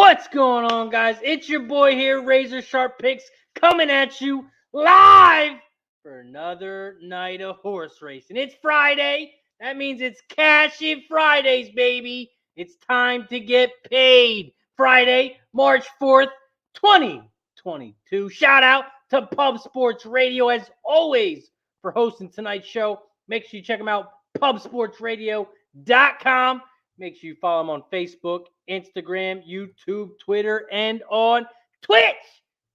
What's going on, guys? It's your boy here, RazorSharpPicks, coming at you live for another night of horse racing. It's Friday. That means it's Cash In Fridays, baby. It's time to get paid. Friday, March 4th, 2022. Shout out to Pub Sports Radio, as always, for hosting tonight's show. Make sure you check them out, pubsportsradio.com. Make sure you follow them on Facebook, Instagram, YouTube, Twitter, and on Twitch.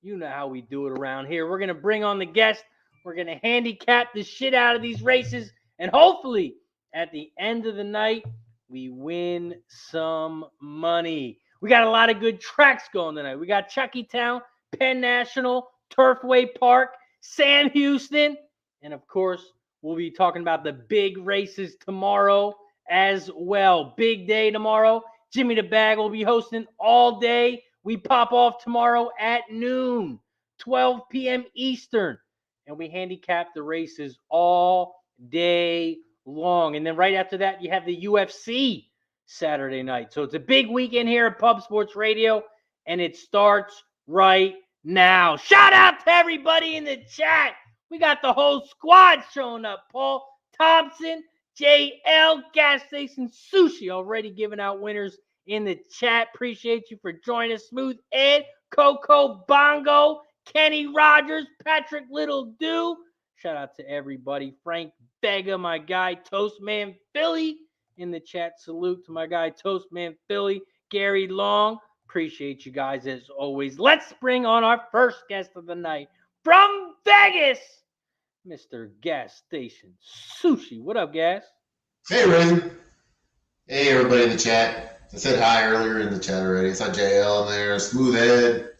You know how we do it around here. We're going to bring on the guest. We're going to handicap the shit out of these races. And hopefully, at the end of the night, we win some money. We got a lot of good tracks going tonight. We got Chuckytown, Penn National, Turfway Park, Sam Houston. And, of course, we'll be talking about the big races tomorrow as well. Big day tomorrow. Jimmy the Bag will be hosting all day. We pop off tomorrow at noon, 12 p.m. Eastern, and we handicap the races all day long. And then right after that, you have the UFC Saturday night. So it's a big weekend here at Pub Sports Radio, and it starts right now. Shout out to everybody in the chat. We got the whole squad showing up. Paul Thompson, JL, Gas Station Sushi, already giving out winners in the chat. Appreciate you for joining us. Smooth Ed, Coco Bongo, Kenny Rogers, Patrick Little Do. Shout out to everybody. Frank Vega, my guy. Toastman Philly in the chat. Salute to my guy, Toastman Philly. Gary Long. Appreciate you guys as always. Let's bring on our first guest of the night from Vegas, Mr. Gas Station Sushi. What up, Gas? Hey, Razor. Hey, everybody in the chat. I said hi earlier in the chat already. I saw JL in there, Smooth Ed,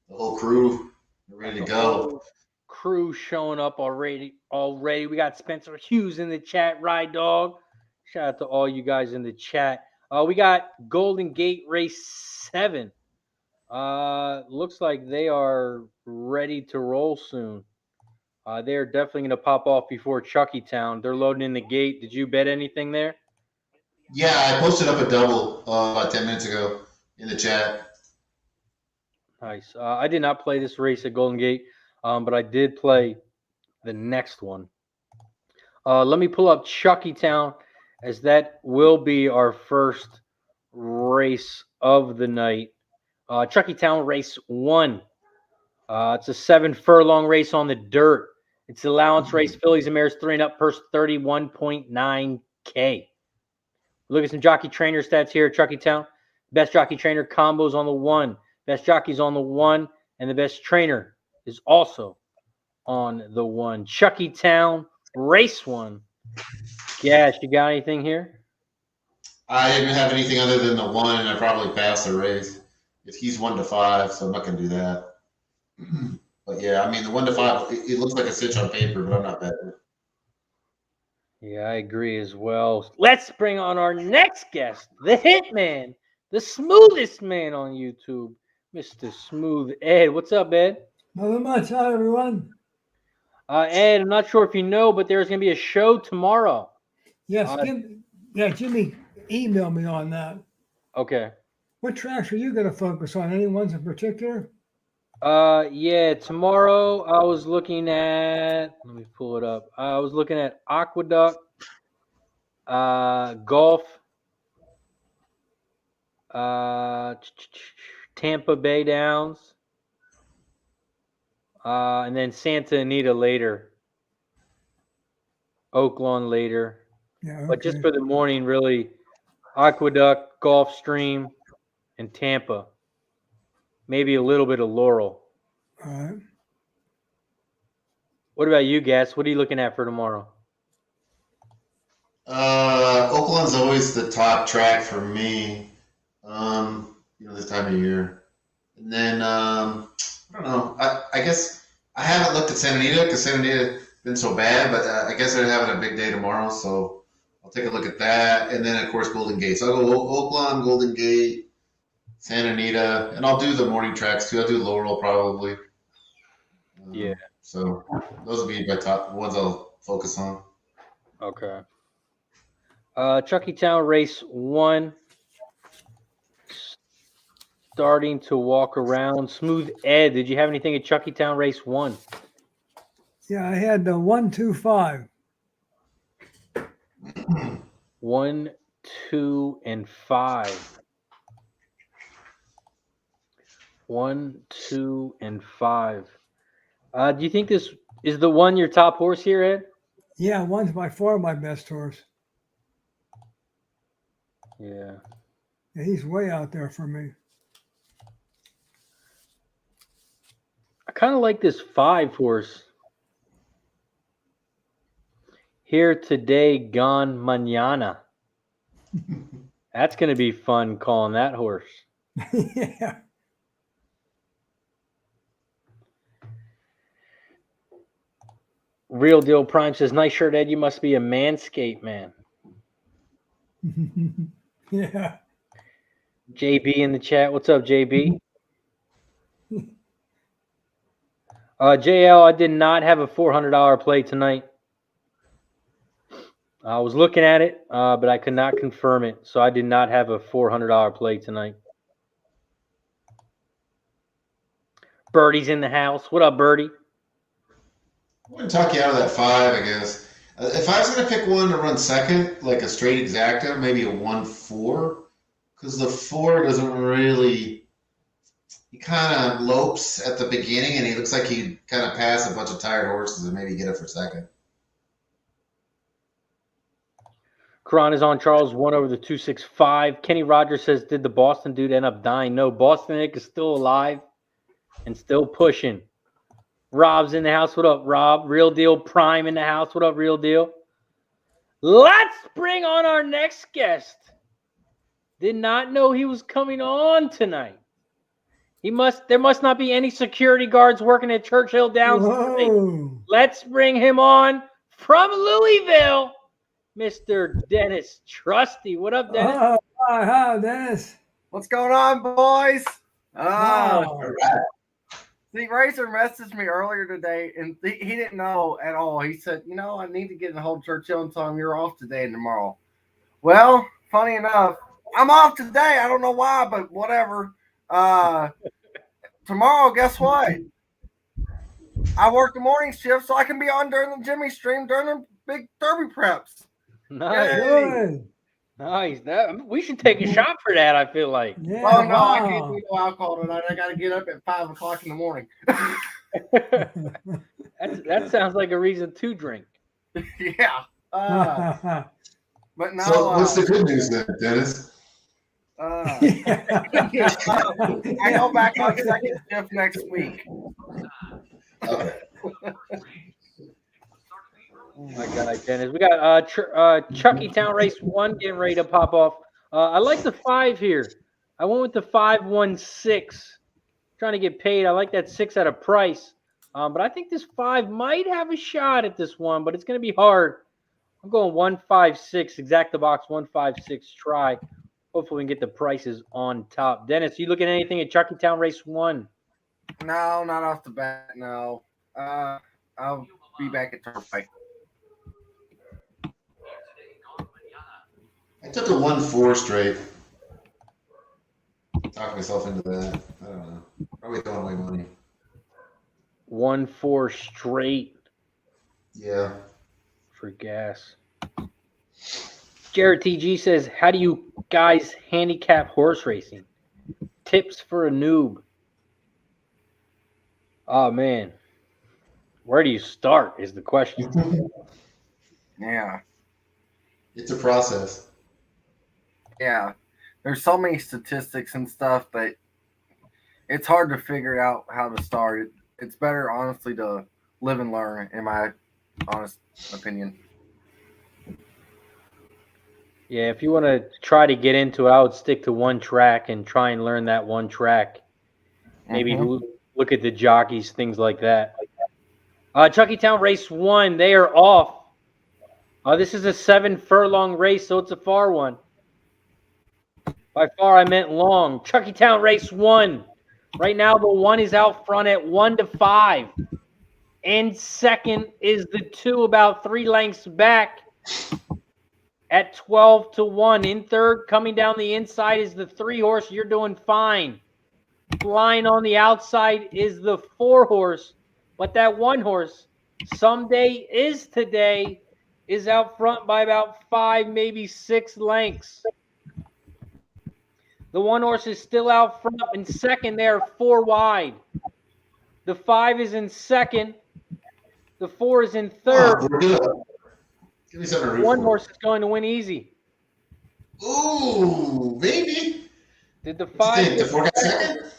the whole crew. We're ready to go. Crew showing up already. We got Spencer Hughes in the chat. Ride Dog. Shout out to all you guys in the chat. We got Golden Gate Race 7. Looks like they are ready to roll soon. They're definitely going to pop off before Chuckytown. They're loading in the gate. Did you bet anything there? Yeah, I posted up a double about 10 minutes ago in the chat. Nice. I did not play this race at Golden Gate, but I did play the next one. Let me pull up Chuckytown, as that will be our first race of the night. Chuckytown Race 1. It's a 7-furlong race on the dirt. It's allowance race. Fillies and mares 3 and up, purse $31.9K. Look at some jockey trainer stats here at Chuckytown. Best jockey trainer combos on the 1. Best jockey's on the 1, and the best trainer is also on the 1. Chuckytown Race 1. Gash, you got anything here? I didn't have anything other than the 1, and I probably passed the race. If he's 1-5, so I'm not going to do that. But yeah, I mean, the 1-5, it looks like a cinch on paper, but I'm not betting. Yeah, I agree as well. Let's bring on our next guest, the Hitman, the smoothest man on YouTube, Mr. Smooth Ed. What's up, Ed? Not much. Hi, everyone. Ed, I'm not sure if you know, but there's going to be a show tomorrow. Yes, Jimmy emailed me on that. Okay. What tracks are you going to focus on? Any ones in particular? Yeah, tomorrow I was looking at, let me pull it up. I was looking at Aqueduct, Golf, Tampa Bay Downs, and then Santa Anita later, Oaklawn later. Yeah, okay. But just for the morning, really, Aqueduct, Gulfstream, and Tampa. Maybe a little bit of Laurel. All right. What about you, Gas? What are you looking at for tomorrow? Oakland's always the top track for me, this time of year. And then, I don't know. I guess I haven't looked at Santa Anita because Santa Anita has been so bad, but I guess they're having a big day tomorrow, so I'll take a look at that. And then, of course, Golden Gate. So I'll go Oakland, Golden Gate, Santa Anita, and I'll do the morning tracks too. I'll do Laurel probably. Yeah. So those will be my top ones I'll focus on. Okay. Chuckytown Race 1. starting to walk around. Smooth Ed, did you have anything at Chuckytown Race 1? Yeah, I had the 1-2-5. 1, 2, and 5. 1, 2, and 5. Do you think this is the one your top horse here, Ed? Yeah, 1's by far my best horse. Yeah. Yeah, he's way out there for me. I kind of like this 5 horse. Here today, gone mañana. That's going to be fun calling that horse. Yeah. Real Deal Prime says, nice shirt, Ed. You must be a Manscaped man. Yeah. JB in the chat. What's up, JB? JL, I did not have a $400 play tonight. I was looking at it, but I could not confirm it. So I did not have a $400 play tonight. Birdie's in the house. What up, Birdie? I'm going to talk you out of that 5, I guess. If I was going to pick one to run second, like a straight exacta, maybe a 1-4, because the 4 doesn't really. He kind of lopes at the beginning, and he looks like he'd kind of pass a bunch of tired horses and maybe get it for second. Karan is on Charles, 1 over the 265. Kenny Rogers says, did the Boston dude end up dying? No, Boston Nick is still alive and still pushing. Rob's in the house. What up, Rob? Real Deal Prime in the house. What up, Real Deal? Let's bring on our next guest. Did not know he was coming on tonight. There must not be any security guards working at Churchill Downs tonight. Whoa. Let's bring him on from Louisville, Mr. Dennis Trusty. What up, Dennis? Oh, hi, Dennis. What's going on, boys? Wow. See, Razor messaged me earlier today, and he didn't know at all. He said, I need to get in the whole Churchill and tell him you're off today and tomorrow. Well, funny enough, I'm off today. I don't know why, but whatever. Tomorrow, guess what? I work the morning shift, so I can be on during the Jimmy stream during the big Derby preps. Nice. Good. Nice. We should take a shot for that, I feel like. Yeah, Oh, no, I wow. can't do no alcohol tonight. I got to get up at 5 o'clock in the morning. That sounds like a reason to drink. Yeah. But no. So what's the good news then, Dennis? I go back on second shift next week. Okay. Oh my God, Dennis. We got Chuckytown Race 1 getting ready to pop off. I like the 5 here. I went with the 5-1-6. Trying to get paid. I like that 6 at a price. But I think this 5 might have a shot at this one, but it's going to be hard. I'm going 1-5-6, exact the box, 1-5-6 try. Hopefully we can get the prices on top. Dennis, you looking at anything at Chuckytown Race 1? No, not off the bat, no. I'll be back at Turfway. I took a 1-4 straight. Talked myself into that. I don't know. Probably throwing away money. 1-4 straight Yeah. for gas. Jared TG says, how do you guys handicap horse racing? Tips for a noob. Oh, man. Where do you start is the question. Yeah. It's a process. Yeah. There's so many statistics and stuff, but it's hard to figure out how to start. It's better, honestly, to live and learn, in my honest opinion. Yeah, if you want to try to get into it, I would stick to one track and try and learn that one track. Maybe look at the jockeys, things like that. Chuckytown Race 1, they are off. This is a 7-furlong race, so it's a far one. By far, I meant long. Chuckytown Race 1. Right now, the 1 is out front at 1-5. In second is the 2, about 3 lengths back at 12-1. In third, coming down the inside, is the 3 horse. You're doing fine Flying on the outside is the 4 horse, but that 1 horse, someday is today, is out front by about 5, maybe 6 lengths. The 1 horse is still out front in second there, 4 wide. The 5 is in second. The 4 is in third. Oh, we're good. Give me something to root 1 for. horse is going to win easy. Ooh, maybe. Did the What 5 do you think? The 4 got second?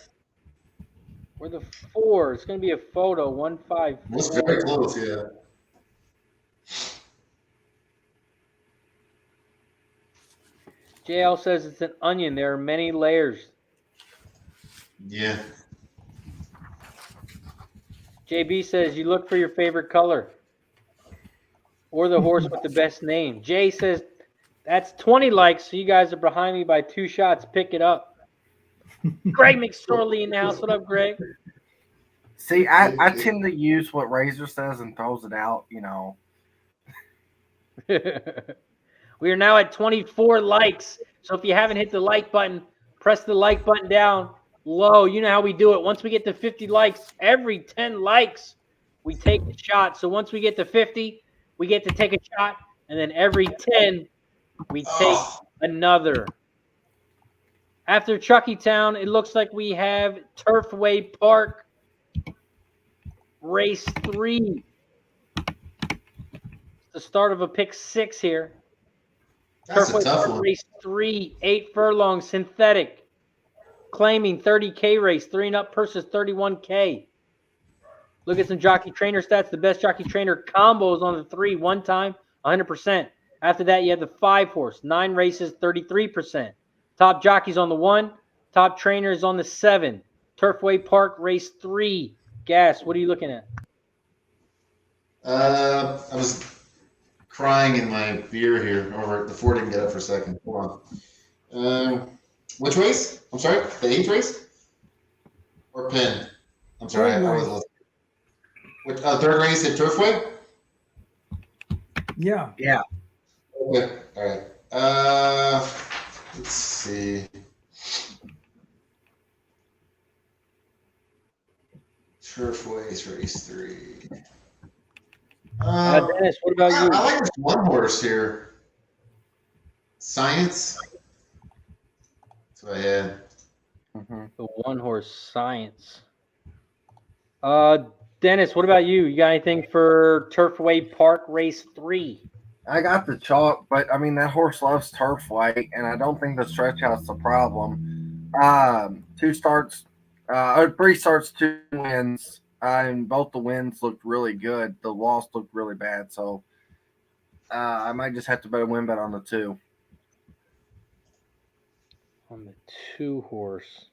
or the 4? It's going to be a photo. 1, 5. That's very close, yeah. JL says it's an onion. There are many layers. Yeah. JB says you look for your favorite color or the horse with the best name. Jay says that's 20 likes, so you guys are behind me by 2 shots. Pick it up. Greg McSorley in the house. What up, Greg? See, I tend to use what Razor says and throws it out, you know. We are now at 24 likes. So if you haven't hit the like button, press the like button down low. You know how we do it. Once we get to 50 likes, every 10 likes, we take a shot. So once we get to 50, we get to take a shot. And then every 10, we take another. After Chuckytown, it looks like we have Turfway Park, race 3. The start of a pick 6 here. That's a Turfway tough Park one. race 3, 8 furlong synthetic, claiming 30K race, 3 and up purses 31K. Look at some jockey trainer stats. The best jockey trainer combos on the 3, 1 time, 100%. After that, you have the 5 horse, 9 races, 33%. Top jockeys on the 1, top trainers on the 7. Turfway Park race 3. Gas, what are you looking at? I was crying in my beer here over the 4 didn't get up for a second. Hold on. Which race? I'm sorry, the 8th race? Or Penn? I'm sorry, I was listening. Which, 3rd race at Turfway? Yeah. Yeah. Okay, all right. Let's see. Turfways race 3. Dennis, what about you? I like this 1 horse here. Science. That's what I had. The 1 horse science. Dennis, what about you? You got anything for Turfway Park race 3? I got the chalk, but I mean that horse loves Turfway, and I don't think the stretch out's the problem. 2 starts, or 3 starts, 2 wins, and both the wins looked really good. The loss looked really bad, so I might just have to bet a win bet on the 2. On the 2 horse,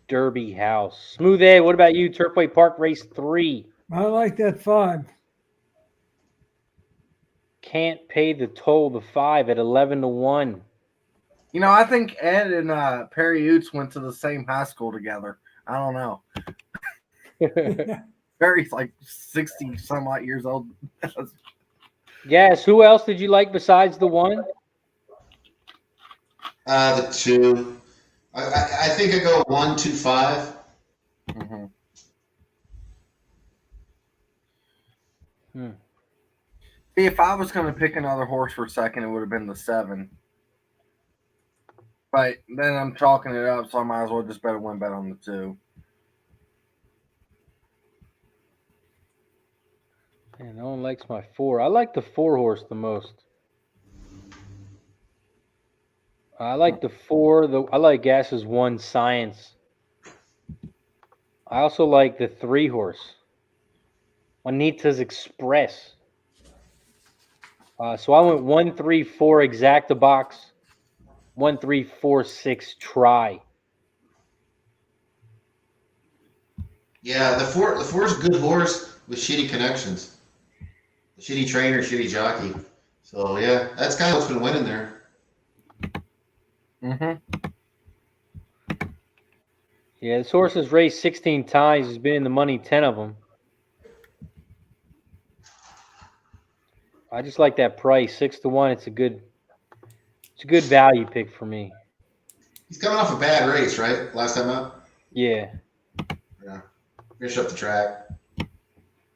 Derby House. Smooth A, what about you? Turfway Park race 3. I like that 5. Can't pay the toll, the 5 at 11-1. You know, I think Ed and Perry Oots went to the same high school together. I don't know. Perry's like 60 some odd years old. Gas, who else did you like besides the 1? The 2. I think I go 1, 2, 5. Mm-hmm. See, if I was going to pick another horse for second, it would have been the 7. But then I'm chalking it up, so I might as well just bet a win bet on the 2. Man, no one likes my 4. I like the 4 horse the most. I like the 4. I like Gas's 1 science. I also like the 3 horse, Juanita's Express. So I went 1, 3, 4 exacta box, 1, 3, 4, 6 try. Yeah, the 4 is a good horse with shitty connections. Shitty trainer, shitty jockey. So yeah, that's kind of what's been winning there. Mm-hmm. Yeah, this horse has raced 16 times. He's been in the money 10 of them. I just like that price, 6-1. It's a good value pick for me. He's coming off a bad race, right? Last time out. Yeah. Yeah. Finish up the track.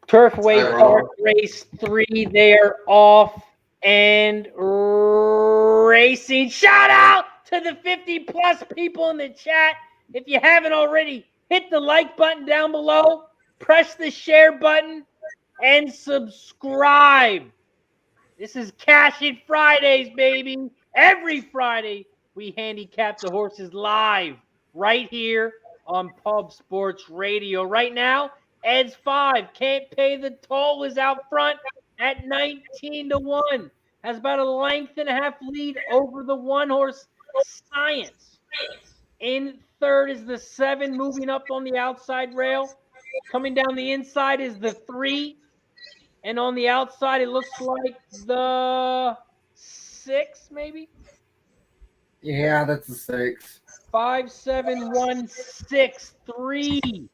Turfway All right, Park Rob. race 3. They are off and racing. Shout out to the 50+ people in the chat. If you haven't already, hit the like button down below, press the share button, and subscribe. This is Cash It Fridays, baby. Every Friday, we handicap the horses live right here on Pub Sports Radio. Right now, Ed's 5. Can't pay the toll is out front at 19-1. Has about a length and a half lead over the 1-horse Science. In third is the 7, moving up on the outside rail. Coming down the inside is the 3. And on the outside, it looks like the 6, maybe? Yeah, that's a 6. 5, 7, 1, 6, 3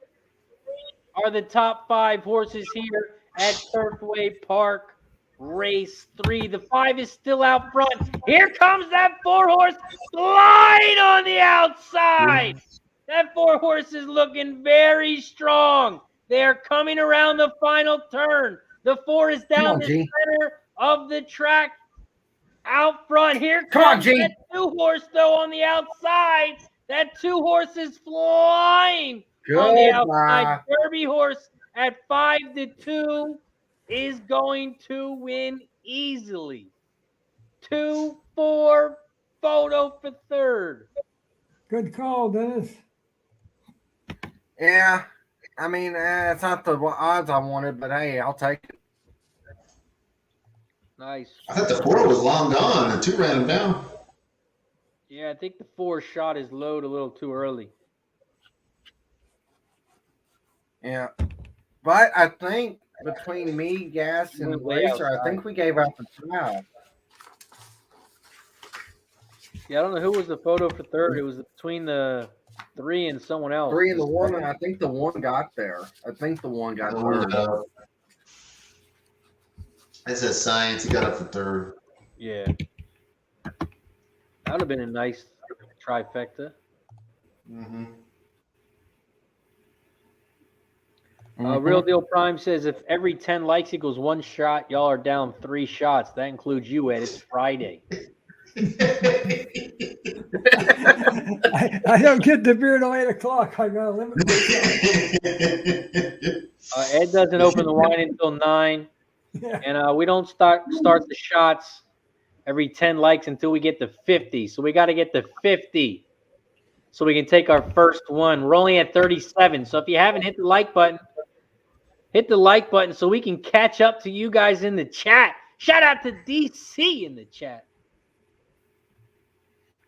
are the top 5 horses here at Turfway Park race 3. The 5 is still out front. Here comes that 4-horse Glide on the outside. That 4-horse is looking very strong. They are coming around the final turn. The 4 is down the center of the track out front. Here comes that 2-horse, though, on the outside. That 2-horse is flying on the outside. Derby horse at 5-2 is going to win easily. 2-4 photo for third. Good call, Dennis. Yeah. I mean, it's not the odds I wanted, but hey, I'll take it. Nice. I thought the 4 was long gone. The 2 ran him down. Yeah, I think the 4 shot his load a little too early. Yeah. But I think between me, Gas, and Racer, I think we gave out the tile. Yeah, I don't know who was the photo for third. It was between the 3 and someone else. 3 and the 1, and I think the 1 got there. I think the 1 got third. It says Science. He got up for third. Yeah. That would have been a nice trifecta. Mm-hmm. Real Deal Prime says if every 10 likes equals 1 shot, y'all are down 3 shots. That includes you, Ed. It's Friday. I don't get the beer till 8 o'clock. I got to limit myself. Ed doesn't open the wine until 9. Yeah. And we don't start the shots every 10 likes until we get to 50. So we got to get to 50 so we can take our first one. We're only at 37. So if you haven't hit the like button, hit the like button so we can catch up to you guys in the chat. Shout out to DC in the chat.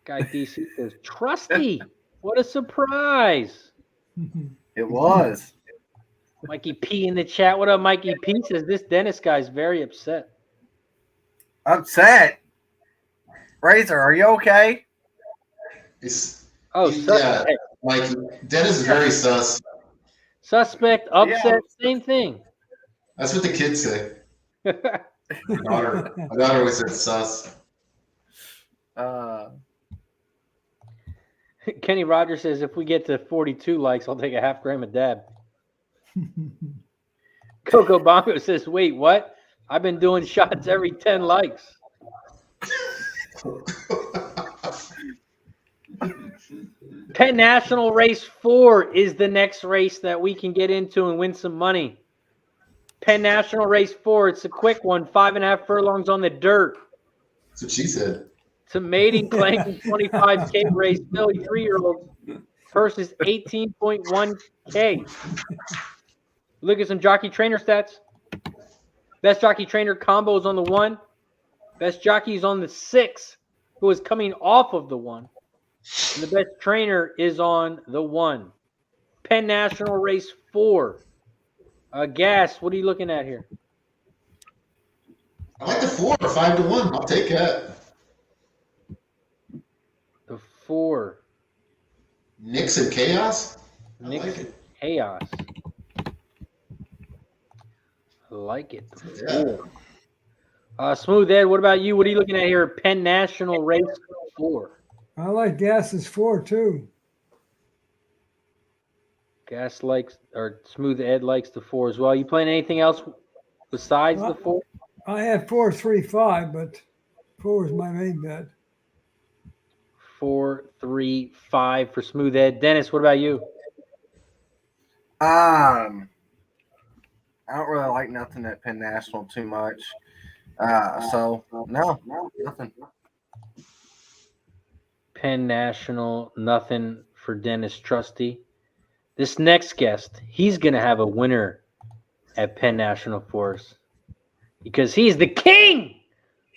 Guy DC says, Trusty. What a surprise. It was. Mikey P in the chat. What up, Mikey P? Says this Dennis guy's very upset. Upset? Razor, are you okay? Yeah, Mikey. Dennis is very sus. Suspect, upset, same thing. That's what the kids say. My daughter always said sus. Kenny Rogers says if we get to 42 likes, I'll take a half gram of dab. Coco Bongo says, wait, what? I've been doing shots every 10 likes. Penn National Race 4 is the next race that we can get into and win some money. Penn National Race 4, it's a quick one, 5.5 furlongs on the dirt. That's what she said. It's a maiden clanking 25K race, 33-year-old versus 18.1K. Look at some jockey trainer stats. Best jockey trainer combo is on the 1. Best jockey is on the 6, who is coming off of the 1. And the best trainer is on the 1. Penn National Race 4. Gas, what are you looking at here? I like the 4, 5-1. I'll take that. The 4. Nixon Chaos? Nixon Chaos. I like it. The 4. Smooth Ed, what about you? What are you looking at here? Penn National Race 4. I like Gas's 4 too. Gas likes, or Smooth Ed likes the 4 as well. You playing anything else besides the 4? I had 4, 3, 5, but 4 is my main bet. 4, 3, 5 for Smooth Ed. Dennis, what about you? I don't really like nothing at Penn National too much. So no, nothing. Penn National, nothing for Dennis Trusty. This next guest, he's going to have a winner at Penn National for us because he's the king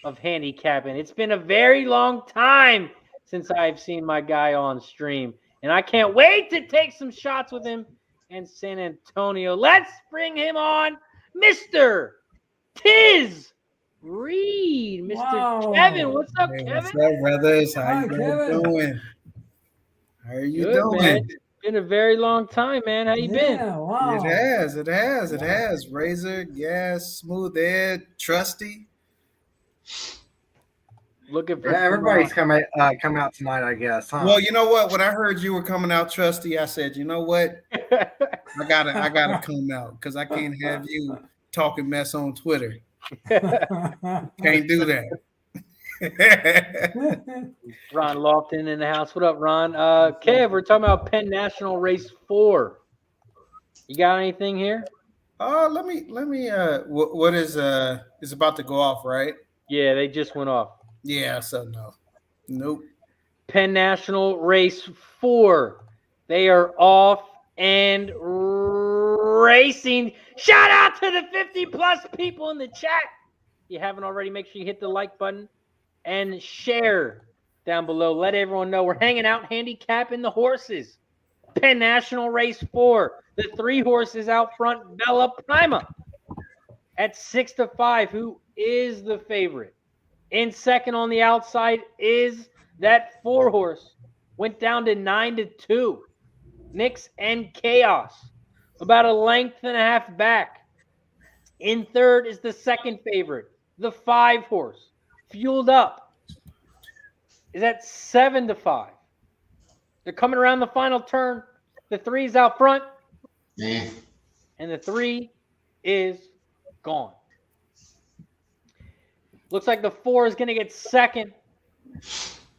of handicapping. It's been a very long time since I've seen my guy on stream, and I can't wait to take some shots with him in San Antonio. Let's bring him on, Mr. Tiz Reed. Mr. Wow. Kevin. What's up, Hey, Kevin? what's up, brothers? How Hi, you guys Kevin. doing? How are you Good, doing? man. It's been a very long time, man. How you been? Yeah, wow. It has. Razor, Gas, Smooth Ed, Trusty. Looking for Yeah, everybody's coming out tonight, I guess. Huh? Well, you know what? When I heard you were coming out, Trusty, I said, you know what? I gotta come out because I can't have you talking mess on Twitter. Can't do that. Ron Lofton in the house. What up, Ron? Kev, we're talking about Penn National Race 4. You got anything here? Let me. What is about to go off, right? Yeah, they just went off. Yeah. So no, nope. Penn National Race 4. They are off and racing. Shout out to the 50-plus people in the chat. If you haven't already, make sure you hit the like button and share down below. Let everyone know we're hanging out handicapping the horses. Penn National Race 4. The 3 horses out front, Bella Prima at 6-5. Who is the favorite? In second on the outside is that 4 horse. Went down to 9-2. Nix and Chaos. About a length and a half back. In third is the second favorite, the 5 horse. Fueled Up is at 7-5. They're coming around the final turn. The 3's out front. And the 3 is gone. Looks like the 4 is going to get second.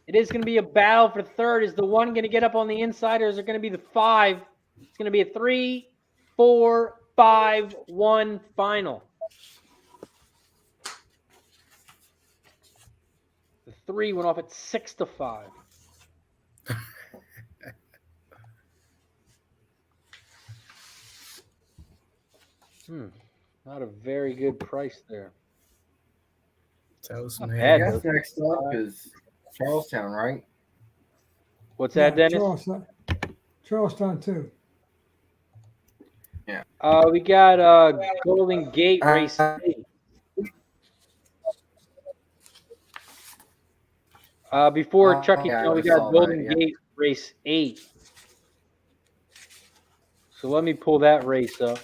It is going to be a battle for third. Is the 1 going to get up on the inside, or is it going to be the 5? It's going to be a 3, 4, 5, 1 final. The 3 went off at 6-5. Not a very good price there. Tell us, Not man. bad. I guess next up is Charlestown, right? What's that, Dennis? Charlestown too. Yeah. We got Golden Gate Race 8. Before Chucky, yeah, we I got saw Golden that, yeah. Gate Race 8. So let me pull that race up.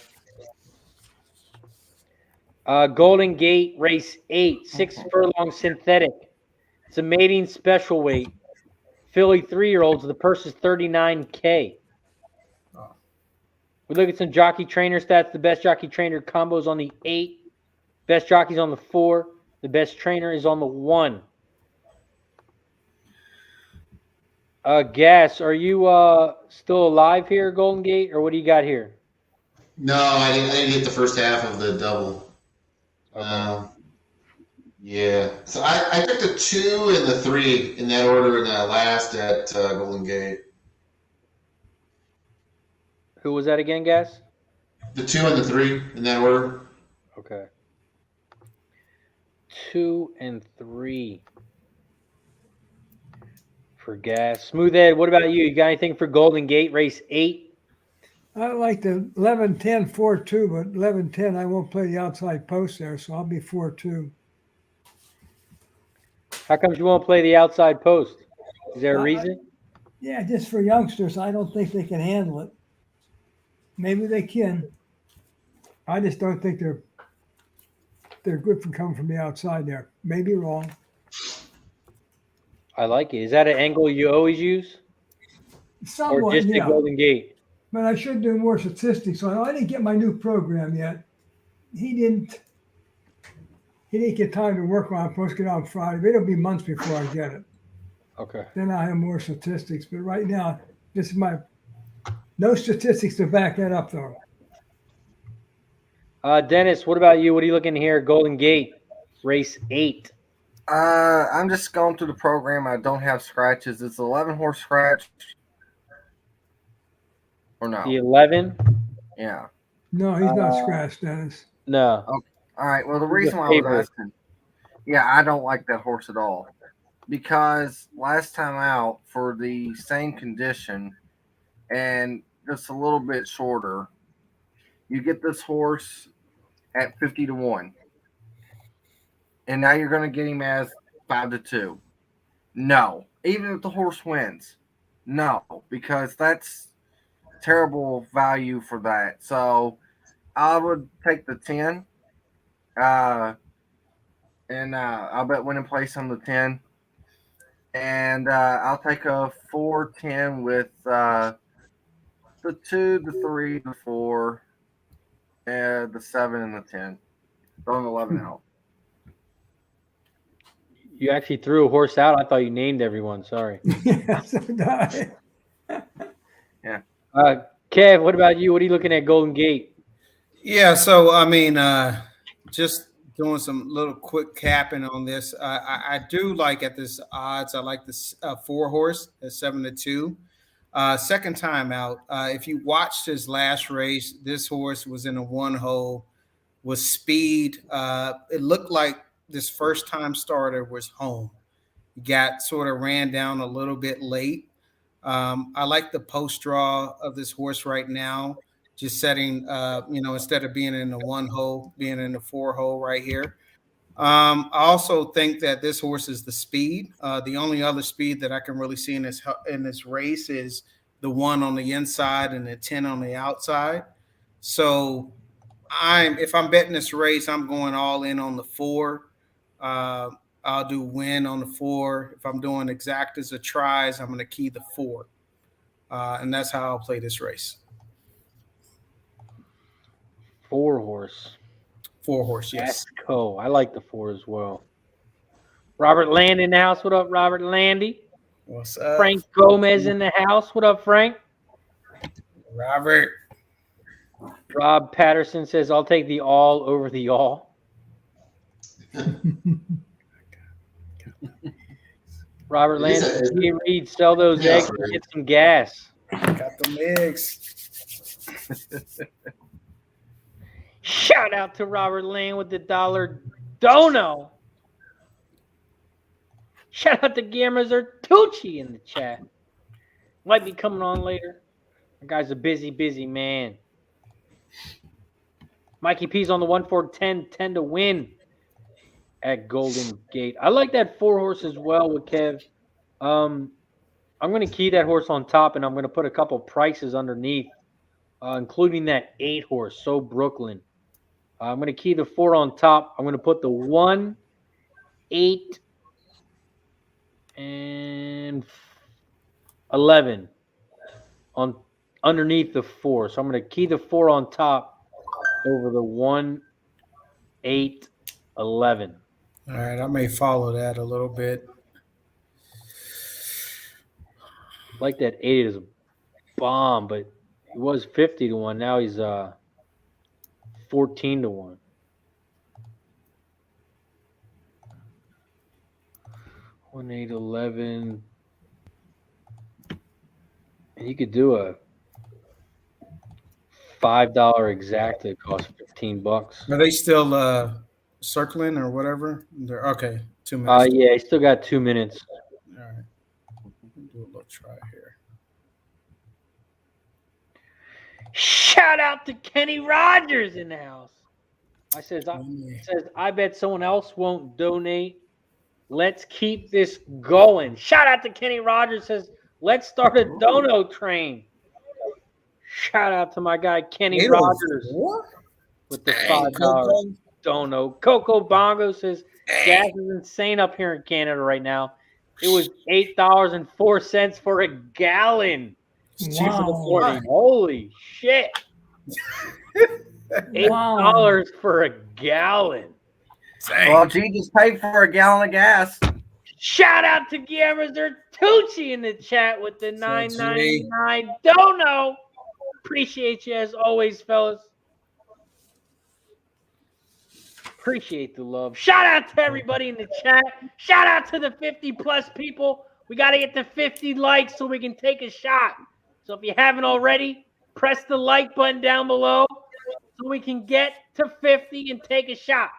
Golden Gate Race 8, 6 furlong synthetic. It's a mating special weight. Philly 3-year-olds. The purse is $39K. We look at some jockey trainer stats. The best jockey trainer combos on the 8. Best jockey's on the 4. The best trainer is on the 1. Gas, are you still alive here, Golden Gate, or what do you got here? No, I didn't get the first half of the double. Yeah. So I took the 2 and the 3 in that order in that last at Golden Gate. Who was that again, Gas? The 2 and the 3 in that order. Okay. 2 and 3 for Gas. Smooth Ed, what about you? You got anything for Golden Gate Race 8? I like the 11-10, 4-2, but 11-10, I won't play the outside post there, so I'll be 4-2. How come you won't play the outside post? Is there a reason? Yeah, just for youngsters, I don't think they can handle it. Maybe they can. I just don't think they're good for coming from the outside there. Maybe wrong. I like it. Is that an angle you always use? Somewhat, Or just yeah. at Golden Gate? But I should do more statistics on it. I didn't get my new program yet. He didn't get time to work on it. I'm supposed to get on Friday, but it'll be months before I get it. Okay. Then I'll have more statistics. But right now, this is no statistics to back that up, though. Dennis, what about you? What are you looking here? Golden Gate, race 8. I'm just going through the program. I don't have scratches. It's 11 horse scratch. Or no? The 11? Yeah. No, he's not scratched, Dennis. No. Okay. All right. Well, the He's a reason why I favorite. was asking, I don't like that horse at all. Because last time out, for the same condition and just a little bit shorter, you get this horse at 50-1. And now you're going to get him as 5-2. No. Even if the horse wins. No. Because that's terrible value for that. So I would take the 10. And I'll bet winning place on the 10. And I'll take a 4-10 with the 2, the 3, the 4, and the 7 and the 10. Throwing 11 out. You actually threw a horse out. I thought you named everyone. Sorry. Yeah, so did I. Kev, what about you? What are you looking at Golden Gate? Yeah, so I mean, just doing some little quick capping on this. I do like at this odds. I like this 4 horse at 7-2. Second time out. If you watched his last race, this horse was in a 1 hole with speed. It looked like this first time starter was home. Got sort of ran down a little bit late. I like the post draw of this horse right now. Just setting, instead of being in the 1 hole, being in the 4 hole right here. I also think that this horse is the speed. The only other speed that I can really see in this race is the 1 on the inside and the 10 on the outside. So if I'm betting this race, I'm going all in on the 4. I'll do win on the 4. If I'm doing exactas or tries, I'm going to key the 4. And that's how I'll play this race. 4 horse. 4 horse, yes. Esco. I like the 4 as well. Robert Land in the house. What up, Robert Landy? What's up? Frank Gomez in the house. What up, Frank? Robert. Rob Patterson says, I'll take the all over the all. Robert Land says, hey, Reed, sell those eggs and get some gas. Got the eggs. Shout out to Robert Land with the $1 dono. Shout out to Guillermo Zertucci in the chat. Might be coming on later. That guy's a busy, busy man. Mikey P's on the 1-4-10, 10 to win at Golden Gate. I like that 4 horse as well with Kev. I'm going to key that horse on top, and I'm going to put a couple prices underneath, including that 8 horse, So Brooklyn. I'm going to key the 4 on top. I'm going to put the 1, 8, and 11 on underneath the 4. So I'm going to key the 4 on top over the 1, 8, 11. All right, I may follow that a little bit. Like that 8 is a bomb, but he was 50-1. Now he's 14-1. 1, 8, 11. And you could do a $5 exact. It costs $15. Are they still circling or whatever? Okay, 2 minutes. Yeah, he still got 2 minutes. All right. Do a little try here. Shout out to Kenny Rogers in the house. Says, I bet someone else won't donate. Let's keep this going. Shout out to Kenny Rogers. Says, let's start a dono train. Shout out to my guy Kenny Rogers with the $5 dono. Coco Bongo says, gas is insane up here in Canada right now. It was $8.04 for a gallon. It's cheaper than Wow. 40. Holy shit. $8 for a gallon. Dang. Well, G just paid for a gallon of gas. Shout out to Guillermo Zertucci in the chat with the $9.99 dono. Appreciate you as always, fellas. Appreciate the love. Shout out to everybody in the chat. Shout out to the 50+ people. We got to get to 50 likes so we can take a shot. So if you haven't already, press the like button down below so we can get to 50 and take a shot.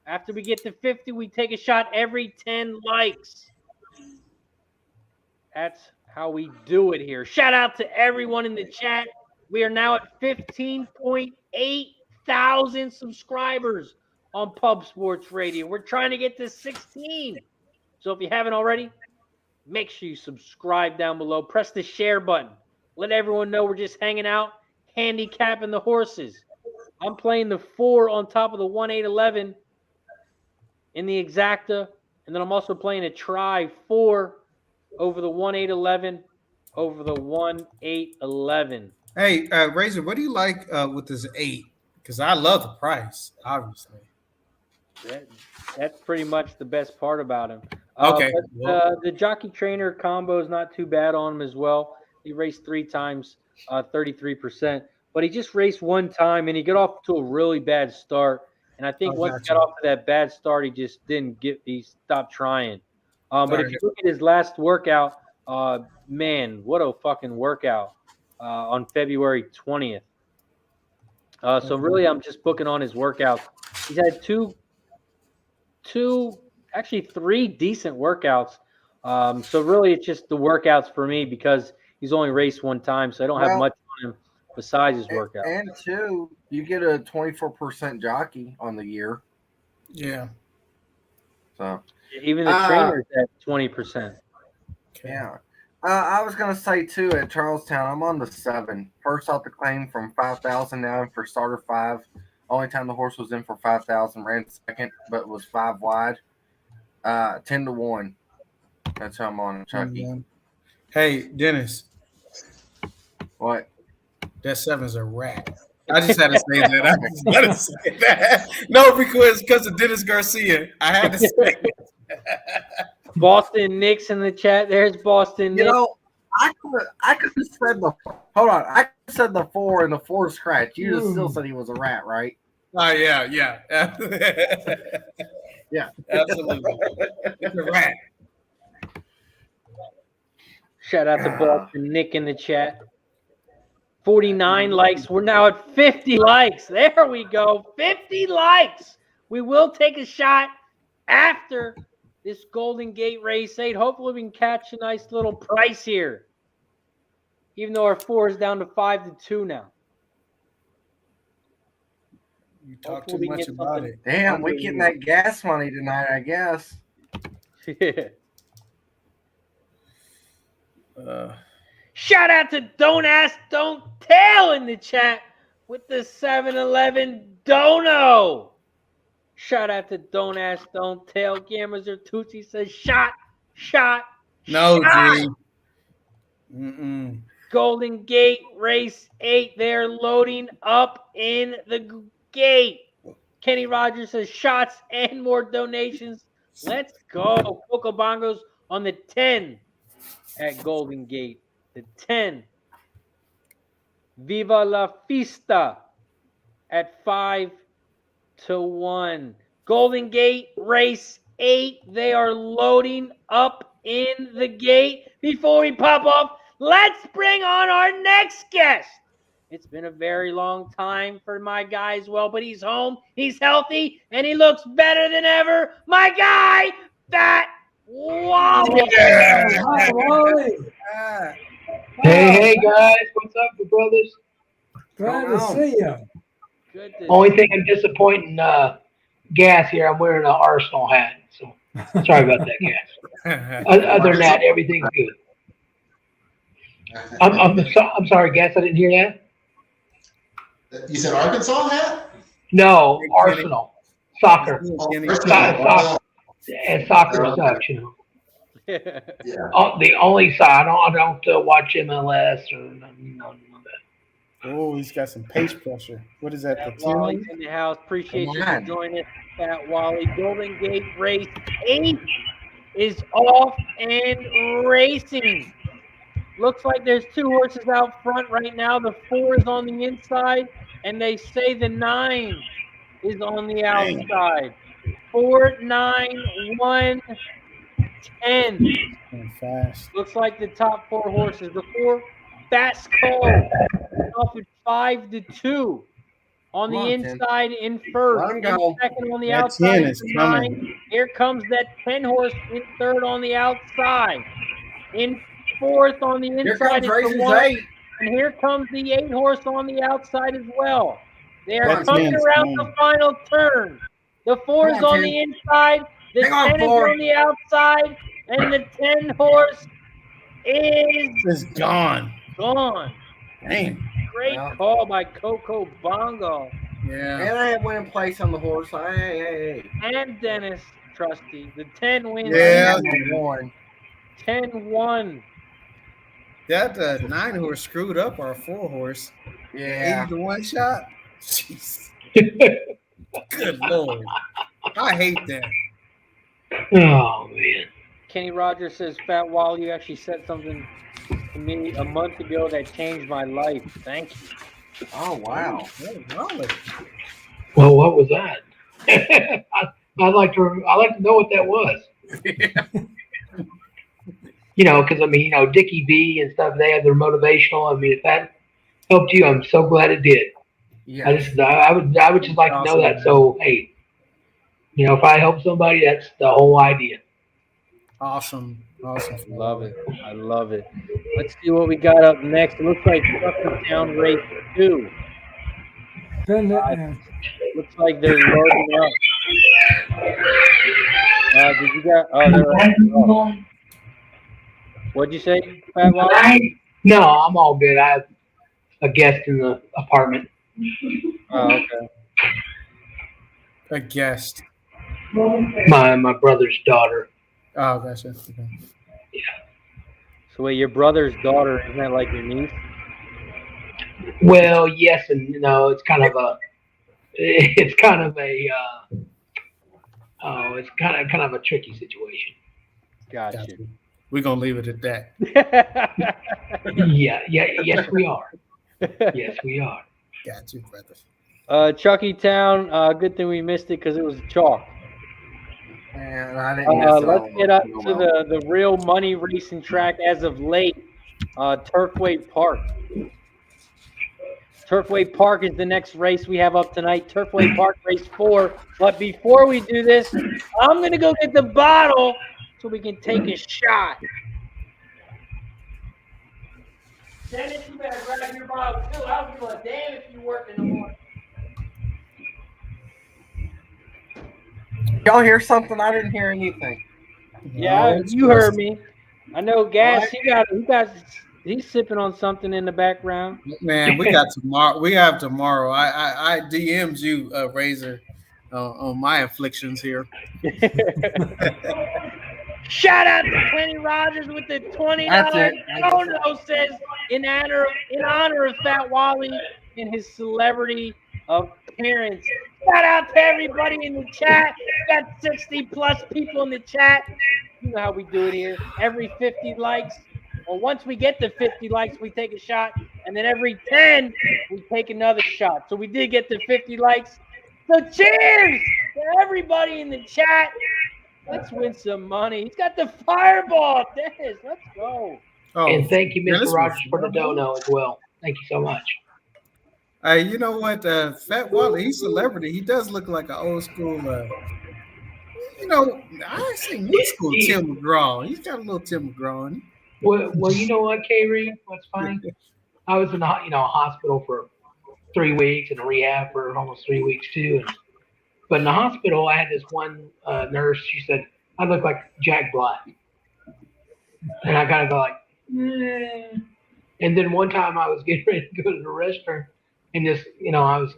After we get to 50, we take a shot every 10 likes. That's how we do it here. Shout out to everyone in the chat. We are now at 15.8 thousand subscribers on Pub Sports Radio. We're trying to get to 16. So if you haven't already, make sure you subscribe down below. Press the share button. Let everyone know we're just hanging out, handicapping the horses. I'm playing the 4 on top of the 1-8-11 in the exacta, and then I'm also playing a try 4 over the 1-8-11 over the 1-8-11. Hey, Razor, what do you like with this 8? Because I love the price, obviously. That's pretty much the best part about him. Okay. The jockey trainer combo is not too bad on him as well. He raced 3 times, 33%. But he just raced 1 time, and he got off to a really bad start. And I think once he got off to that bad start, he just he stopped trying. But if you look at his last workout, man, what a fucking workout on February 20th. So really, I'm just booking on his workouts. He's had actually 3 decent workouts. So really, it's just the workouts for me because he's only raced 1 time, so I don't have much on him besides his workout. And 2, you get a 24% jockey on the year. Yeah. So even the trainer's at 20%. Okay. Yeah. I was gonna say too at Charlestown, I'm on the 7. First off the claim from 5,000 now in for starter 5. Only time the horse was in for 5,000, ran second, but was 5 wide. 10-1. That's how I'm on Chucky. Hey, Dennis. What? That 7's a rat. I just had to say that. I just had to say that. No, because of Dennis Garcia. I had to say it. Boston Knicks in the chat. There's Boston Knicks. You know, I could have said the hold on. I said the 4 and the 4 scratch. You just still said he was a rat, right? Oh yeah. Yeah. Absolutely. It's a rat. Shout out to Boston Nick in the chat. 49 likes. We're now at 50 likes. There we go. 50 likes. We will take a shot after this Golden Gate Race 8. Hopefully we can catch a nice little price here. Even though our 4 is down to 5-2 now. You talk too much about it. Damn, we getting that gas money tonight, I guess. Yeah. Shout out to Don't Ask, Don't Tell in the chat with the 7-Eleven dono. Shout out to Don't Ask, Don't Tell. Guillermo Zertucci says shot. No, shot. G. Mm-mm. Golden Gate Race 8. They're loading up in the gate. Kenny Rogers says shots and more donations. Let's go. Coco Bongos on the 10 at Golden Gate. The 10. Viva la Fiesta at 5-1. Golden Gate Race 8. They are loading up in the gate. Before we pop off, let's bring on our next guest. It's been a very long time for my guy as well, but he's home, he's healthy, and he looks better than ever. My guy, Fat Wally. Yeah. Hey guys, what's up, you brothers? Glad to see you. Good to Only thing I'm disappointing gas here. I'm wearing an Arsenal hat, so sorry about that, gas. Other than that, everything's good. I'm sorry, gas. I didn't hear that. You said Arkansas hat? No, Arsenal, soccer, Oh, Kenny. Arsenal. and soccer sucks, you know. Yeah. The only side I don't watch MLS or none of that. Oh, he's got some pace pressure. What is that? The Fat Wally's 10? in the house. Appreciate Come you for on. joining us, Fat Wally. Golden Gate Race 8 is off and racing. Looks like there's 2 horses out front right now. The 4 is on the inside, and they say the 9 is on the outside. 4, 9, 1, 10. Going fast. Looks like the top 4 horses. The 4, Fast Call, off at 5-2. On the Come on, 10. inside in first. Let him In go. second on the That outside 10 is is the coming. 9. Here comes that 10 horse in third on the outside. In fourth on the Here inside comes is the races 1. 8. And here comes the 8 horse on the outside as well. They are That coming 10's around the coming. final turn. The 4 is Come on, on 10. the inside. The Hang on, 10 is 4. on the outside. And the 10 horse is It's gone. gone. Damn. Great Yeah. call by Coco Bongo Yeah. And I had winning place on the horse. Hey. and Dennis Trusty. The 10 wins. Yeah. 10-1. That 9 horse screwed up our 4 horse. Yeah. 80-1 shot. Jeez. Good Lord. I hate that. Oh man. Kenny Rogers says, Fat Wall, you actually said something to me a month ago that changed my life. Thank you. Oh, wow. What is wrong with it? Well, what was that? I'd like to know what that was. Because I mean, Dickie B and stuff, they have their motivational. I mean, if that helped you, I'm so glad it did. Yeah. I would just like to know that. So hey, if I help somebody, that's the whole idea. Awesome. Love it. I love it. Let's see what we got up next. It looks like Down Race 2. Looks like they're loading up. Did you got? Oh, what'd you say, Fat Wall? No, I'm all good. I have a guest in the apartment. Oh, okay. A guest. My brother's daughter. Oh, gotcha. Okay. So wait, your brother's daughter, isn't that like your niece? Well, yes and no. It's kind of a tricky situation. Gotcha. We're gonna leave it at that. Yes, we are. Yes, we are. Got you, brother. Chucky Town. Good thing we missed it because it was chalk. And I didn't miss Let's get up to the real money racing track as of late. Turfway Park. Turfway Park is the next race we have up tonight. Turfway Park race 4. But before we do this, I'm gonna go get the bottle so we can take a shot. Dennis, you better grab your bottle too. I don't give a damn if you work in the morning. Y'all hear something? I didn't hear anything. Yeah, you heard me. I know Gas. He's sipping on something in the background. Man, we got tomorrow. We have tomorrow. I DM'd you, Razor, on my afflictions here. Shout out to Kenny Rogers with the $20. Dono says in honor of Fat Wally and his celebrity appearance. Shout out to everybody in the chat. We got 60 plus people in the chat. You know how we do it here. Every 50 likes, or once we get to 50 likes, we take a shot, and then every 10 we take another shot. So we did get to 50 likes. So cheers to everybody in the chat. Let's win some money. He's got the fireball, Dennis. Let's go. Oh, and thank you, Mr. Rogers, for the dono as well. Thank you so much. Hey, you know what? Fat Wally, he's a celebrity. He does look like an old school, I say new school Tim McGraw. He's got a little Tim McGraw in him. Well, you know what, K-Reed? What's funny? I was in a hospital for 3 weeks and a rehab for almost 3 weeks too. But in the hospital, I had this one nurse. She said I look like Jack Black, and I kind of go like, And then one time I was getting ready to go to the restroom, and just I was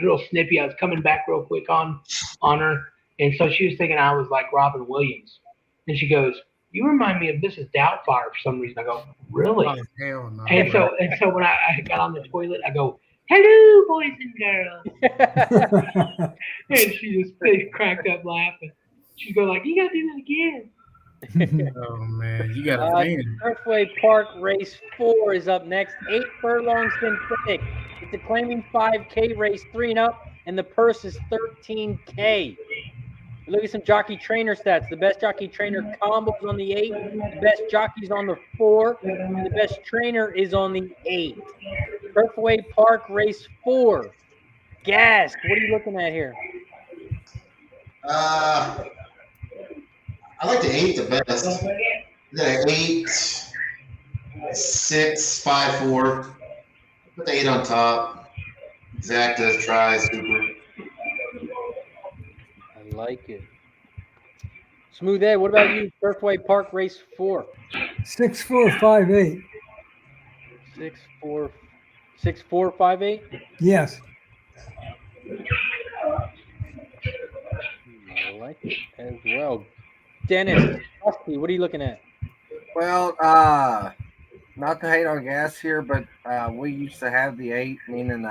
real snippy. I was coming back real quick on her, and so she was thinking I was like Robin Williams, and she goes, you remind me of Mrs. Doubtfire for some reason. I go, really? Oh, hell no. And so when I got on the toilet, I go, hello, boys and girls. And she just cracked up laughing. She'd go like, you got to do that again. Oh, man. You got a fan. Turfway Park Race 4 is up next. 8 furlongs synthetic. It's a claiming 5K race, 3 and up, and the purse is $13K. Look at some jockey trainer stats. The best jockey trainer combo is on the 8. The best jockey's on the 4. And the best trainer is on the 8. Turfway Park Race 4. Gas. What are you looking at here? I like the 8 the best. The 8, 6, 5, 4. Put the 8 on top. Exacta, try, super. I like it. Smooth Ed, what about you? Turfway Park Race 4. 6, 4, 5, 8. 6, 4, 6, 4, 5, 8? Yes. I like it as well. Dennis, Rusty, what are you looking at? Well, not to hate on gas here, but we used to have the 8, meaning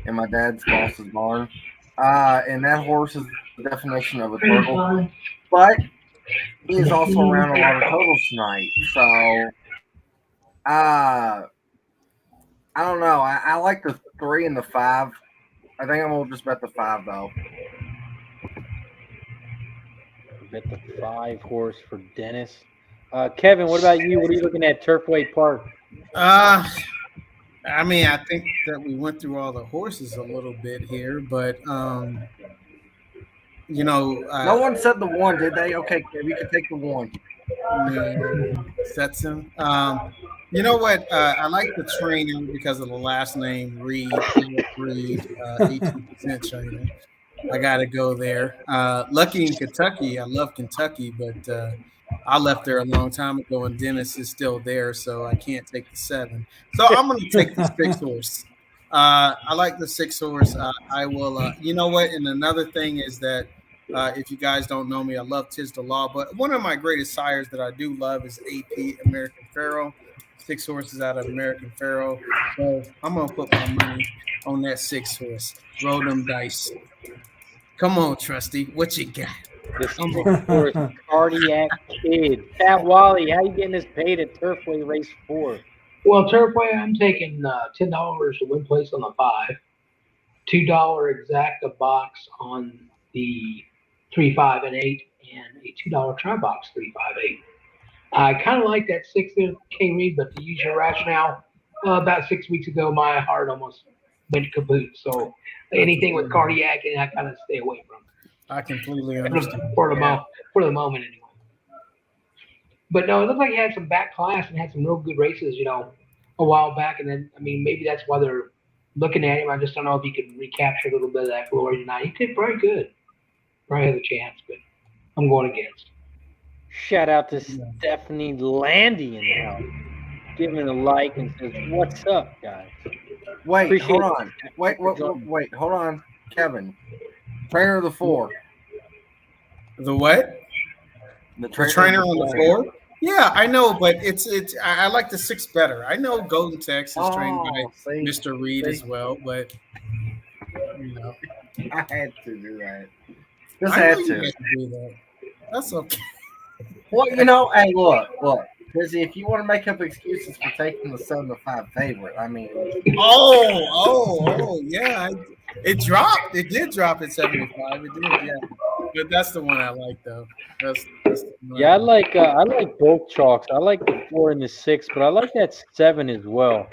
in my dad's boss's barn. And that horse is the definition of a turtle. But he is also around a lot of totals tonight. So, I don't know. I like the 3 and the 5. I think I'm going to just bet the 5, though. Bet the 5 horse for Dennis. Kevin, what about you? What are you looking at, Turfway Park? I mean, I think that we went through all the horses a little bit here, but you know, no one said the 1, did they? Okay, you can take the 1. Stetson. You know what? I like the trainer because of the last name Reed. Reed, 18% trainer. I got to go there. Lucky in Kentucky. I love Kentucky, but I left there a long time ago, and Dennis is still there, so I can't take the 7. So I'm going to take the 6 horse. I like the 6 horse. I will. You know what? And another thing is that if you guys don't know me, I love Tiz the Law, but one of my greatest sires that I do love is AP American Pharoah. 6 horses out of American Pharoah. So I'm going to put my money on that 6 horse. Roll them dice. Come on, Trusty. What you got? The 6 horse Cardiac Kid. Pat Wally, how you getting this paid at Turfway Race 4? Well, Turfway, I'm taking $10 to win place on the 5, $2 exacta box on the 3, 5, and 8, and a $2 try box 3, 5, 8. I kind of like that 6K read, but to use your rationale, about 6 weeks ago, my heart almost went kaput. So anything with cardiac, and I kind of stay away from. I completely understand. For the moment, anyway. But no, it looked like he had some back class and had some real good races, a while back. And then, I mean, maybe that's why they're looking at him. I just don't know if he could recapture a little bit of that glory tonight. He did very good. Probably has a chance, but I'm going against. Shout out to Stephanie Landy in the house. Giving a like and says, "What's up, guys?" Wait, hold on. Wait, hold on, Kevin. Trainer of the 4. The what? The trainer on the 4? Yeah, I know, but it's. I like the 6 better. I know Golden Tex is trained by Mr. Reed as well, but I had to do that. Just had to do that. That's okay. Well, hey, look. Busy, if you want to make up excuses for taking the 7-5 favorite, I mean. Yeah. It dropped. It did drop at 75. It did, yeah. But that's the one I like, though. That's yeah, I like both chalks. I like the 4 and the 6, but I like that 7 as well.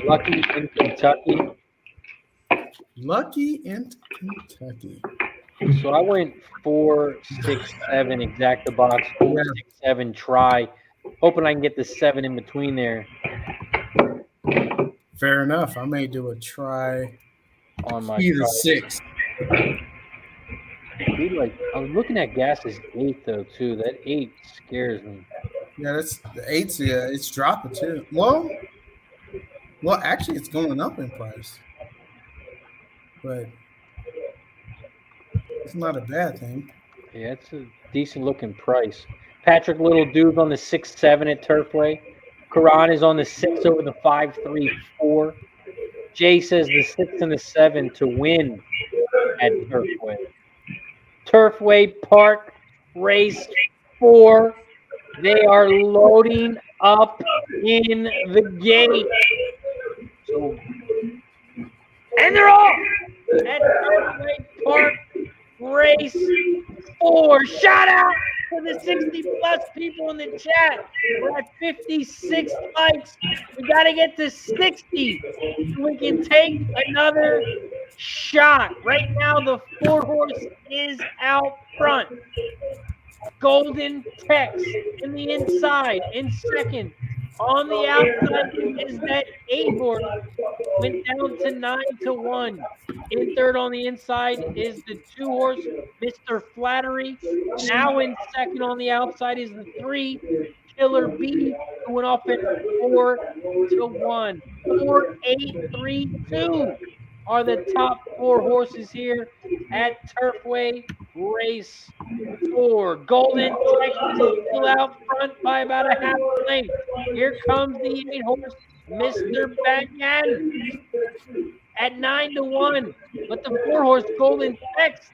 Lucky in Kentucky. Lucky in Kentucky. So I went 4, 6, 7 exacta box, 4, 6, 7 try, hoping I can get the 7 in between there. Fair enough. I may do a try on my either 6. I was looking at Gas's 8 though too. That 8 scares me. Yeah, that's the 8's. Yeah, it's dropping too. Well, actually, it's going up in price, but it's not a bad thing. Yeah, decent looking price. Patrick Little Dude's on the 6-7 at Turfway. Karan is on the 6 over the 5-3-4. Jay says the 6 and the 7 to win at Turfway. Turfway Park, race 4. They are loading up in the gate. So, and they're off at Turfway Park, race 4. Shout out to the 60-plus people in the chat. We're at 56 likes. We got to get to 60 so we can take another shot. Right now, the 4-horse is out front. Golden Tex in the inside in second. On the outside is that 8-horse. Went down to 9-1. In third on the inside is the 2-horse, Mr. Flattery. Now in second on the outside is the 3, Killer B, who went off at 4-1. 4, 8, 3, 2 are the top 4 horses here at Turfway Race 4. Golden Texas is still out front by about a half length. Here comes the 8-horse, Mr. Banyan, at 9-1. But the 4-horse, Golden Tex,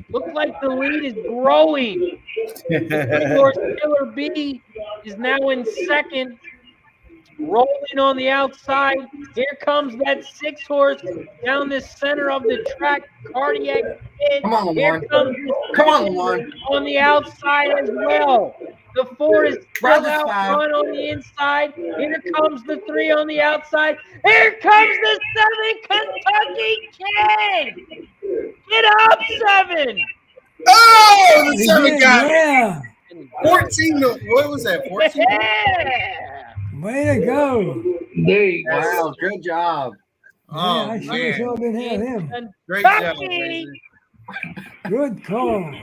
looks like the lead is growing. The 3-horse, Killer B, is now in second. Rolling on the outside. Here comes that 6-horse down the center of the track. Cardiac Kid. Come on, Here Lauren. comes Come on, Lauren. on the outside as well. The 4 is still out front on the inside. Here comes the 3 on the outside. Here comes the 7, Kentucky Kid. Get up, 7. Oh, the He 7 did, got yeah. 14. What was that? 14? Yeah. Way to go. There you go. Wow, good job. Oh, Yeah, I sure as hell man. didn't have him. Great job, Kentucky. Razor. Good call.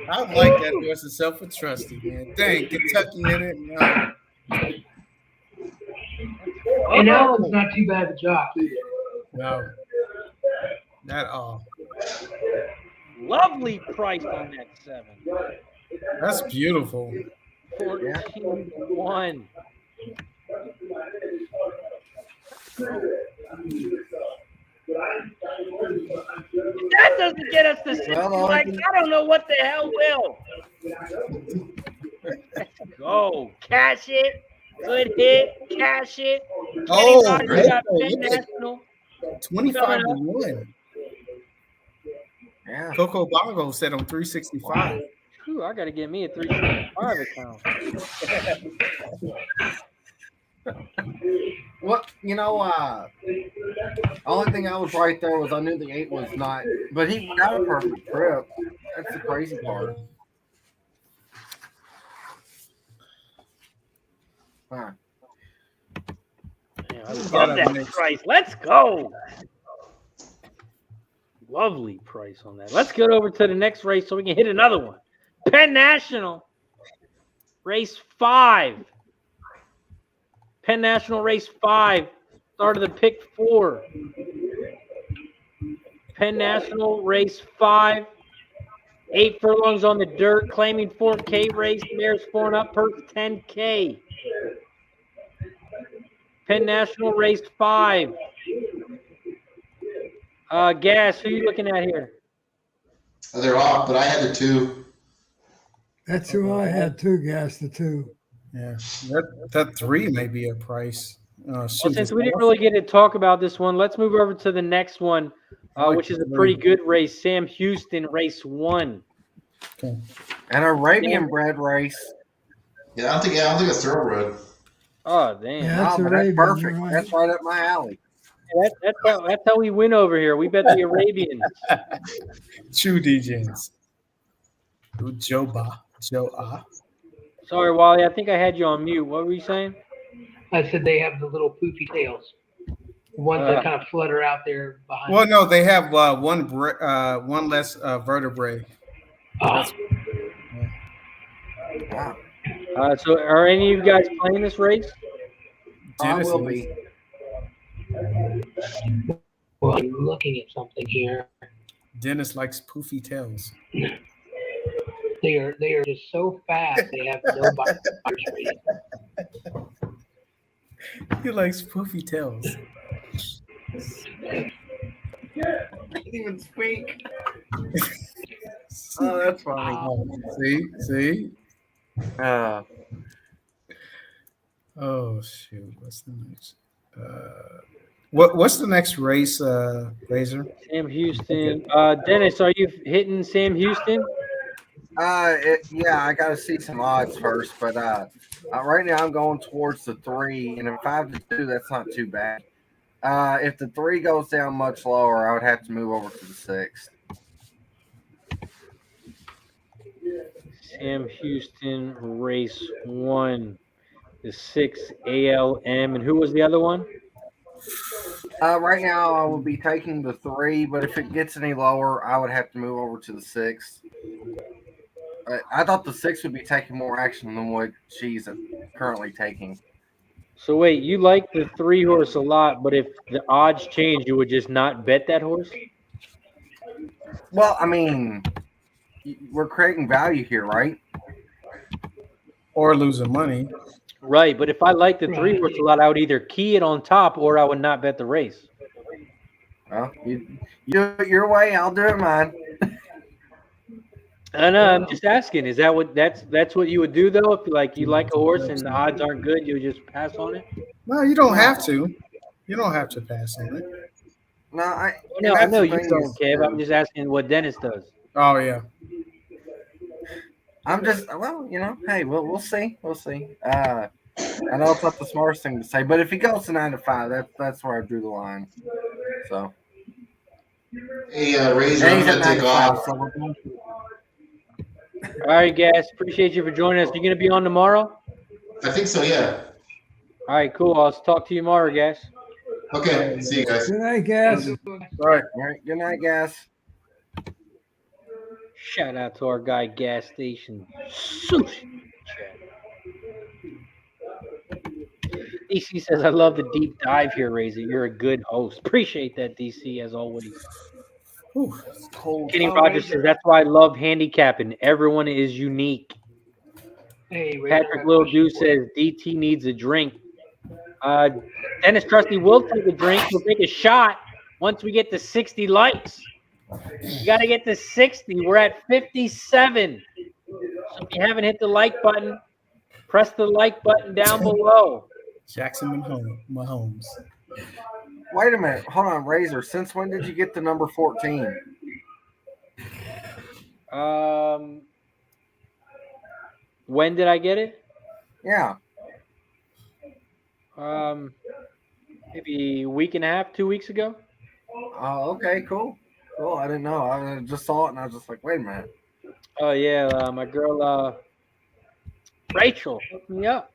I like that horse itself for Trusty, man. Dang, Kentucky in it. No. And Alan's not too bad of a jock either. No. Not all. Lovely price on that 7. That's beautiful. 14-1. If that doesn't get us to 60 likes, I don't know what the hell will. Let's go. Cash it. Good hit. Cash it. Oh, Anybody got look Penn at- National? 25-1. Yeah. Coco Bongo said on 365. Whew, I got to get me a 365 account. What, only thing I was right there was I knew the 8 was not, but he got a perfect trip. That's the crazy part. Huh. Yeah, I love that price. Let's go. Lovely price on that. Let's get over to the next race so we can hit another one. Penn National, race 5. Penn National, race 5. Start of the pick 4. Penn National, race 5. 8 furlongs on the dirt, claiming 4K race. Mares 4 and up, purse 10K. Penn National, race 5. Gas, who are you looking at here? They're off, but I had the 2. That's who I had too, Gas, the 2. Yeah, that 3 may be a price. Well, since we didn't really get to talk about this one, let's move over to the next one, which is a pretty good race. Sam Houston, race 1. Okay. An Arabian bred race. Yeah, I don't think it's thoroughbred. Oh, damn. Yeah. That's but Arabian, that's perfect. you're right. That's right up my alley. That's how we win over here. We bet the Arabians. True DJs. Joe Ah. Sorry, Wally. I think I had you on mute. What were you saying? I said they have the little poofy tails. The ones that kind of flutter out there behind. Well, no, they have one less vertebrae. Oh, Wow. So are any of you guys playing this race? I Dennis will is. be. well, I'm looking at something here. Dennis likes poofy tails. They are just so fast. They have no bite rate. He likes poofy tails. Can't even speak. Oh, that's funny. See. Uh, Oh shoot! What's the next? What's the next race, Razor? Sam Houston. Dennis, are you hitting Sam Houston? yeah, I gotta see some odds first, but right now I'm going towards the 3, and if 5-2, that's not too bad. If the 3 goes down much lower, I would have to move over to the 6. Sam Houston, race 1, the 6 ALM, and who was the other one? Right now I will be taking the 3, but if it gets any lower, I would have to move over to the 6. I thought the 6 would be taking more action than what she's currently taking. So wait, you like the 3 horse a lot, but if the odds change, you would just not bet that horse? Well, I mean, we're creating value here, right? Or losing money. Right, but if I like the 3 horse a lot, I would either key it on top or I would not bet the race. Well, you do it your way, I'll do it mine. I know. I'm just asking. Is that what that's what you would do though? If you like a horse and the odds aren't good, you would just pass on it? No, you don't have to. You don't have to pass on it. No, I know you don't, Kev. I'm just asking what Dennis does. Oh yeah. I'm just hey, we'll see. We'll see. I know it's not the smartest thing to say, but if he goes to 9-5, that's where I drew the line. So Hey, Razor, I'm gonna take off. All right, guys. Appreciate you for joining us. You gonna be on tomorrow? I think so, yeah. All right, cool. I'll talk to you tomorrow, guys. Okay, see you guys. Good night, guys. All right. Good night, guys. Shout out to our guy, Gas Station Sushi Chat. DC says, I love the deep dive here, Razor. You're a good host. Appreciate that, DC, as always. Whew, it's cold. Kenny Rogers says, that's why I love handicapping. Everyone is unique. Hey, Patrick Little Dew says, DT needs a drink. Dennis Trusty will take a drink. We'll take a shot once we get to 60 likes. You got to get to 60. We're at 57. So if you haven't hit the like button, press the like button down below. Jackson Mahomes. Wait a minute. Hold on, Razor. Since when did you get the number 14? When did I get it? Yeah. Maybe a week and a half, 2 weeks ago. Oh, okay, cool. Cool. I didn't know. I just saw it and I was just like, wait a minute. Oh yeah, my girl Rachel hooked me up.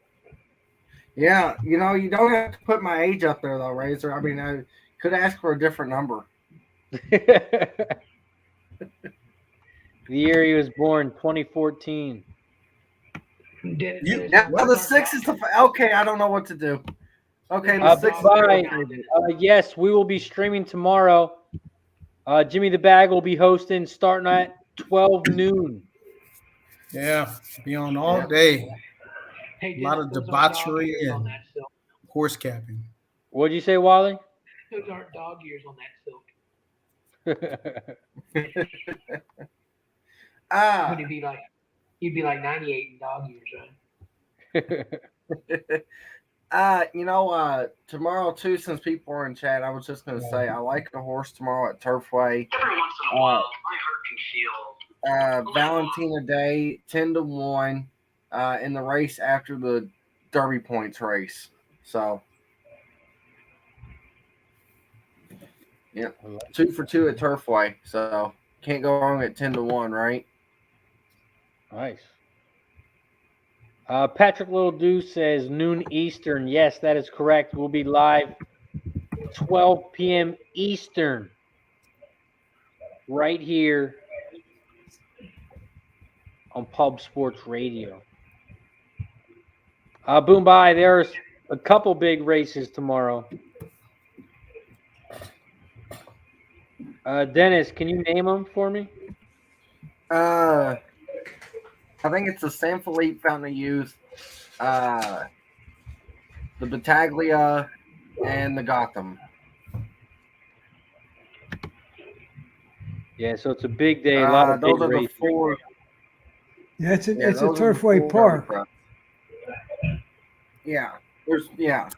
Yeah, you don't have to put my age up there though, Razor. I mean, I could ask for a different number. The year he was born, 2014. Now the 6 is the okay. I don't know what to do. Okay, the 6 is yes, we will be streaming tomorrow. Jimmy the Bag will be hosting starting at 12 noon. Yeah, be on all day. Hey, A lot of debauchery and horse capping. What'd you say, Wally? Those aren't dog ears on that silk. You'd be like 98 in dog ears, right? Tomorrow too, since people are in chat, I was just gonna say I like a horse tomorrow at Turfway. Every once in a while, my heart can feel Valentina Day, 10-1, in the race after the Derby Points race. So, yeah, 2 for 2 at Turfway. So can't go wrong at 10-1, right? Nice. Patrick Little Dew says noon Eastern. Yes, that is correct. We'll be live 12 p.m. Eastern right here on Pub Sports Radio. Boom bye. There's a couple big races tomorrow. Uh, Dennis, can you name them for me? I think it's the San Felipe Fountain of Youth, the Battaglia, and the Gotham. Yeah, so it's a big day. A lot of Those big are the races. four. Yeah, it's a those are the Turfway four Park. races. Yeah,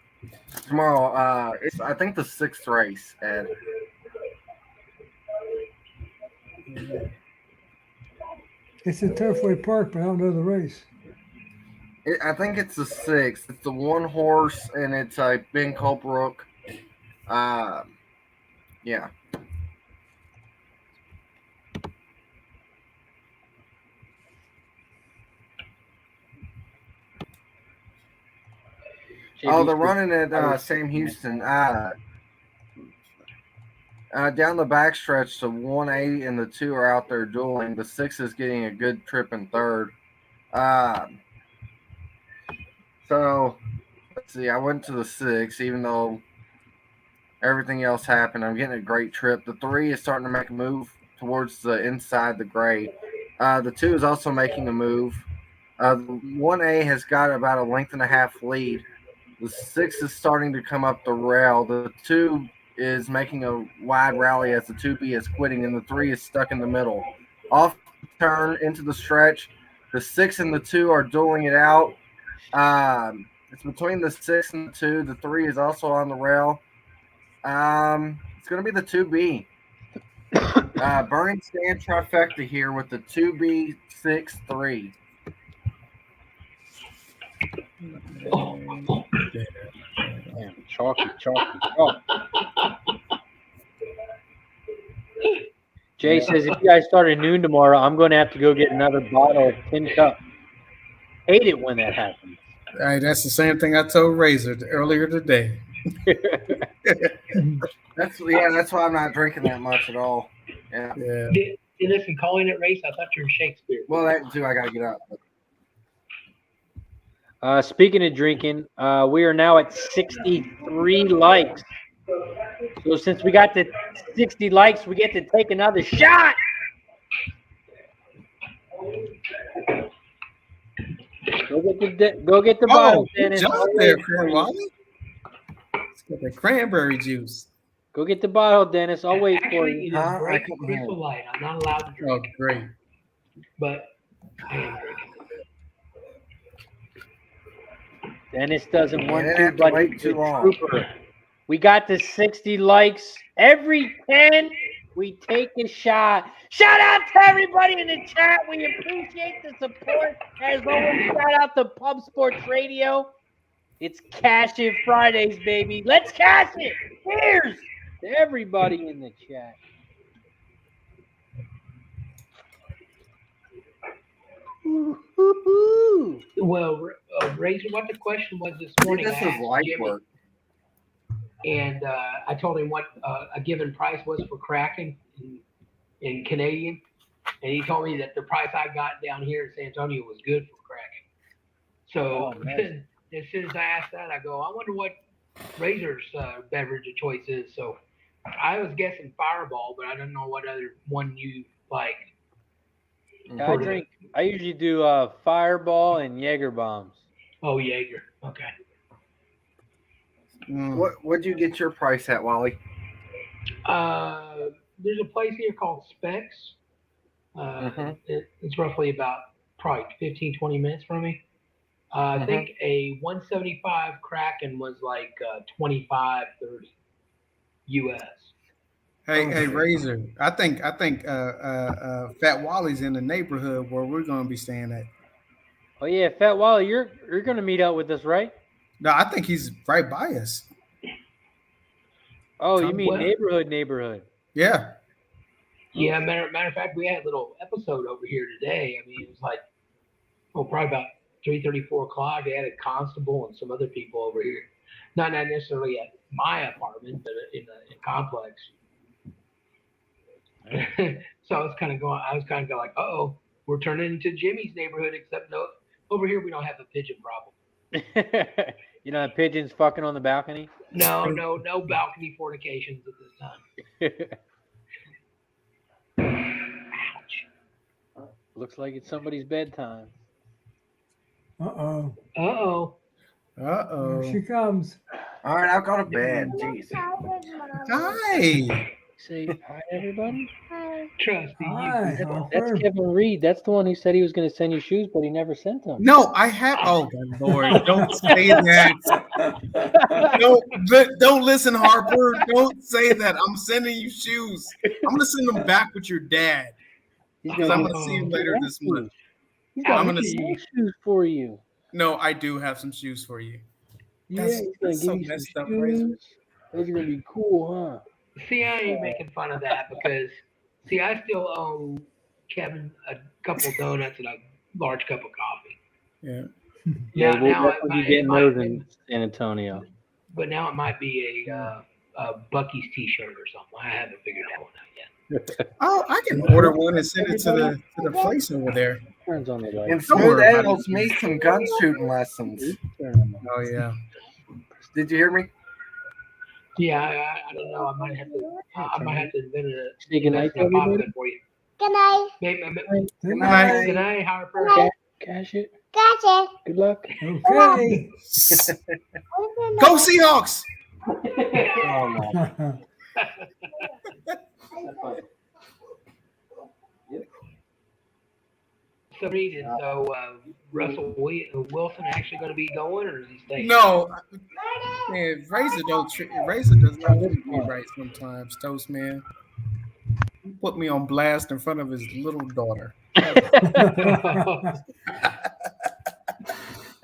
tomorrow. It's I think the 6th race, Ed. It's a Turfway Park, but I don't know the race. I think it's the 6th. It's the one horse, and it's Ben Colebrook. Yeah. Oh, they're running at Sam Houston. Down the backstretch, the 1A and the 2 are out there dueling. The 6 is getting a good trip in third. So let's see. I went to the 6, even though everything else happened. I'm getting a great trip. The 3 is starting to make a move towards the inside the gray. The 2 is also making a move. The 1A has got about a length and a half lead. The 6 is starting to come up the rail. The 2 is making a wide rally as the 2B is quitting, and the 3 is stuck in the middle. Off turn into the stretch. The 6 and the 2 are dueling it out. It's between the 6 and the 2. The 3 is also on the rail. It's going to be the 2B. Burning Stand trifecta here with the 2B 6-3. Damn, chalky. Jay says if you guys start at noon tomorrow, I'm going to have to go get another bottle of Tin Cup. Hate it when that happens. All right, that's the same thing I told Razor earlier today. That's why I'm not drinking that much at all. Yeah. Listen, calling it race, I thought you were Shakespeare. Well, that too, I got to get up. Speaking of drinking, we are now at 63 likes. So since we got to 60 likes, we get to take another shot. Go get the bottle, Dennis. Jump there, Wally. Let's get the cranberry juice. Go get the bottle, Dennis. I'll wait for you. It is great crystal light. I'm not allowed to drink. Oh, great. But I am drinking. Dennis doesn't want to, but but he's a trooper. We got to 60 likes. Every 10, we take a shot. Shout out to everybody in the chat. We appreciate the support. As always, shout out to Pub Sports Radio. It's Cash In Fridays, baby. Let's cash it. Cheers to everybody in the chat. Well, Razor, what the question was this morning? This is light work. And I told him what a given price was for cracking in Canadian. And he told me that the price I got down here in San Antonio was good for cracking. So as soon as I asked that, I go, I wonder what Razor's beverage of choice is. So I was guessing Fireball, but I don't know what other one you like. I usually do Fireball and Jaeger bombs. Oh, Jaeger. Okay. What'd you get your price at, Wally? There's a place here called Specs. It's roughly about probably 15, 20 minutes from me. I think a 175 Kraken was like 25, 30 US. Hey, Razor. I think Fat Wally's in the neighborhood where we're gonna be staying at. Oh yeah, Fat Wally, you're gonna meet up with us, right? No, I think he's right by us. Oh, you mean neighborhood? Yeah. Yeah, matter of fact, we had a little episode over here today. I mean, it was like, probably about 3:30, 4 o'clock. They had a constable and some other people over here. Not necessarily at my apartment, but in the complex. So I was kind of going like, we're turning into Jimmy's neighborhood, except no, over here we don't have a pigeon problem. You know, pigeons fucking on the balcony? No balcony fornications at this time. Looks like it's somebody's bedtime. Uh-oh. Uh-oh. Here she comes. All right, I'll go to bed. Jeez. Hi. Say hi, everybody. Trusty. Hi, That's Harper. Kevin Reed. That's the one who said he was going to send you shoes, but he never sent them. No, I have. Oh, good Lord. Don't say that. Don't listen, Harper. Don't say that. I'm sending you shoes. I'm going to send them back with your dad. Because I'm going to see him later this month. He's got I'm gonna shoes for you. No, I do have some shoes for you. Yeah, he's going to give you some shoes. Those are going to be cool, huh? See, I ain't making fun of that because, see, I still owe Kevin a couple donuts and a large cup of coffee. Yeah. Yeah, we'll now definitely be getting those in San Antonio. But now it might be a Bucky's T-shirt or something. I haven't figured that one out yet. Oh, I can order one and send it to the place over there. Turns on the light. And Smooth Ed owes me some gun shooting lessons. Oh yeah. Did you hear me? Yeah, I don't know. I might have to invent a Good night, everybody. for you. Good night. Good night, Harper. Cash it. Gotcha. Good luck. Okay. Go Seahawks! Oh, no. So Russell Wilson actually going to be going, or is he staying? No, man, Razor does not treat me right sometimes, Toast man. He put me on blast in front of his little daughter.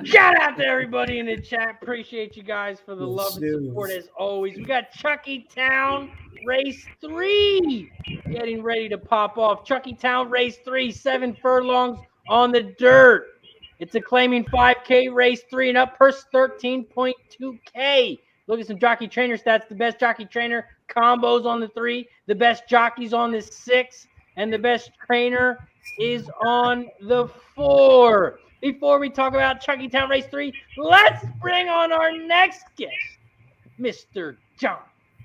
Shout out to everybody in the chat. Appreciate you guys for the love and support as always. We got Chucky Town Race 3 getting ready to pop off. Chucky Town Race 3, 7 furlongs on the dirt. It's a claiming 5K Race 3 and up, purse 13.2K. Look at some jockey trainer stats. The best jockey trainer combos on the 3, the best jockeys on the 6, and the best trainer is on the 4. Before we talk about Chucky Town Race 3, let's bring on our next guest, Mr. John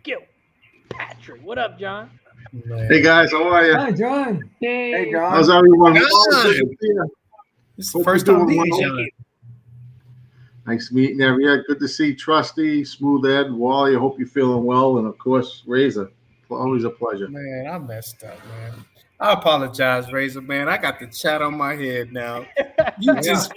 Gilpatrick. What up, John? Hey guys, how are you? Hi, John. Hey, John. How's everyone? It's the first time meeting John. Nice meeting you. Good to see Trusty, Smooth Ed, Wally. I hope you're feeling well, and of course, Razor. Always a pleasure. Man, I messed up, man. I apologize, Razor, man. I got the chat on my head now. You just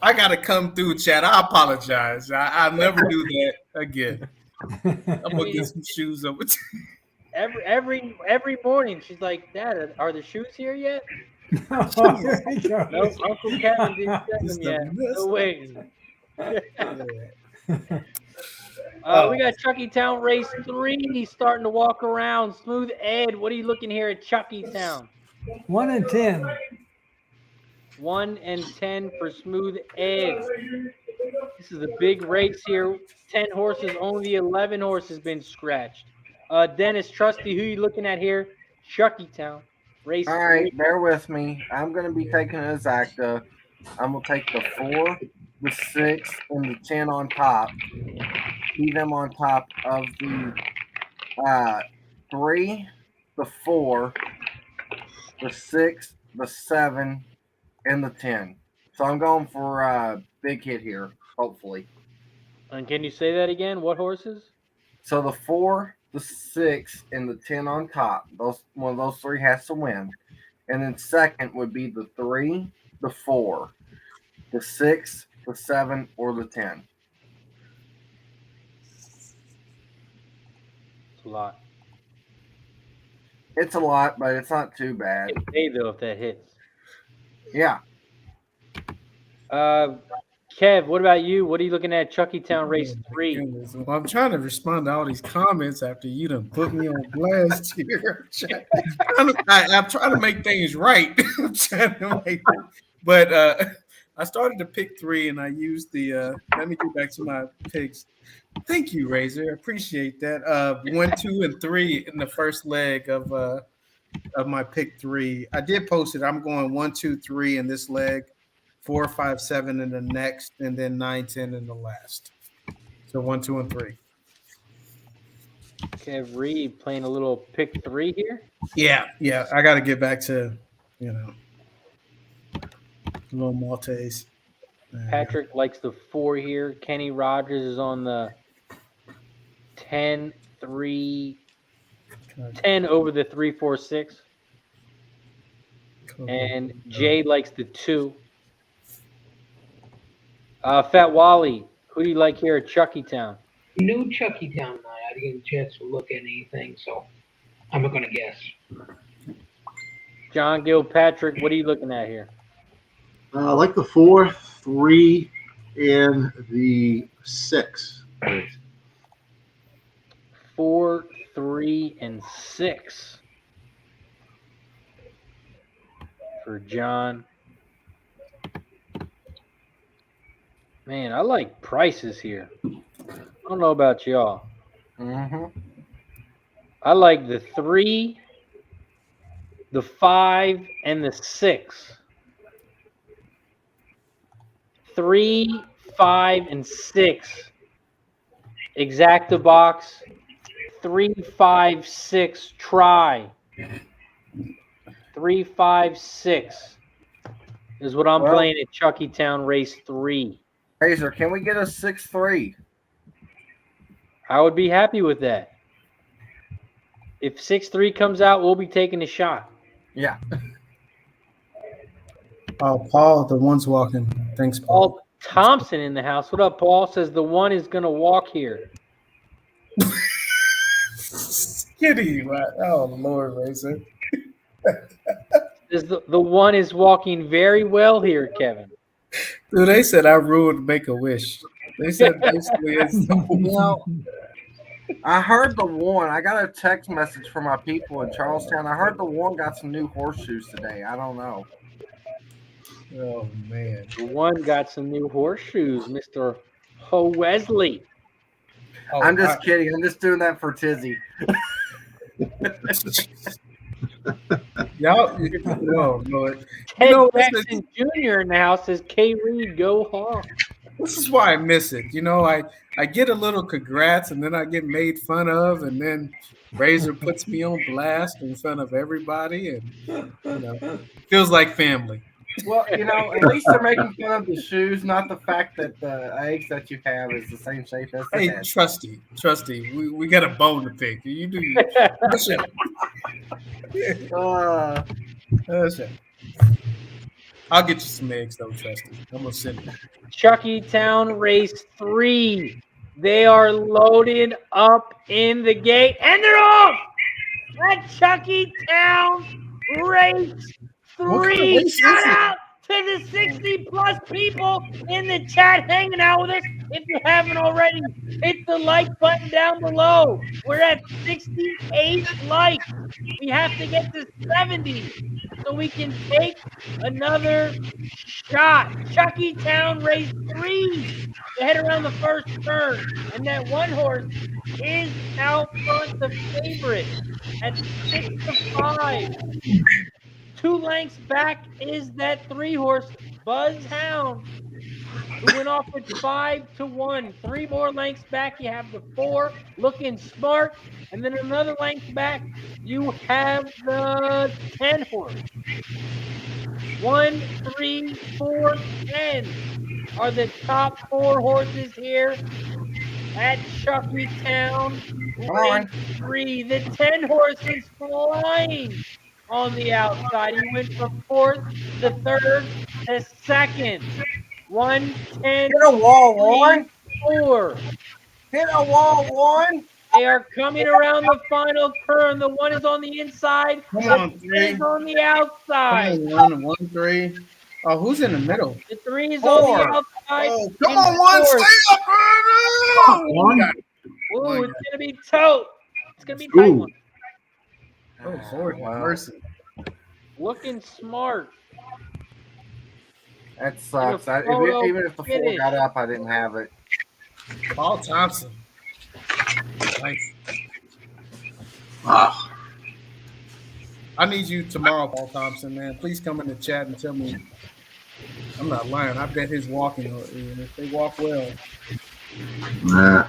I gotta come through, chat. I apologize. I'll never do that again. I'm gonna get some shoes over. Every morning she's like, Dad, are the shoes here yet? There you go. No, Uncle Kevin didn't send them yet. No waiting. We got Chucky Town Race 3. He's starting to walk around. Smooth Ed, what are you looking here at Chucky Town? 1 and 10. 1 and 10 for Smooth Ed. This is a big race here. 10 horses, only 11 horses been scratched. Dennis Trusty, who are you looking at here? Chucky Town Race 3. All right, bear with me. I'm going to be taking a Zacta. I'm going to take the 4, the 6, and the 10 on top. See them on top of the 3, the 4, the 6, the 7, and the 10. So I'm going for a big hit here, hopefully. And can you say that again? What horses? So the 4, the 6, and the 10 on top. One of those 3 has to win. And then second would be the 3, the 4, the 6, the 7, or the 10. It's a lot. It's a lot, but it's not too bad. It's hey though if that hits. Yeah. Kev, what about you? What are you looking at? Chucky Town Race 3. Well, I'm trying to respond to all these comments after you done put me on blast here. I'm trying to make things right. But I started to pick 3, and I used the. Let me get back to my picks. Thank you, Razor. I appreciate that. 1, 2, and 3 in the first leg of my pick 3. I did post it. I'm going 1, 2, 3 in this leg, 4, 5, 7 in the next, and then 9, 10 in the last. So 1, 2, and 3. Kev Reed playing a little pick 3 here. Yeah. I got to get back to, little Maltese. Patrick likes the 4 here. Kenny Rogers is on the 10, 3, 10 over the 3, 4, 6. And Jay likes the 2. Fat Wally, who do you like here at Chuckytown? New Chuckytown night. I didn't get a chance to look at anything, so I'm not going to guess. John Gilpatrick, what are you looking at here? I like the 4, 3, and the 6. 4, 3, and 6 for John. Man, I like prices here. I don't know about y'all. I like the 3, the 5, and the 6. 3, 5, and 6. Exacta box. 3, 5, 6. Try. 3, 5, 6 is what I'm playing at Chuckytown Race 3. Razor, can we get a 6-3? I would be happy with that. If 6-3 comes out, we'll be taking a shot. Yeah. Oh, Paul, the one's walking. Thanks, Paul. Paul Thompson in the house. What up, Paul? Says the 1 is going to walk here. Kitty, right? Oh, Lord, Razor. Says the 1 is walking very well here, Kevin. Dude, they said I ruined Make-A-Wish. They said basically it's I heard the 1. I got a text message from my people in Charlestown. I heard the 1 got some new horseshoes today. I don't know. Oh, man. The 1 got some new horseshoes, Mr. Ho Wesley. Oh, I'm just kidding. I'm just doing that for Tizzy. Y'all, no, Lord. Ted Jackson Jr. in the house says, K. Reed, go hard. This is why I miss it. I get a little congrats, and then I get made fun of, and then Razor puts me on blast in front of everybody, and feels like family. Well, at least they're making fun of the shoes, not the fact that the eggs that you have is the same shape as the Hey, head. Trusty, we got a bone to pick. You do your shit. Shit. I'll get you some eggs, though, Trusty. I'm gonna send it. Chuckytown Race 3. They are loaded up in the gate, and they're off at Chuckytown Race 3. Shout out to the 60+ people in the chat hanging out with us. If you haven't already, hit the like button down below. We're at 68 likes. We have to get to 70 so we can take another shot. Chuckytown Race 3. They head around the first turn, and that 1 horse is out front, the favorite, at 6-5. 2 lengths back is that 3 horse, Buzz Hound, who went off with 5-1. 3 more lengths back, you have the 4, Looking Smart. And then another length back, you have the 10 horse. 1, 3, 4, 10 are the top 4 horses here at Chuckytown Race 3. The 10 horse is flying on the outside. He went from 4th to 3rd to 2nd. 1, 10, Hit a wall, 1. 4. Hit a wall, 1. They are coming around the final turn. The 1 is on the inside. Come The on, 3 3. is on the outside. 1, 3. Oh, who's in the middle? The 3 is on the 4. outside. Oh, and come on, the 1. 4. Stay up, man. One. Ooh, it's going to be tote. It's going to be tight Ooh. one. Oh, Lord, mercy. Looking Smart. That sucks. And a photo Even if the 4 finish. got up, I didn't have it. Paul Thompson. Nice. Ah, I need you tomorrow, Paul Thompson, man. Please come in the chat and tell me. I'm not lying. I bet his walking, if they walk well. nah.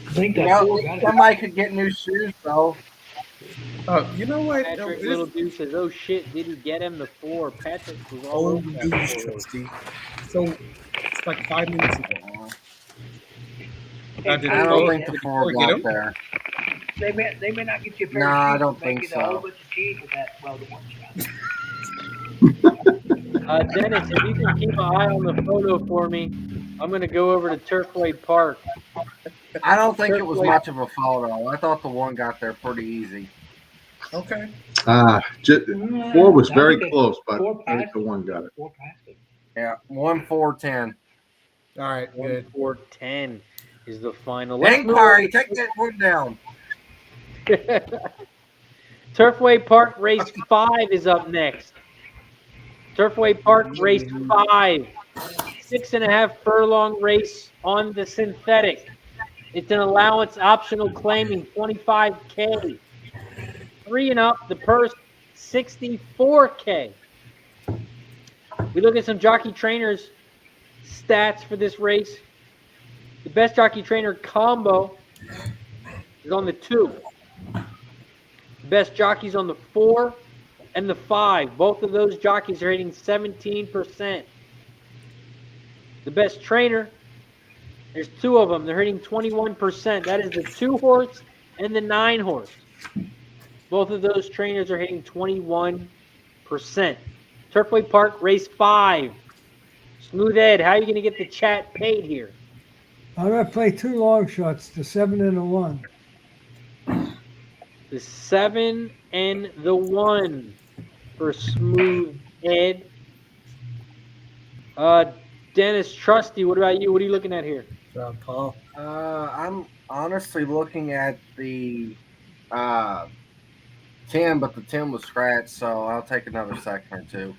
I think that Well, four got it. somebody could get new shoes though. You know what? Patrick Little Dude says, "Oh shit, did he get him the 4?" Patrick was all Oh, over that dude, 4 race. Trusty. So it's like 5 minutes ago. Hey, did I it don't go- think did the it 4 go get got him? there. They may not get you a pair No, of I shoes, don't but make think you a whole so. bunch of cheese with that welded one shot. Dennis, if you can keep an eye on the photo for me, I'm going to go over to Turfway Park. I don't think it was Turfway- much of a photo. I thought the one got there pretty easy. Okay. 4 was I very think close, but four I think passed the 1 got it. Four past it. Yeah, 1-4-10. All right, good. 1-4-10 is the final. Let's move Inquiry, take that one down. Turfway Park Race 5 is up next. Turfway Park Race 5. 6.5 furlong race on the synthetic. It's an allowance optional claiming 25K. 3 and up, the purse 64K. We look at some jockey trainers stats for this race. The best jockey trainer combo is on the 2. The best jockeys on the 4 and the 5. Both of those jockeys are hitting 17%. The best trainer, there's 2 of them. They're hitting 21%. That is the 2 horse and the 9 horse. Both of those trainers are hitting 21%. Turfway Park Race 5. Smooth Ed, how are you going to get the chat paid here? I'm going to play 2 long shots, the 7 and the 1. The 7 and the 1 for Smooth Ed. Dennis Trusty, what about you? What are you looking at here? Paul. I'm honestly looking at the 10, but the 10 was scratched, so I'll take another second or two.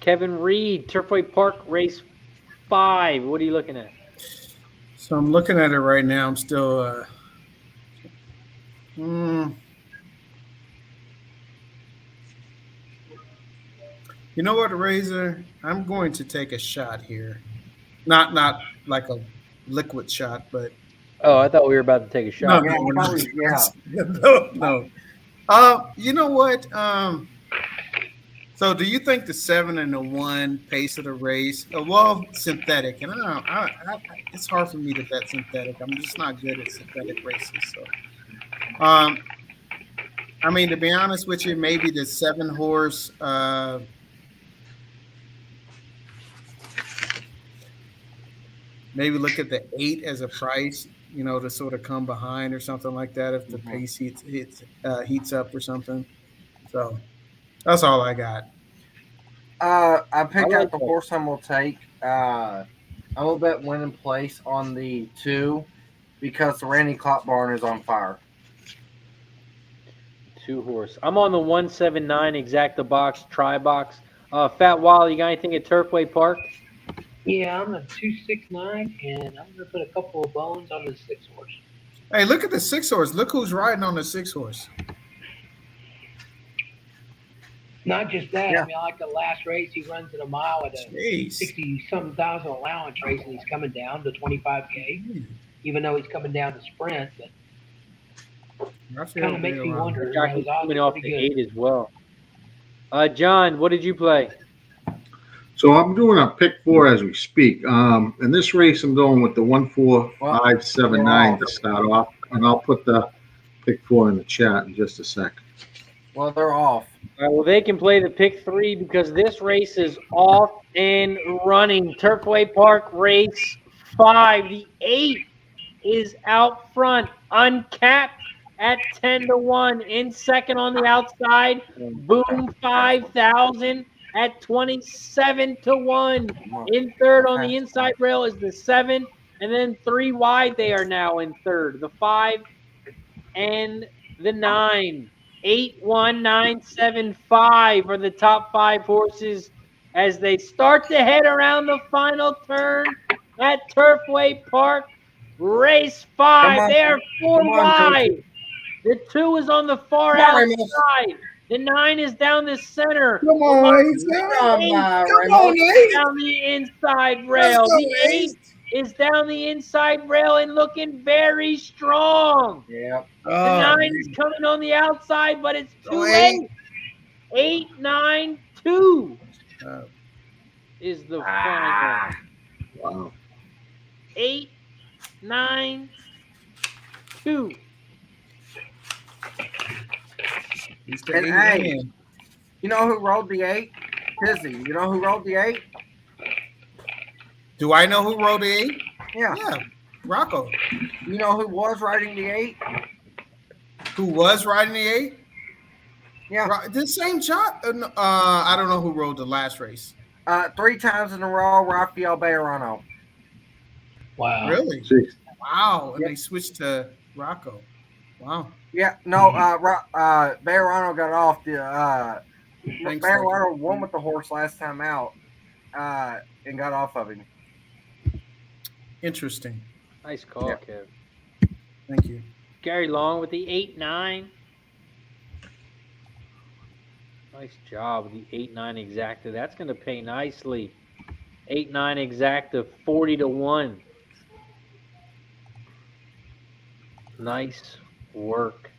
Kevin Reed, Turfway Park Race 5. What are you looking at? So I'm looking at it right now. I'm still. You know what, Razor? I'm going to take a shot here. Not like a liquid shot, but. Oh, I thought we were about to take a shot. Yeah, probably, yeah. No. You know what? So do you think the 7 and the 1 pace of the race? Well, synthetic, and it's hard for me to bet synthetic. I'm just not good at synthetic races. So, I mean, to be honest with you, maybe the 7 horse. Maybe look at the 8 as a price, to sort of come behind or something like that if the pace heats up or something. So that's all I got. I picked out the horse I'm going to take. I'm going to bet win in place on the 2 because the Randy Clock barn is on fire. 2 horse. I'm on the 179 Exacta box, try box. Fat Wall, you got anything at Turfway Park? Yeah, I'm a 269, and I'm going to put a couple of bones on the 6 horse. Hey, look at the 6 horse. Look who's riding on the 6 horse. Not just that. Yeah. I mean, I like the last race, he runs in a mile at a 60-something thousand allowance race, and he's coming down to 25K, even though he's coming down to sprint. But kind of makes me wonder. Jockey's coming off the 8 as well. John, what did you play? So I'm doing a pick 4 as we speak. In this race, I'm going with the 1-4-5-7-9 to start off, and I'll put the pick 4 in the chat in just a second. Well, they're off. All right, well, they can play the pick 3 because this race is off and running. Turfway Park Race 5. The 8 is out front, uncapped at 10-1. In second on the outside, Boom 5,000 at 27-1. In third on the inside rail is the 7, and then 3 wide they are now in third. The 5 and the 9. 8, 1, 9, 7, 5 are the top 5 horses as they start to head around the final turn at Turfway Park. Race 5. They are 4 wide. The 2 is on the far outside. The 9 is down the center. Come on, Come on, down the inside rail. The 8 is down the inside rail and looking very strong. Yep. The 9 is coming on the outside, but it's too late. 8-9-2 is the final. Wow. 8-9-2. And hey, you know who rolled the 8? Tizzy. You know who rolled the 8? Do I know who rode the 8? Yeah. Rocco. You know who was riding the 8? Who was riding the 8? Yeah. The same shot. I don't know who rode the last race. 3 times in a row, Rafael Bejarano. Wow. Really? Jeez. Wow. And they switched to Rocco. Wow. Yeah. No. Bejarano got off the. Bejarano won with the horse last time out, and got off of him. Interesting. Nice call, Kev. Thank you. Gary Long with the 8-9. Nice job with the 8-9 exacta. That's going to pay nicely. 8-9 exacta, 40-1. Nice work.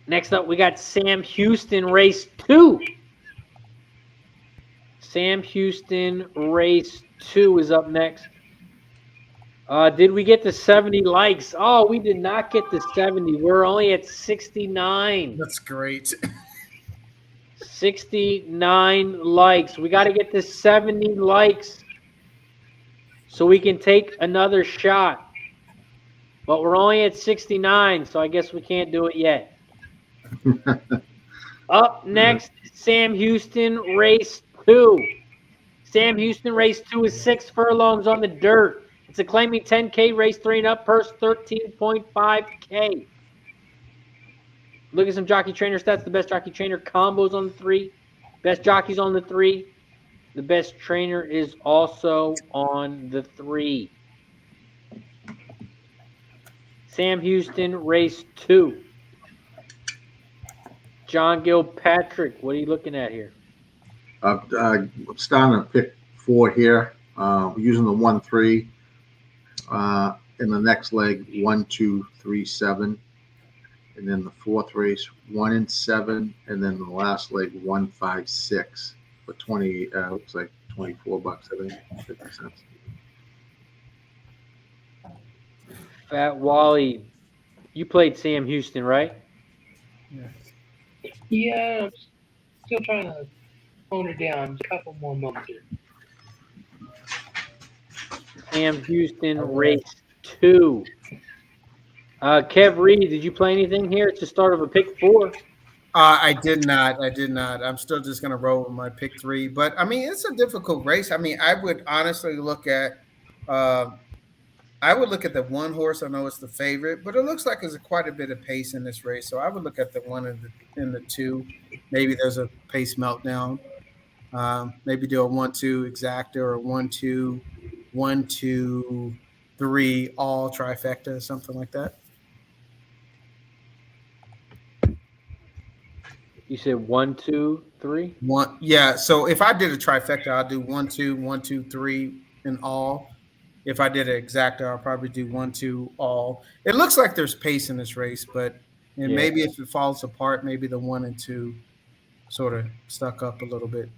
Next up, we got Sam Houston, race 2. Sam Houston, race 2 is up next. Did we get to 70 likes? Oh, we did not get to 70. We're only at 69. That's great. 69 likes. We got to get to 70 likes so we can take another shot. But we're only at 69, so I guess we can't do it yet. Up next, Sam Houston, race 2. Sam Houston, race 2 is 6 furlongs on the dirt. It's a claiming 10K, race 3 and up, purse 13.5K. Look at some jockey trainer stats. The best jockey trainer combos on the 3. Best jockeys on the 3. The best trainer is also on the 3. Sam Houston, race 2. John Gilpatrick, what are you looking at here? I'm starting to pick 4 here. We're using the 1-3. In the next leg, 1, 2, 3, 7. And then the 4th race, 1 and 7. And then the last leg, 1, 5, 6. For 20, looks like $24, I think, 50 cents. Fat Wally, you played Sam Houston, right? Yeah, I'm still trying to tone it down. A couple more moments here. Sam Houston, race 2. Kev Reed, did you play anything here? It's the start of a pick 4. I did not. I'm still just going to roll with my pick 3. But, I mean, it's a difficult race. I mean, I would honestly look at the 1 horse. I know it's the favorite, but it looks like there's quite a bit of pace in this race. So I would look at the 1 and the 2. Maybe there's a pace meltdown. Maybe do a 1-2 exacta or a 1-2, 1-2, 3 all trifecta, something like that. You said 1, 2, 3? 1, yeah. So if I did a trifecta, I'll do 1-2, 1-2, 3 in all. If I did an exacta, I'll probably do 1-2 all. It looks like there's pace in this race, but maybe if it falls apart, maybe the 1 and 2 sort of stuck up a little bit.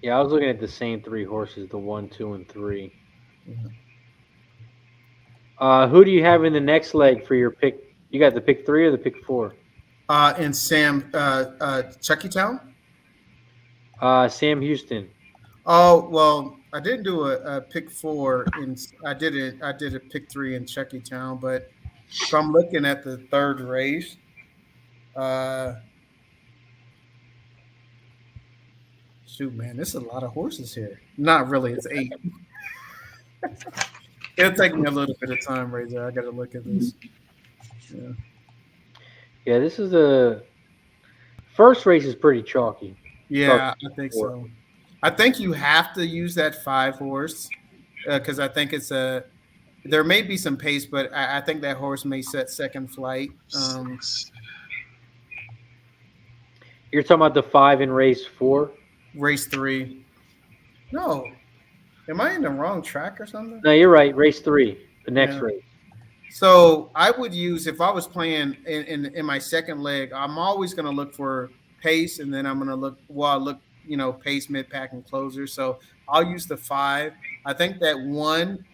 Yeah, I was looking at the same 3 horses, the 1, 2, and 3. Mm-hmm. Who do you have in the next leg for your pick? You got the pick 3 or the pick 4? And Sam, Chuckytown? Sam Houston. Oh, well, I didn't do a pick 4. I did a pick 3 in Chuckytown, but if I'm looking at the 3rd race, shoot, man, there's a lot of horses here. Not really, it's 8. It'll take me a little bit of time, Razor. I got to look at this. Yeah, this is the first race is pretty chalky. Yeah, I think so. I think you have to use that 5 horse because I think there may be some pace, but I think that horse may set second flight. You're talking about the 5 in race 4? Race 3. No. Am I in the wrong track or something? No, you're right. Race 3, the next Yeah. race. So I would use, if I was playing in my second leg, I'm always going to look for pace, and then I'm going to look, pace, mid pack, and closer. So I'll use the 5. I think that 1,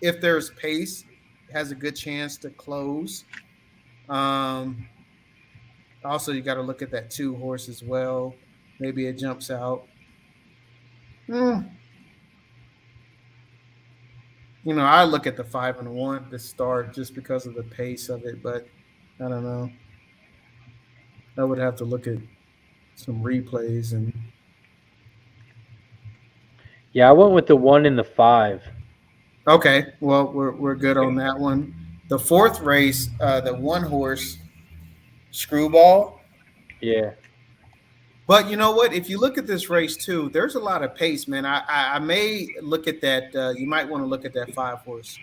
if there's pace, has a good chance to close. Also, you got to look at that 2 horse as well. Maybe it jumps out. I look at the 5 and 1 to start just because of the pace of it, but I don't know. I would have to look at some replays and. Yeah, I went with the 1 and the 5. Okay, well, we're good on that one. The 4th race, the 1 horse Screwball. Yeah. But you know what? If you look at this race too, there's a lot of pace, man. I may look at that. You might want to look at that 5 horse.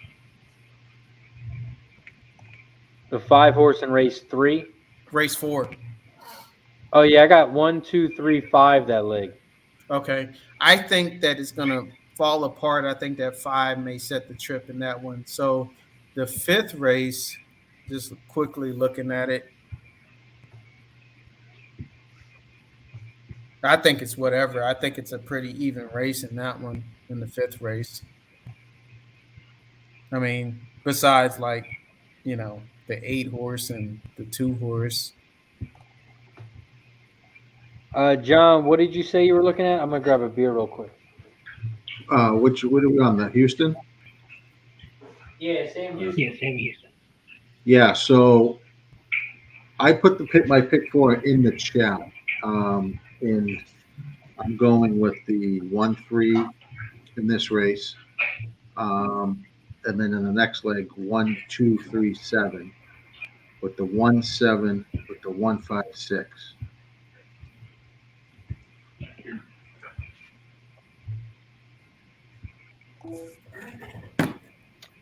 The 5 horse in race 3. Race 4. Oh yeah, I got 1, 2, 3, 5 that leg. Okay, I think that it's gonna fall apart. I think that 5 may set the trip in that one. So the 5th race, just quickly looking at it, I think it's whatever. I think it's a pretty even race in that one, in the 5th race. I mean, besides the 8 horse and the 2 horse. John, what did you say you were looking at? I'm gonna grab a beer real quick. What are we on, the Houston? Yeah, Sam Houston. Yeah, Sam Houston. Yeah, so I put my pick 4 in the chat. And I'm going with the 1-3 in this race. And then in the next leg, 1, 2, 3, 7. With the 1, 7, with the 1, 5, 6.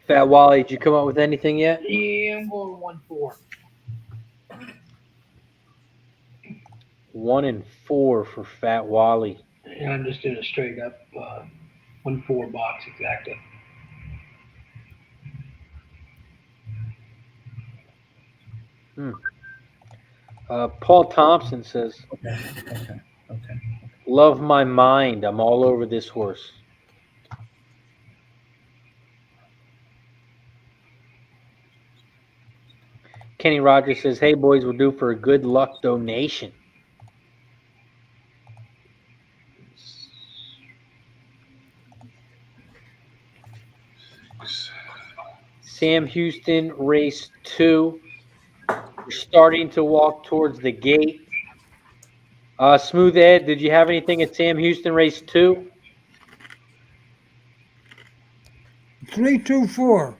Fat Wally, did you come up with anything yet? Yeah, I'm going 1-4. 1 and 4 for Fat Wally. And I'm just doing a straight up 1-4 box exactly. Paul Thompson says, Okay. "Love my mind. I'm all over this horse." Kenny Rogers says, "Hey boys, we're due for a good luck donation." Sam Houston, race 2. We're starting to walk towards the gate. Smooth Ed, did you have anything at Sam Houston, race 2? 3, 2, 4.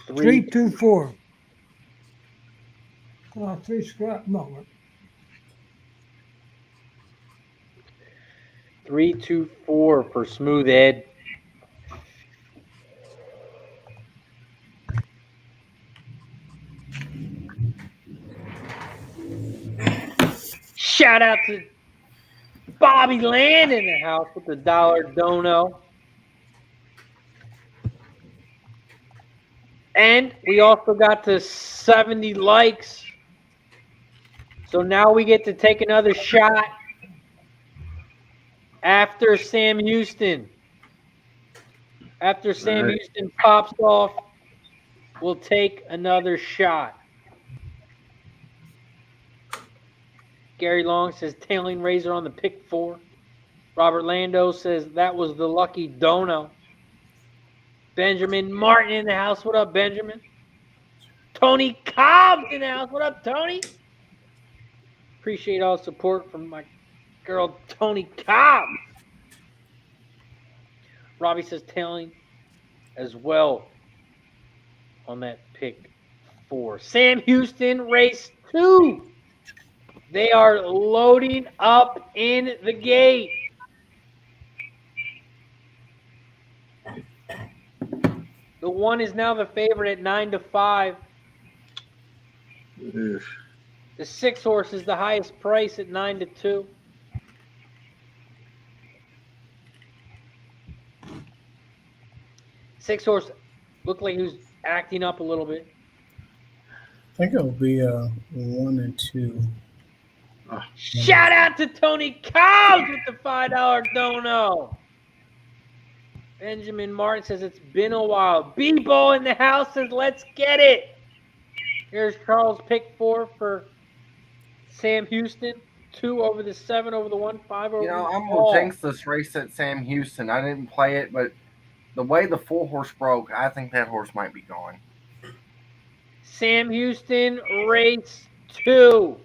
3, 2, 4. 3 scrap. No. 3, 2, 4 for Smooth Ed. Shout out to Bobby Land in the house with the $1 dono. And we also got to 70 likes. So now we get to take another shot after Sam Houston. After Sam Houston pops off, we'll take another shot. Gary Long says, tailing Razor on the pick 4. Robert Lando says, that was the lucky dono. Benjamin Martin in the house. What up, Benjamin? Tony Cobbs in the house. What up, Tony? Appreciate all the support from my girl, Tony Cobbs. Robbie says, tailing as well on that pick 4. Sam Houston, race 2. They are loading up in the gate. The 1 is now the favorite at 9-5. The 6 horse is the highest price at 9-2. 6 horse looked like he was acting up a little bit. I think it'll be 1 and 2. Shout out to Tony Cobbs with the $5 dono. Benjamin Martin says it's been a while. B-Ball in the house says let's get it. Here's Charles pick 4 for Sam Houston. 2 over the 7 over the 1, 5 over the I'm ball. gonna jinx this race at Sam Houston. I didn't play it, but the way the 4 horse broke, I think that horse might be going. Sam Houston, race 2.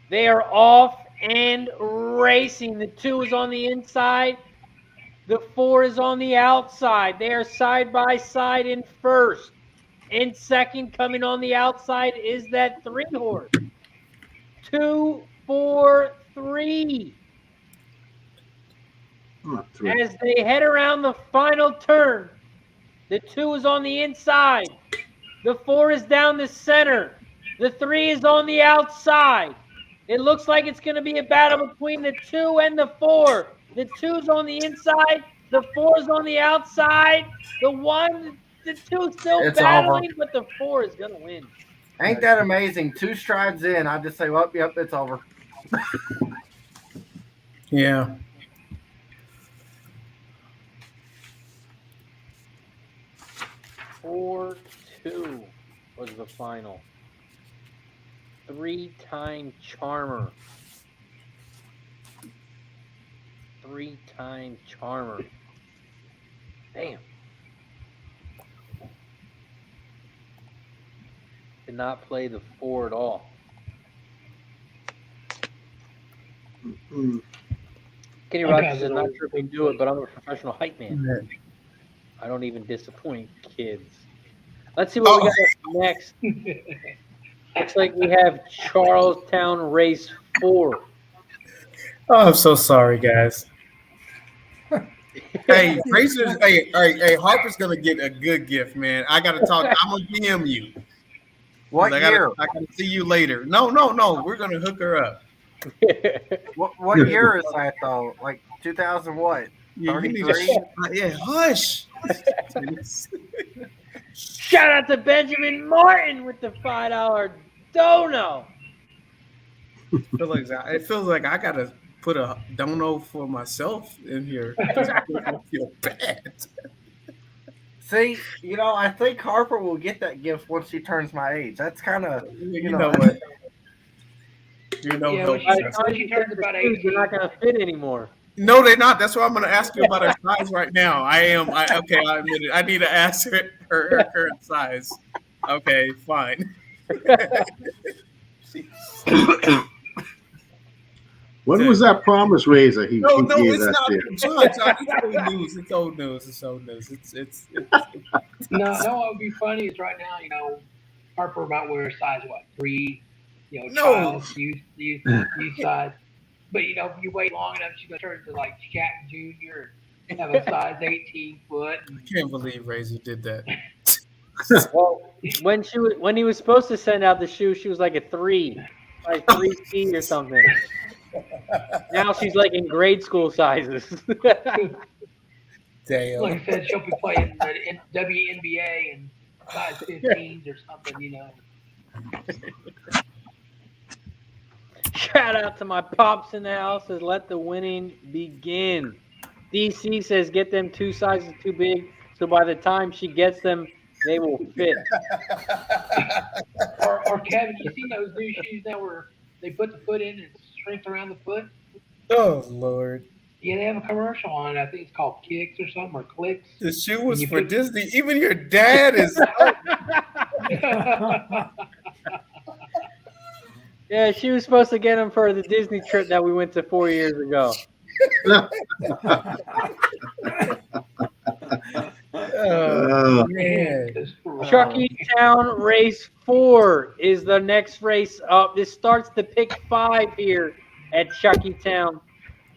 They are off and racing. The 2 is on the inside. The 4 is on the outside. They are side by side in first. In second, coming on the outside, is that 3 horse. 2, 4, 3. As they head around the final turn, the 2 is on the inside. The 4 is down the center. The 3 is on the outside. It looks like it's going to be a battle between the 2 and the 4. The 2's on the inside. The 4's on the outside. The 2's still It's battling, over. but the 4 is going to win. Ain't that amazing? 2 strides in, I just say, well, yep, it's over. Yeah. Four, 2 was the final. 3-time charmer. 3-time charmer. Damn. Did not play the 4 at all. Kenny Rogers is not sure if we can do it, but I'm a professional hype man. I don't even disappoint kids. Let's see what we got next. Looks like we have Charlestown Race 4. Oh, I'm so sorry, guys. Hey, Racers. Hey, Harper's gonna get a good gift, man. I gotta talk. I'm gonna DM you. What year? I gotta see you later. No. We're gonna hook her up. What year is that though? Like 2000 what? Yeah, 33? Hush. Shout out to Benjamin Martin with the $5 dono. It feels like I gotta put a dono for myself in here. I feel bad. See, I think Harper will get that gift once she turns my age. That's kind of, You know what? Yeah, By the when time she you turns turn about the 2, 18. you're not going to fit anymore. No, they're not. That's why I'm going to ask you about her size right now. I admit it. I need to ask her current size. Okay, fine. When was that promise razor he No, gave it's that not. there? It's old news. It's old news. It's No, what would be funny is right now, Harper about wear size 3, child, youth size. But if you wait long enough, she's gonna turn to like Shaq Jr. and have a size 18 foot. I can't believe Razor did that. Well, when he was supposed to send out the shoe, she was like a 3, like 3C or something. Now she's like in grade school sizes. Damn. Like I said, she'll be playing the WNBA and size 15s or something, Shout out to my pops in the house. Says let the winning begin. DC says get them 2 sizes too big, so by the time she gets them, they will fit. or Kevin, you seen those new shoes now where they put the foot in and shrink around the foot? Oh Lord. Yeah, they have a commercial on it. I think it's called Kicks or something, or Clicks. The shoe was for Disney. Even your dad is. Yeah, she was supposed to get them for the Disney trip that we went to 4 years ago. Oh, man. Chucky Town Race 4 is the next race up. This starts the pick 5 here at Chucky Town.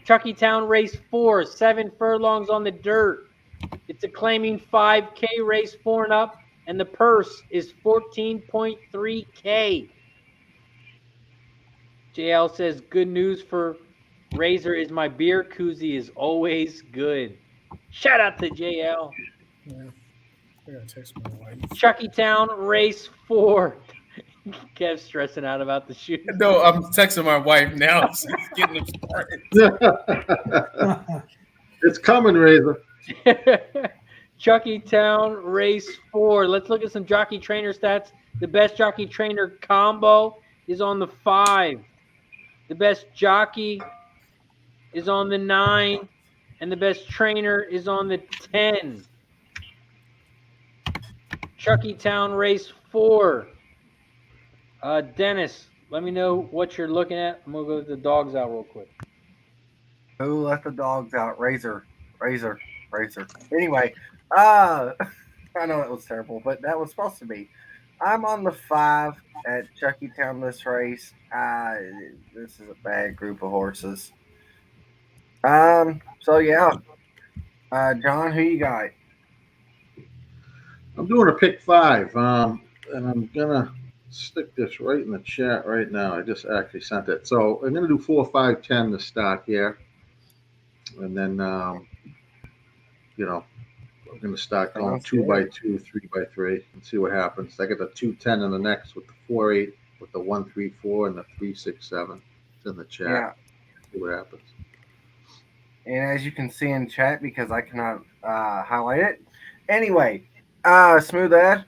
Chucky Town Race 4, 7 furlongs on the dirt. It's a claiming 5K race 4 and up, and the purse is 14.3K. JL says, good news for Razor is my beer koozie is always good. Shout out to JL. Yeah. I gotta text my wife. Chuckytown Race 4. Kev's stressing out about the shoes. No, I'm texting my wife now. She's getting it started. It's coming, Razor. Chuckytown Race 4. Let's look at some jockey trainer stats. The best jockey trainer combo is on the 5. The best jockey is on the 9. And the best trainer is on the 10. Chuckytown Race 4. Dennis, let me know what you're looking at. I'm going to go with the dogs out real quick. Who let the dogs out? Razor. Anyway, I know it was terrible, but that was supposed to be. I'm on the 5 at Chuckytown this race. This is a bad group of horses. So yeah. John, who you got? I'm doing a pick 5. And I'm gonna stick this right in the chat right now. I just actually sent it. So I'm gonna do 4, 5, 10 to start here. And then I'm gonna start going 2 by 2, 3 by 3, and see what happens. I got the 2, 10 in the next with the 4, 8, with the 1, 3, 4, and the 3, 6, 7. It's in the chat. Yeah. See what happens. And as you can see in chat, because I cannot highlight it. Anyway, Smooth Ed.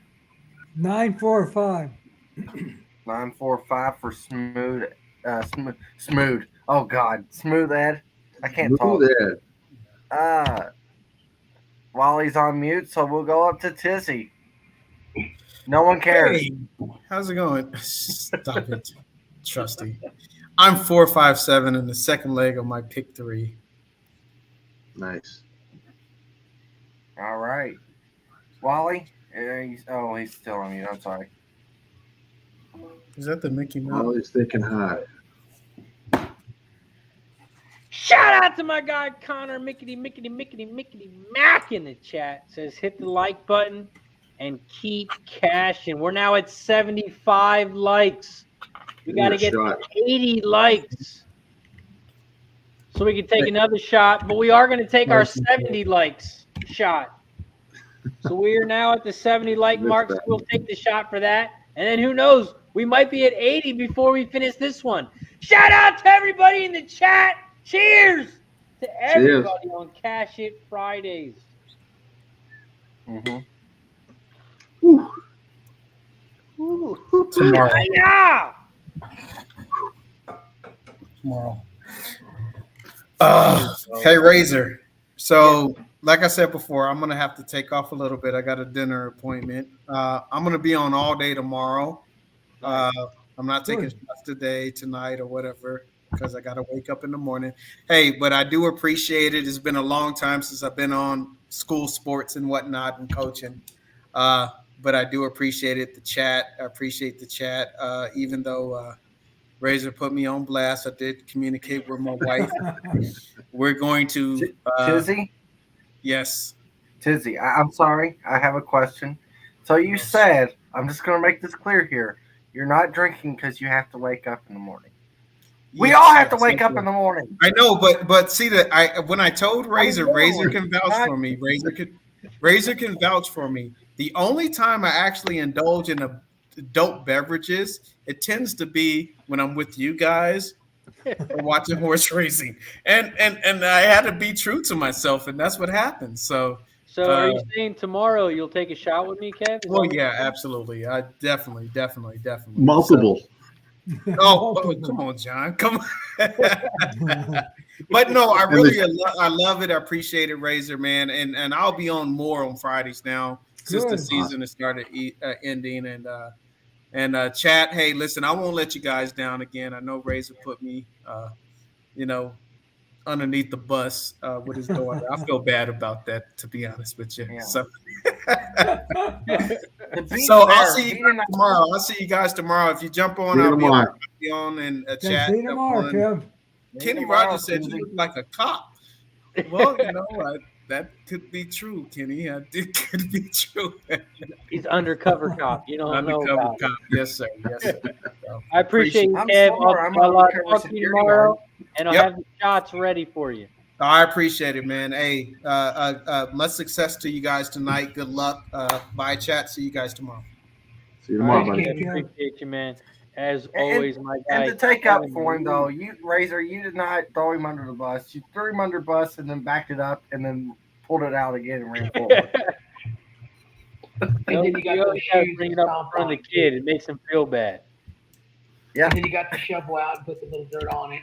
945. 945 for Smooth. Smooth. Oh God, Smooth Ed. I can't talk. Smooth Ed. Wally's on mute, so we'll go up to Tizzy. No one cares. Hey, how's it going? Stop it, Trusty. I'm 4, 5, 7 in the second leg of my pick 3. Nice. All right, Wally. He's still on mute. I'm sorry. Is that the Mickey Mouse? Always thinking high. Shout out to my guy Connor Mickety Mac in the chat. Says hit the like button and keep cashing. We're now at 75 likes. We got to get to 80 likes so we can take another shot. But we are going to take our 70 likes shot. So we are now at the 70 like mark. So we'll take the shot for that. And then who knows? We might be at 80 before we finish this one. Shout out to everybody in the chat. Cheers to everybody on Cash It Fridays. Mm-hmm. Tomorrow. Yeah. Tomorrow. Hey, Razor. So, like I said before, I'm going to have to take off a little bit. I got a dinner appointment. I'm going to be on all day tomorrow. I'm not taking shots today, tonight, or whatever, because I got to wake up in the morning. Hey, but I do appreciate it. It's been a long time since I've been on school sports and whatnot and coaching. But I do appreciate it. The chat. I appreciate the chat. Even though Razor put me on blast, I did communicate with my wife. We're going to Tizzy? Yes. Tizzy, I'm sorry. I have a question. So you said, I'm just going to make this clear here. You're not drinking because you have to wake up in the morning. We all have to wake up in the morning. I know, but see that when I told Razor, Razor can vouch for me. Razor can vouch for me. The only time I actually indulge in adult beverages, it tends to be when I'm with you guys or watching horse racing. And I had to be true to myself, and that's what happened. So are you saying tomorrow you'll take a shot with me, Kev? Well, yeah, absolutely. I definitely. Multiple. Oh, come on, John. Come on. But no, I really I love it. I appreciate it, Razor, man. And I'll be on more on Fridays now since the season has started ending. And chat, hey, listen, I won't let you guys down again. I know Razor put me, underneath the bus with his daughter. I feel bad about that, to be honest with you. Yeah. So I'll see you guys tomorrow. I'll see you guys tomorrow. If you jump on, I'll be on and chat. See you tomorrow, Kev. Kenny Rogers said you look like a cop. Well, that could be true, Kenny. It could be true. He's undercover cop. You don't know about cop. Yes, sir. Yes, sir. So, I appreciate you, Kev. I'll talk to you tomorrow, and I'll have the shots ready for you. I appreciate it, man. Hey, much success to you guys tonight. Good luck. Bye, chat. See you guys tomorrow. See you tomorrow, All buddy. right, Take care. appreciate you, man. As And- always, my guy. And to take up Kevin for him, Lee. though, Razor, you did not throw him under the bus. You threw him under the bus and then backed it up and then pulled it out again and ran forward. And then you got those gotta shoes bring to it up in stomp front of on, the kid. It makes him feel bad. Yeah. And then you got the shovel out and put the little dirt on it.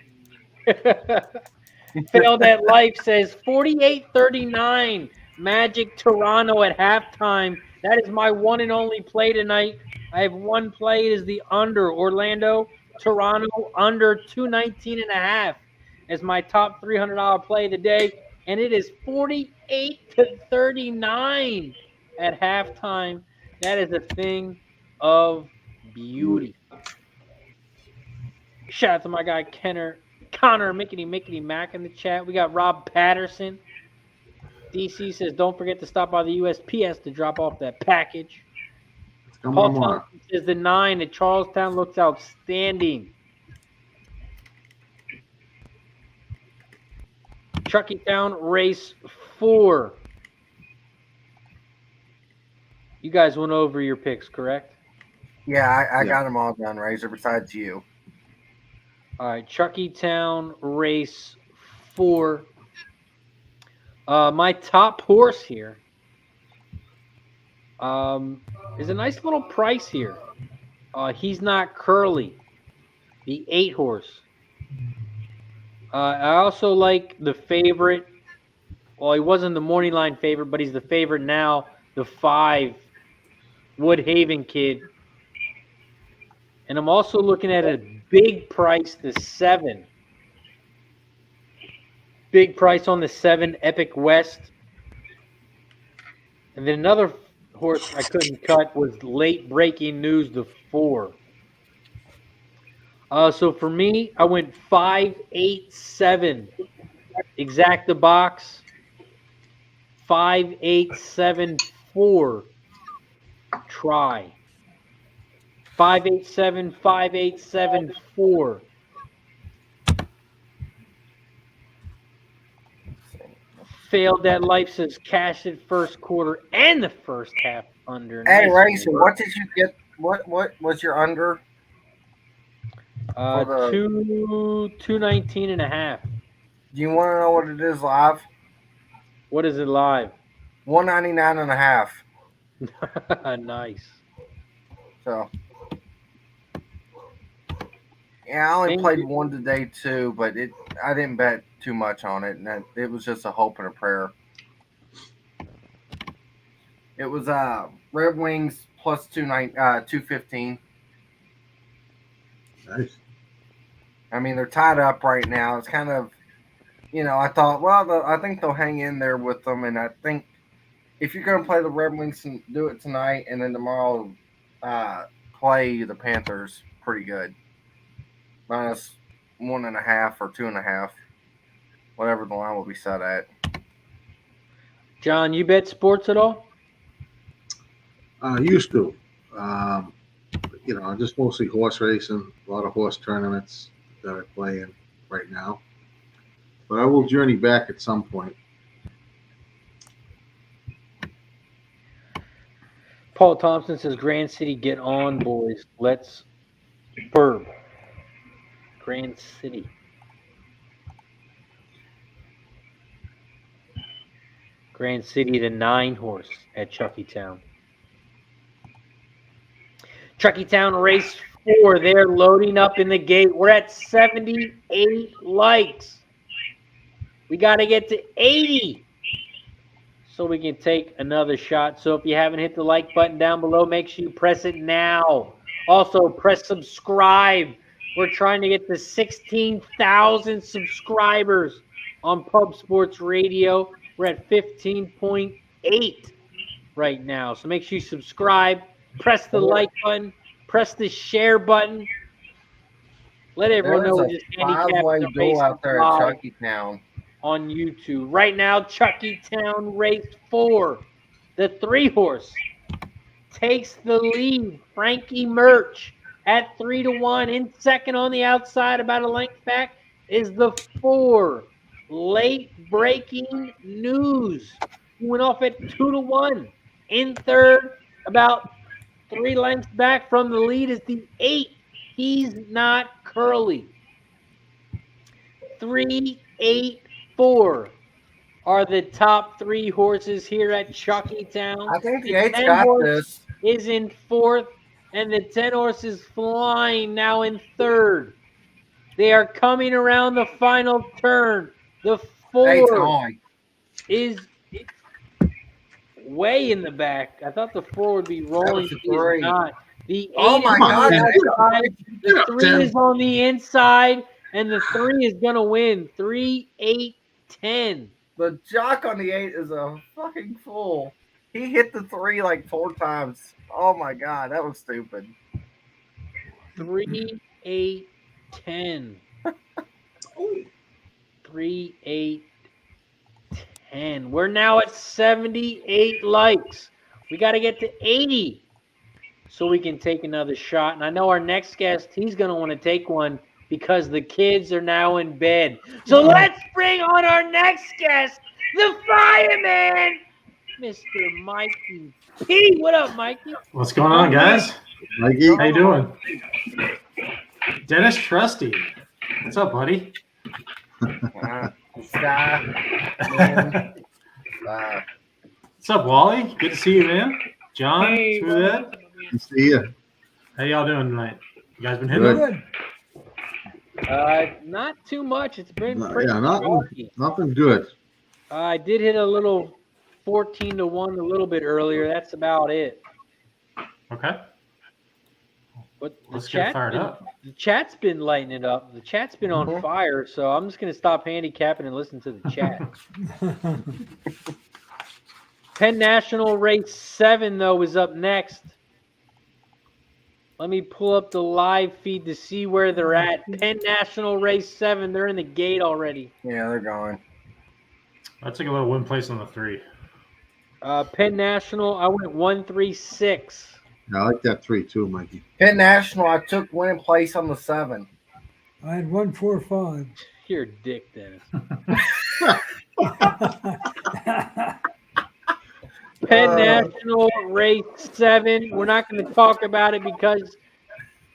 Failed at Life says 48-39 Magic Toronto at halftime. That is my one and only play tonight. I have one play. It is the under Orlando Toronto under 219.5 as my top $300 play of the day. And it is 48-39 at halftime. That is a thing of beauty. Shout out to my guy Connor Mickety Mac in the chat. We got Rob Patterson. DC says, don't forget to stop by the USPS to drop off that package. Come Paul on, Mark. Thompson says the 9 at Charlestown looks outstanding. Chuckytown race 4. You guys went over your picks, correct? Yeah, I Yeah. got them all done, Razor, besides you. All right, Chuckytown race 4. My top horse here is a nice little price here. He's not Curly, the 8 horse. I also like the favorite. Well, he wasn't the morning line favorite, but he's the favorite now, the 5 Woodhaven kid. And I'm also looking at a big price, the 7. Big price on the 7, Epic West. And then another horse I couldn't cut was late breaking news, the 4. So for me, I went 5, 8, 7. Exact the box. 5, 8, 7, 4. Try. 5, 8, 7, 5, 8, 7, 4. Failed that Life says cash it first quarter and the first half under. Hey, Nice Razor, work. what did you get? What was your under? for the- 219.5. Do you want to know what it is live? What is it live? 199.5. Nice. So, yeah, I only Thank played you. one today too, but I didn't bet too much on it, and it was just a hope and a prayer. It was Red Wings plus 215. Nice. I mean, they're tied up right now. It's kind of, I thought, well, I think they'll hang in there with them, and I think if you're going to play the Red Wings and do it tonight, and then tomorrow play the Panthers, pretty good. Minus 1.5 or 2.5, whatever the line will be set at. John, you bet sports at all? Used to. Just mostly horse racing, a lot of horse tournaments that I play in right now. But I will journey back at some point. Paul Thompson says, Grand City, get on, boys. Let's burb. Grand City. Grand City, the 9 horse at Chuckytown. Chuckytown race 4. They're loading up in the gate. We're at 78 likes. We got to get to 80 so we can take another shot. So if you haven't hit the like button down below, make sure you press it now. Also, press subscribe. We're trying to get to 16,000 subscribers on Pub Sports Radio. We're at 15.8 right now. So make sure you subscribe. Press the like button. Press the share button. Let everyone know we're There's just a 5-way handicapping the duel race out there at live Chuckytown. on YouTube. Right now, Chuckytown race 4. The 3 horse takes the lead. Frankie Murch at 3-1. In second on the outside, about a length back, is the 4. late breaking news. He went off at 2-1. In third, about 3 lengths back from the lead is the 8. He's not Curly. 3, 8, 4 are the top 3 horses here at Chuckytown. I think the The 8's 10 got horse this. is in 4th, and the 10 horse is flying now in 3rd. They are coming around the final turn. The 8's 4 on. is way in the back. I thought the 4 would be rolling. the He is 3. not. The 8 Oh my is on God, the that's outside. Get The up, 3 Tim. is on the inside, and the 3 is going to win. 3, 8, 10. The jock on the 8 is a fucking fool. He hit the 3 like 4 times. Oh my God, that was stupid. 3, 8, 10. 3, 8, 10. We're now at 78 likes. We got to get to 80 so we can take another shot. And I know our next guest, he's going to want to take one because the kids are now in bed. So let's bring on our next guest, the fireman, Mr. Mikey P. What up, Mikey? What's going on, guys? Mikey. How you doing? Dennis Trusty. What's up, buddy? Sky. What's up, Wally? Good to see you, man. John, Hey, Smooth Ed. Good to see you. How y'all doing tonight? You guys been hitting Good. it? Good. Not too much. It's been No, pretty yeah, nothing. rocky. Nothing good. I did hit a little 14-1 a little bit earlier. That's about it. Okay. But Let's get fired up. The chat's been lighting it up. The chat's been on fire, so I'm just going to stop handicapping and listen to the chat. Penn National Race 7, though, is up next. Let me pull up the live feed to see where they're at. Penn National Race 7, they're in the gate already. Yeah, they're going. I took a little win place on the 3. Penn National, I went 1-3-6. Yeah, I like that 3 too, Mikey. Penn National, I took winning place on the 7. I had 1-4-5. You're a dick, Dennis. Penn National Race 7. We're not going to talk about it because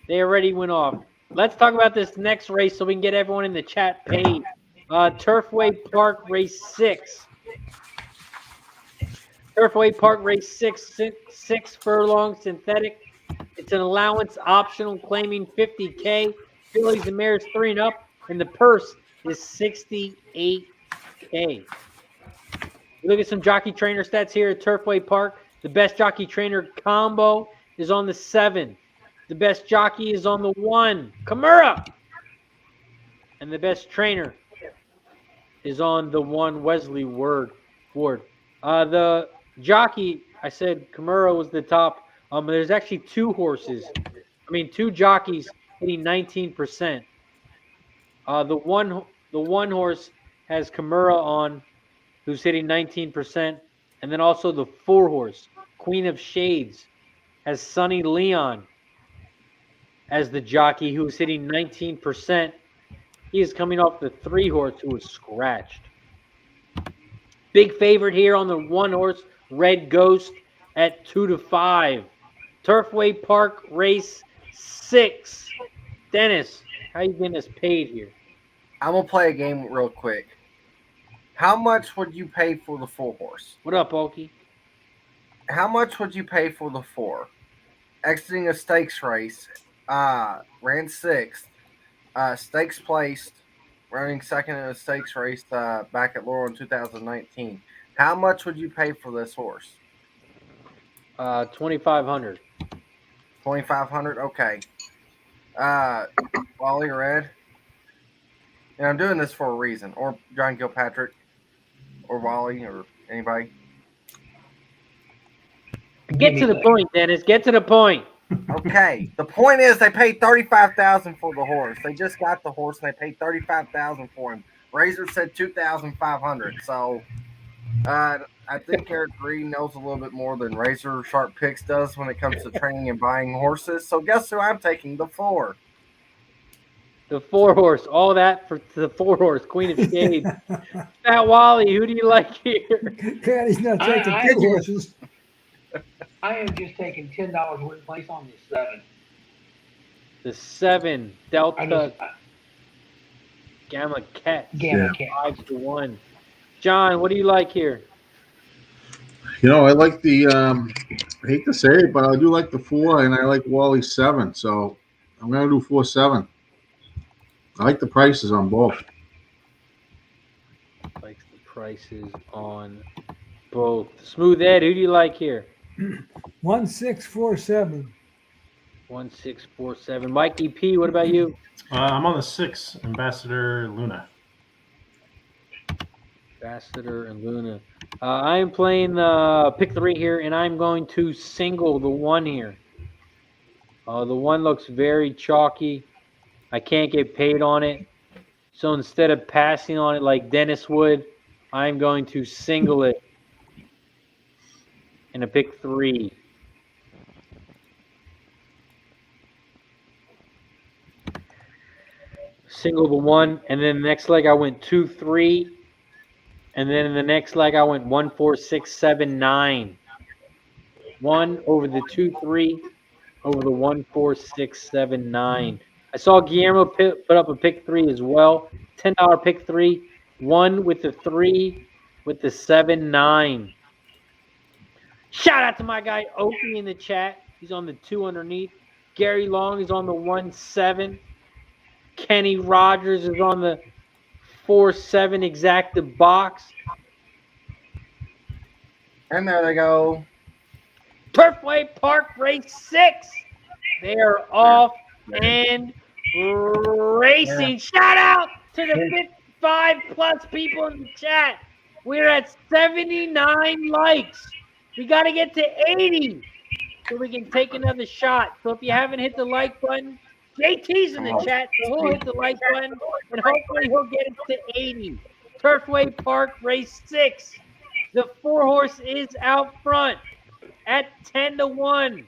they already went off. Let's talk about this next race so we can get everyone in the chat paid. Turfway Park Race 6. Turfway Park Race 6, 6 furlong synthetic. It's an allowance optional claiming $50K. Fillies and mares 3 and up, and the purse is $68K. We look at some jockey trainer stats here at Turfway Park. The best jockey trainer combo is on the 7. The best jockey is on the 1, Kimura. And the best trainer is on the 1, Wesley Ward. The jockey, I said Kimura was the top. There's actually 2 jockeys hitting 19%. The one horse has Kimura on, who's hitting 19%, and then also the 4 horse, Queen of Shades, has Sonny Leon as the jockey, who's hitting 19%. He is coming off the 3 horse, who was scratched. Big favorite here on the 1 horse, Red Ghost, at 2-5. Turfway Park Race 6. Dennis, how you getting us paid here? I'm going to play a game real quick. How much would you pay for the 4 horse? What up, Okie? How much would you pay for the 4? Exiting a stakes race, ran 6th, stakes placed, running 2nd in a stakes race back at Laurel in 2019. How much would you pay for this horse? $2,500. $2,500. Okay. Wally Red. And I'm doing this for a reason. Or John Gilpatrick, or Wally, or anybody. Get to the point, Dennis. Get to the point. Okay. The point is, they paid $35,000 for the horse. They just got the horse, and they paid $35,000 for him. Razor said $2,500. So, I think Eric Green knows a little bit more than RazorSharpPicks does when it comes to training and buying horses. So, guess who I'm taking? The 4. The 4-horse. All that for the 4-horse. Queen of Shades. Fat Wally, who do you like here? Patty's not taking I 2 just- horses. I am just taking $10 win place on the 7. The 7. I Delta just Gamma Cat. Gamma Cat. 5-1. John, what do you like here? I like the. I hate to say it, but I do like the 4, and I like Wally's 7. So I'm gonna do 4-7. I like the prices on both. Likes the prices on both. Smooth Ed, who do you like here? 1647. 1647. Mikey P, what about you? I'm on the 6, Ambassador Luna. Ambassador and Luna. I am playing pick 3 here, and I'm going to single the 1 here. The 1 looks very chalky. I can't get paid on it. So instead of passing on it like Dennis would, I'm going to single it in a pick 3. Single the 1, and then the next leg I went 2-3, and then in the next leg I went 1, 4, 6, 7, 9. 1 over the 2-3, over the 1, 4, 6, 7, 9. I saw Guillermo put up a pick 3 as well. $10 pick 3. 1 with the 3 with the 7, 9. Shout out to my guy Opie in the chat. He's on the 2 underneath. Gary Long is on the 1, 7. Kenny Rogers is on the 4-7 exacted box. And there they go. Turfway Park race 6. They are off and racing. Shout out to the 55 plus people in the chat. We're at 79 likes. We got to get to 80 so we can take another shot. So if you haven't hit the like button, JT's in the chat, so he'll hit the like button, and hopefully he'll get it to 80. Turfway Park race 6. The 4-horse is out front at 10-1.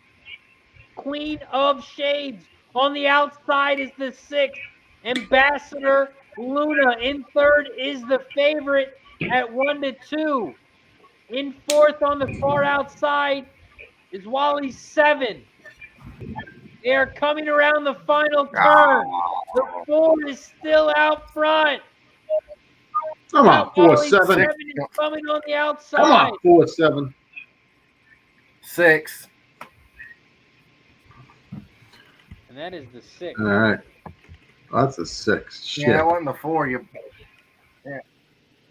Queen of Shades. On the outside is the 6. Ambassador Luna. In third is the favorite at 1-2. In fourth on the far outside is Wally's 7. They are coming around the final turn. The 4 is still out front. Come on, Wally's 4-7. 7 is coming on the outside. Come on, 4-7. 6. And that is the 6. All right. That's a 6. Shit. Yeah, that wasn't the 4. Yeah.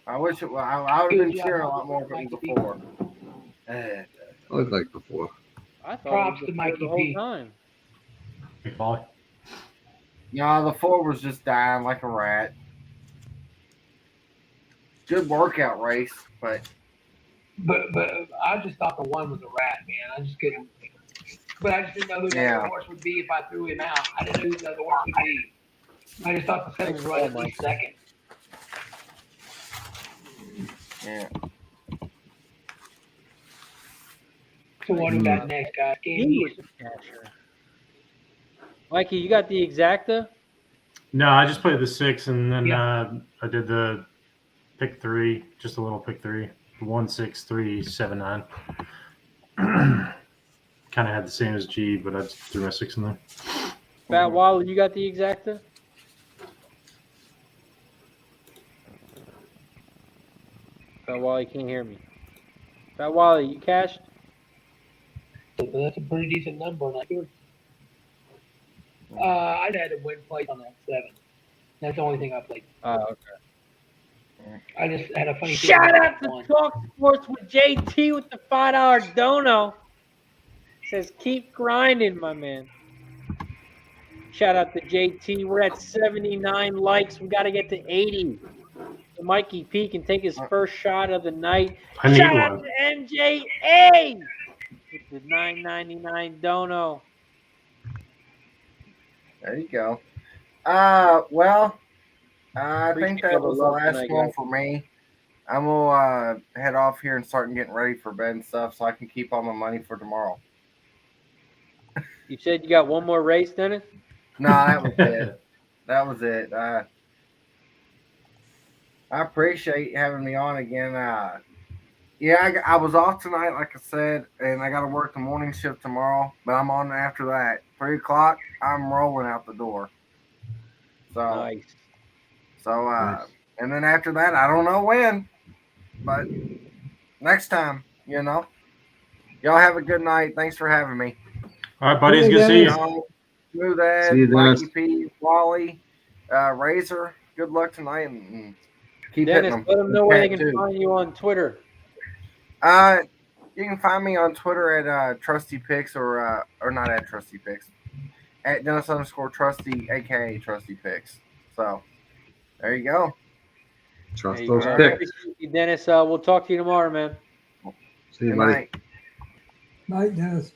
I wish it was. I would have been cheering a lot more if it was the 4. I like the 4. I thought Props it was to the 4 Mikey the whole P. time. Big volley. Yeah, the 4 was just dying like a rat. Good workout race, but I just thought the 1 was a rat, man. I just couldn't. But I just didn't know who the other horse would be if I threw him out. I didn't know who the other horse would be. I just thought the 7 was right at least second. yeah. So what do we got next, guys? He was a catcher. Mikey, you got the exacta? No, I just played the 6, and then I did the pick 3, just a little pick 3. 1, 6, 3, 7, 9. Kind of had the same as G, but I just threw my 6 in there. Fat Wally, you got the exacta? Fat Wally can't hear me. Fat Wally, you cashed? That's a pretty decent number, not good. I'd had a win place on that 7. That's the only thing I played. Okay. I just had a funny Shout feeling out to about Talk Sports with JT with the $5 dono. Says keep grinding, my man. Shout out to JT. We're at 79 likes. We got to get to 80. So Mikey P can take his first shot of the night. I need Shout out one. to MJA with the $9.99 dono. There you go. Well, I think that was the last one for me. I'm gonna head off here and start getting ready for bed and stuff, so I can keep all my money for tomorrow. You said you got one more race, Dennis? No, that was it. that was it. I appreciate having me on again. Yeah, I was off tonight, like I said, and I got to work the morning shift tomorrow. But I'm on after that. 3 o'clock, I'm rolling out the door. So Nice. Nice. and then after that, I don't know when, but next time, Y'all have a good night. Thanks for having me. All right, buddies. Good to see you. Smooth See Ed, you, Mikey Dennis. P, Wally, Razor. Good luck tonight, and keep Dennis, hitting them. let them know where they can Too. find you on Twitter. You can find me on Twitter at Trusty Picks or not at Trusty Picks, at Dennis_Trusty, aka Trusty Picks. So there you go. Trust There you those go. picks. Appreciate you, Dennis. We'll talk to you tomorrow, man. See you, Good buddy. night. Night, Dennis.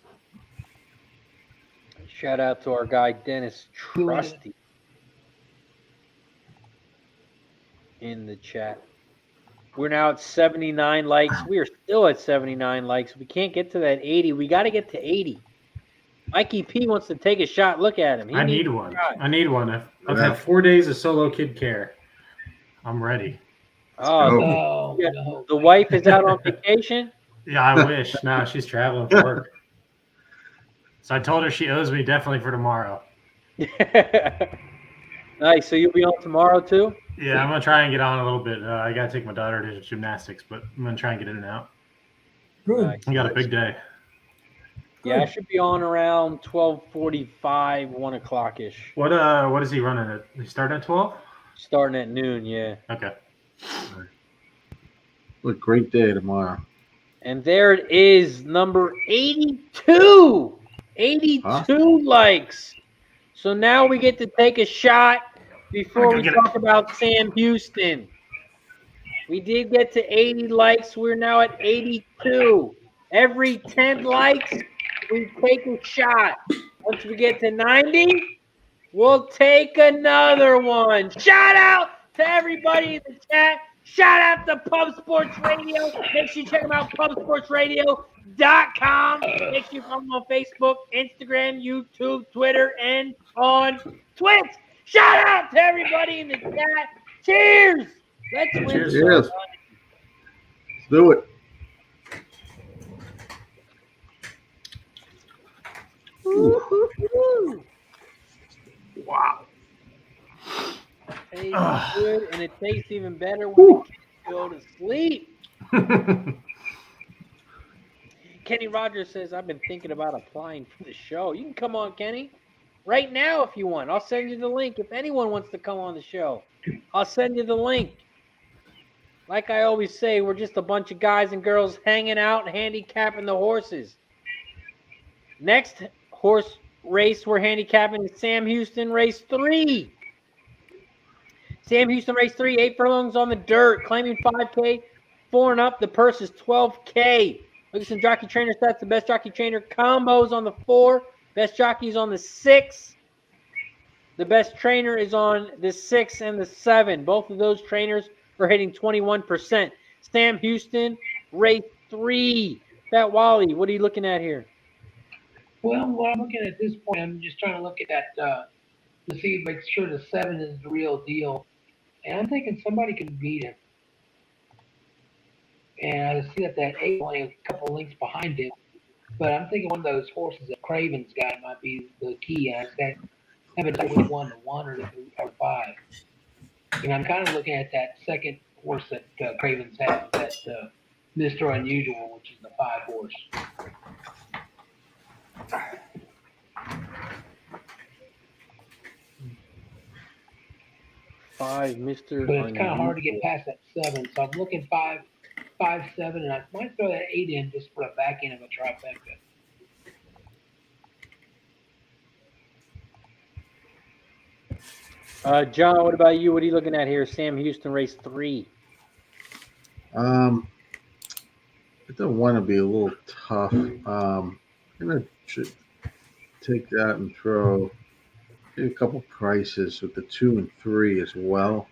Shout out to our guy Dennis Trusty in the chat. We're now at 79 likes. We are still at 79 likes. We can't get to that 80. We got to get to 80. Mikey P wants to take a shot. Look at him. I need one. I've Yeah. had 4 days of solo kid care. I'm ready. Oh, no. the wife is out on vacation? Yeah, I wish. No, she's traveling for work. So I told her she owes me definitely for tomorrow. Nice. So you'll be on tomorrow too? Yeah, I'm going to try and get on a little bit. I got to take my daughter to gymnastics, but I'm going to try and get in and out. Good. Nice. I got a big day. Yeah, I should be on around 12:45, 1 o'clock-ish. What is he running at? He starting at 12? Starting at noon, yeah. Okay. What a great day tomorrow. And there it is, number 82. 82 likes. So now we get to take a shot before we talk about Sam Houston. We did get to 80 likes. We're now at 82. Every 10 likes, we take a shot. Once we get to 90, we'll take another one. Shout out to everybody in the chat. Shout out to Pub Sports Radio. Make sure you check them out, pubsportsradio.com. Make sure you follow them on Facebook, Instagram, YouTube, Twitter, and on Twitch. Shout out to everybody in the chat. Cheers. Let's win. Cheers. Yes. Let's do it. Woo-hoo-hoo. Wow. Tastes good, and it tastes even better when the kids go to sleep. Kenny Rogers says, I've been thinking about applying for the show. You can come on, Kenny, right now if you want. I'll send you the link. If anyone wants to come on the show, I'll send you the link. Like I always say, we're just a bunch of guys and girls hanging out, handicapping the horses. Next horse race we're handicapping is Sam Houston Race 3. Sam Houston Race 3, 8 furlongs on the dirt, claiming 5K, 4 and up. The purse is $12K. Look at some jockey trainer sets. The best jockey trainer combos on the 4. Best jockeys on the 6. The best trainer is on the 6 and the 7. Both of those trainers are hitting 21%. Sam Houston Race 3. Fat Wally, what are you looking at here? Well, what I'm looking at this point, I'm just trying to look at that to see, make sure the 7 is the real deal. And I'm thinking somebody can beat him. And I see that 8 only a couple links behind him. But I'm thinking one of those horses that Craven's got might be the key. And I haven't decided which one, the 1 or the 5. And I'm kind of looking at that second horse that Craven's had, that Mr. Unusual, which is the 5 horse. Five, Mr. But it's kind of hard to get past that 7. So I'm looking 5, 7, and I might throw that 8 in just for a back end of a trifecta. John, what about you? What are you looking at here? Sam Houston Race 3. I don't want to be a little tough. I'm gonna take that and throw a couple prices with the 2 and 3 as well.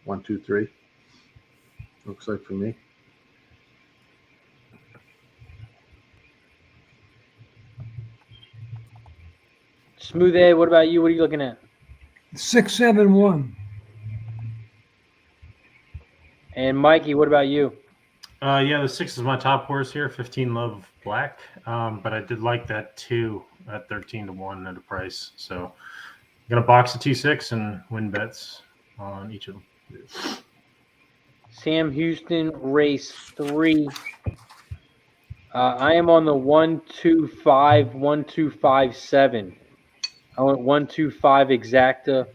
1, 2, 3. Looks like for me. Smooth Ed, what about you? What are you looking at? 671. And Mikey, what about you? Yeah, the 6 is my top horse here, 15 Love Black. But I did like that 2 at 13-1 at a price. So I'm going to box the 2-6 and win bets on each of them. Sam Houston, race 3. I am on the 125, 1257. I went 125 exacta,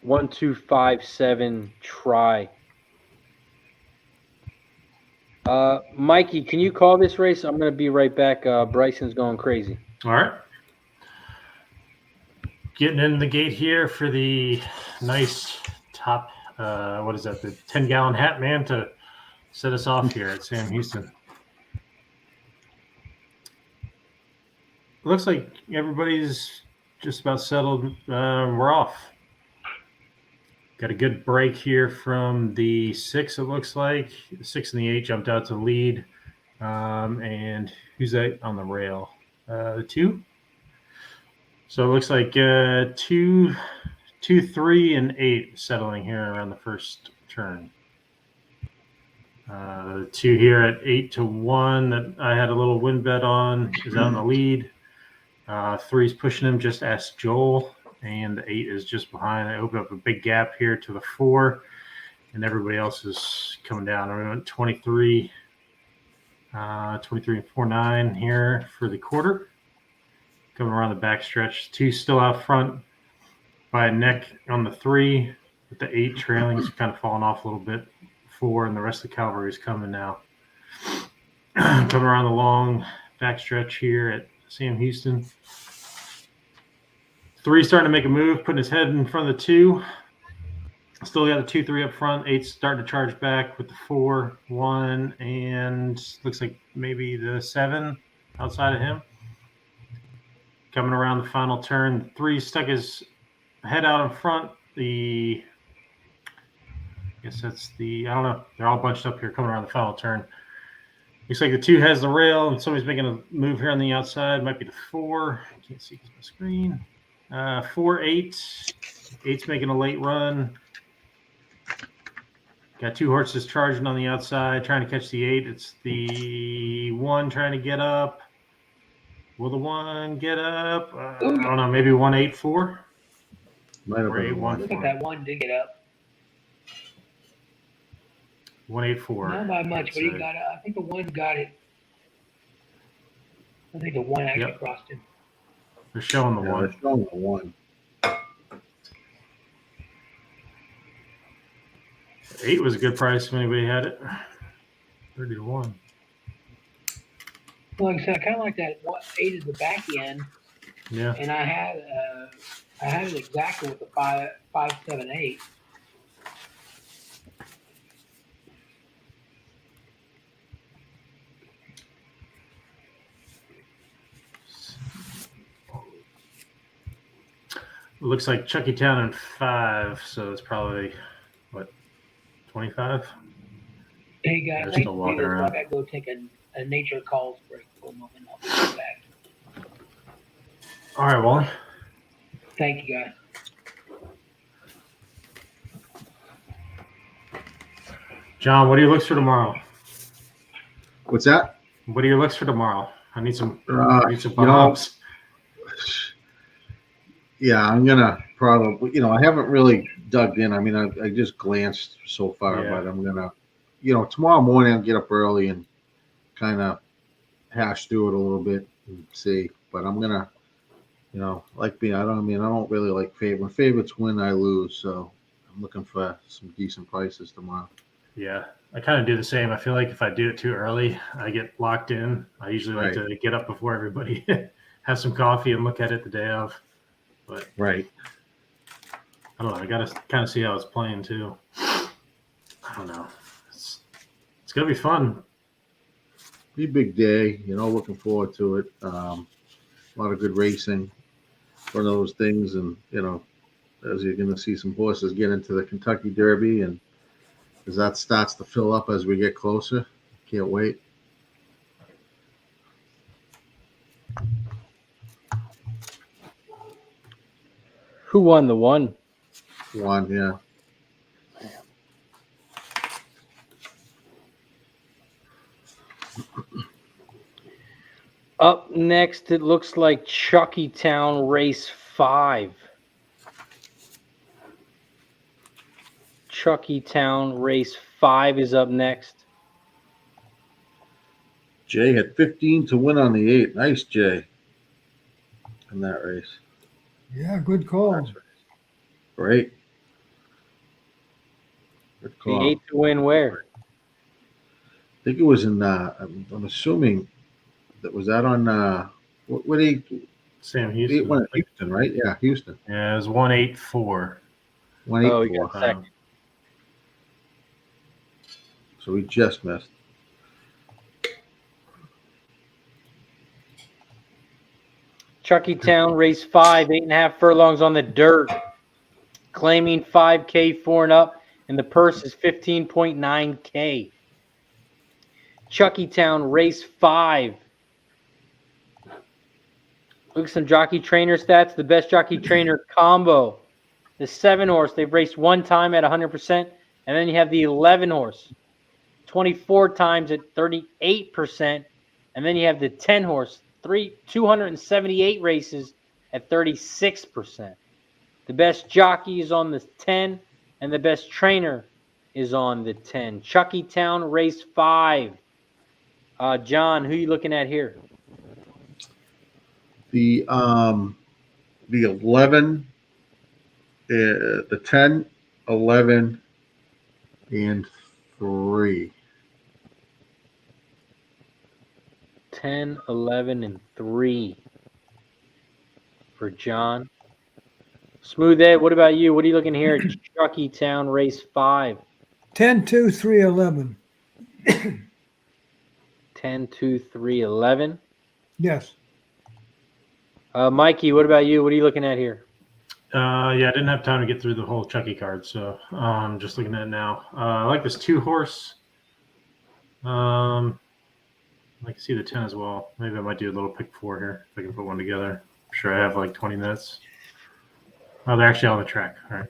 1257 try. Mikey, can you call this race? I'm going to be right back. Bryson's going crazy. All right. Getting in the gate here for the nice top, what is that, the 10-gallon hat man to set us off here at Sam Houston. Looks like everybody's just about settled. We're off. Got a good break here from the 6, it looks like. The 6 and the 8 jumped out to lead. And who's that on the rail? The 2? So it looks like 2, 3, and 8 settling here around the first turn. 2 here at 8-1 that I had a little win bet on is out in the lead. 3 is pushing him, just ask Joel, and the 8 is just behind. I opened up a big gap here to the 4, and everybody else is coming down. I went 23 and 4-9 here for the quarter. Coming around the back stretch. 2 still out front by a neck on the 3, with the 8 trailing. He's kind of falling off a little bit. 4, and the rest of the cavalry is coming now. Coming around the long back stretch here at Sam Houston. 3 starting to make a move, putting his head in front of the 2. Still got a 2-3 up front. 8's starting to charge back with the 4, 1, and looks like maybe the 7 outside of him. Coming around the final turn, 3 stuck his head out in front. I guess that's I don't know. They're all bunched up here coming around the final turn. Looks like the 2 has the rail, and somebody's making a move here on the outside. Might be the 4. I can't see because my screen. 4, 8. 8's making a late run. Got 2 horses charging on the outside, trying to catch the 8. It's the 1 trying to get up. Will the 1 get up? I don't know. Maybe 1-8-4. Might have been 1. I think that 1 did get up. 1-8-4. Not by much, but he got it. I think the 1 got it. I think the 1 actually crossed him. They're showing the 1. They're showing the 1. 8 was a good price if anybody had it. 30-1. Well, like I said, I kind of like that. 8 is the back end. Yeah. And I had it exactly with the 5, 7, 8. It looks like Chucky Town in 5, so it's probably, 25? Hey guys, They're still walking around. I go take a nature calls break for a moment. I'll be right back. All right, Wally. Thank you, guys. John, what are your looks for tomorrow? What's that? What are your looks for tomorrow? I need some ups. Yeah, I'm gonna probably. I haven't really dug in. I mean, I just glanced so far, but I'm gonna. Tomorrow morning I'll get up early and kind of hash through it a little bit and see. But I'm gonna, like me. I don't really like favorites. When favorites win, I lose. So I'm looking for some decent prices tomorrow. Yeah, I kind of do the same. I feel like if I do it too early, I get locked in. I usually like to get up before everybody, have some coffee, and look at it the day of. But I don't know. I got to kind of see how it's playing too. I don't know. It's gonna be fun. Be a big day. Looking forward to it. A lot of good racing. One of those things, and as you're going to see some horses get into the Kentucky Derby, and as that starts to fill up as we get closer, can't wait. Who won the one? One, yeah. Up next, it looks like Chuckytown Race 5. Chuckytown Race 5 is up next. Jay had 15 to win on the 8. Nice, Jay, in that race. Yeah, good call. Great. Good The call. 8 to win where? I think it was in, I'm assuming that was that on, what he Sam won Houston. at Houston, right? Yeah, Houston. Yeah, it was 184. 184. Oh, he got second. So we just missed. Chuckytown Race 5, 8.5 furlongs on the dirt. Claiming 5K 4 and up, and the purse is 15.9K. Chuckytown Race 5. Look at some jockey trainer stats. The best jockey trainer combo. The 7 horse, they've raced one time at 100%. And then you have the 11 horse, 24 times at 38%. And then you have the 10 horse, 278 races at 36%. The best jockey is on the 10, and the best trainer is on the 10. Chuckytown Race 5. John, who are you looking at here? The 11, the 10, 11, and 3. 10, 11, and 3 for John. Smooth Ed, what about you? What are you looking here at Chuckytown Race 5? 10, 2, 3, 11. 10, 2, 3, 11. Yes. Mikey, what about you? What are you looking at here? Yeah, I didn't have time to get through the whole Chucky card, so I'm just looking at it now. I like this 2 horse. I can see the 10 as well. Maybe I might do a little pick 4 here if I can put one together. I'm sure I have like 20 minutes. Oh, they're actually on the track. All right.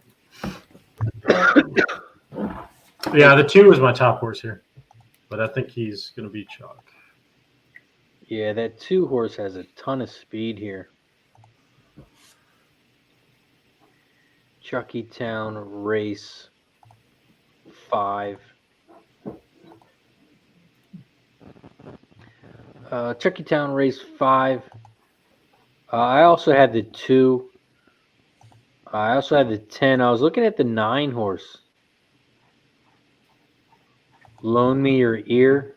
Yeah, the 2 is my top horse here, but I think he's going to be chalk. Yeah, that 2 horse has a ton of speed here. Chuckytown Race 5. Chuckytown Race 5. I also had the 2. I also had the 10. I was looking at the 9 horse. Loan Me Your Ear.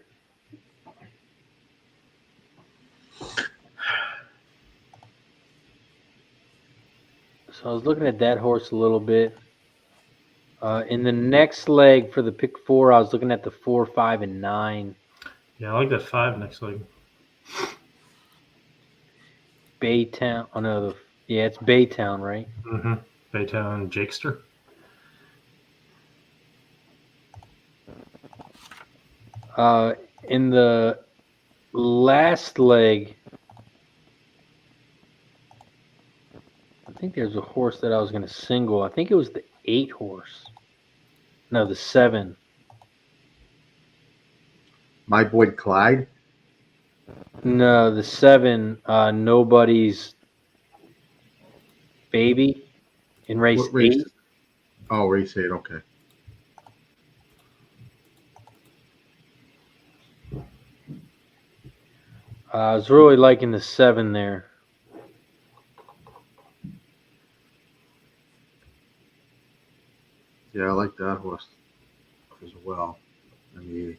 So I was looking at that horse a little bit. In the next leg for the pick 4, I was looking at the 4, 5, and 9. Yeah, I like that 5 next leg. Baytown. Oh no, yeah, it's Baytown, right? Mm-hmm. Baytown Jakester. In the last leg, I think there's a horse that I was going to single. I think it was the 8 horse. No, the 7. My boy Clyde. No, the 7. Nobody's Baby in race What race? 8. Oh, race 8. Okay. I was really liking the 7 there. Yeah, I like that horse as well. I mean,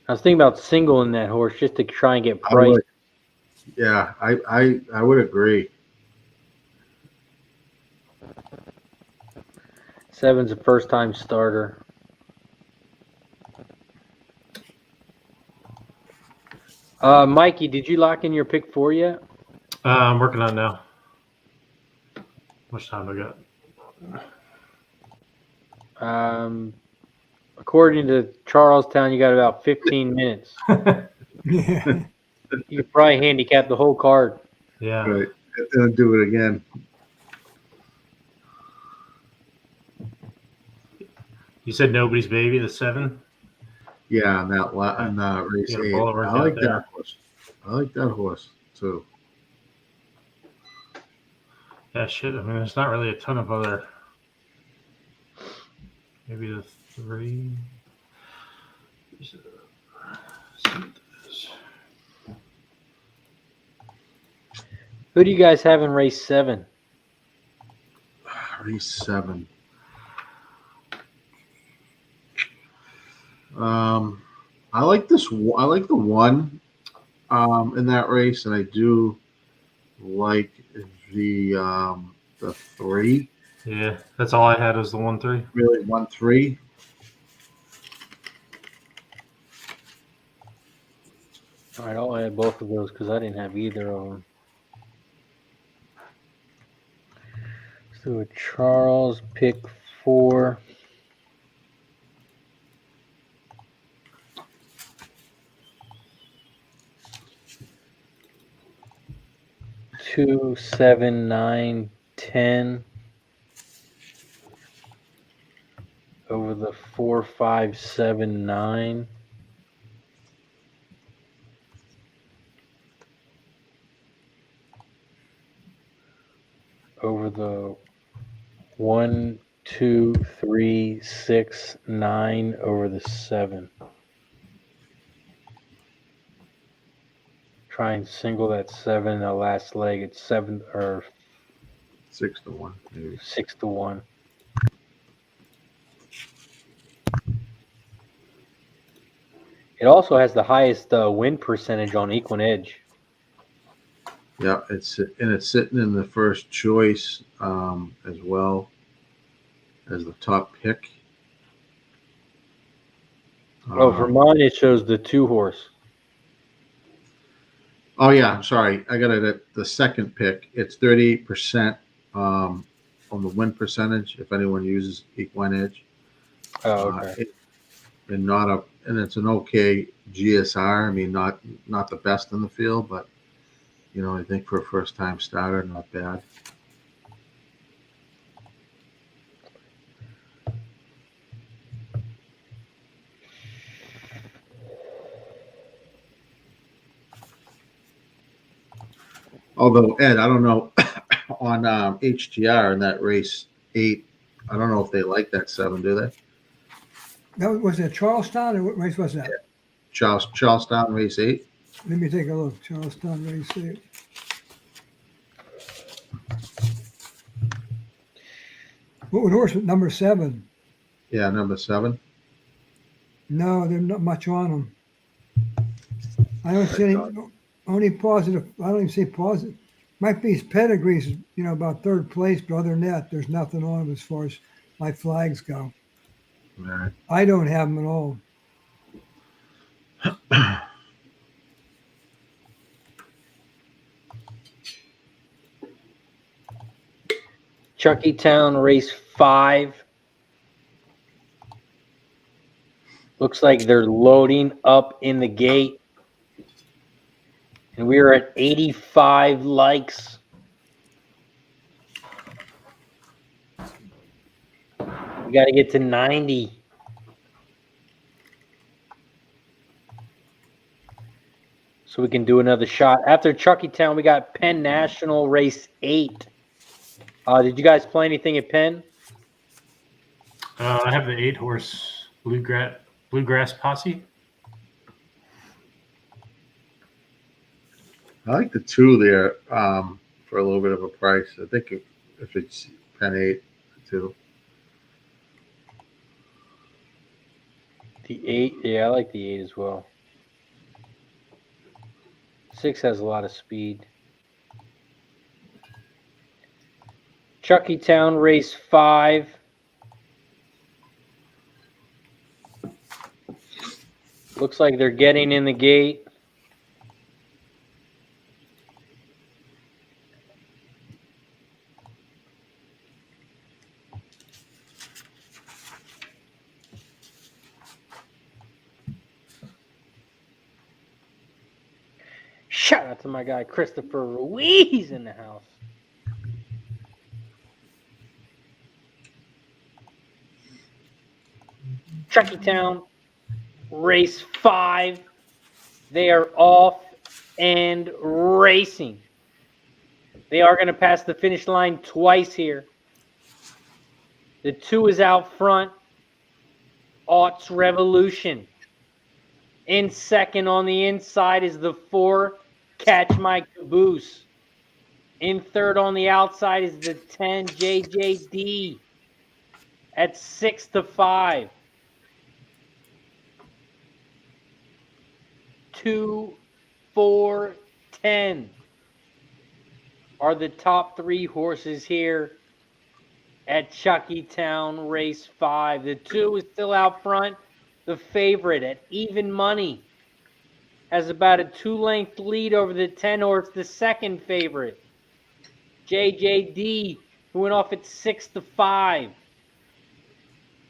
I was thinking about singling that horse just to try and get I price. would. Yeah, I would agree. 7's a first-time starter. Mikey, did you lock in your pick 4 yet? I'm working on it now. How much time do I got? According to Charlestown, you got about 15 minutes. Yeah. You could probably handicap the whole card. Yeah. Right. And do it again. You said Nobody's Baby, the 7? Yeah, on that race You got a 8. ball work I out like there. that horse. I like that horse too. Yeah, shit. I mean, there's not really a ton of other. Maybe the 3. Who do you guys have in race 7? Race 7. I like this. I like the 1 in that race, and I do like the 3. Yeah, that's all I had was the 1-3. Really, 1-3. All right, I'll add both of those because I didn't have either of them. Let's do a Charles pick 4. Two, 7, 9, 10 over the 4, 5, 7, 9. Over the 1, 2, 3, 6, 9 over the 7. Try and single that 7 in the last leg. It's 7 or 6-1, maybe. 6-1. It also has the highest win percentage on Equine Edge. Yeah, it's sitting in the first choice as well as the top pick. For mine, it shows the 2 horse. Oh yeah, I'm sorry. I got it at the second pick. It's 38% on the win percentage if anyone uses Equine Edge. Oh, okay. And it's an okay GSR. I mean, not the best in the field, but I think for a first time starter, not bad. Although Ed, I don't know on HTR in that race 8, I don't know if they like that 7, do they? That was it Charlestown, or what race was that? Charlestown race 8. Let me take a look. Charlestown race 8. What horse was number 7? Yeah, number 7. No, there's not much on them. I don't see any. Only positive. I don't even see positive. Might be his pedigrees, about 3rd place, but other than that, there's nothing on him as far as my flags go. All right. I don't have them at all. Chuckytown race 5. Looks like they're loading up in the gate. And we are at 85 likes. We got to get to 90. So we can do another shot. After Chuckytown, we got Penn National race 8. Did you guys play anything at Penn? I have the 8 horse Bluegrass Posse. I like the 2 there for a little bit of a price. I think if it's Penn 8, 2. The 8, yeah, I like the 8 as well. 6 has a lot of speed. Chuckytown race 5. Looks like they're getting in the gate. Shout out to my guy Christopher Ruiz in the house. Chuckytown, race 5. They are off and racing. They are going to pass the finish line twice here. The 2 is out front. Aughts Revolution. In second on the inside is the 4, Catch My Caboose. In third on the outside is the 10, JJD. At 6-5. 2, 4, 10 are the top 3 horses here at Chuckytown race 5. The 2 is still out front. The favorite at even money has about a 2-length lead over the 10 horse, the second favorite. JJD, who went off at 6-5.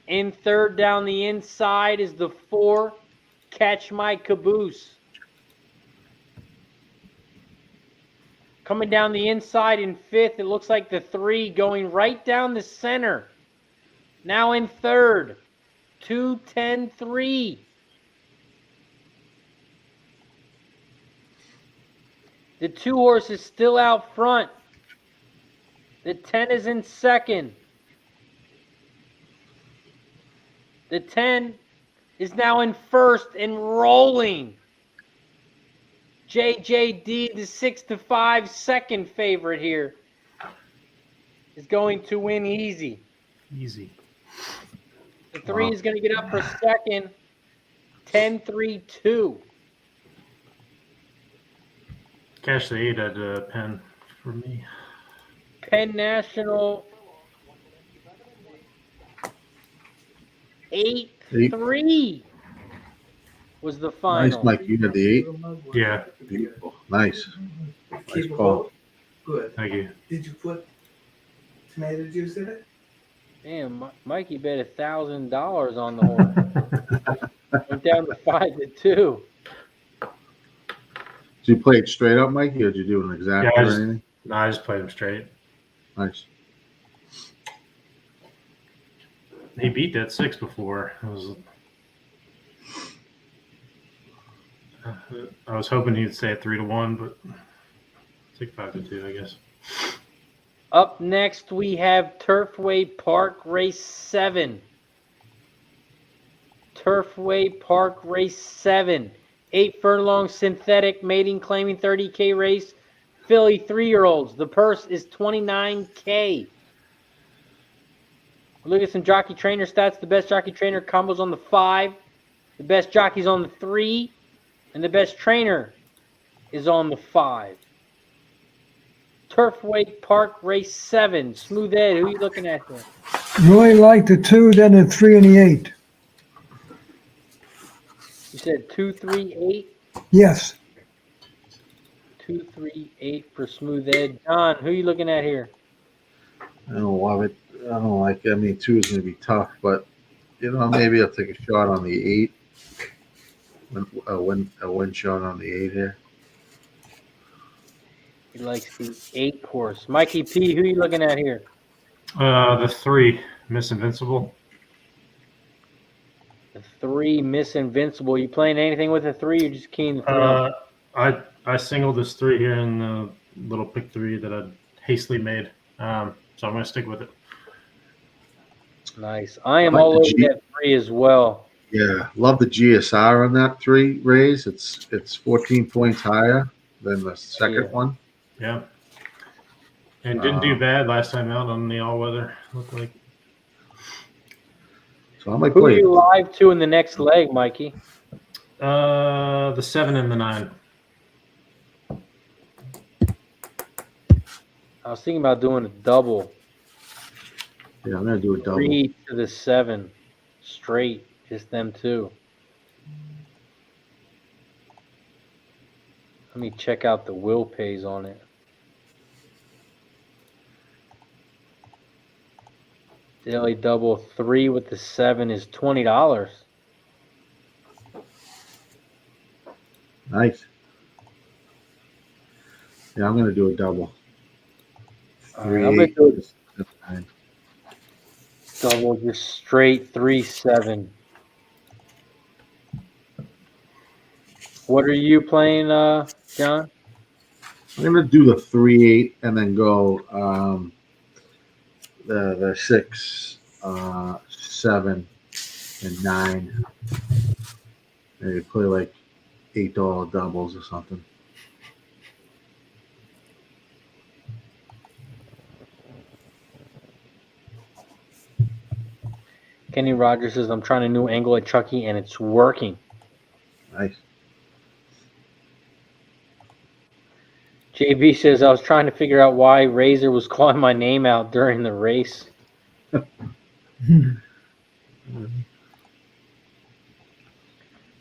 In third down the inside is the 4, Catch My Caboose. Coming down the inside in fifth, it looks like the 3 going right down the center. Now in third, 2-10-3. The 2 horse is still out front. The 10 is in second. The 10 is now in first and rolling. JJD, the 6-5 second favorite here, is going to win easy. Easy. The 3 is going to get up for second. 10-3-2. Cash the 8 at Penn for me. Penn National 8-3 was the final. Nice, Mike. You had the 8. Yeah. Beautiful. Nice. Nice call. Good. Thank you. Did you put tomato juice in it? Damn, Mikey bet $1,000 on the horse. Went down to 5-2. Did you play it straight up, Mikey, or did you do an exact or anything? No, I just played him straight. Nice. He beat that 6 before. I was hoping he'd say 3-1, but take 5-2, I guess. Up next, we have Turfway Park Race 7. Turfway Park Race 7. 8 furlong synthetic mating claiming 30K race. Filly 3-year-olds. The purse is $29K. Look at some jockey trainer stats. The best jockey trainer combos on the 5. The best jockey's on the 3. And the best trainer is on the 5. Turfway Park Race 7. Smooth Ed, who are you looking at there? Really like the 2, then the 3 and the 8. You said 2, 3, 8? Yes. 2, 3, 8 for Smooth Ed. John, who are you looking at here? I don't love it. I don't like it. I mean, 2 is going to be tough, but, maybe I'll take a shot on the 8. A win shot on the 8 here. He likes the 8 course. Mikey P, who are you looking at here? The 3, Miss Invincible. The 3, Miss Invincible. You playing anything with the 3? You're just keen the 3? I singled this 3 here in the little pick 3 that I hastily made. So I'm going to stick with it. Nice. I am all over that 3 as well. Yeah, love the GSR on that 3, Rays. It's 14 points higher than the second one. Yeah. And didn't do bad last time out on the all-weather, looked like. So I might Who are play you live to in the next leg, Mikey? The 7 and the 9. I was thinking about doing a double. Yeah, I'm going to do a double. 3 to the 7 straight. Just them 2. Let me check out the will pays on it. Daily double 3 with the 7 is $20. Nice. Yeah, I'm going to do a double. All right, I'm going to do a double just straight 3-7. What are you playing, John? I'm gonna do the 3-8 and then go the 6, 7, and 9. Maybe play like $8 doubles or something. Kenny Rogers says, I'm trying a new angle at Chucky, and it's working. Nice. JB says, I was trying to figure out why Razor was calling my name out during the race.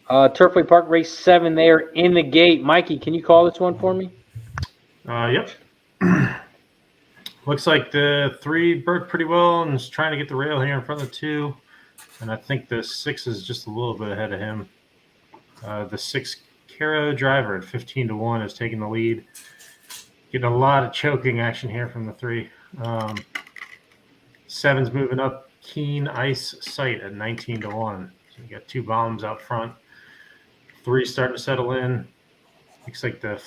Turfway Park race 7 there in the gate. Mikey, can you call this one for me? Yep. Looks like the 3 broke pretty well and is trying to get the rail here in front of the 2. And I think the 6 is just a little bit ahead of him. The 6 Caro driver at 15-1 is taking the lead. Getting a lot of choking action here from the 3. 7's moving up Keen Ice Sight at 19-1. So you got 2 bombs out front. 3 starting to settle in. Looks like the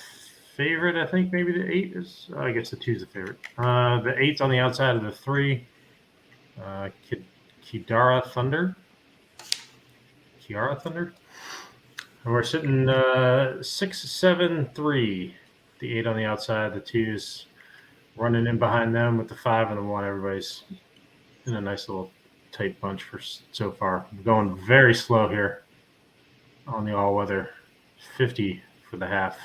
favorite, I think maybe the 8 is. I guess the 2's the favorite. The 8's on the outside of the 3. Kiara Thunder. And we're sitting 6, 7, 3. The 8 on the outside, the 2's running in behind them with the 5 and the 1. Everybody's in a nice little tight bunch for so far. I'm going very slow here on the all-weather. 50 for the half.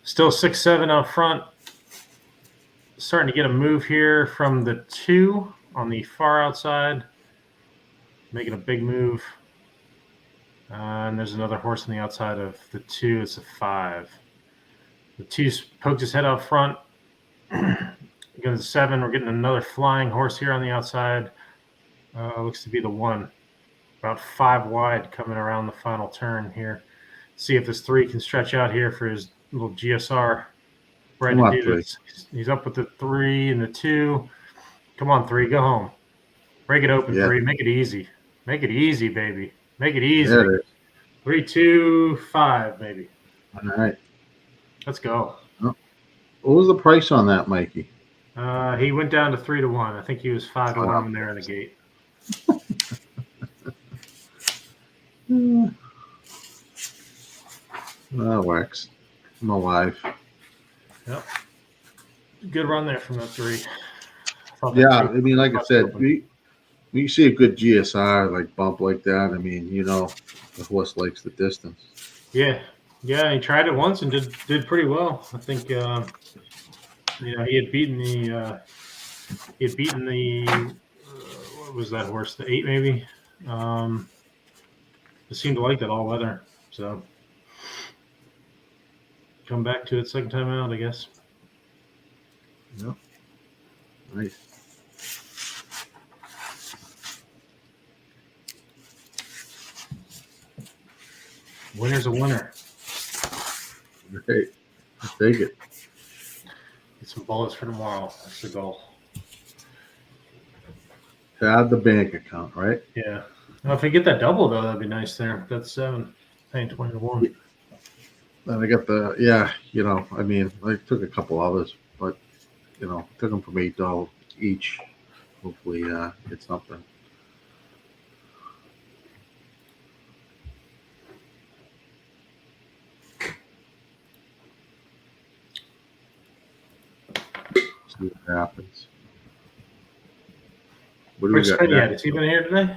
Still 6, 7 out front. Starting to get a move here from the 2 on the far outside. Making a big move. And there's another horse on the outside of the 2. It's a 5. The 2 poked his head out front. Going to 7. We're getting another flying horse here on the outside. Looks to be the 1. About 5 wide coming around the final turn here. See if this 3 can stretch out here for his little GSR. Right to do this. He's up with the 3 and the 2. Come on, 3. Go home. Break it open, 3. Make it easy. Make it easy, baby. Make it easy. 3, 2, 5, maybe. All right. Let's go. What was the price on that, Mikey? He went down to 3-1. I think he was 5-1 when they were in the gate. That works. I'm alive. Yep. Good run there from the 3. Yeah, I mean, like I said, you see a good GSR like bump like that. I mean, you know, the horse likes the distance. Yeah, he tried it once and did pretty well. I think he had beaten the what was that horse? The 8 maybe. It seemed to like that all weather. So come back to it second time out, I guess. Yep. Nice. Winner's a winner. Great. I'll take it. Get some bullets for tomorrow. That's the goal. To add the bank account, right? Yeah. Well, if we get that double, though, that'd be nice there. That's 7. Paying 20-1. Then I got I mean, I took a couple others, but, took them from $8 each. Hopefully get something. See what happens. What do we Where's got Spenny at? next? Has he been here today?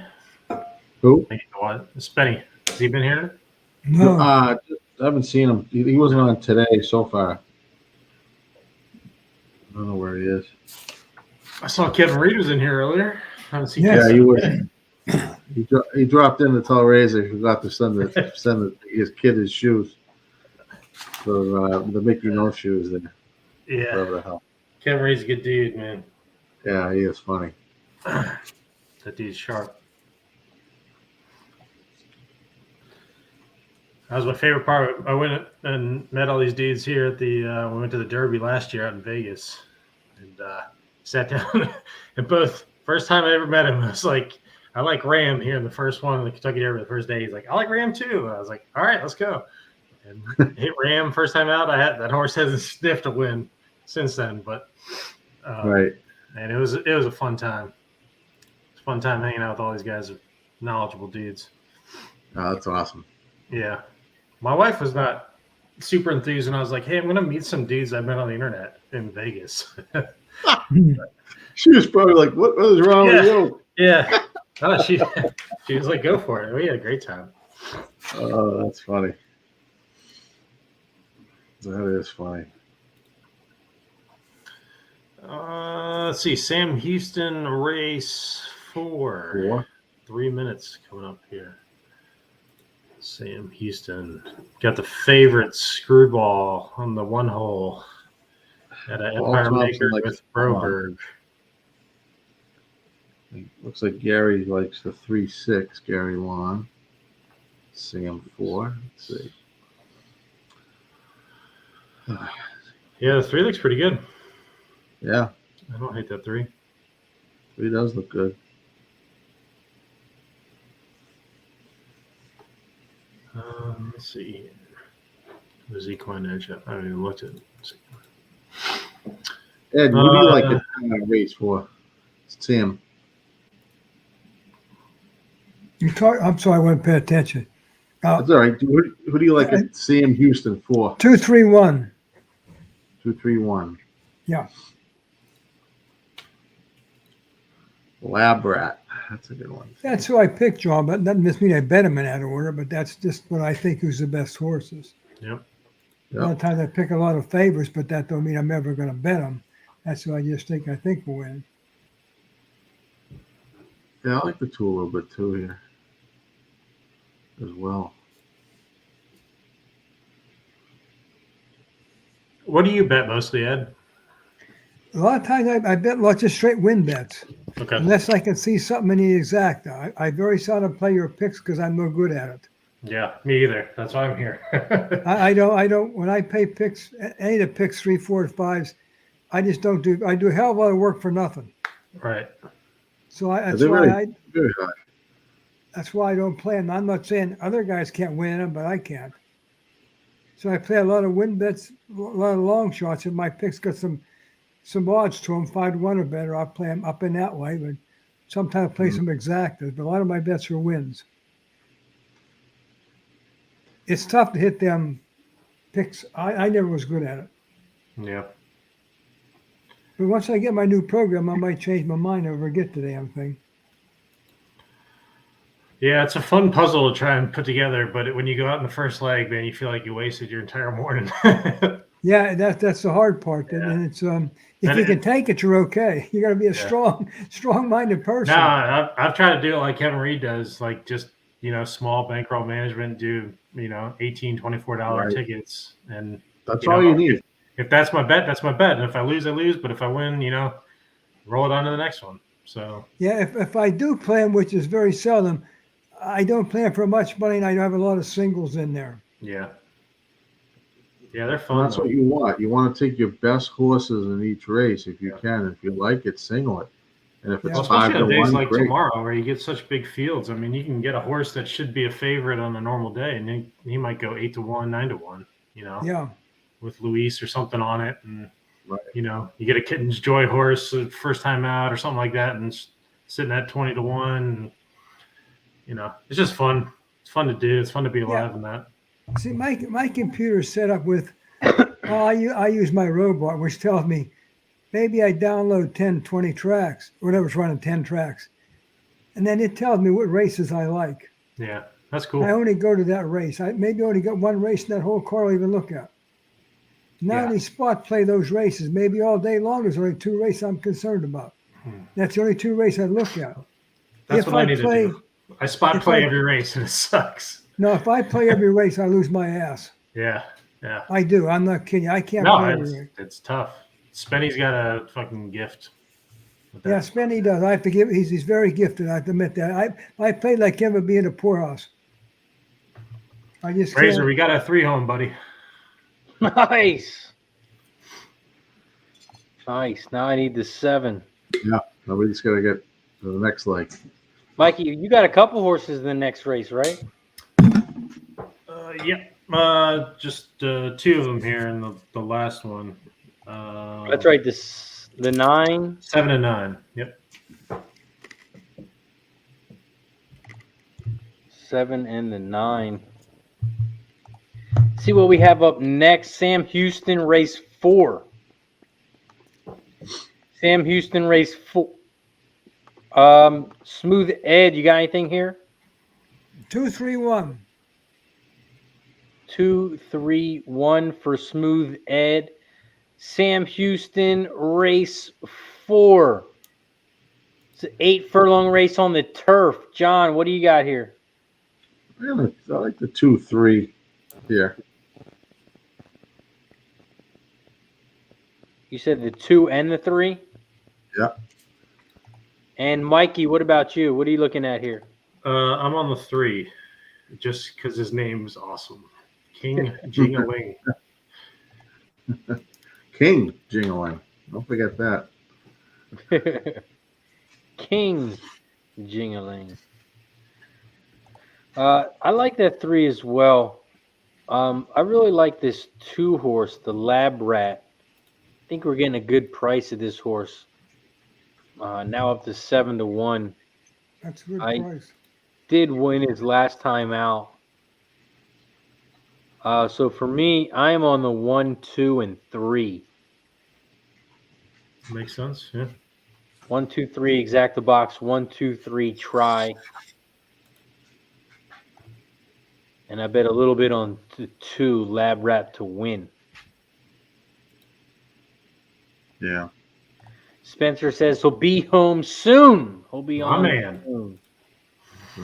Who? Spenny. Has he been here? No, I haven't seen him. He wasn't on today so far. I don't know where he is. I saw Kevin Reed was in here earlier. I haven't seen Yes. Yeah, he was. He dropped in to tell Razor he forgot to send his kid his shoes. So the Mickey Mouse shoes there. Yeah. Whatever the hell. Kevin Reed's a good dude, man. Yeah, he is funny. That dude's sharp. That was my favorite part. I went and met all these dudes here at the. We went to the Derby last year out in Vegas, and sat down. And both first time I ever met him, I I like Ram here in the first one in the Kentucky Derby the first day. He's like, I like Ram too. I was like, all right, let's go. And hit Ram first time out. That horse hasn't sniffed a win since then, but Right. And it was a fun time. It's a fun time hanging out with all these guys, knowledgeable dudes. Oh, that's awesome. Yeah, my wife was not super enthused, and I was like, hey, I'm gonna meet some dudes I met on the internet in Vegas. She was probably like, what is wrong with you? Yeah. Oh, she was like, go for it. We had a great time. Oh, that's funny. That is funny. Let's see. Sam Houston, race 4. 3 minutes coming up here. Sam Houston got the favorite Screwball on the 1 hole at an Empire Maker with Broberg. Looks like Gary likes the 3-6. Gary won. Sam 4. Let's see. Yeah, the 3 looks pretty good. Yeah. I don't hate that 3. 3 does look good. Let's see. There's Equine Edge. I haven't even looked at it. Ed, what do you like to race for? Sam. I'm sorry, I wasn't paying attention. That's all right. Who do you like at Sam Houston for? 2-3-1. 2-3-1. Yeah. Lab Rat. That's a good one. That's who I picked, John, but that doesn't mean I bet him in that order, but that's just what I think who's the best horses. Yep. A lot of times I pick a lot of favorites, but that don't mean I'm ever going to bet them. That's who I think will win. Yeah, I like the 2 a little bit too here as well. What do you bet mostly, Ed? A lot of times I bet lots of straight win bets. Okay. Unless I can see something in the exact. I very seldom play your picks because I'm no good at it. Yeah, me either. That's why I'm here. I don't. When I pay picks, any of the picks 3, 4, 5s, I just don't do. I do a hell of a lot of work for nothing. Right. So that's why I don't play them. I'm not saying other guys can't win them, but I can't. So I play a lot of win bets, a lot of long shots, and my picks got some odds to them, 5-1 or better. I'll play them up in that way, but sometimes I play some exactas. But a lot of my bets are wins. It's tough to hit them picks. I never was good at it. Yeah. But once I get my new program, I might change my mind over get the damn thing. Yeah, it's a fun puzzle to try and put together, but when you go out in the first leg, man, you feel like you wasted your entire morning. Yeah, that's the hard part. Yeah. And it's if you can take it, you're okay. You got to be a strong-minded person. No, I've tried to do it like Kevin Reed does, like just small bankroll management, do $18, $24 tickets, and that's all you need. If that's my bet, that's my bet. And if I lose, I lose. But if I win, roll it on to the next one. So yeah, if I do play them, which is very seldom, I don't plan for much money, and I have a lot of singles in there. Yeah. Yeah, they're fun. And that's what you want. You want to take your best horses in each race if you can. If you like it, single it. And if it's 5-1, days like great. tomorrow where you get such big fields, I mean, you can get a horse that should be a favorite on a normal day, and he might go 8-1, 9-1. Yeah. With Luis or something on it, and you get a Kitten's Joy horse first time out or something like that, and sitting at 20-1. It's just fun. It's fun to do. It's fun to be alive in that. See, my computer's set up with. I use my robot, which tells me maybe I download 10, 20 tracks, whatever's running 10 tracks, and then it tells me what races I like. Yeah, that's cool. I only go to that race. I maybe only got one race in that whole car I'll even look at. Not only spot play those races, maybe all day long there's only 2 races I'm concerned about. That's the only 2 races I look at. That's what I need to do. I spot play every race and it sucks. No, if I play every race, I lose my ass. Yeah. I do. I'm not kidding you. I can't play every race. It's tough. Spenny's got a fucking gift. Yeah, Spenny does. I have to give. He's very gifted. I have to admit that. I played like him would be in a poorhouse. I just Razor, we got a 3 home, buddy. Nice. Now I need the 7. Yeah. Now we just got to get to the next leg. Mikey, you got a couple horses in the next race, right? Yep. Just 2 of them here in the last one. That's right. The 9, 7 and 9. Yep. 7 and the 9. See what we have up next. Sam Houston, race 4. Sam Houston, race 4. Smooth Ed, you got anything here? 2, 3, 1. 2, 3, 1 for Smooth Ed. Sam Houston, race 4. It's an 8 furlong race on the turf. John, what do you got here? I like the 2, 3 here. You said the 2 and the 3? Yeah. And Mikey, what about you? What are you looking at here? I'm on the 3, just because his name's awesome. King Jingaling. King Jingling. Don't forget that. King Jingling. I like that 3 as well. I really like this 2 horse, the Lab Rat. I think we're getting a good price of this horse. Now up to 7 to 1. That's a good price. Did win his last time out. So for me, I am on the 1, 2, and 3. Makes sense. Yeah. 1, 2, 3, exact the box. 1, 2, 3, try. And I bet a little bit on the 2, Lab Rat to win. Yeah. Spencer says he'll be home soon. He'll be My on man. soon.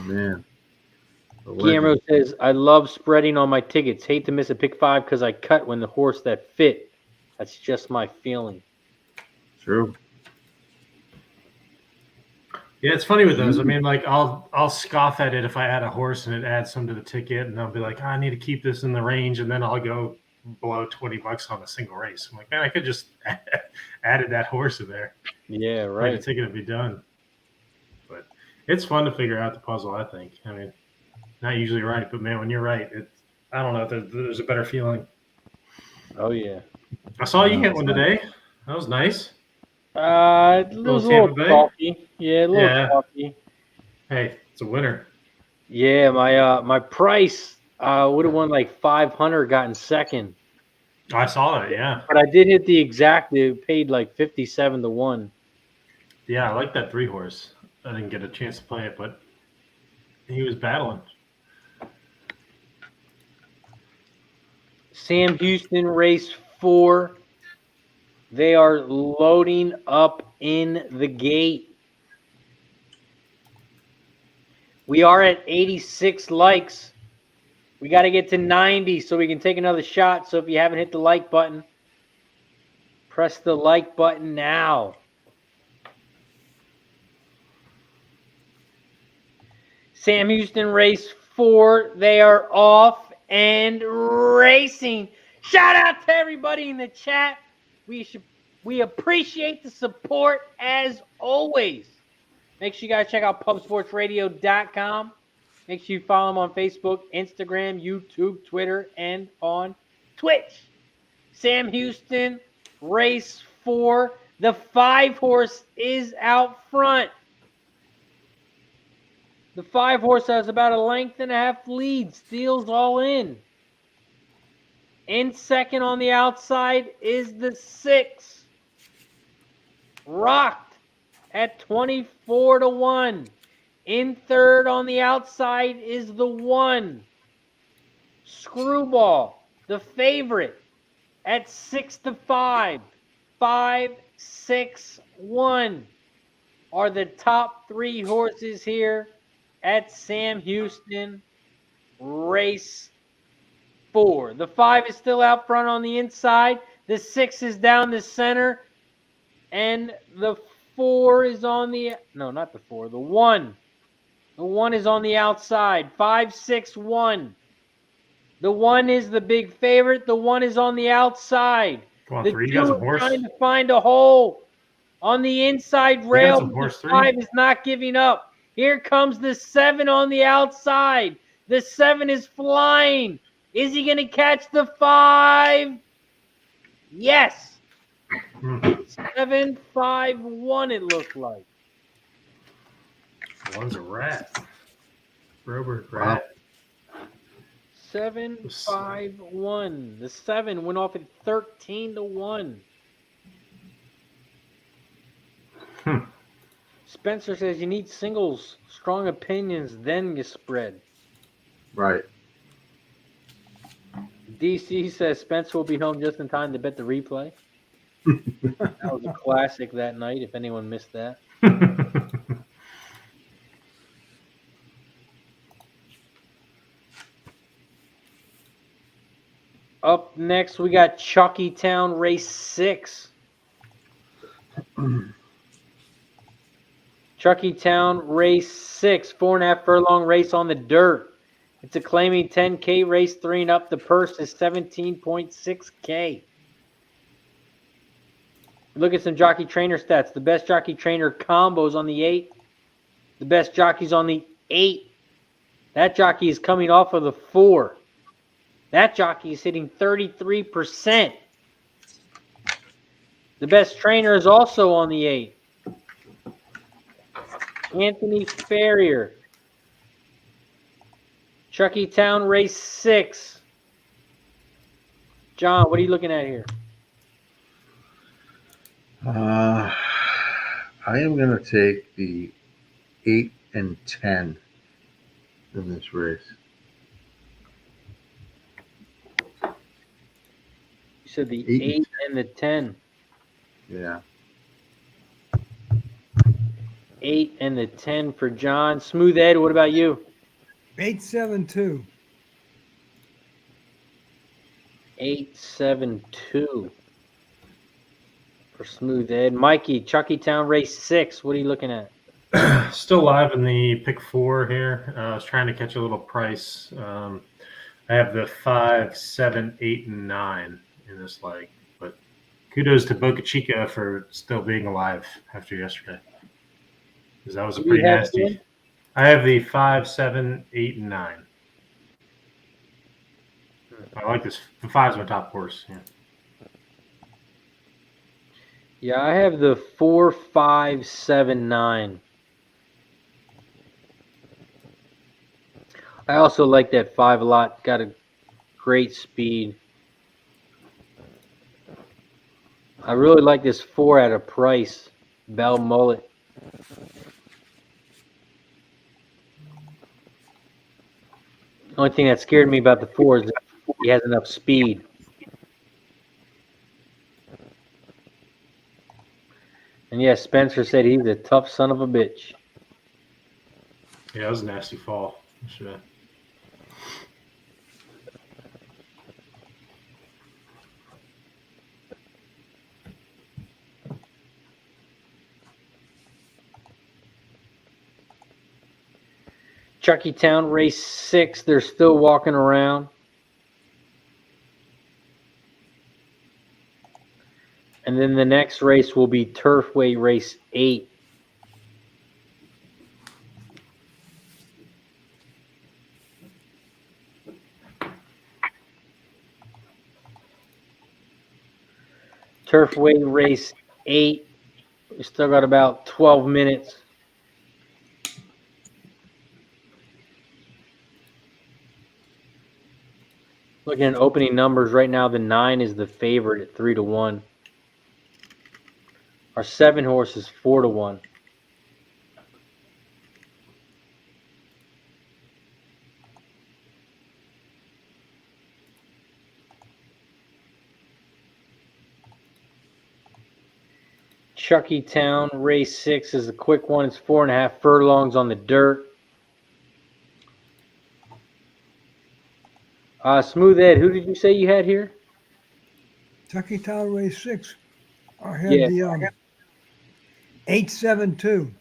Man. Guillermo says, I love spreading on my tickets. Hate to miss a pick 5 because I cut when the horse that fit. That's just my feeling. True. Yeah, it's funny with those. I mean, like I'll scoff at it if I add a horse and it adds some to the ticket, and I'll be like, I need to keep this in the range, and then I'll go blow $20 on a single race. I'm like, man, I could just added that horse in there. Yeah, Like, right. the ticket would be done. But it's fun to figure out the puzzle, I think. I mean, not usually right, but man, when you're right, I don't know, there's a better feeling. Oh yeah. I saw you hit one today. That was nice. It was a little chalky. Yeah, a little chalky. Hey, it's a winner. Yeah, my price would have won like 500, gotten second. I saw that, yeah. But I did hit the exact. It paid like 57 to 1. Yeah, I like that 3 horse. I didn't get a chance to play it, but he was battling. Sam Houston, race 4. They are loading up in the gate. We are at 86 likes. We got to get to 90 so we can take another shot. So if you haven't hit the like button, press the like button now. Sam Houston, race 4. They are off and racing. Shout out to everybody in the chat. We appreciate the support as always. Make sure you guys check out pubsportsradio.com. Make sure you follow them on Facebook, Instagram, YouTube, Twitter, and on Twitch. Sam Houston, race 4. The 5 horse is out front. The 5 horse has about a length and a half lead. Steals all in. In second on the outside is the 6. Rocked at 24 to 1. In third on the outside is the 1. Screwball, the favorite, at 6 to 5. 5, 6, 1 are the top 3 horses here at Sam Houston race 4. The 5 is still out front on the inside. The 6 is down the center. And the 4 is on the... No, not the 4. The 1. The 1 is on the outside. 5, 6, 1. The 1 is the big favorite. The 1 is on the outside. Come on, the 3. You 2 got some is horse. trying to find a hole on the inside rail. some horse, The 3. 5 is not giving up. Here comes the 7 on the outside. The 7 is flying. Is he going to catch the 5? Yes. 7-5-1, it looked like. One's a rat. Robert Wow. rat. 7-5-1. The 7 went off at 13-1. Spencer says you need singles, strong opinions, then you spread. Right. DC says Spencer will be home just in time to bet the replay. That was a classic that night, if anyone missed that. Up next, we got Chuckytown Race 6. Chuckytown Race 6, 4.5 furlong race on the dirt. It's a claiming 10K race, 3 and up. The purse is 17.6K. Look at some jockey trainer stats. The best jockey trainer combos on the 8. The best jockeys on the 8. That jockey is coming off of the 4. That jockey is hitting 33%. The best trainer is also on the 8. Anthony Ferrier. Chuckytown Race 6. John, what are you looking at here? I am going to take the 8 and 10 in this race. You said the 8 and the 10. Yeah. 8 and the 10 for John. Smooth Ed, what about you? 8-7-2. 8-7-2 for Smooth Ed. Mikey, Chuckytown Race 6. What are you looking at? Still live in the pick 4 here. I was trying to catch a little price. I have the 5, 7, 8, and 9 in this leg. But kudos to Boca Chica for still being alive after yesterday. Because that was a pretty nasty. I have the 5, 7, 8, and 9. I like this. The 5's my top horse. Yeah, I have the 4, 5, 7, 9. I also like that 5 a lot. Got a great speed. I really like this 4 at a price. Bell Mullet. The only thing that scared me about the 4 is that he has enough speed. And yes, Spencer said he's a tough son of a bitch. Yeah, that was a nasty fall. Sure. Chuckytown Race 6, they're still walking around. And then the next race will be Turfway Race 8. Turfway Race 8. We still got about 12 minutes. Looking at opening numbers right now, the 9 is the favorite at 3-1. Our 7 horse is 4-1. Chuckytown Race 6 is a quick one. It's 4.5 furlongs on the dirt. Smooth Ed, who did you say you had here? Chuckytown Race 6. I had the 8-7-2.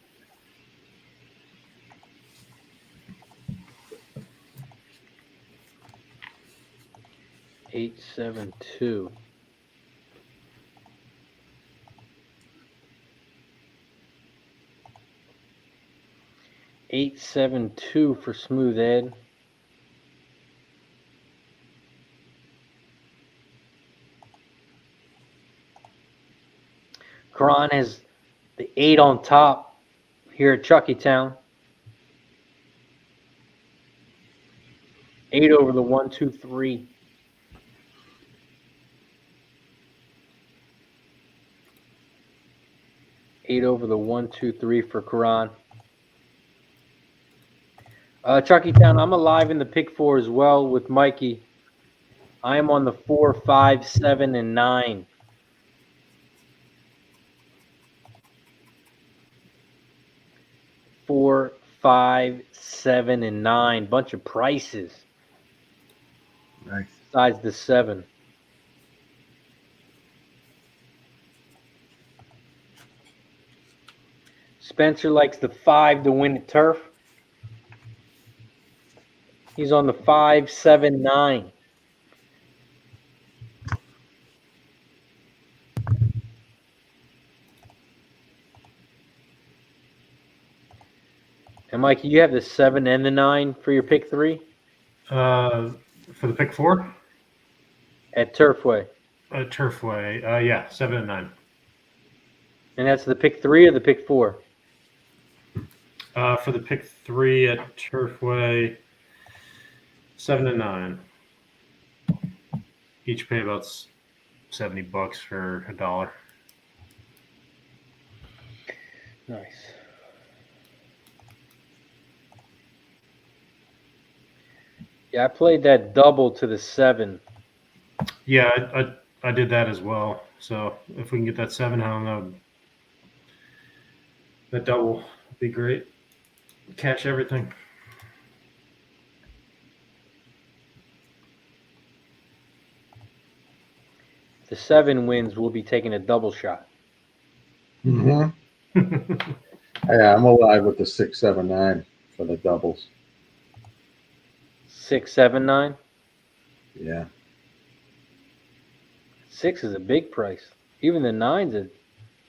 Eight, 7, 2. 872 for Smooth Ed. Karan has the 8 on top here at Chuckytown. 8 over the 1, 2, 3. Eight over the 1, 2, 3 for Karan. Chuckytown, I'm alive in the pick 4 as well with Mikey. I am on the 4, 5, 7, and 9. Four, 5, 7, and 9. Bunch of prices. Nice. Besides the 7. Spencer likes the 5 to win at turf. He's on the 5, 7, 9. And Mike, you have the 7 and the 9 for your pick 3? For the pick 4? At Turfway. Turfway. Yeah, 7 and 9. And that's the pick 3 or the pick 4? For the pick 3 at Turfway, 7 and 9. Each pay about $70 for $1. Nice. Yeah, I played that double to the 7. Yeah, I did that as well. So if we can get that 7 home, that double would be great. Cash everything. The 7 wins, we'll be taking a double shot. Mm-hmm. Yeah, I'm alive with the 6, 7, 9 for the doubles. 6, 7, 9? Yeah. 6 is a big price. Even the 9's a...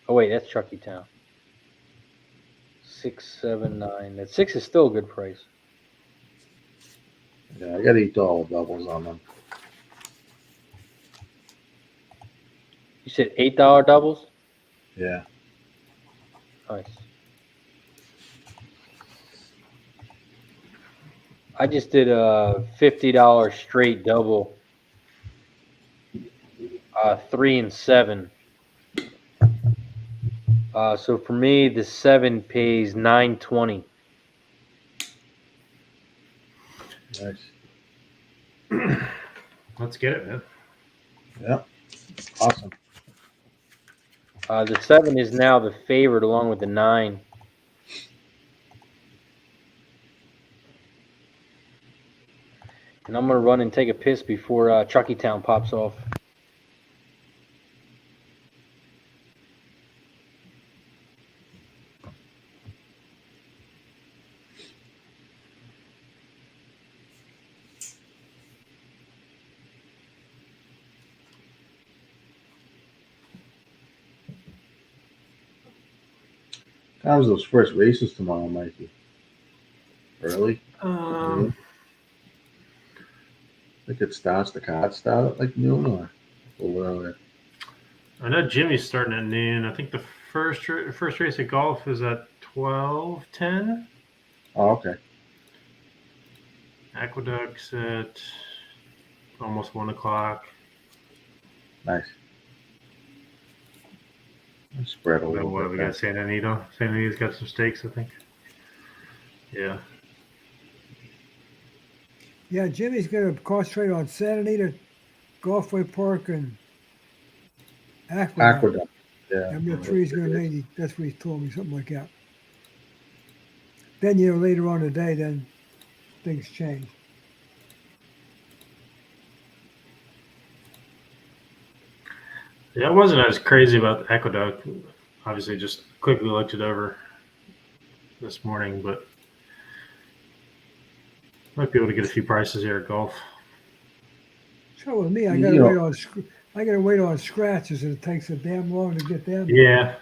Oh, wait, that's Chuckytown. 6, 7, 9. That 6 is still a good price. Yeah, I got to eat all the doubles on them. You said $8 doubles? Yeah. Nice. I just did a $50 straight double. 3 and 7. So for me, the 7 pays $9.20. Nice. Let's get it, man. Yep. Awesome. The 7 is now the favorite along with the 9. And I'm going to run and take a piss before Chuckytown pops off. How's those first races tomorrow, Mikey? Early? Um, I think it starts, the cards start at like noon or earlier. I know Jimmy's starting at noon. I think the first race of golf is at 12:10. Oh, okay. Aqueduct's at almost 1 o'clock. Nice. Spread a What little have we bit. got? San Anito. San Anito's got some stakes, I think. Yeah. Yeah, Jimmy's going to concentrate on Santa Anita, Golfway Park, and Aqueduct. Yeah. And the three he's going to need. That's what he told me, something like that. Then, later on in the day, then things change. Yeah, I wasn't as crazy about the Aqueduct. Obviously, just quickly looked it over this morning, but might be able to get a few prices here at golf. So with me, I gotta wait on scratches, and it takes a damn long to get them. Yeah,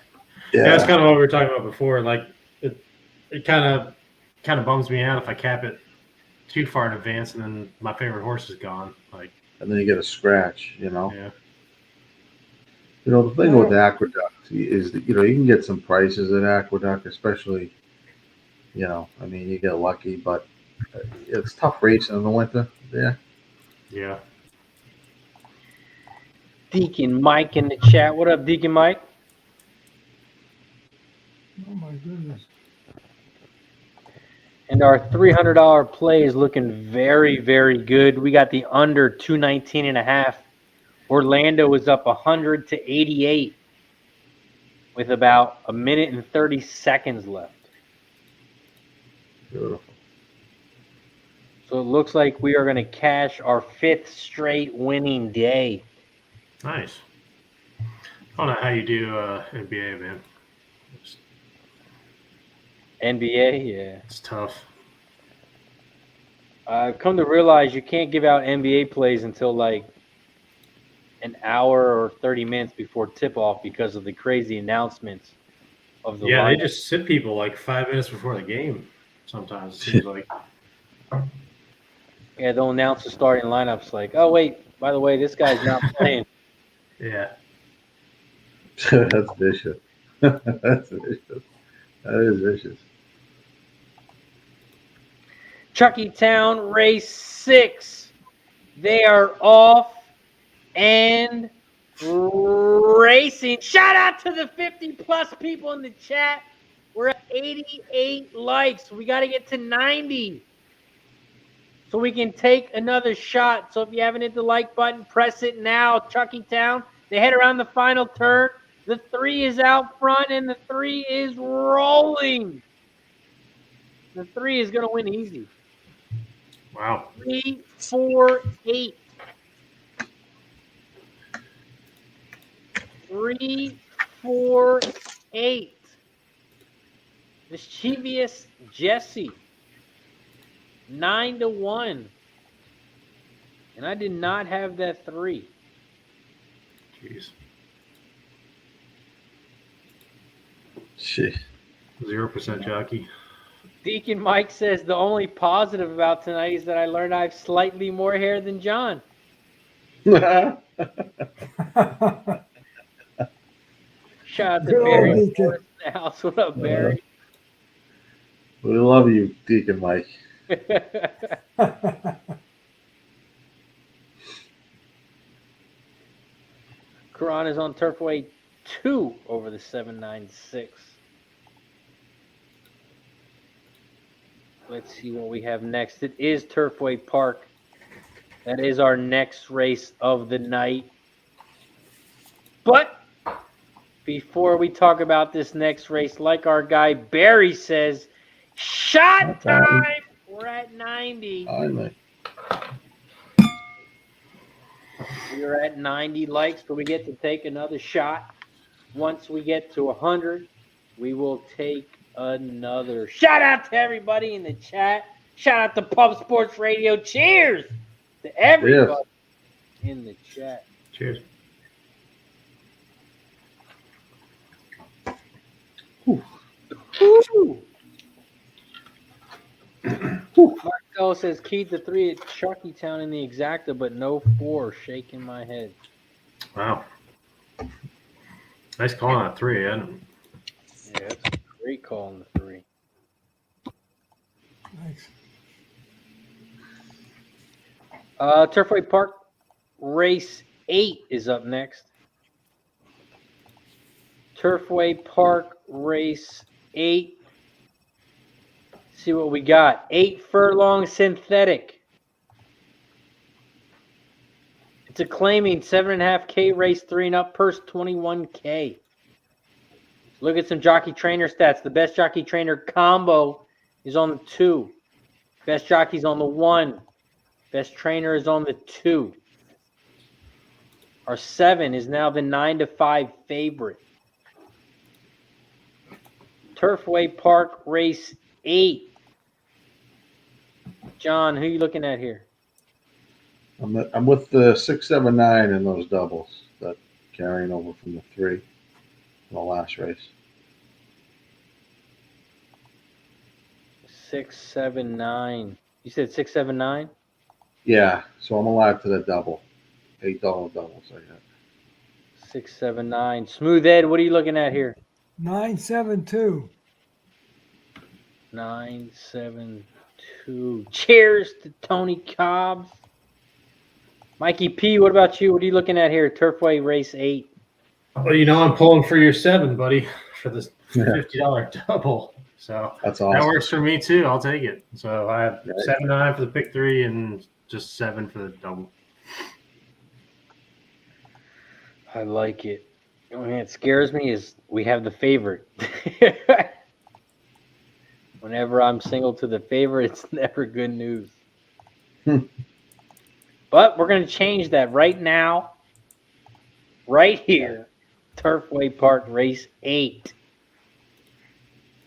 that's kind of what we were talking about before. Like it kind of kind of bums me out if I cap it too far in advance and then my favorite horse is gone. Like, and then you get a scratch. yeah. The thing with Aqueduct is that, you can get some prices at Aqueduct, especially, I mean, you get lucky, but it's tough racing in the winter. Yeah. Yeah. Deacon Mike in the chat. What up, Deacon Mike? Oh my goodness. And our $300 play is looking very, very good. We got the under 219.5. Orlando is up 100 to 88 with about a minute and 30 seconds left. Beautiful. So it looks like we are going to cash our 5th straight winning day. Nice. I don't know how you do NBA, man. NBA, yeah. It's tough. I've come to realize you can't give out NBA plays until like an hour or 30 minutes before tip-off because of the crazy announcements of the Yeah, lineup. they just sit people like 5 minutes before the game sometimes, it seems like. Yeah, they'll announce the starting lineups like, oh, wait, by the way, this guy's not playing. Yeah. That's vicious. That's vicious. That is vicious. Chucky Town race 6. They are off and racing. Shout out to the 50-plus people in the chat. We're at 88 likes. We got to get to 90 so we can take another shot. So if you haven't hit the like button, press it now. Chucky Town, they head around the final turn. The 3 is out front, and the 3 is rolling. The 3 is going to win easy. Wow. 3, 4, 8. 3, 4, 8. Mischievous Jesse. 9-1. And I did not have that 3. Jeez. Shit. 0% jockey. Deacon Mike says the only positive about tonight is that I learned I have slightly more hair than John. Shout out to Barry in the house. What up, Barry? We love you, Deacon Mike. Quran is on Turfway 2 over the 796. Let's see what we have next. It is Turfway Park. That is our next race of the night. But before we talk about this next race, like our guy Barry says, shot time! We're at 90. We are at 90 likes, but we get to take another shot. Once we get to 100, we will take another. Shout out to everybody in the chat. Shout out to Pub Sports Radio. Cheers to everybody in the chat. Cheers. Marcel says keyed to 3 at Chucky Town in the exacta, but no 4. Shaking my head. Wow. Nice call on that 3, yeah. Yeah, that's a great call on the 3. Nice. Turfway Park race 8 is up next. Turfway Park race 8. See what we got. 8 furlong synthetic. It's a claiming 7.5K race 3 and up, purse 21K. Look at some jockey trainer stats. The best jockey trainer combo is on the 2. Best jockey's on the 1. Best trainer is on the 2. Our 7 is now the 9-5 favorite. Turfway Park race 8. John, who are you looking at here? I'm with the 6, 7, 9 in those doubles that carrying over from the 3 in the last race. 6, 7, 9. You said 6, 7, 9? Yeah, so I'm alive to the double. $8 doubles I got. 6, 7, 9. Smooth Ed, what are you looking at here? 972. 9, 7, 2. Cheers to Tony Cobbs. Mikey P, what about you? What are you looking at here? Turfway Race 8. Well, I'm pulling for your 7, buddy, for this $50 double. So That's awesome. that works for me too. I'll take it. So I have Right. 7, 9 for the pick 3 and just 7 for the double. I like it. The only thing that scares me is we have the favorite. Whenever I'm single to the favorite, it's never good news. But we're going to change that right now, right here. Turfway Park Race 8.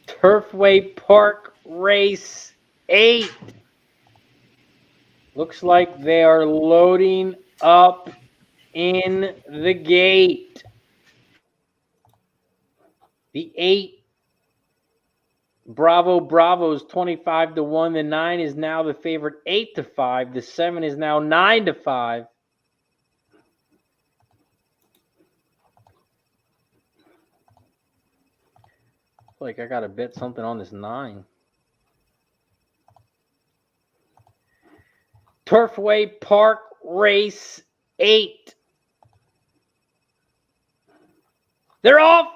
Turfway Park Race 8. Looks like they are loading up in the gate. The 8 Bravo is 25-1. The 9 is now the favorite 8-5. The 7 is now 9-5. Like I gotta bet something on this 9. Turfway Park Race 8. They're off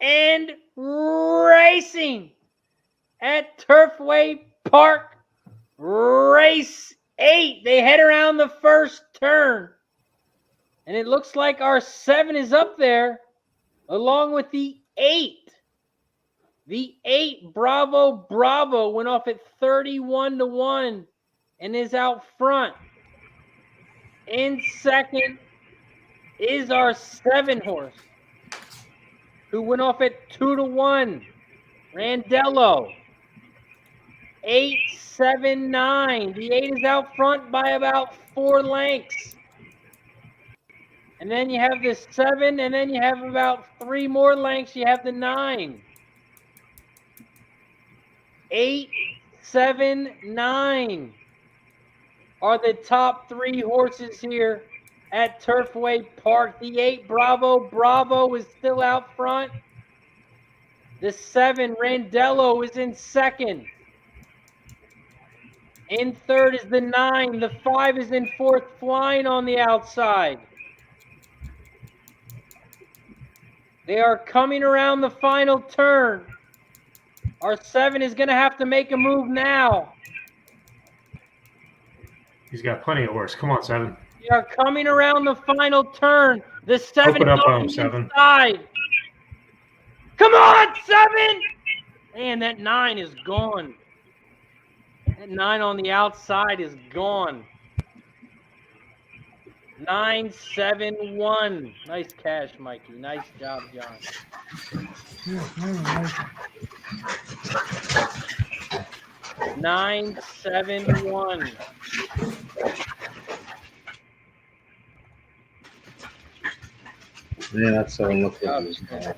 and racing at Turfway Park Race 8. They head around the first turn. And it looks like our 7 is up there along with the 8. The 8 Bravo went off at 31-1 and is out front. In second is our 7 horse, who went off at 2-1. Randello. 8, 7, 9. The 8 is out front by about 4 lengths. And then you have the 7, and then you have about 3 more lengths. You have the 9. 8, 7, 9 are the top 3 horses here at Turfway Park. The 8 Bravo is still out front. The 7 Randello is in second. In third is the 9. The 5 is in fourth, flying on the outside. They are coming around the final turn. Our 7 is going to have to make a move now. He's got plenty of horse. Come on, 7. They are coming around the final turn. The 7 Open is up on on him, the 7. inside. Come on, 7! Man, that 9 is gone. That 9 on the outside is gone. 9, 7, 1. Nice cash, Mikey. Nice job, John. Yeah, very nice. 9, 7, 1. Yeah, that 7 looks like it was bad.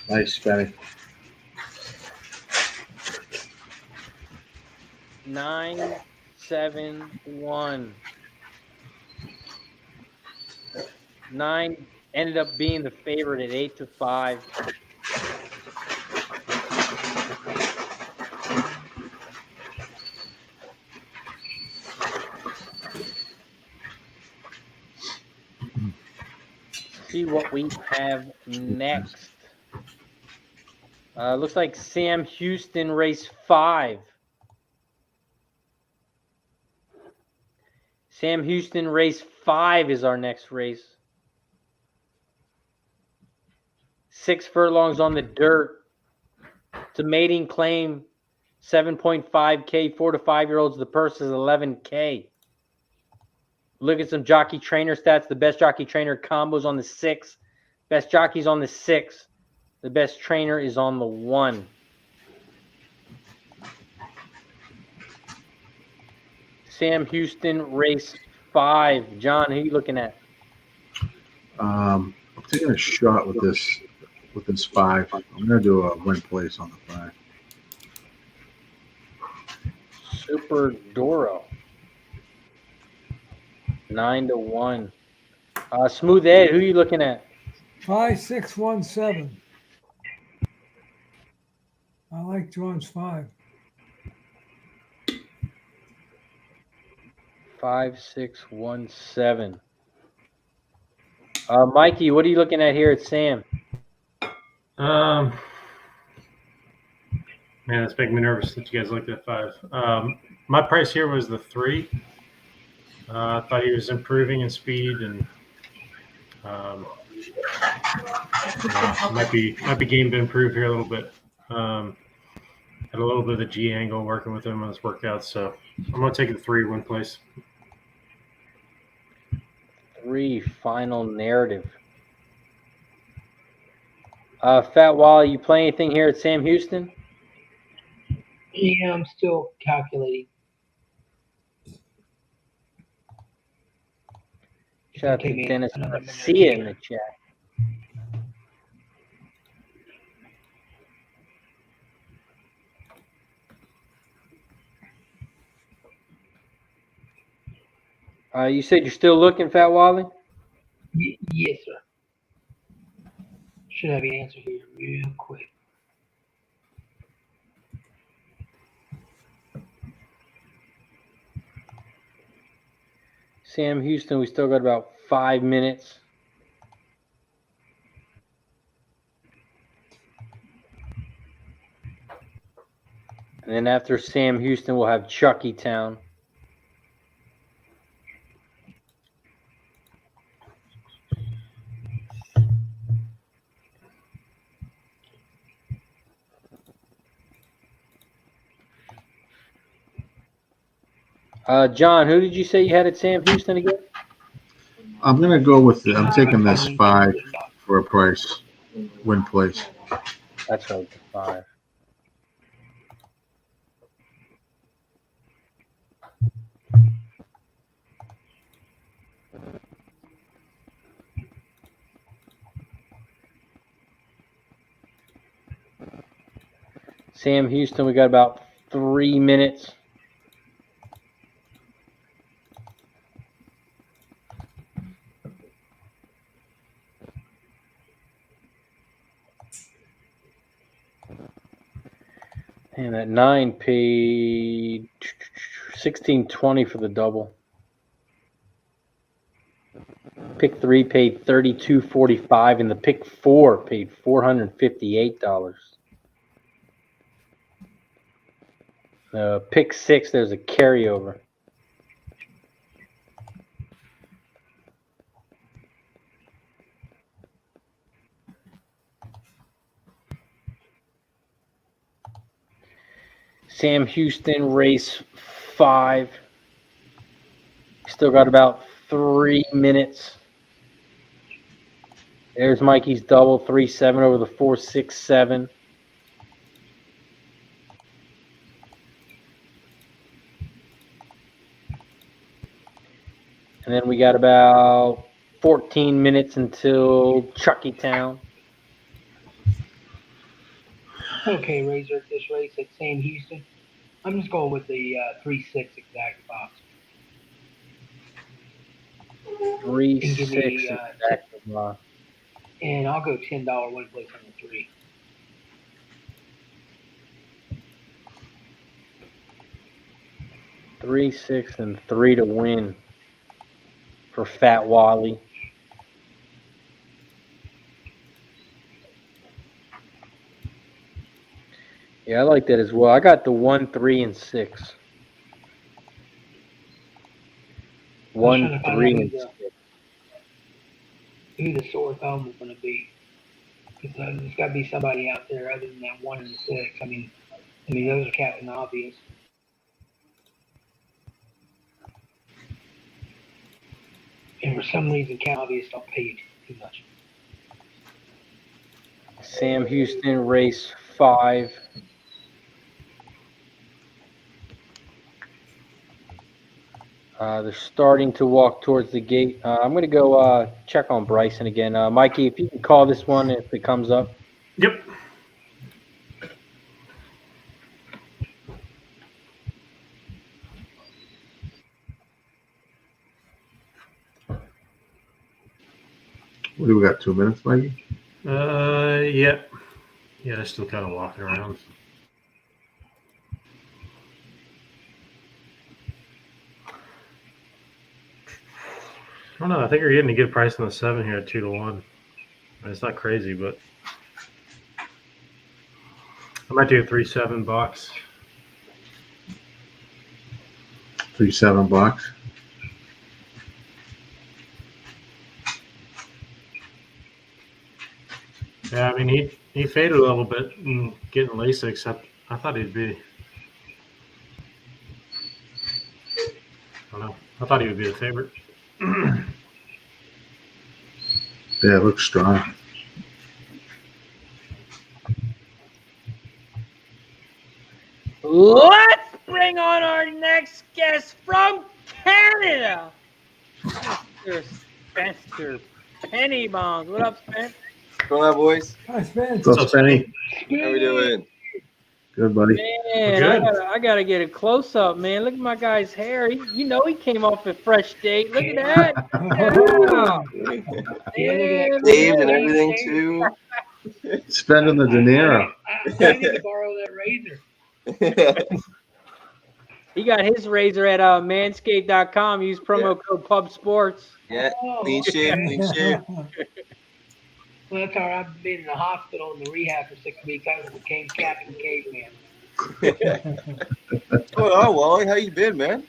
Nice, Benny. 9, 7, 1. 9 ended up being the favorite at 8-5. See what we have next. Looks like Sam Houston race 5. Sam Houston race 5 is our next race. 6 furlongs on the dirt. It's a mating claim. 7.5K, 4 to 5-year-olds. The purse is 11K. Look at some jockey trainer stats. The best jockey trainer combos on the 6. Best jockey's on the 6. The best trainer is on the 1. Sam Houston race 5. John, who are you looking at? I'm taking a shot with this 5. I'm gonna do a win place on the 5. Super Doro. 9-1. Smooth Ed, who are you looking at? 5617. I like John's 5. 5617. Mikey, what are you looking at here at Sam? Man, that's making me nervous that you guys looked at 5. My price here was the 3. I thought he was improving in speed and might be game to improve here a little bit. Had a little bit of the G angle working with him on his workouts, so I'm going to take the 3 win place. 3 final narrative. Fat Wally, you play anything here at Sam Houston? Yeah, I'm still calculating. Shout out Take to me Dennis another minute. Garcia in the chat. You said you're still looking, Fat Wally? Yes, sir. Should have the answer here real quick. Sam Houston, we still got about 5 minutes. And then after Sam Houston, we'll have Chucky Town. John, who did you say you had at Sam Houston again? I'm going to go with I'm taking this 5 for a price. Win place. That's right, the 5. Sam Houston, we got about 3 minutes. And that 9 paid $16.20 for the double. Pick 3 paid $32.45, and the pick 4 paid $458. Pick 6, there's a carryover. Sam Houston, race 5. Still got about 3 minutes. There's Mikey's double, 3-7 over the 4-6-7. And then we got about 14 minutes until Chucky Town. Okay, Razor, this race at Sam Houston. I'm just going with the 3-6 exact box. 3-6 exact box. And I'll go $10 win place on the 3. Three, 6, and 3 to win for Fat Wally. Yeah, I like that as well. I got the 1, 3, and 6. 1, 3, and 6. Who the sore thumb is going to be? Because there's got to be somebody out there other than that 1 and 6. I mean, those are Captain Obvious. And for some reason, Captain Obvious don't pay you too much. Sam Houston, race 5. They're starting to walk towards the gate. I'm going to go check on Bryson again. Mikey, if you can call this one if it comes up. Yep. do we got 2 minutes, Mikey? Yeah. Yeah, they're still kind of walking around. I don't know. I think you're getting a good price on the 7 here at 2-1. It's not crazy, but I might do a 3-7 box. 3-7 bucks. Yeah, I mean he faded a little bit and getting LASIK. I thought he'd be. I don't know. I thought he would be the favorite. Yeah, it looks strong. Let's bring on our next guest from Canada, Mr. Spencer Pennybones. What up, Spence? What's going on, boys? Hi, Spence. What's up, Penny? How we doing? Good, buddy. Man, Good. I gotta get a close up, man. Look at my guy's hair. He came off a fresh date. Look at that. Yeah, Saved and man. everything too. Spending the dinero. I need to borrow that razor. He got his razor at manscaped.com. Use promo code PubSports. Yeah, Oh, clean okay. shave, clean shave. Well, that's all right. I've been in the hospital in the rehab for 6 weeks. I became Captain Caveman. What's going on, Wally? How you been, man?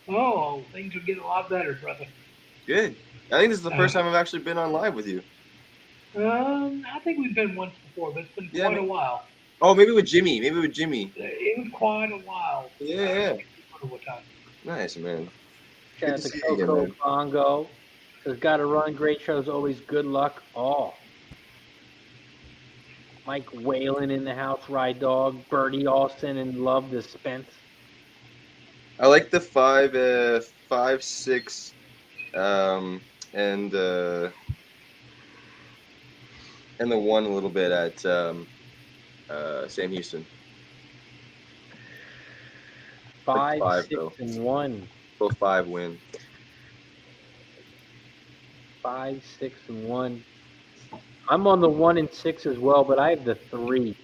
Oh, things are getting a lot better, brother. Good. I think this is the first time I've actually been on live with you. I think we've been once before, but it's been quite a while. Oh, maybe with Jimmy. Maybe with Jimmy. It was quite a while. Yeah. I don't remember what time. Nice, man. Shout out Good to to see you again, Coco man. Bongo. Says, got to run. Great shows. Always good luck. All. Mike Whalen in the house. Ride Dog. Bertie Austin and Love the Spence. I like the 5, 6, and the 1 a little bit at Sam Houston. 5, Like 5 6, though. and 1. Both 5 win. 5, 6, and 1. I'm on the 1 and 6 as well, but I have the 3.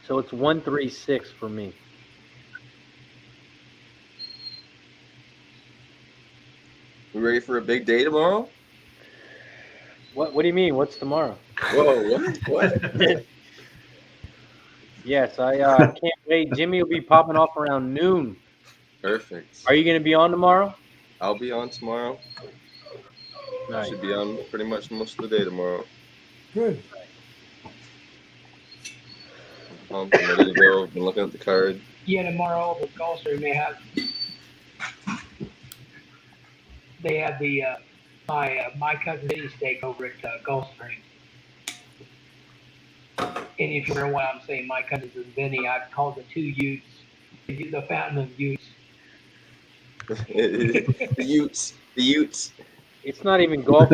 So it's 1, 3, 6 for me. We ready for a big day tomorrow? What do you mean? What's tomorrow? Whoa, what? Yes, I can't wait. Jimmy will be popping off around noon. Perfect. Are you going to be on tomorrow? I'll be on tomorrow. Nice. Should be on pretty much most of the day tomorrow. Good. I'm ready to go. Been looking at the card. Yeah, tomorrow over at Gulfstream they have the my cousin Vinny steak over at Gulfstream. And if you remember what I'm saying, my cousin Vinny, I've called the 2 Utes, the fountain of Utes. The Utes. It's not even golf.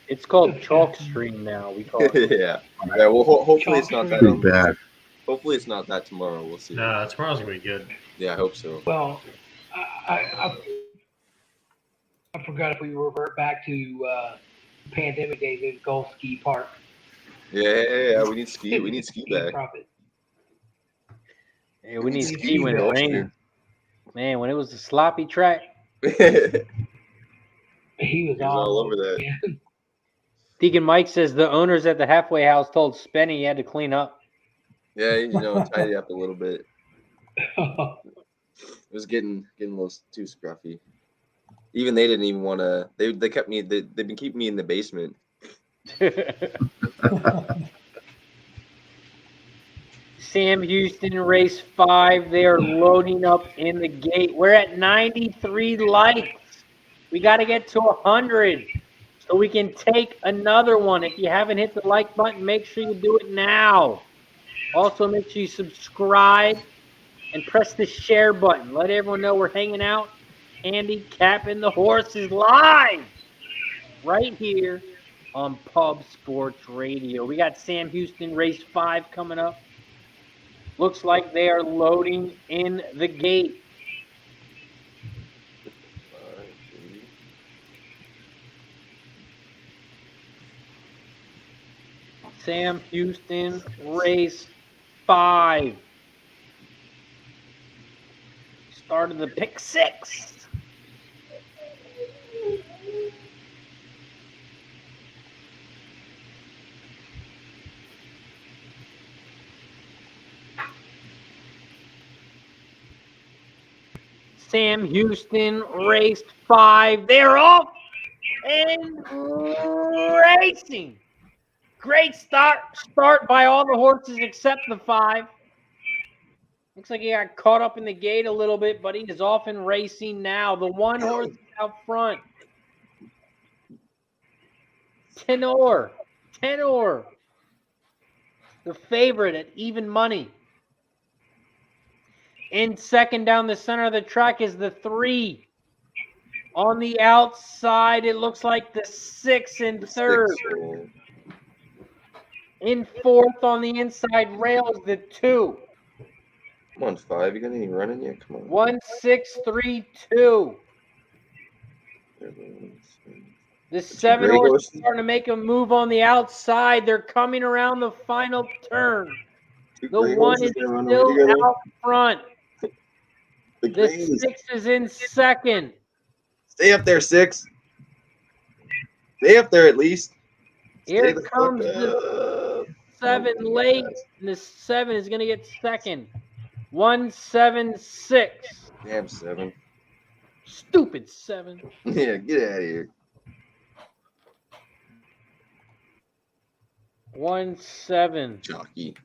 It's called Chalk Stream now. We call it. Yeah. Well, hopefully it's not that. Pretty bad. Hopefully it's not that tomorrow. We'll see. Nah, tomorrow's gonna be good. Yeah, I hope so. Well, I forgot if we revert back to pandemic days at Gulf Ski Park. Yeah. We need ski. We need ski back. Yeah, we need ski when it rains. Man, when it was a sloppy track. He was all over that. Yeah. Deacon Mike says the owners at the halfway house told Spenny he had to clean up. Yeah, tidy up a little bit. It was getting a little too scruffy. Even they didn't even want to. They kept me. They've been keeping me in the basement. Sam Houston, race 5. They are loading up in the gate. We're at 93 likes. We got to get to 100 so we can take another one. If you haven't hit the like button, make sure you do it now. Also, make sure you subscribe and press the share button. Let everyone know we're hanging out, handicapping the horses live right here on Pub Sports Radio. We got Sam Houston, race 5 coming up. Looks like they are loading in the gate. Sam Houston, race 5. Started the pick 6. Sam Houston, race 5. They're off and racing. Great start by all the horses except the 5. Looks like he got caught up in the gate a little bit, but he is off and racing now. The 1 horse out front. Tenor. The favorite at even money. In second down the center of the track is the 3. On the outside, it looks like the 6 in third. In fourth on the inside rail is the 2. Come on, 5. You got any running yet? Come on. 1, 6, 3, 2. The 7 horse is starting to make a move on the outside. They're coming around the final turn. The 1 is still out front. The 6 is in second. Stay up there, 6. Stay up there at least. Here comes the 7 late, and the 7 is going to get second. 1, 7, 6. Damn, 7. Stupid 7. Yeah, get out of here. 1, 7. Jockey.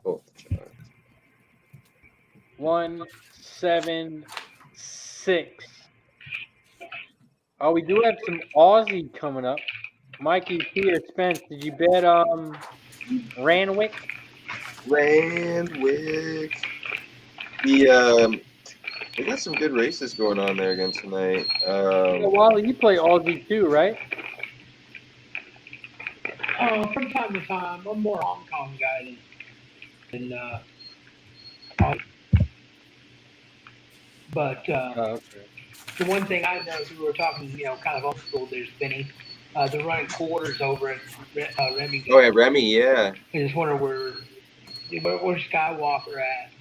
Oh, 1, 7, 6. Oh, we do have some Aussie coming up. Mikey, Peter, Spence, did you bet Ranwick? Randwick. We got some good races going on there again tonight. Well, you play Aussie too, right? From time to time. I'm more Hong Kong guy than but okay. The one thing I know is we were talking, kind of old school there, Benny. They're running quarters over at Remy. Oh, yeah, Remy, yeah. I just wonder where's Skywalker at.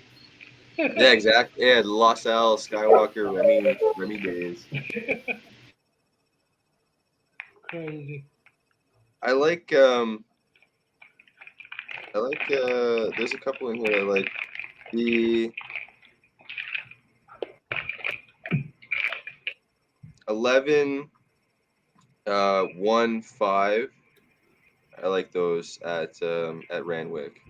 Yeah, exactly. Yeah, Los Al, Skywalker, Remy days. Crazy. I like there's a couple in here I like. The 11 1 5. I like those at Randwick.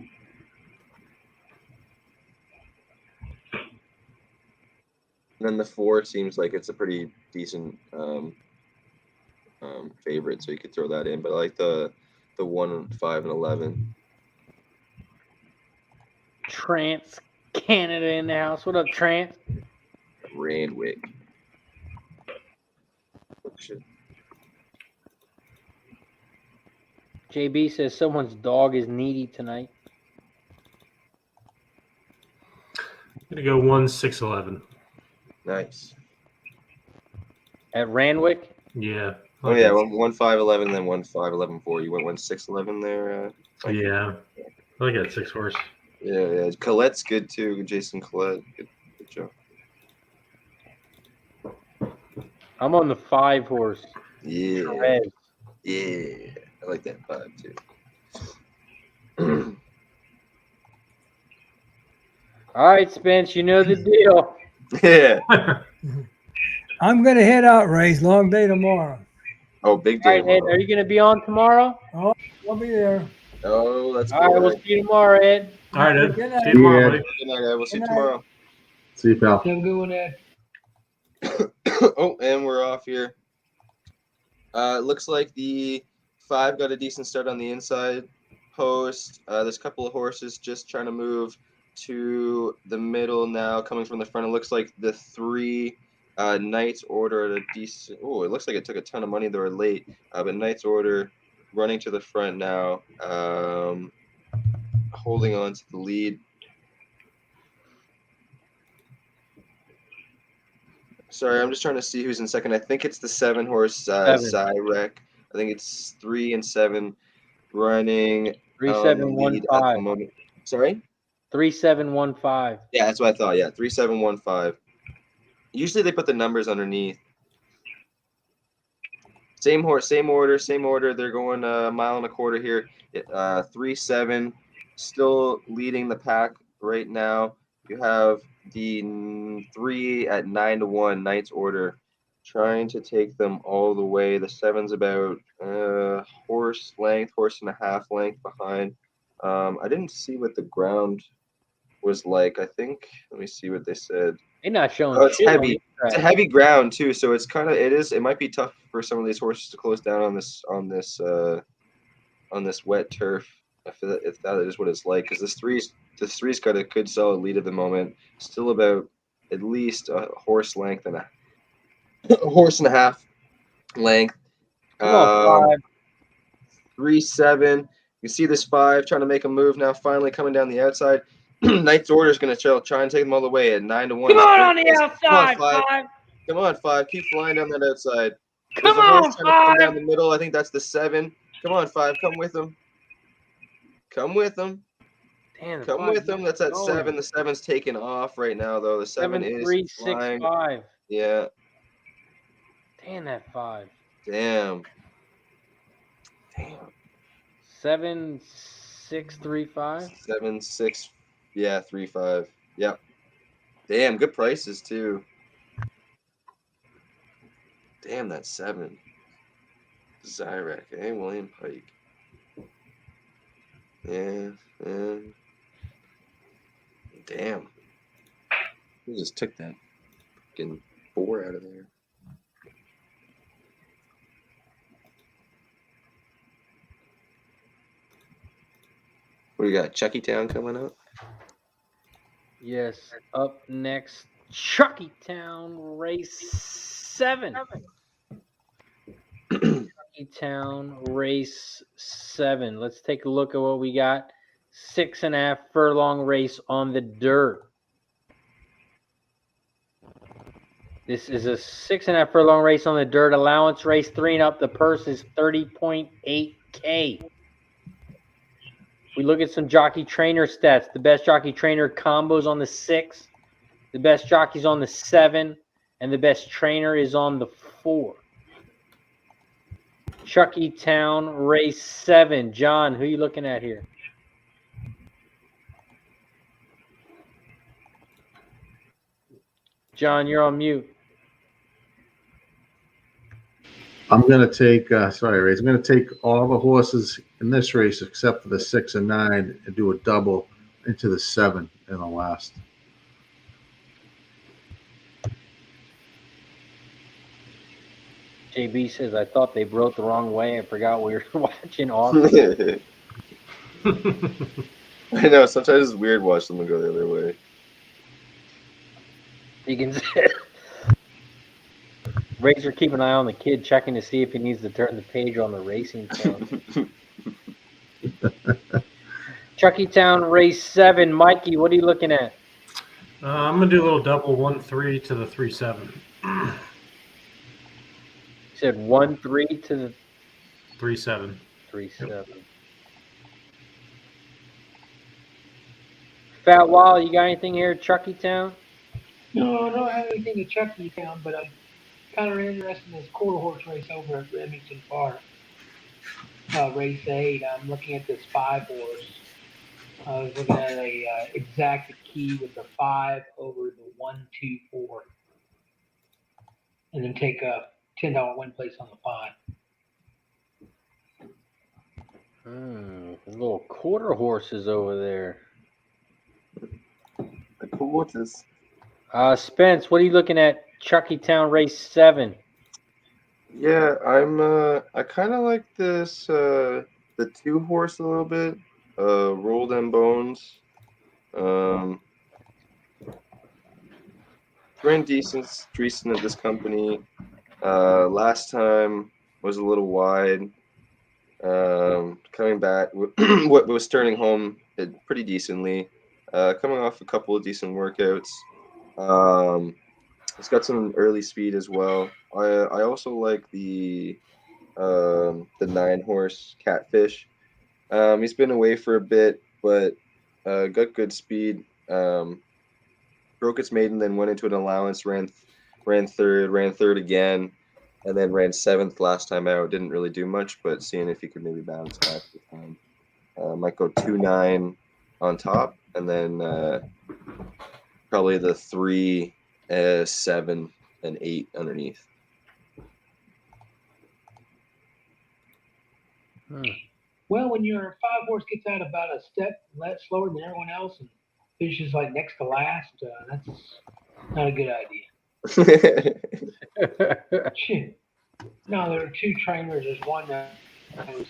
And then the 4 seems like it's a pretty decent favorite, so you could throw that in. But I like the 1, 5, and 11. Trance Canada in the house. What up, Trance? Randwick. JB says someone's dog is needy tonight. I'm gonna go 1, 6, 11. Nice. At Randwick? Yeah. Oh yeah, 1, 5, 11, then 1, 5, 11, 4. You went 1, 6, 11 there. Yeah. I like that 6 horse. Yeah. Colette's good too. Jason Collette. Good job. I'm on the 5 horse. Yeah. Perez. Yeah. I like that 5 too. All right, Spence, you know the deal. Yeah. I'm going to head out, Ray's. Long day tomorrow. Oh, big All day. right, Ed, are you going to be on tomorrow? Oh, I'll be there. Oh, that's All right, we'll see you tomorrow, Ed. All right, Ed. Good night. See you tomorrow, Yeah. buddy. Good night, Ed. We'll see you Good night. tomorrow. See you, pal. Have a good one, Ed. Oh, and we're off here. It looks like the 5 got a decent start on the inside post. There's a couple of horses just trying to move to the middle now, coming from the front. It looks like the 3 Knight's Order at a decent. Oh, it looks like it took a ton of money. They were late, but Knight's Order running to the front now, holding on to the lead. Sorry, I'm just trying to see who's in second. I think it's the 7 horse Zyrek. I think it's 3 and 7 running on the 3715. lead at the moment. Sorry? 3715. Yeah, that's what I thought. Yeah, 3715. Usually they put the numbers underneath. Same horse, same order. They're going a mile and a quarter here. 3-7, still leading the pack right now. You have the 3 at 9-1, Knight's Order, trying to take them all the way. The 7's about horse and a half length behind. I didn't see what the ground was like. I think, let me see what they said. They're not showing. Oh, it's shit on heavy. this track. It's a heavy ground too, so it's kind of it might be tough for some of these horses to close down on this wet turf. If that is what it's like, because this three's got a good solid lead at the moment, still about at least a horse length and a horse and a half length. Come on, 5. 3-7. You see this 5 trying to make a move now, finally coming down the outside. Knight's Order is going to try and take them all the way at 9-1. Come on the outside, 5. Come on, 5. Keep flying down that outside. Come There's a horse on, trying to come 5. down the middle. I think that's the 7. Come on, 5. Come with him. Come with him. Damn, Come with him. That's at 7. The 7's taking off right now, though. The 7 is 7-3-6-5. flying. Yeah. Damn that 5. Damn. 7-6-3-5. 7-6. Yeah, 3-5. Yep. Damn, good prices too. Damn, that's 7. Zyrek, William Pike. Yeah. Damn. We just took that fucking 4 out of there. What do you got? Chucky Town coming up? Yes. Up next, Chucky Town race 7. Chucky Town race 7. Let's take a look at what we got. 6.5 furlong race on the dirt. This is a 6.5 furlong race on the dirt. Allowance race 3 and up. The purse is 30.8K. We look at some jockey trainer stats. The best jockey trainer combos on the 6. The best jockey's on the 7. And the best trainer is on the 4. Chucky Town race 7. John, who are you looking at here? John, you're on mute. I'm going to take, sorry, Ray, I'm going to take all the horses in this race except for the 6 and 9 and do a double into the 7 in the last. JB says, I thought they wrote the wrong way. I forgot we were watching off. I know, sometimes it's weird watching them go the other way. You can say, Razor, keep an eye on the kid, checking to see if he needs to turn the page on the racing phone. Chucky Town race 7. Mikey, what are you looking at? I'm going to do a little double 1-3 to the 3-7. You said 1-3 to the 3-7. 3-7. Fat Wall, you got anything here at Chucky Town? No, I don't have anything at Chucky Town, but I'm kind of interested in this quarter horse race over at Remington Park. Race 8. I'm looking at this 5 horse. I was looking at a exact key with the 5 over the 1-2-4, and then take a $10 win place on the 5. Little quarter horses over there. The quarters. Spence, what are you looking at? Chucky Town race 7. Yeah, I kind of like this the 2 horse a little bit. Roll Them Bones. Ran decent at this company. Last time was a little wide. Coming back, what was turning home pretty decently. Coming off a couple of decent workouts. It's got some early speed as well. I also like the 9 horse Catfish. He's been away for a bit, but got good speed. Broke its maiden, then went into an allowance, ran third again, and then ran 7th last time out. Didn't really do much, but seeing if he could maybe bounce back this time. Might go 2-9 on top, and then probably the 3, 7, and 8 underneath. Well, when your 5-horse gets out about a step less slower than everyone else and finishes like next to last, that's not a good idea. Shit. No, there are 2 trainers. There's one that was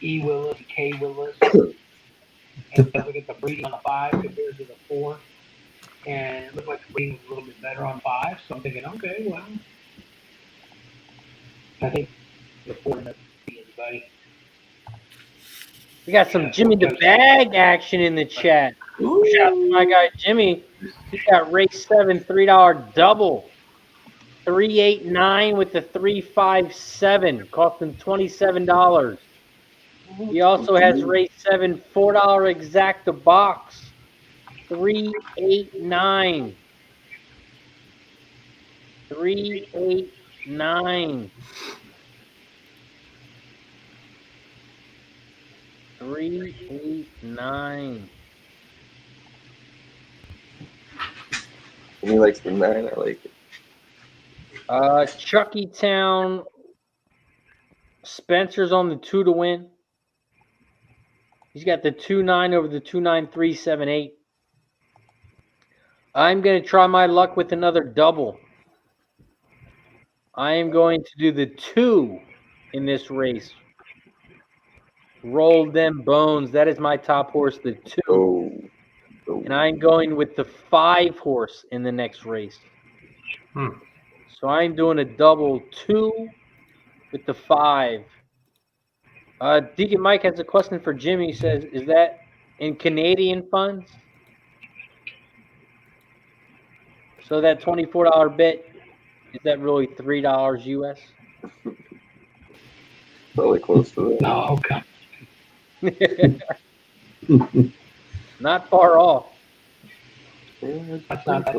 E. Willis and K. Willis. And look at the breeding on the 5 compared to the 4. And it looked like the breeding was a little bit better on 5. So I'm thinking, okay, well, I think the 4 ended up being buddy. We got some Jimmy the Bag action in the chat. Shout out to my guy Jimmy. He got race 7 $3 double. 389 with the 357. Cost him $27. He also has race 7 $4 exacta box. 389. 389. 389. He likes the 9. I like it. Chucky Town. Spencer's on the 2 to win. He's got the 2-9 over the 2-9-3-7-8. I'm going to try my luck with another double. I am going to do the 2 in this race. Roll them bones. That is my top horse, the 2. Oh. And I'm going with the 5 horse in the next race. So I'm doing a double 2 with the 5. Deacon Mike has a question for Jimmy. He says, is that in Canadian funds? So that $24 bet, is that really $3 US? Probably close to that. No, okay. Not far off. That's not that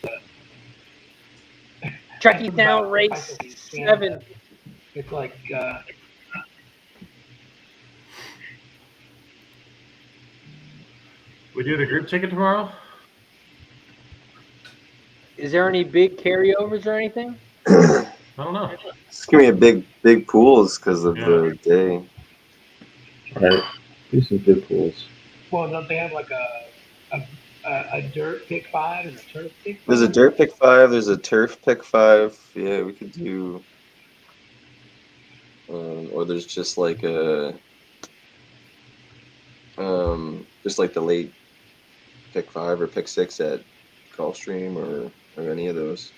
bad. Chucky Town race 7. It's like We do the group ticket tomorrow? Is there any big carryovers or anything? I don't know. It's gonna be a big pools because of the day. All right. Do some good pools. well, don't they have like a dirt pick 5 and a turf pick 5? There's a dirt pick 5. There's a turf pick 5. Yeah, we could do. Or there's just like a. Just like the late pick 5 or pick 6 at Gulfstream or any of those.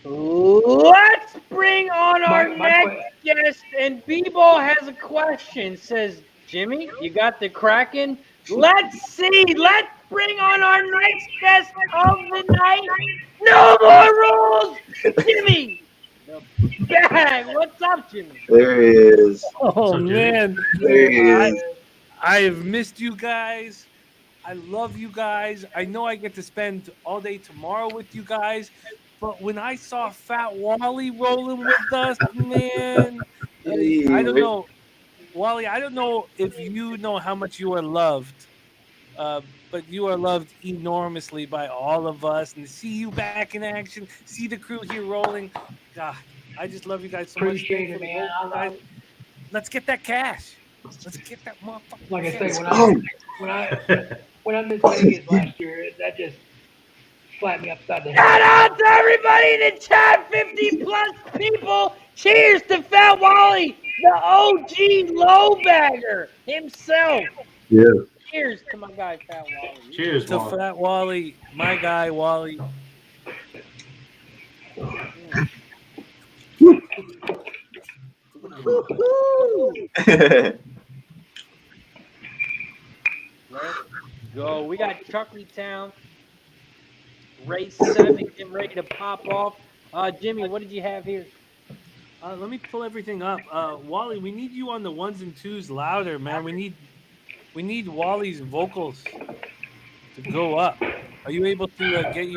Let's bring on our next guest. And B-Ball has a question. Says, Jimmy, you got the Kraken? Let's see. Let's bring on our next guest of the night. No more rules. Jimmy, the bag. What's up, Jimmy? There he is. Oh, man. There he is. I have missed you guys. I love you guys. I know I get to spend all day tomorrow with you guys. But when I saw Fat Wally rolling with us, man, I don't know. Wally, I don't know if you know how much you are loved. But you are loved enormously by all of us. And to see you back in action, see the crew here rolling. God, I just love you guys so much. Appreciate it, man. Let's get that cash. Let's get that motherfucker. Like I cash. say, when I missed Vegas last year, that just slapped me upside the head. Shout out to everybody in the chat, 50+ people. Cheers to Fat Wally, the OG low bagger himself. Yeah. Cheers to my guy, Fat Wally. Cheers, to Wally. Fat Wally, my guy Wally. Let's go. We got Chucky Town. Race 7 getting ready to pop off. Jimmy, what did you have here? Let me pull everything up. Wally, we need you on the ones and twos louder, man. We need Wally's vocals to go up. Are you able to get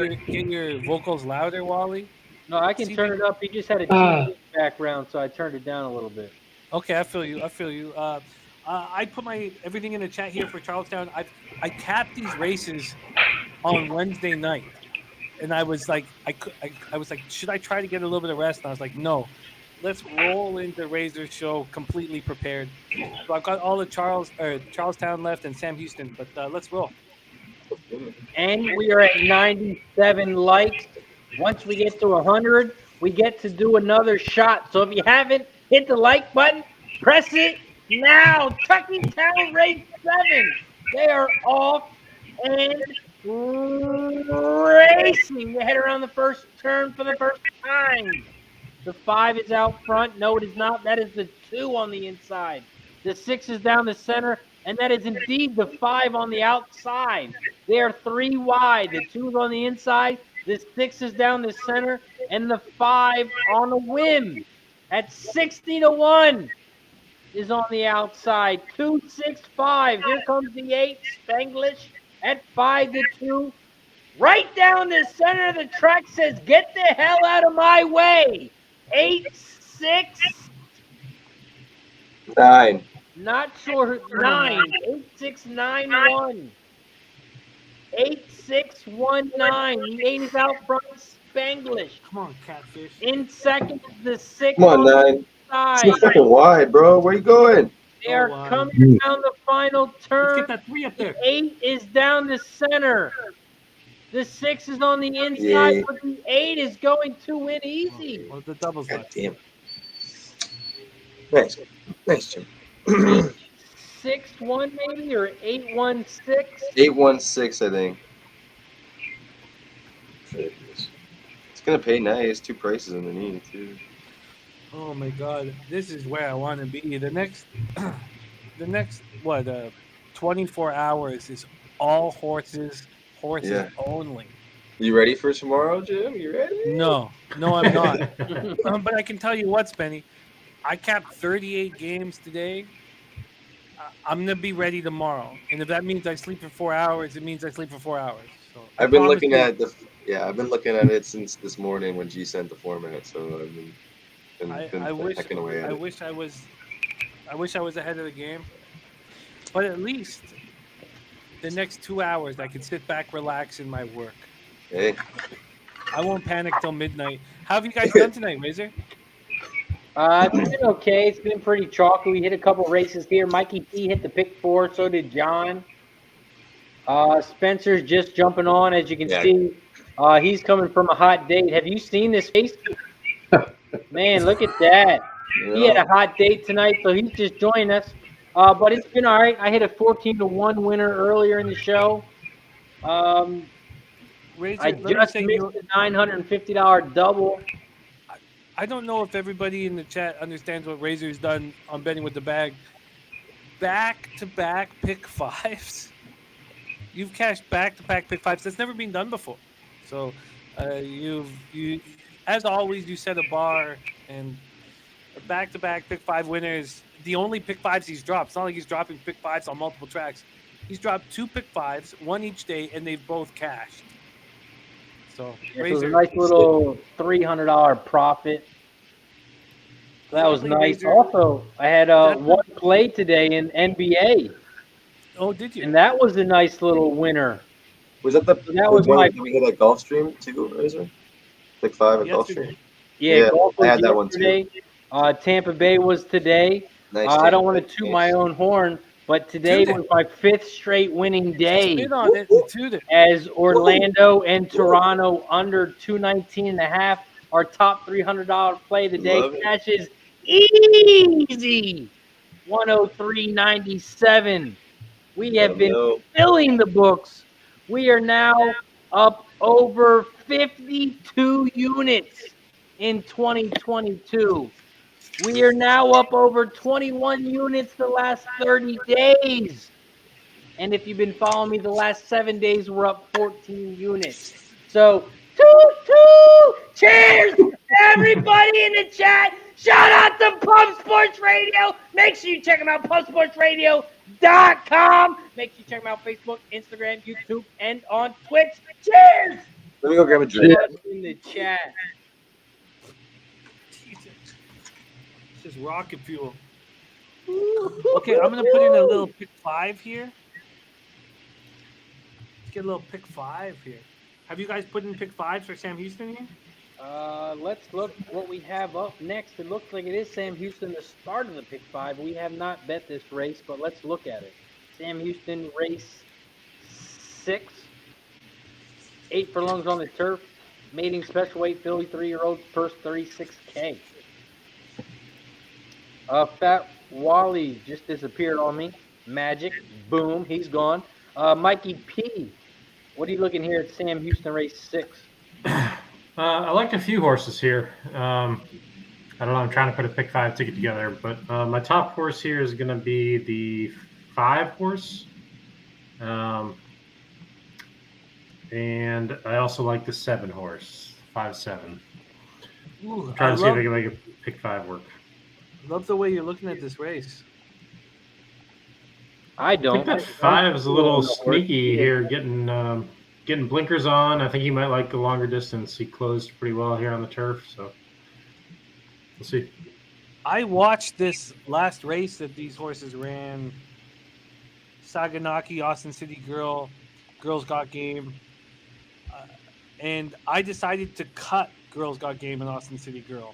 your vocals louder, Wally? No, I can turn it up. He just had a TV background, so I turned it down a little bit. Okay, I feel you. I put my everything in the chat here for Charlestown. I capped these races on Wednesday night, and I was like, I was like, should I try to get a little bit of rest? And I was like, no, let's roll into Razor Show completely prepared. So I've got all the Charlestown left and Sam Houston, but let's roll. And we are at 97 likes. Once we get to 100, we get to do another shot. So if you haven't hit the like button, press it now. Trucking Town Race 7. They are off and racing. They head around the first turn for the first time. The 5 is out front. No, it is not. That is the 2 on the inside. The 6 is down the center, and that is indeed the 5 on the outside. They are 3 wide. The 2 is on the inside. The 6 is down the center, and the 5 on the whim at 60-1 is on the outside. 2, 6, 5. Here comes the 8, Spanglish at 5-2. Right down the center of the track says, get the hell out of my way. 8, 6. 9. Not sure. 9. 8, 6, 9, 1. 8, 6, 1, 9. The 8 is out front. Spanglish. Come on, Catfish. In second, the 6 Come on, 9. side. It's fucking wide, bro. Where you going? They are coming down the final turn. Let's get that 3 up there. The 8 is down the center. The 6 is on the inside, Yeah. but the 8 is going to win easy. Well, the doubles God left. damn. Nice. Nice, Jim. 6-1 maybe, or 8-1-6? 816, I think. It's gonna pay nice. 2 prices underneath, too. Oh my God, this is where I want to be. The next 24 hours is all horses Yeah. only. You ready for tomorrow, Jim? You ready? No, I'm not. But I can tell you what, Spenny, I capped 38 games today. I'm gonna be ready tomorrow, and if that means I sleep for 4 hours, it means I sleep for 4 hours. So I've been looking at I've been looking at it since this morning when G sent the format. So I've been hacking away at it. I wish I was ahead of the game, but at least the next 2 hours I can sit back, relax in my work. Hey, I won't panic till midnight. How have you guys done tonight, Razor? It's been okay. It's been pretty chalky. We hit a couple races here. Mikey P hit the pick 4. So did John. Spencer's just jumping on, as you can see. He's coming from a hot date. Have you seen this face? Man, look at that. Yeah. He had a hot date tonight, so he's just joined us. But it's been all right. I hit a 14-1 winner earlier in the show. Razor, I just missed a $950 double. I don't know if everybody in the chat understands what Razor's done on betting with the bag. Back-to-back pick 5s. You've cashed back-to-back pick 5s. That's never been done before. So you as always, you set a bar, and back-to-back pick 5 winners. The only pick 5s he's dropped. It's not like he's dropping pick 5s on multiple tracks. He's dropped 2 pick 5s, one each day, and they've both cashed. So, it was a nice little $300 profit. So that was nice. Razor. Also, I had one play today in NBA. Oh, did you? And that was a nice little winner. was that the That was one my- that we hit at Gulfstream too, Razor? Pick 5 at Yesterday. Gulfstream. Yeah, golf was I had that one too. yesterday. Tampa Bay was today. Nice. I don't want to Tampa. toot my own horn, but today Toot it. was my 5th straight winning day. Spit on it and toot it. As Orlando and Toronto under 219.5, our top $300 play of the day Love it. cashes easy 103.97. We have been filling the books. We are now up over 52 units in 2022. We are now up over 21 units the last 30 days. And if you've been following me the last 7 days, we're up 14 units. So, toot, toot, cheers, everybody in the chat. Shout out to Pub Sports Radio. Make sure you check them out, pubsportsradio.com. Make sure you check them out on Facebook, Instagram, YouTube, and on Twitch. Cheers! Let me go grab a drink. In the chat. Jesus. It's just rocket fuel. Okay, I'm going to put in a little pick 5 here. Let's get a little pick 5 here. Have you guys put in pick 5 for Sam Houston here? Let's look what we have up next. It looks like it is Sam Houston, the start of the pick 5. We have not bet this race, but let's look at it. Sam Houston, race 6. 8 furlongs on the turf. Mating special weight, filly 3-year-old, purse 36K. Fat Wally just disappeared on me. Magic, boom, he's gone. Mikey P, what are you looking here at Sam Houston, race 6? I liked a few horses here. I don't know. I'm trying to put a pick 5 ticket together, but my top horse here is going to be the 5 horse. And I also like the 7 horse, 5-7. Ooh, I'm trying to see if I can make a pick 5 work. Love the way you're looking at this race. I I don't. think that 5 is a little sneaky here, getting blinkers on. I think he might like the longer distance. He closed pretty well here on the turf, so we'll see. I watched this last race that these horses ran. Saganaki, Austin City Girl, Girls Got Game. And I decided to cut Girls Got Game and Austin City Girl.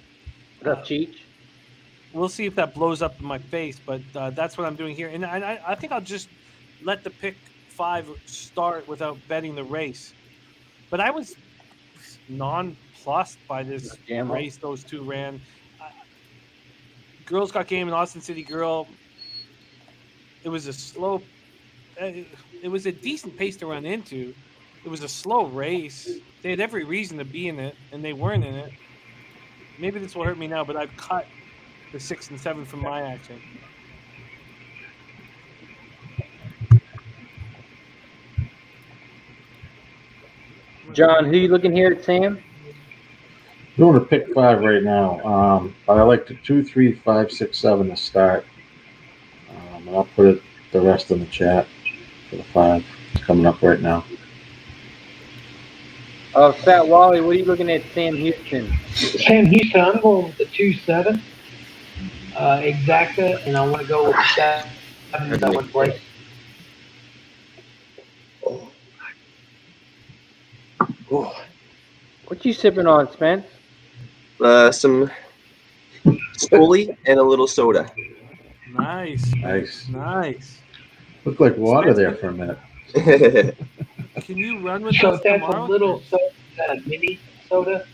What up, Cheech? We'll see if that blows up in my face, but that's what I'm doing here. And I think I'll just let the pick 5 start without betting the race. But I was nonplussed by this race those two ran. Girls Got Game and Austin City Girl. It was a slow. It was a decent pace to run into. It was a slow race. They had every reason to be in it, and they weren't in it. Maybe this will hurt me now, but I've cut the 6 and 7 from my action. John, who you looking here at Sam? Doing a pick 5 right now. But I like the 2, 3, 5, 6, 7 to start. And I'll put the rest in the chat for the 5. It's coming up right now. Fat Wally, what are you looking at Sam Houston? Sam Houston, I'm going with the 2-7 exacta, and I want to go with the 7 that one place. What you sipping on, Spence? Some Scully and a little soda. Nice. Nice. Looked like water there for a minute. Can you run with So us that's tomorrow? a little soda, a mini soda.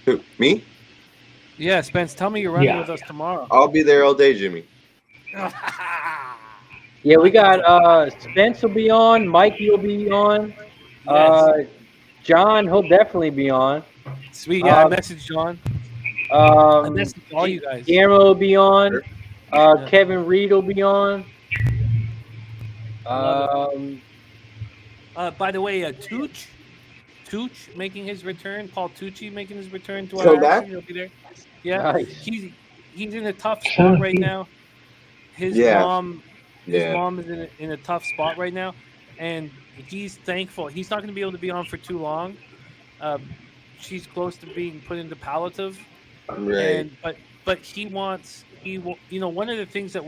Who, me? Yeah, Spence, tell me you're running Yeah. with us tomorrow. I'll be there all day, Jimmy. Yeah, we got Spence will be on, Mikey will be on, John, he'll definitely be on. Sweet, yeah, I messaged John. I messaged all you guys. Guillermo will be on. Kevin Reed will be on. By the way, Tooch making his return. Paul Tucci making his return to Come our back? action. He'll be there. Yeah, Nice. he's in a tough spot right now. His Yeah. mom Yeah. is in a tough spot right now, and he's thankful. He's not going to be able to be on for too long. She's close to being put into palliative, Right. but he wants one of the things that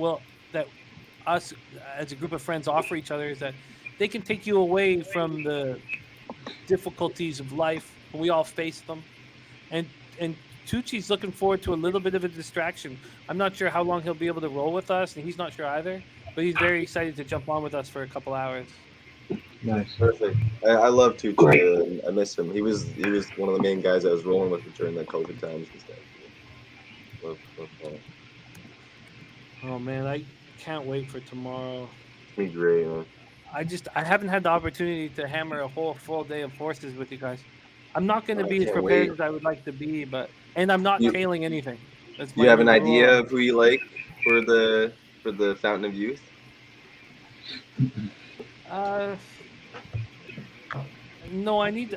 us as a group of friends offer each other is that they can take you away from the difficulties of life. We all face them, and Tucci's looking forward to a little bit of a distraction. I'm not sure how long he'll be able to roll with us, and he's not sure either. But he's very excited to jump on with us for a couple hours. Nice. Perfect. I love Tucci. I miss him. He was one of the main guys I was rolling with during the COVID times and stuff. Love Paul. Oh man, I can't wait for tomorrow. It's gonna be great, man. I haven't had the opportunity to hammer a whole full day of horses with you guys. I'm not going to I be as can't prepared wait. as I would like to be, and I'm not tailing anything. That's Do you my have an new idea rule. of who you like for the Fountain of Youth? No, I need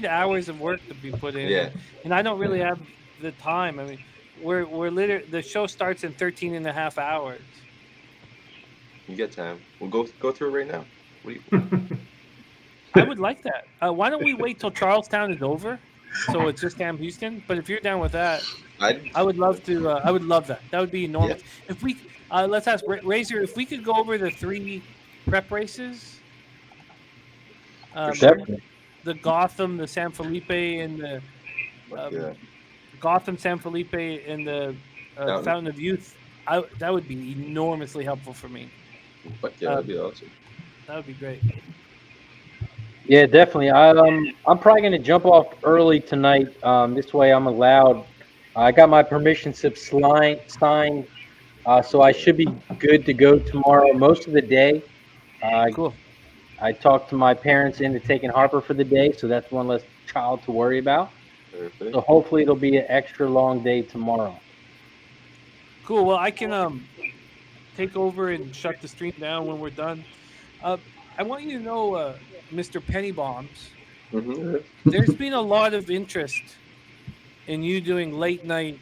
hours of work to be put in. Yeah. And I don't really have the time. I mean, we're literally the show starts in 13 and a half hours. You get time. We'll go through it right now. What do you? I would like that. Why don't we wait till Charlestown is over, so it's just Sam Houston? But if you're down with that, I would love to. I would love that. That would be enormous. Yeah. If we let's ask Razor if we could go over the 3 prep races. Definitely. The Gotham, the San Felipe, and the Gotham, San Felipe, and the Fountain of Youth. That would be enormously helpful for me. Fuck yeah, that'd be awesome. That would be great. Yeah, definitely. I'm probably going to jump off early tonight. This way I'm allowed. I got my permission slip signed, so I should be good to go tomorrow most of the day. Cool. I talked to my parents into taking Harper for the day, so that's one less child to worry about. Perfect. So hopefully it'll be an extra long day tomorrow. Cool. Well, I can take over and shut the stream down when we're done. I want you to know, Mr. Penny Bombs, there's been a lot of interest in you doing late night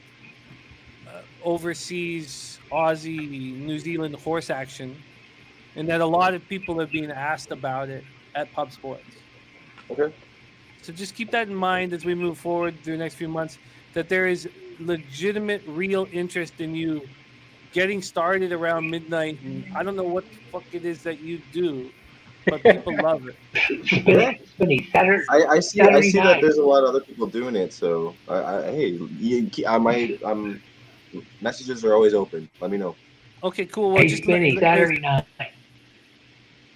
overseas Aussie, New Zealand horse action, and that a lot of people have been asked about it at Pub Sports. Okay. So just keep that in mind as we move forward through the next few months, that there is legitimate, real interest in you getting started around midnight. And I don't know what the fuck it is that you do, but people love it. Spinny, Saturday, I see Saturday that night. there's a lot of other people doing it. So I'm messages are always open. Let me know. Okay, cool. Well, Hey, Spinny, Saturday night.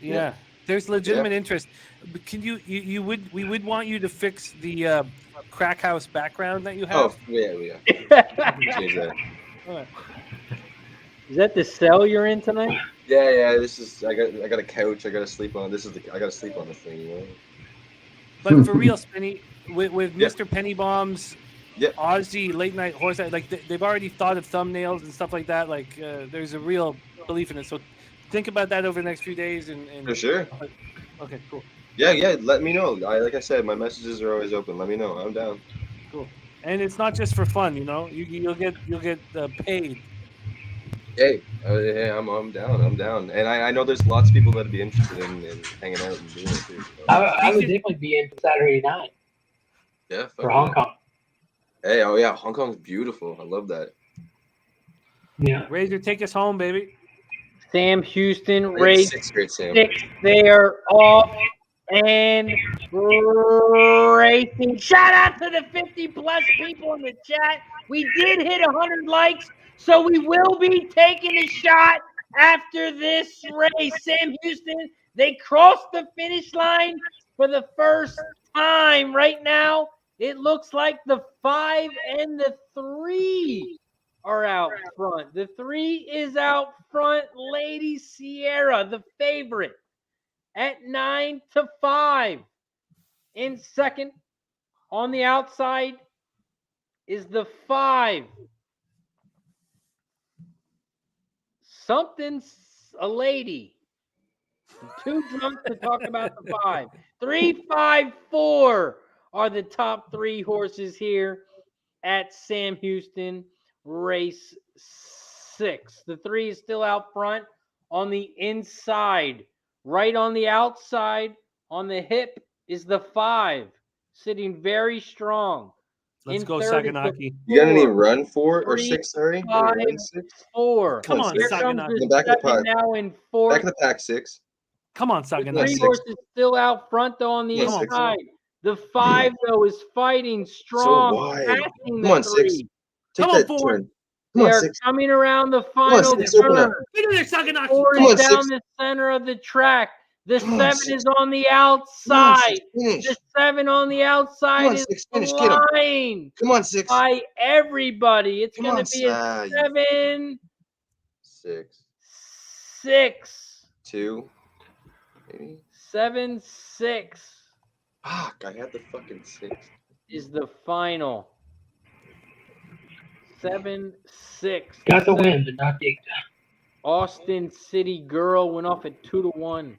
Yeah, there's legitimate interest. But can we would want you to fix the crack house background that you have. Oh yeah. Change that. All right. Is that the cell you're in tonight? Yeah. This is I got a couch. I got to sleep on. I got to sleep on this thing. You know. But for real, Spinny, with Mr. Penny Bombs, Aussie late night horse, like they've already thought of thumbnails and stuff like that. Like there's a real belief in it. So think about that over the next few days. And For sure. Okay, cool. Yeah. Let me know. Like I said, my messages are always open. Let me know. I'm down. Cool. And it's not just for fun, you know. You'll get paid. Hey, I'm down. I'm down. And I know there's lots of people that'd be interested in hanging out and doing it too. So. I would definitely be in Saturday night. Yeah. For Hong Kong. Hey, oh yeah, Hong Kong's beautiful. I love that. Yeah. Razor, take us home, baby. Sam Houston, race 6. They are off and racing. Shout out to the 50+ people in the chat. We did hit 100 likes, so we will be taking a shot after this race. Sam Houston, they crossed the finish line for the first time. Right now, it looks like the 5 and the 3 are out front. The 3 is out front. Lady Sierra, the favorite, at 9-5. In second, on the outside, is the 5. Something's a lady. I'm too drunk to talk about the 5. 3, 5, 4 are the top 3 horses here at Sam Houston race 6. The 3 is still out front. On the inside, right on the outside, on the hip is the 5, sitting very strong. Let's In go, third is the Saganaki. You got any 4, run 4 or 3, 6? Sorry, 5, Run 6. 4. Come on, Here comes Saganaki. the Back of the 7 pack. now in 4th. Back of the pack 6. Come on, The Saganaki. 3 horse is still out front, though, on the Come on, 6. inside. The 5, though, is fighting So strong, wide. passing Come the on, 6. 3. Take Come on, that 4. turn. They Come on, are 6. coming around the Come on, final 6. Open up. turn. Get in there, Saganaki. 4 Come is on, down 6. the center of the track. The Come on, 7 6. is on the Come on, outside. 6. Finish. The 7 on the Come outside on, is 6. Finish. Get him. flying Come on, 6. by everybody. It's Come going on, to be a 7, 6. 6. 2. Maybe. 7, 6 Fuck, I had the fucking 6. is the final. 7, 6. Got the win, but not the Austin City Girl went off at 2-1.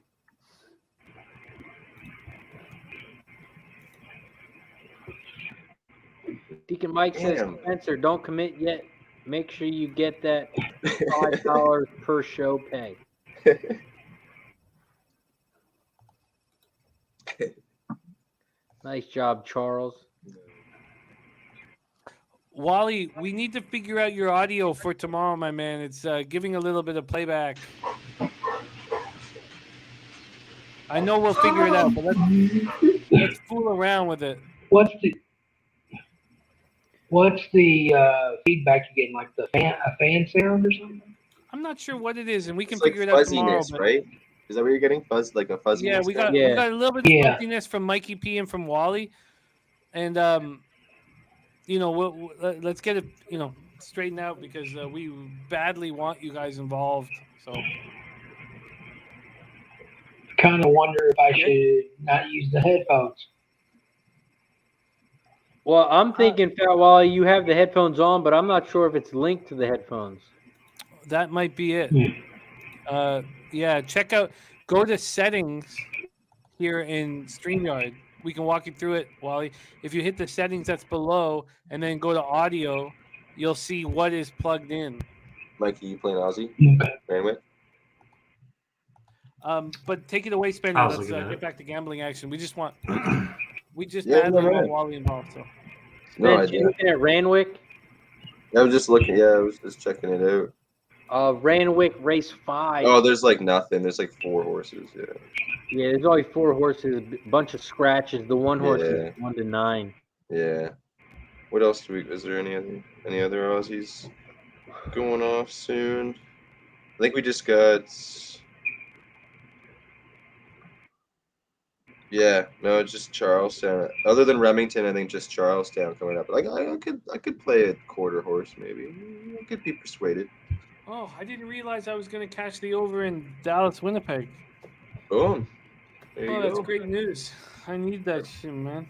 Deacon Mike says, Damn. Spencer, don't commit yet. Make sure you get that $5 per show pay. Nice job, Charles. Wally, we need to figure out your audio for tomorrow, my man. It's giving a little bit of playback. I know we'll figure it out, but let's fool around with it. What's the feedback you're getting? Like a fan sound or something? I'm not sure what it is, and we can It's like figure it out tomorrow. fuzziness, right? Is that what you're getting? Fuzz, like a fuzziness? Yeah, we got a little bit of fuzziness from Mikey P and from Wally, and let's get it straightened out because we badly want you guys involved. So, Kind of wonder if I should not use the headphones. Well, I'm thinking, Fat Wally, you have the headphones on, but I'm not sure if it's linked to the headphones. That might be it. Check out, go to settings here in StreamYard. We can walk you through it, Wally. If you hit the settings that's below and then go to audio, you'll see what is plugged in. Mikey, you playing Aussie? Anyway. But take it away, Spencer. I was Let's looking at get it. back to gambling action. We just badly no. want Wally involved. So. No Ben, idea. you looking at Ranwick? I was just looking. Yeah, I was just checking it out. Ranwick race 5. Oh, there's like nothing. There's like 4 horses. Yeah. Yeah, there's only 4 horses, a bunch of scratches. The one horse Yeah. is 1 to 9. Yeah. What else do we? Is there any other Aussies going off soon? I think we just got. Yeah, no, just Charlestown. Other than Remington, I think just Charlestown coming up. Like I could play a quarter horse maybe. I could be persuaded. Oh, I didn't realize I was going to catch the over in Dallas, Winnipeg. Boom. There you That's go. great news. I need that shit, man.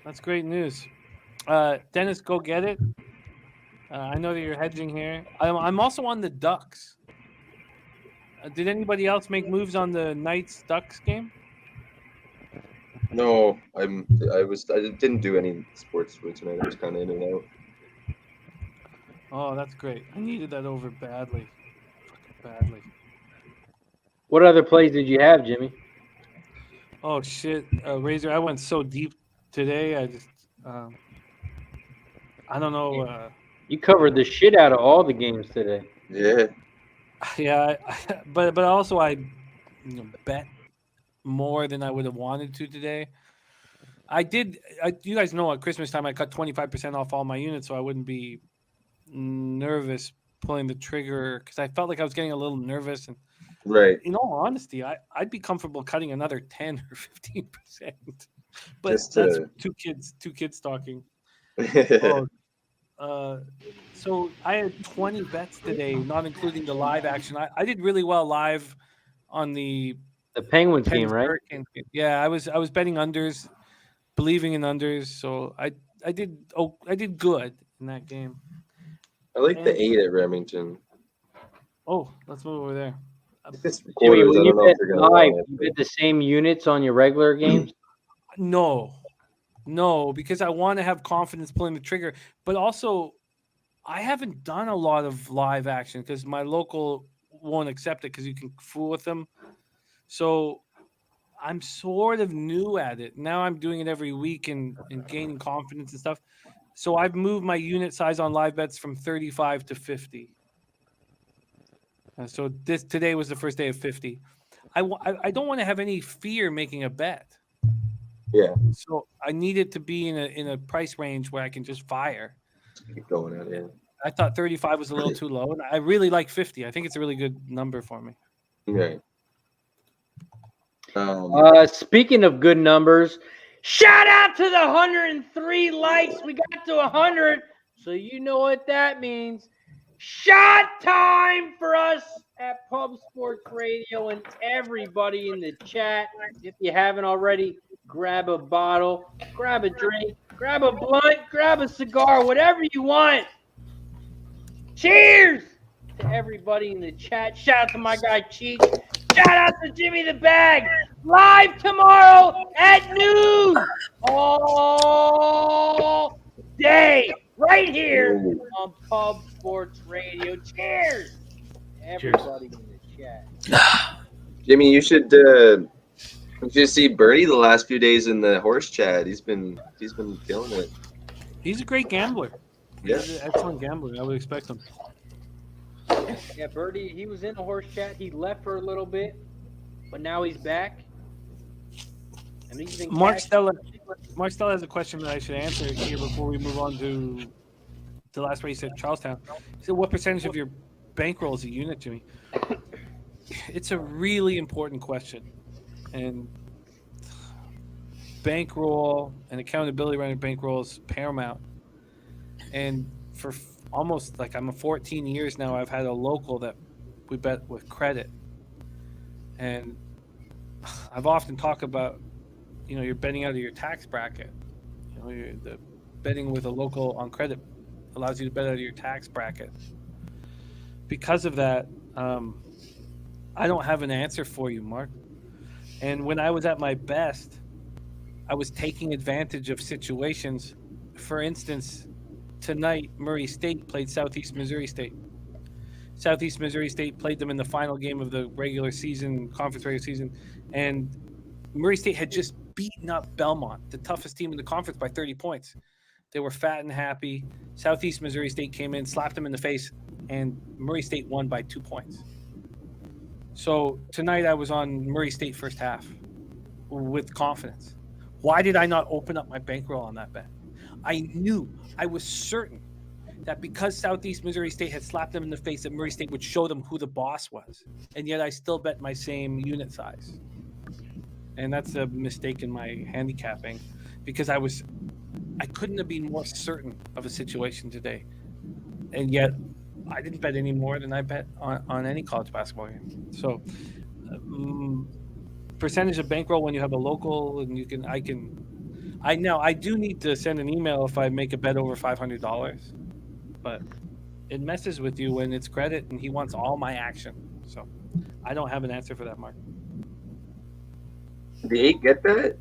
That's great news. Dennis, go get it. I know that you're hedging here. I'm also on the Ducks. Did anybody else make moves on the Knights Ducks game? No, I didn't do any sports tonight. I was kind of in and out. Oh, that's great. I needed that over badly. Fucking badly. What other plays did you have, Jimmy? Oh, shit. Razor, I went so deep today. I just, I don't know. You covered the shit out of all the games today. Yeah. Yeah, but also I bet more than I would have wanted to today. You guys know at Christmas time I cut 25% off all my units so I wouldn't be nervous pulling the trigger because I felt like I was getting a little nervous. And right. In all honesty, I'd be comfortable cutting another 10 or 15%. But Just that's two kids talking. So I had 20 bets today, not including the live action. I did really well live on the Penguins game, right? Hurricanes game. Yeah, I was betting unders, believing in unders. So I did good in that game. I like the 8 at Remington. Oh, let's move over there. It's Jimmy, quarters. when I you don't know if bet you're gonna live, want it. you bet the same units on your regular games? No, because I want to have confidence pulling the trigger. But also, I haven't done a lot of live action because my local won't accept it because you can fool with them. So I'm sort of new at it. Now I'm doing it every week and gaining confidence and stuff. So I've moved my unit size on live bets from 35 to 50. So today was the first day of 50. I don't want to have any fear making a bet. Yeah. So I need it to be in a price range where I can just fire. Keep going at it. I thought 35 was a little too low, and I really like 50. I think it's a really good number for me. Right. Speaking of good numbers, shout out to the 103 likes. We got to 100, so you know what that means. Shot time for us at Pub Sports Radio and everybody in the chat. If you haven't already, grab a bottle, grab a drink, grab a blunt, grab a cigar, whatever you want. Cheers to everybody in the chat. Shout out to my guy Cheech. Shout out to Jimmy the Bag. Live tomorrow at noon. All day, right here on Pub Sports Radio. Cheers, everybody in the chat. Jimmy, you should see Bertie the last few days in the horse chat. He's been killing it. He's a great gambler. Yeah. He's an excellent gambler. I would expect him. Yeah, Bertie, he was in the horse chat. He left for a little bit, but now he's back. And he's been Mark Stella has a question that I should answer here before we move on to the last race at Charlestown. He said, what percentage of your bankroll is a unit, Jimmy? It's a really important question. And bankroll and accountability around your bankroll is paramount. And for almost like I'm 14 years now, I've had a local that we bet with credit. And I've often talked about, you're betting out of your tax bracket. The betting with a local on credit allows you to bet out of your tax bracket. Because of that, I don't have an answer for you, Mark. And when I was at my best, I was taking advantage of situations. For instance, tonight, Murray State played Southeast Missouri State. Southeast Missouri State played them in the final game of the regular season, and Murray State had just beaten up Belmont, the toughest team in the conference, by 30 points. They were fat and happy. Southeast Missouri State came in, slapped them in the face, and Murray State won by 2 points. So tonight I was on Murray State first half with confidence. Why did I not open up my bankroll on that bet? I was certain that because Southeast Missouri State had slapped them in the face, that Murray State would show them who the boss was. And yet I still bet my same unit size. And that's a mistake in my handicapping, because I couldn't have been more certain of a situation today. And yet I didn't bet any more than I bet on any college basketball game. So percentage of bankroll when you have a local, and I do need to send an email if I make a bet over $500, but it messes with you when it's credit and he wants all my action. So I don't have an answer for that, Mark. Did the 8 get that?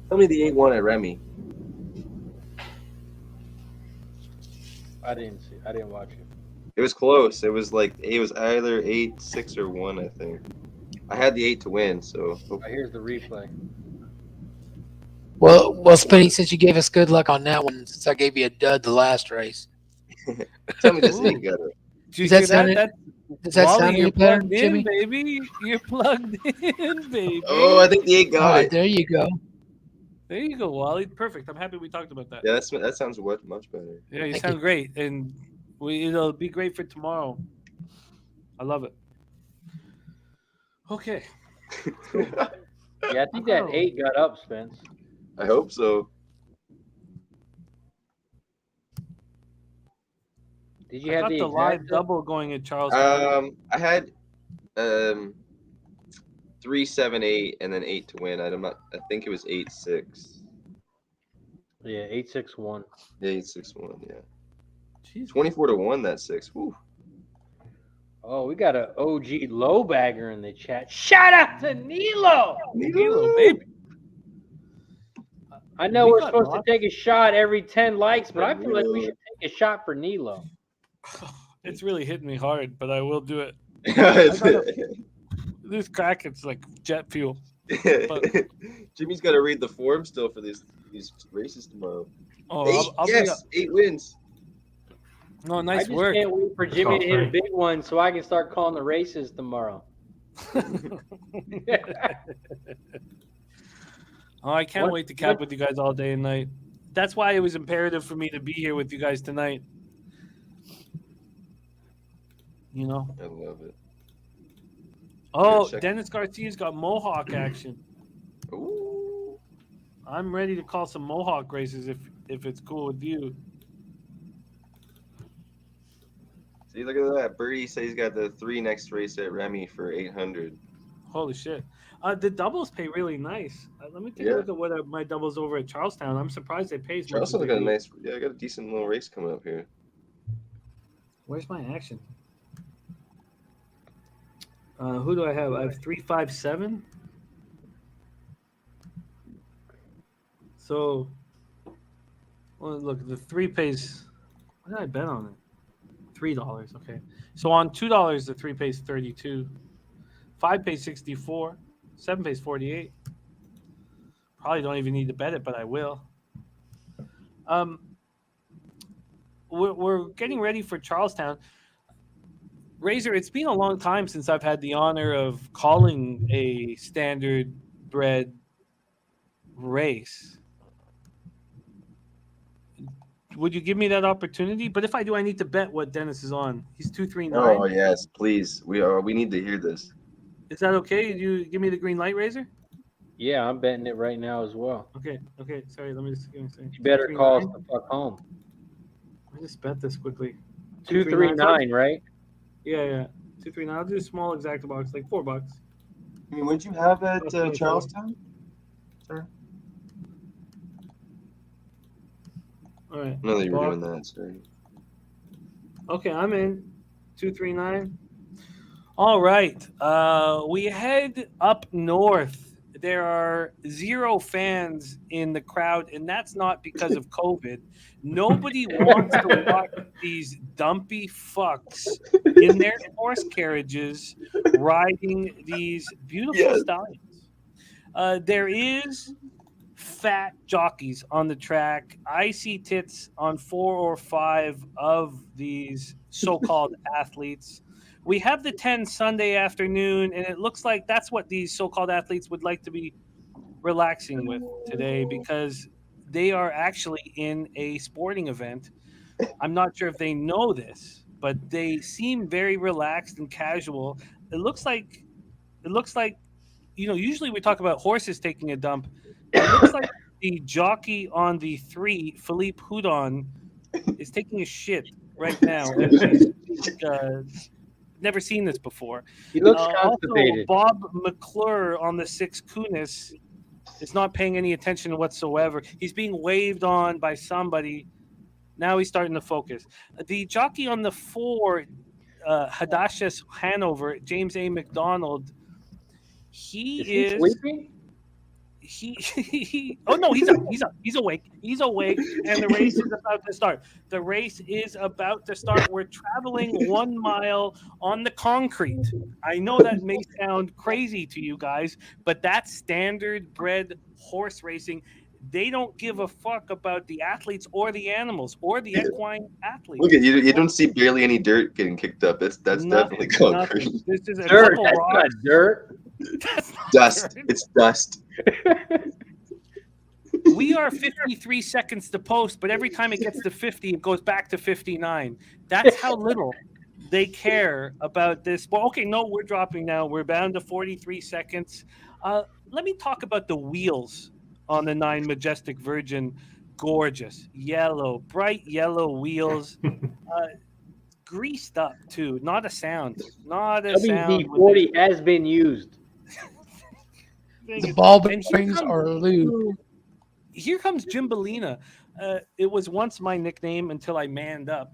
Tell me the 8 won at Remy. I didn't watch it. It was close. It was either 8-6 or 1, I think. I had the 8 to win, so. Here's the replay. Well, Spinny, since you gave us good luck on that one, since I gave you a dud the last race. Tell me this 8 got it. Does that sound any better, Jimmy? Baby, you're plugged in, baby. Oh, I think the 8 got it. There you go. There you go, Wally. Perfect. I'm happy we talked about that. Yeah, that sounds much better. Yeah, you sound great, and it'll be great for tomorrow. I love it. Okay. Yeah, I think that 8 got up, Spence. I hope so. Did you have the live double going at Charlestown? I had 3, 7, 8, and then 8 to win. I think it was 8-6. Yeah, 8-6-1. Yeah, 8-6-1. Yeah. Jeez. 24-1. That 6. Woo. Oh, we got an OG low bagger in the chat. Shout out to Nilo. Nilo, baby. I know we're supposed to take a shot every 10 likes, but I feel like we should take a shot for Nilo. It's really hitting me hard, but I will do it. This crack, it's like jet fuel. But Jimmy's got to read the form still for these races tomorrow. Oh, 8 wins. No, nice I work. just can't wait for Jimmy to hit a big one so I can start calling the races tomorrow. Oh, I can't wait to cap with you guys all day and night. That's why it was imperative for me to be here with you guys tonight. I love it. Oh, Dennis Garcia's got Mohawk action. Ooh. I'm ready to call some Mohawk races if it's cool with you. See, look at that. Birdie says he's got the 3 next race at Remy for 800. Holy shit. The doubles pay really nice. Let me take a look at what my doubles over at Charlestown. I'm surprised they pay as much. Charlestown's got I got a decent little race coming up here. Where's my action? Who do I have? I have 3, 5, 7. So Well, look, the 3 pays. What did I bet on it? $3. Okay. So on $2, the 3 pays 32. 5 pays 64. 7 pays 48. Probably don't even need to bet it, but I will. We're getting ready for Charlestown. Razor, it's been a long time since I've had the honor of calling a standard bred race. Would you give me that opportunity? But if I do, I need to bet what Dennis is on. He's 239. Oh yes, please. We need to hear this. Is that okay? You give me the green light, Razor? Yeah, I'm betting it right now as well. Okay. Sorry, let me just give me a second. You better call us the fuck home. Let me just bet this quickly. 239, right? Yeah. 239. I'll do a small exact box, like $4. I mean, what'd you have at Charlestown? Sir? All right. I know that you were doing that. Sorry. Okay, I'm in. 239. All right. We head up north. There are 0 fans in the crowd, and that's not because of COVID. Nobody wants to watch these dumpy fucks in their horse carriages riding these beautiful stallions. There is fat jockeys on the track. I see tits on 4 or 5 of these so-called athletes. We have the 10 Sunday afternoon, and it looks like that's what these so-called athletes would like to be relaxing with today because they are actually in a sporting event. I'm not sure if they know this, but they seem very relaxed and casual. It looks like, usually we talk about horses taking a dump. It looks like the jockey on the 3, Philippe Houdon, is taking a shit right now. Never seen this before. He looks constipated. Also, Bob McClure on the 6, Kunis, is not paying any attention whatsoever. He's being waved on by somebody. Now he's starting to focus. The jockey on the 4, Hadashes Hanover, James A. McDonald, he is sleeping? Oh no, he's awake, and the race is about to start. We're traveling 1 mile on the concrete. I know that may sound crazy to you guys, but that's standard bred horse racing. They don't give a fuck about the athletes or the animals or the equine athletes. Look at you don't see barely any dirt getting kicked up. That's definitely concrete. This is a dirt. couple That's rocks. not dirt. That's not Dust. dirt. It's dust. We are 53 seconds to post, but every time it gets to 50, it goes back to 59. That's how little they care about this. Well, okay, no, we're dropping now. We're down to 43 seconds. Let me talk about the wheels on the 9 Majestic Virgin. Gorgeous. Yellow, bright yellow wheels. Greased up, too. Not a sound. Not a sound. WD-40 has been used. The ball bearings are lube. Here comes Jim Bellina. It was once my nickname until I manned up.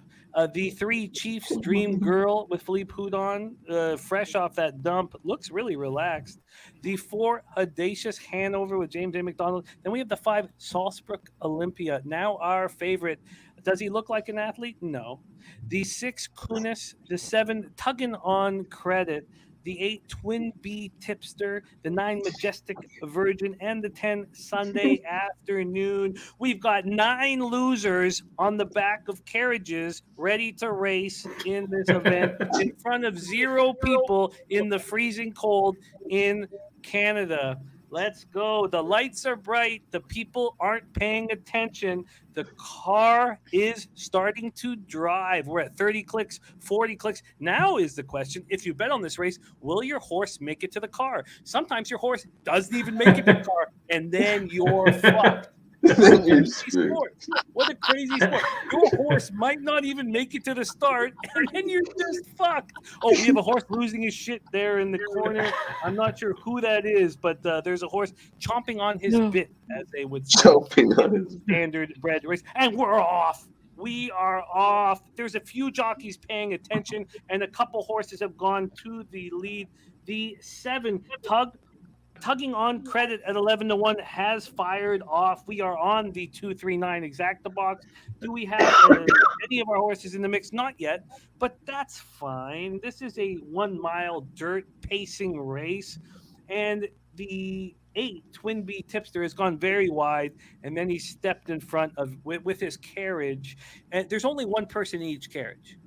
The 3 Chiefs Dream Girl with Philippe Houdon, fresh off that dump, looks really relaxed. The 4 Audacious Hanover with James A. McDonald. Then we have the 5 Salzburg Olympia, now our favorite. Does he look like an athlete? No. The 6 Kunis, the 7 Tugging on Credit, the 8 Twin B Tipster, the 9 Majestic Virgin, and the 10 Sunday Afternoon. We've got 9 losers on the back of carriages ready to race in this event in front of 0 people in the freezing cold in Canada. Let's go. The lights are bright. The people aren't paying attention. The car is starting to drive. We're at 30 clicks, 40 clicks. Now is the question, if you bet on this race, will your horse make it to the car? Sometimes your horse doesn't even make it to the car, and then you're fucked. What a crazy sport. Your horse might not even make it to the start, and then you're just fucked. Oh, we have a horse losing his shit there in the corner. I'm not sure who that is, but there's a horse chomping on his bit, as they would say. Chomping on his standard bred race. And we're off. We are off. There's a few jockeys paying attention, and a couple horses have gone to the lead. The 7 Tug Tugging on Credit at 11-1 has fired off. We are on the 239 exacta box. Do we have any of our horses in the mix? Not yet, but that's fine. This is a 1 mile dirt pacing race, and the 8 Twin Bee Tipster has gone very wide, and then he stepped in front of with his carriage. And there's only one person in each carriage.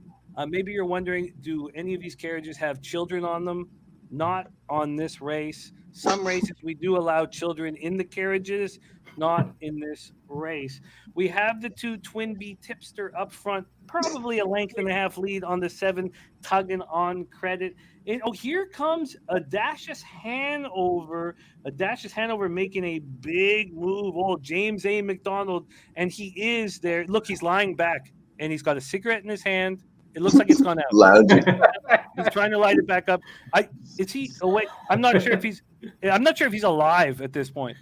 Maybe you're wondering, do any of these carriages have children on them? Not on this race. Some races we do allow children in the carriages, not in this race. We have the 2 Twin Bee Tipster up front, probably a length and a half lead on the 7 Tugging on Credit. And, here comes Audacious Hanover. Audacious Hanover making a big move. Oh, James A. McDonald, and he is there. Look, he's lying back, and he's got a cigarette in his hand. It looks like it's gone out. Lounging. He's trying to light it back up. Is he? Oh wait, I'm not sure if he's alive at this point.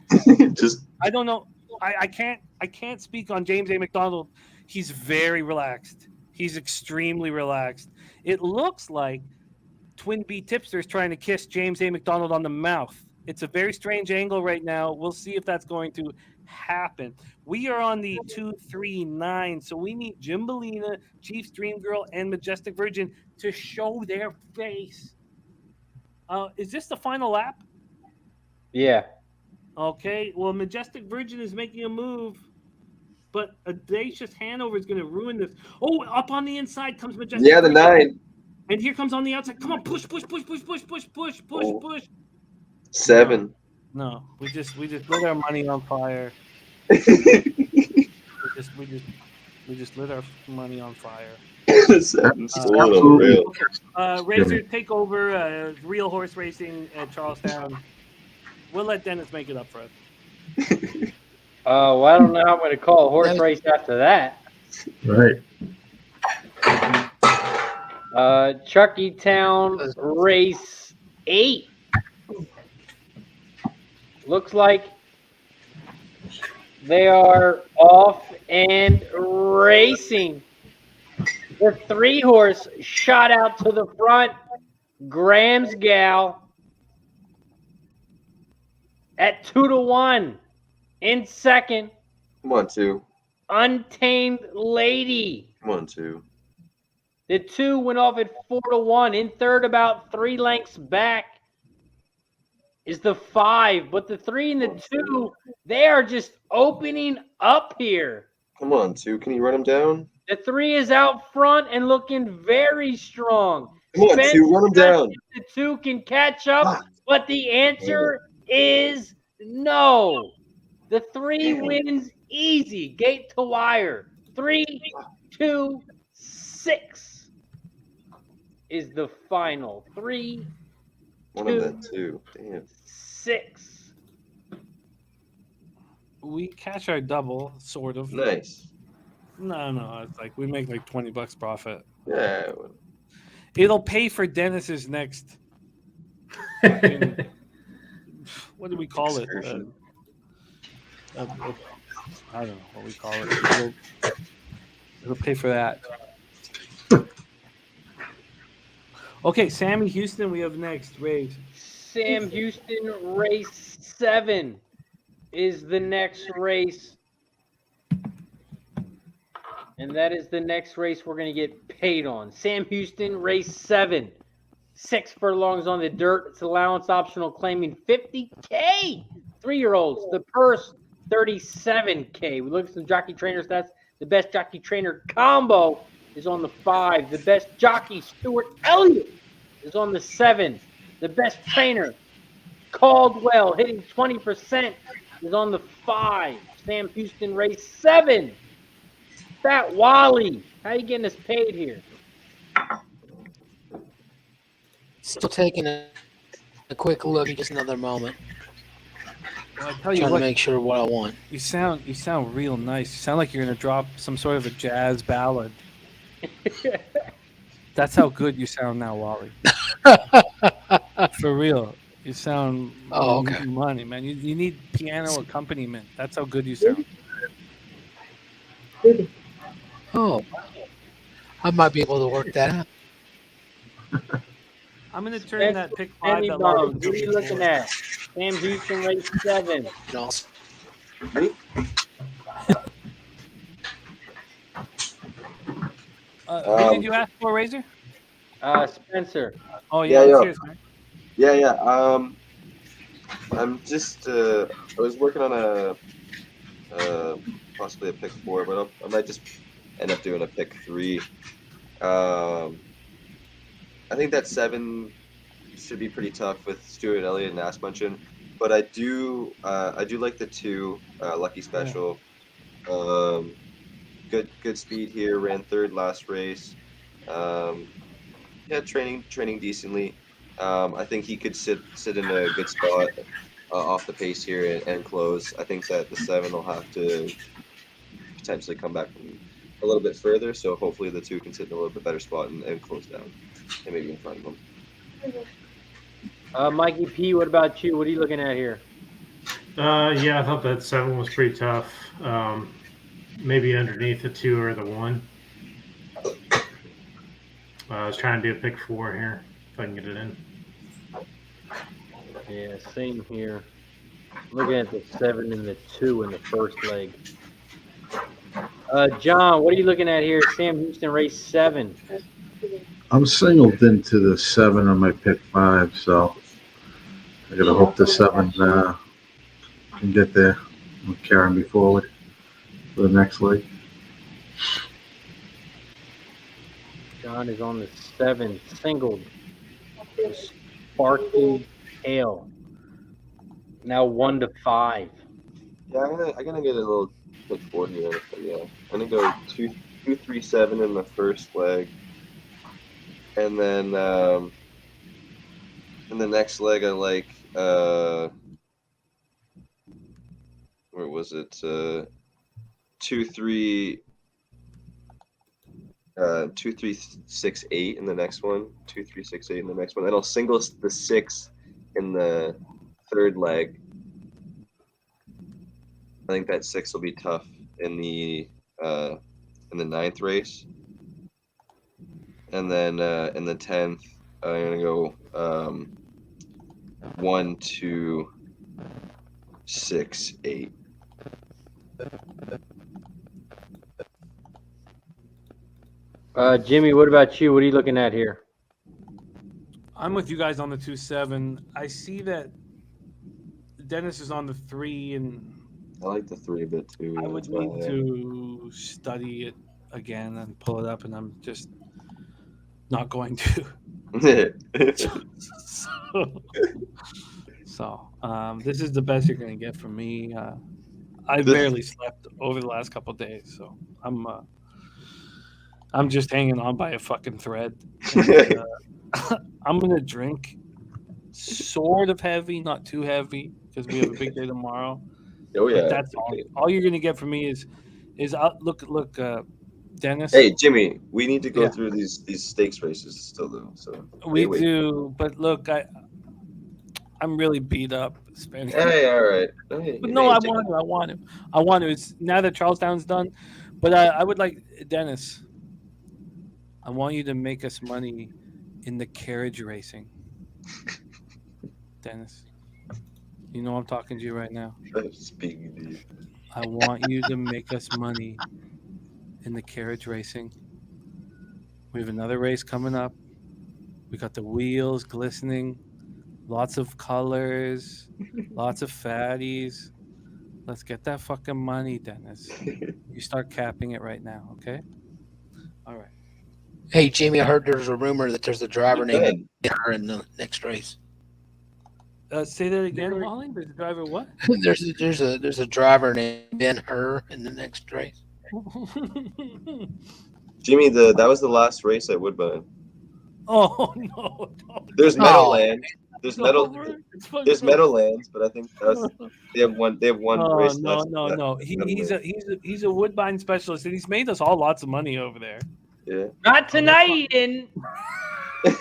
I don't know. I can't speak on James A. McDonald. He's very relaxed. He's extremely relaxed. It looks like Twin Bee Tipster is trying to kiss James A. McDonald on the mouth. It's a very strange angle right now. We'll see if that's going to happen. We are on the 239, so we need Gymbalina, Chief's Dream Girl, and Majestic Virgin to show their face. Is this the final lap? Yeah. Okay. Well, Majestic Virgin is making a move, but Audacious Hanover is going to ruin this. Oh, up on the inside comes Majestic. Yeah, the Virgin. 9. And here comes on the outside. Come on, push. 7. No, we just lit our money on fire. we just lit our money on fire. 7's still real. Razor, take over real horse racing at Charlestown. We'll let Dennis make it up for us. Well, I don't know how I'm going to call a horse race after that. Right. Chucky Town race 8. Looks like they are off and racing. The 3 horse shot out to the front. Graham's Gal at 2-1. In second, Come on, 2. Untamed Lady. Come on, 2. The 2 went off at 4-1. In third, about 3 lengths back, is the 5. But the 3 and the 2, they are just opening up here. Come on, 2. Can you run him down? The 3 is out front and looking very strong. Come on, 2. Run him down. The 2 can catch up, but the answer is no. The 3 wins easy, gate to wire. 3, 2, 6 is the final. 3, One of that 2. Damn. 6. We catch our double, sort of. Nice. No, it's like we make like $20 profit. Yeah. It'll pay for Dennis's next. What do we call it? I don't know what we call it. It'll pay for that. Okay, Sammy Houston, we have next race. Sam Houston race 7 is the next race. And that is the next race we're going to get paid on. Sam Houston race 7. 6 furlongs on the dirt. It's allowance optional, claiming $50K. 3-year-olds. The purse, $37K. We look at some jockey trainer stats. The best jockey trainer combo is on the 5. The best jockey, Stuart Elliott, is on the 7. The best trainer, Caldwell, hitting 20%, is on the 5. Sam Houston race 7. Fat Wally, how you getting us paid here? Still taking a quick look. Just another moment. Well, I tell you Trying what, to make sure what I want. You sound real nice. You sound like you're gonna drop some sort of a jazz ballad. That's how good you sound now, Wally. For real. You sound okay. Money, man. You need piano accompaniment. That's how good you sound. Oh, I might be able to work that out. I'm gonna turn that pick 5. What are you looking at? Sam Houston race 7. Ready? Who did you ask for, Razor? Spencer. Oh yeah, Yeah. cheers, man. Yeah. I'm just I was working on possibly a pick 4, but I might just end up doing a pick 3. I think that 7 should be pretty tough with Stuart Elliott and Ass Munchin, but I do like the 2 Lucky Special. Good speed here. Ran 3rd last race. Training decently. I think he could sit in a good spot off the pace here and close. I think that the 7 will have to potentially come back from a little bit further. So hopefully the 2 can sit in a little bit better spot and close down, and maybe in front of him. Mikey P, what about you? What are you looking at here? Yeah, I thought that 7 was pretty tough. Maybe underneath the 2 or the 1. I was trying to do a pick 4 here, if I can get it in. Yeah, same here. Looking at the 7 and the 2 in the first leg. John, what are you looking at here? Sam Houston race 7. I'm singled into the 7 on my pick 5, so I gotta hope the 7 can get there and carry me forward for the next leg. John is on the 7, singled. Sparky Hale. Now 1-5. Yeah, I'm gonna get a little pick 4 here. But yeah, I'm gonna go 2-3-7 in the first leg, and then in the next leg I like where was it? 2-3. 2-3-6-8 in the next one. 2-3-6-8 in the next one. Then I'll single the 6 in the 3rd leg. I think that 6 will be tough in the 9th race. And then in the 10th, I'm gonna go 1-2-6-8. Jimmy, what about you? What are you looking at here? I'm with you guys on the 2-7. I see that Dennis is on the 3, and I like the 3 a bit too. I would need to study it again and pull it up, and I'm just not going to. So this is the best you're going to get from me. I barely slept over the last couple of days, so I'm just hanging on by a fucking thread. And, I'm going to drink sort of heavy, not too heavy, because we have a big day tomorrow. Oh yeah. But that's all you're going to get from me is look, Dennis. Hey Jimmy, we need to go through these stakes races still though. So we do, but look, I'm really beat up. Hey, all right. Hey, but no, I want to. It's now that Charlestown's done, but I would like Dennis. I want you to make us money in the carriage racing. Dennis, you know I'm talking to you right now. I'm speaking to you. I want you to make us money in the carriage racing. We have another race coming up. We got the wheels glistening, lots of colors, lots of fatties. Let's get that fucking money, Dennis. You start capping it right now, okay? All right. Hey, Jimmy, I heard there's a rumor that there's a driver named her in the next race. Say that again, Wally. There's a driver what? there's a driver named Ben Hur in the next race. Jimmy, that was the last race at Woodbine. Oh no! There's Meadowlands. There's Meadowlands, but I think they have one race. No. He's a Woodbine specialist, and he's made us all lots of money over there. Yeah. Not tonight, and but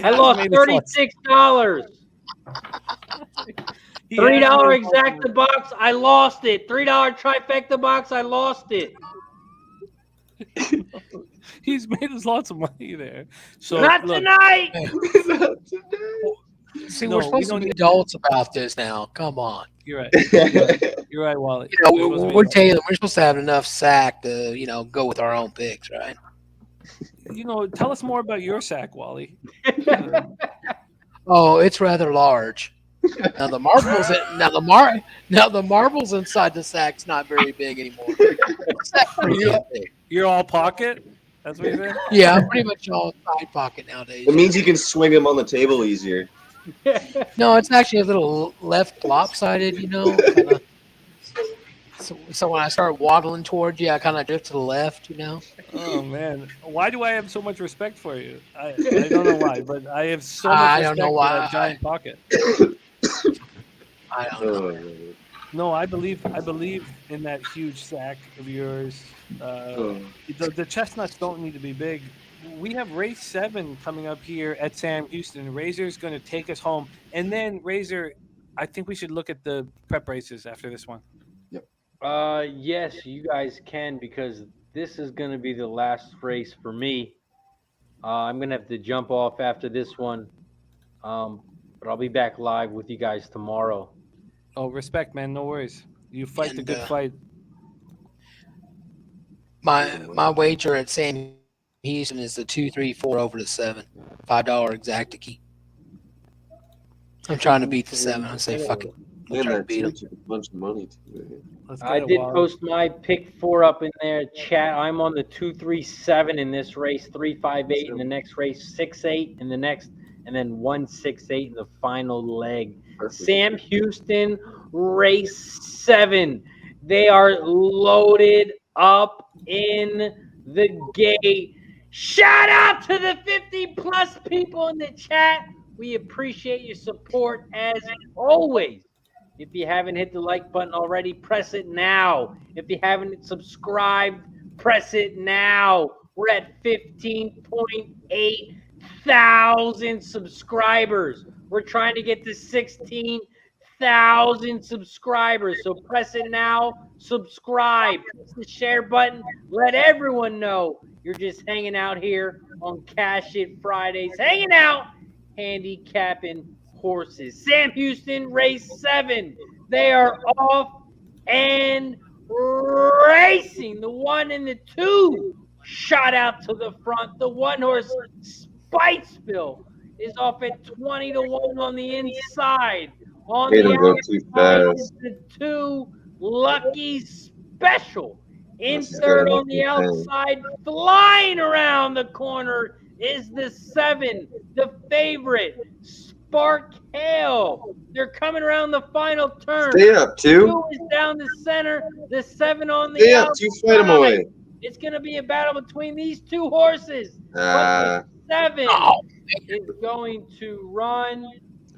I lost $36. $3 exacta box, I lost it. $3 trifecta box, I lost it. He's made us lots of money there. So not tonight. See, No, we're we supposed to don't be need- adults about this now. Come on. You're right. You're right, Wally. You know, We're supposed to be we're adults. Taylor. We're supposed to have enough sack to, go with our own picks, right? Tell us more about your sack, Wally. Oh, it's rather large. Now the marbles inside the sack's not very big anymore. The sack's pretty damn big. You're all pocket? That's what you said? Yeah, I'm pretty much all side pocket nowadays. It means you can swing them on the table easier. No, it's actually a little left lopsided, kinda. So when I start waddling towards you, I kind of drift to the left, Oh man, why do I have so much respect for you? I don't know why, but I have so much I respect don't know for why. that giant pocket. I don't know. No, I believe in that huge sack of yours. The chestnuts don't need to be big. We have race 7 coming up here at Sam Houston. Razor's going to take us home, and then Razor, I think we should look at the prep races after this one. Yes, you guys can, because this is going to be the last race for me. I'm going to have to jump off after this one, but I'll be back live with you guys tomorrow. Oh, respect, man. No worries. You fight the good fight. My wager at Sam Houston is the 2, 3, 4 over the 7. $5 exacta key. I'm trying to beat the 7. I say fuck it. I'm trying to beat him. A bunch of money too. I did post my pick 4 up in there, chat. I'm on the 2-3-7 in this race, 3-5-8 in the next race, 6-8 in the next, and then 1-6-8 in the final leg. Sam Houston, race 7. They are loaded up in the gate. Shout out to the 50+ people in the chat. We appreciate your support as always. If you haven't hit the like button already, press it now. If you haven't subscribed, press it now. We're at 15.8 thousand subscribers. We're trying to get to 16,000 subscribers. So press it now. Subscribe. Press the share button. Let everyone know you're just hanging out here on Cash It Fridays. Hanging out, handicapping horses. Sam Houston, race 7. They are off and racing. The 1 and the 2 shot out to the front. The 1 horse, Spiceville, is off at 20-1 on the inside. On Made the him go too outside fast. is the 2 Lucky Special. In This is third gonna on make the me outside, flying around the corner is the 7, the favorite, Spark Hale. They're coming around the final turn. Stay up, 2. 2 is down the center, the 7 on the Stay up, outside. 2. Fight him away. It's going to be a battle between these 2 horses. Ah. But the 7 is going to run.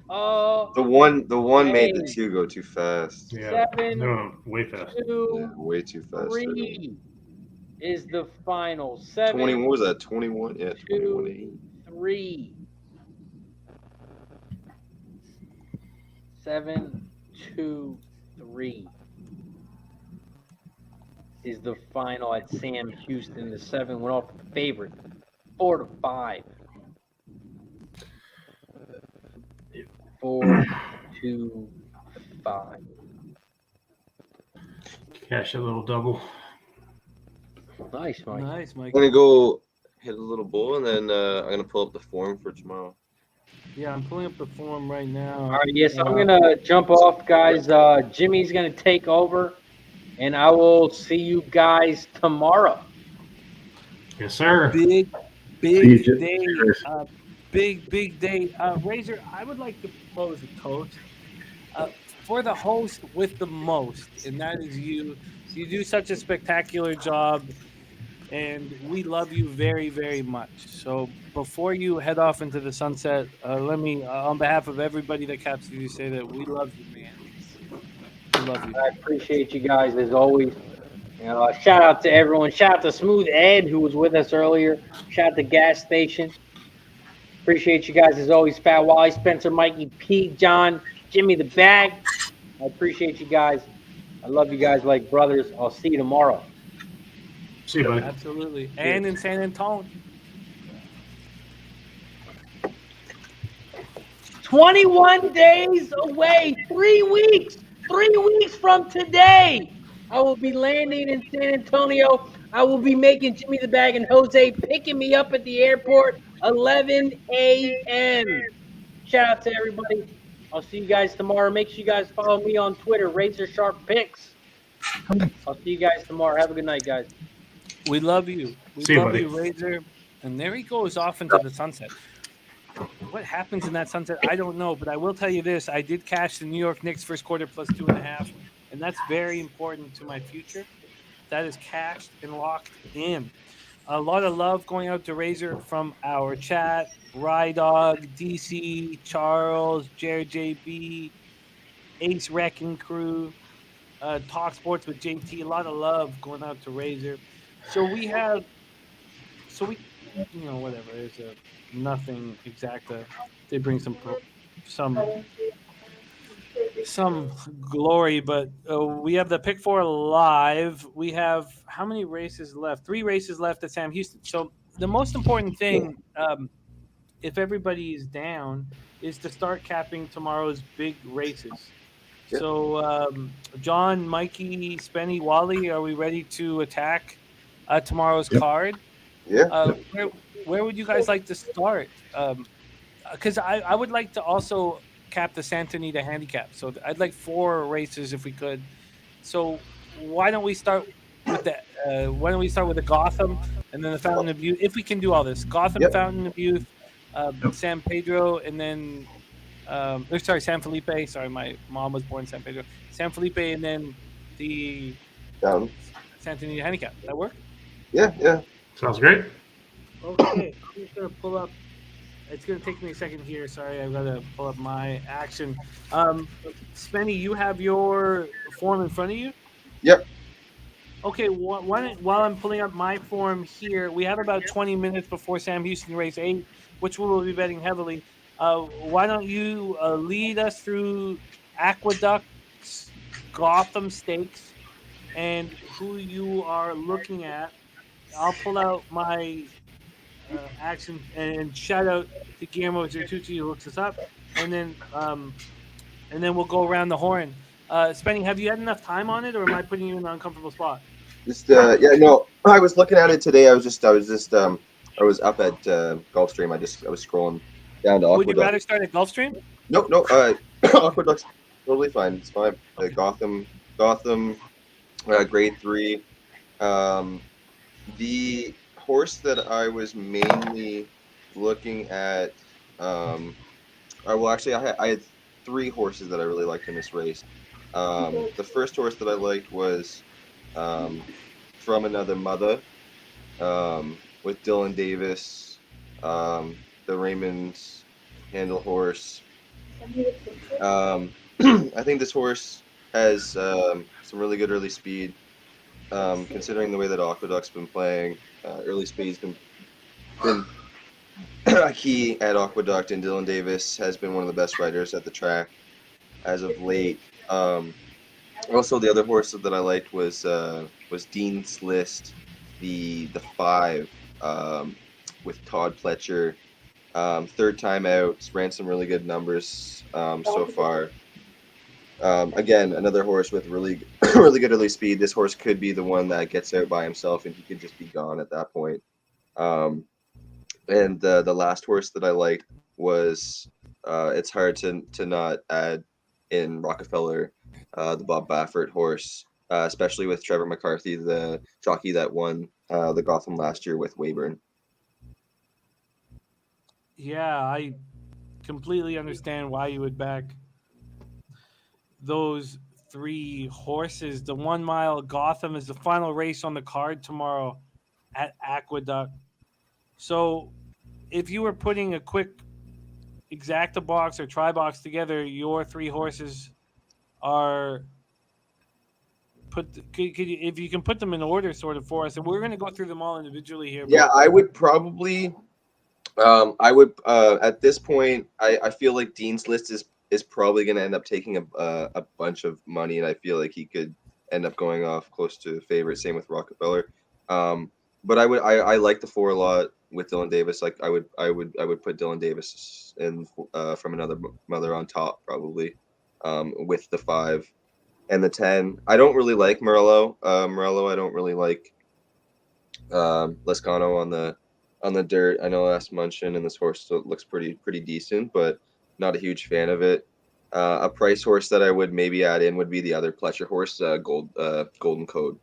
The one made the 2 go too fast. Yeah, 7, no, way fast. 2, Way too fast. 3 is the final. 7, 20. What was that? 21. Yeah, 21. 3. 7, 2, 3 is the final at Sam Houston. The 7 went off the favorite, 4-5. 4, 2, 5. Cash a little double. Nice, Mike. Nice, Mike. I'm gonna go hit a little bull, and then I'm gonna pull up the form for tomorrow. Yeah, I'm pulling up the form right now. All right, yes, I'm going to jump off, guys. Jimmy's going to take over, and I will see you guys tomorrow. Yes, sir. Big See you, day. Chris. Big day. Razor, I would like to propose a toast for the host with the most, and that is you. You do such a spectacular job, and we love you very, very much. So before you head off into the sunset, let me, on behalf of everybody that caps you, say that we love you, man. We love you. I appreciate you guys as always. Shout out to everyone. Shout out to Smooth Ed, who was with us earlier. Shout out to Gas Station. Appreciate you guys as always. Fat Wally, Spencer, Mikey, Pete, John, Jimmy the Bag. I appreciate you guys. I love you guys like brothers. I'll see you tomorrow. See you, buddy. Absolutely. And in San Antonio. 21 days away. 3 weeks. 3 weeks from today. I will be landing in San Antonio. I will be making Jimmy the Bag and Jose picking me up at the airport 11 a.m. Shout out to everybody. I'll see you guys tomorrow. Make sure you guys follow me on Twitter, RazorSharpPicks. I'll see you guys tomorrow. Have a good night, guys. We love you. We See you, love buddy. you, Razor. And there he goes off into the sunset. What happens in that sunset, I don't know. But I will tell you this. I did cash the New York Knicks first quarter plus 2.5. And that's very important to my future. That is cashed and locked in. A lot of love going out to Razor from our chat. Rydog, DC, Charles, Jared JB, Ace Wrecking Crew, Talk Sports with JT. A lot of love going out to Razor. So we, whatever. There's a nothing exacta. They bring some glory, but we have the pick 4 live. We have how many races left? 3 races left at Sam Houston. So the most important thing, if everybody is down, is to start capping tomorrow's big races. Yep. So John, Mikey, Spenny, Wally, are we ready to attack tomorrow's card? Yeah. Where would you guys like to start? Because I would like to also cap the Santa Anita handicap. So I'd like 4 races if we could. So why don't we start with the Gotham and then the Fountain of Youth, if we can do all this. Gotham, Fountain of Youth, San Pedro, and then San Felipe. Sorry, my mom was born in San Pedro. San Felipe, and then the Santa Anita handicap. That work? Yeah. Sounds great. Okay, I'm just gonna pull up. It's gonna take me a second here. Sorry, I've got to pull up my action. Spenny, you have your form in front of you? Yep. Okay, while I'm pulling up my form here, we have about 20 minutes before Sam Houston race 8, which we will be betting heavily. Why don't you lead us through Aqueduct's Gotham Stakes and who you are looking at? I'll pull out my action and shout out to Guillermo Zertucci who looks us up, and then we'll go around the horn. Spenny, have you had enough time on it, or am I putting you in an uncomfortable spot? I was looking at it today. I was up at Gulfstream. I was scrolling down to Aqueduct. Would you rather start at Gulfstream? No. Aqueduct's totally fine. It's fine. Gotham, grade 3. The horse that I was mainly looking at, I had 3 horses that I really liked in this race. The first horse that I liked was From Another Mother, with Dylan Davis, the Raymond's handle horse. I think this horse has some really good early speed. Considering the way that Aqueduct's been playing, early speed's been a key at Aqueduct, and Dylan Davis has been one of the best riders at the track as of late. Also, the other horse that I liked was Dean's List, the 5, with Todd Pletcher. 3rd time out, ran some really good numbers so far. Again, another horse with really good early speed. This horse could be the one that gets out by himself, and he could just be gone at that point. And the last horse that I liked was it's hard to not add in Rockefeller, the Bob Baffert horse, especially with Trevor McCarthy, the jockey that won the Gotham last year with Weyburn. Yeah, I completely understand why you would back those 3 horses. The 1 mile Gotham is the final race on the card tomorrow at Aqueduct. So if you were putting a quick exacta box or try box together, your 3 horses are if you can put them in order sort of for us, and we're going to go through them all individually here. Yeah, I would probably at this point, I feel like Dean's List is probably going to end up taking a bunch of money, and I feel like he could end up going off close to favorite. Same with Rockefeller. But I like the 4 a lot. with Dylan Davis. Like I would put Dylan Davis in from another mother on top probably, with the 5 and the 10. I don't really like Morello. I don't really like Lescano on the dirt. I know last Munchin and this horse still looks pretty decent, but not a huge fan of it. A price horse that I would maybe add in would be the other Pletcher horse, Golden Code.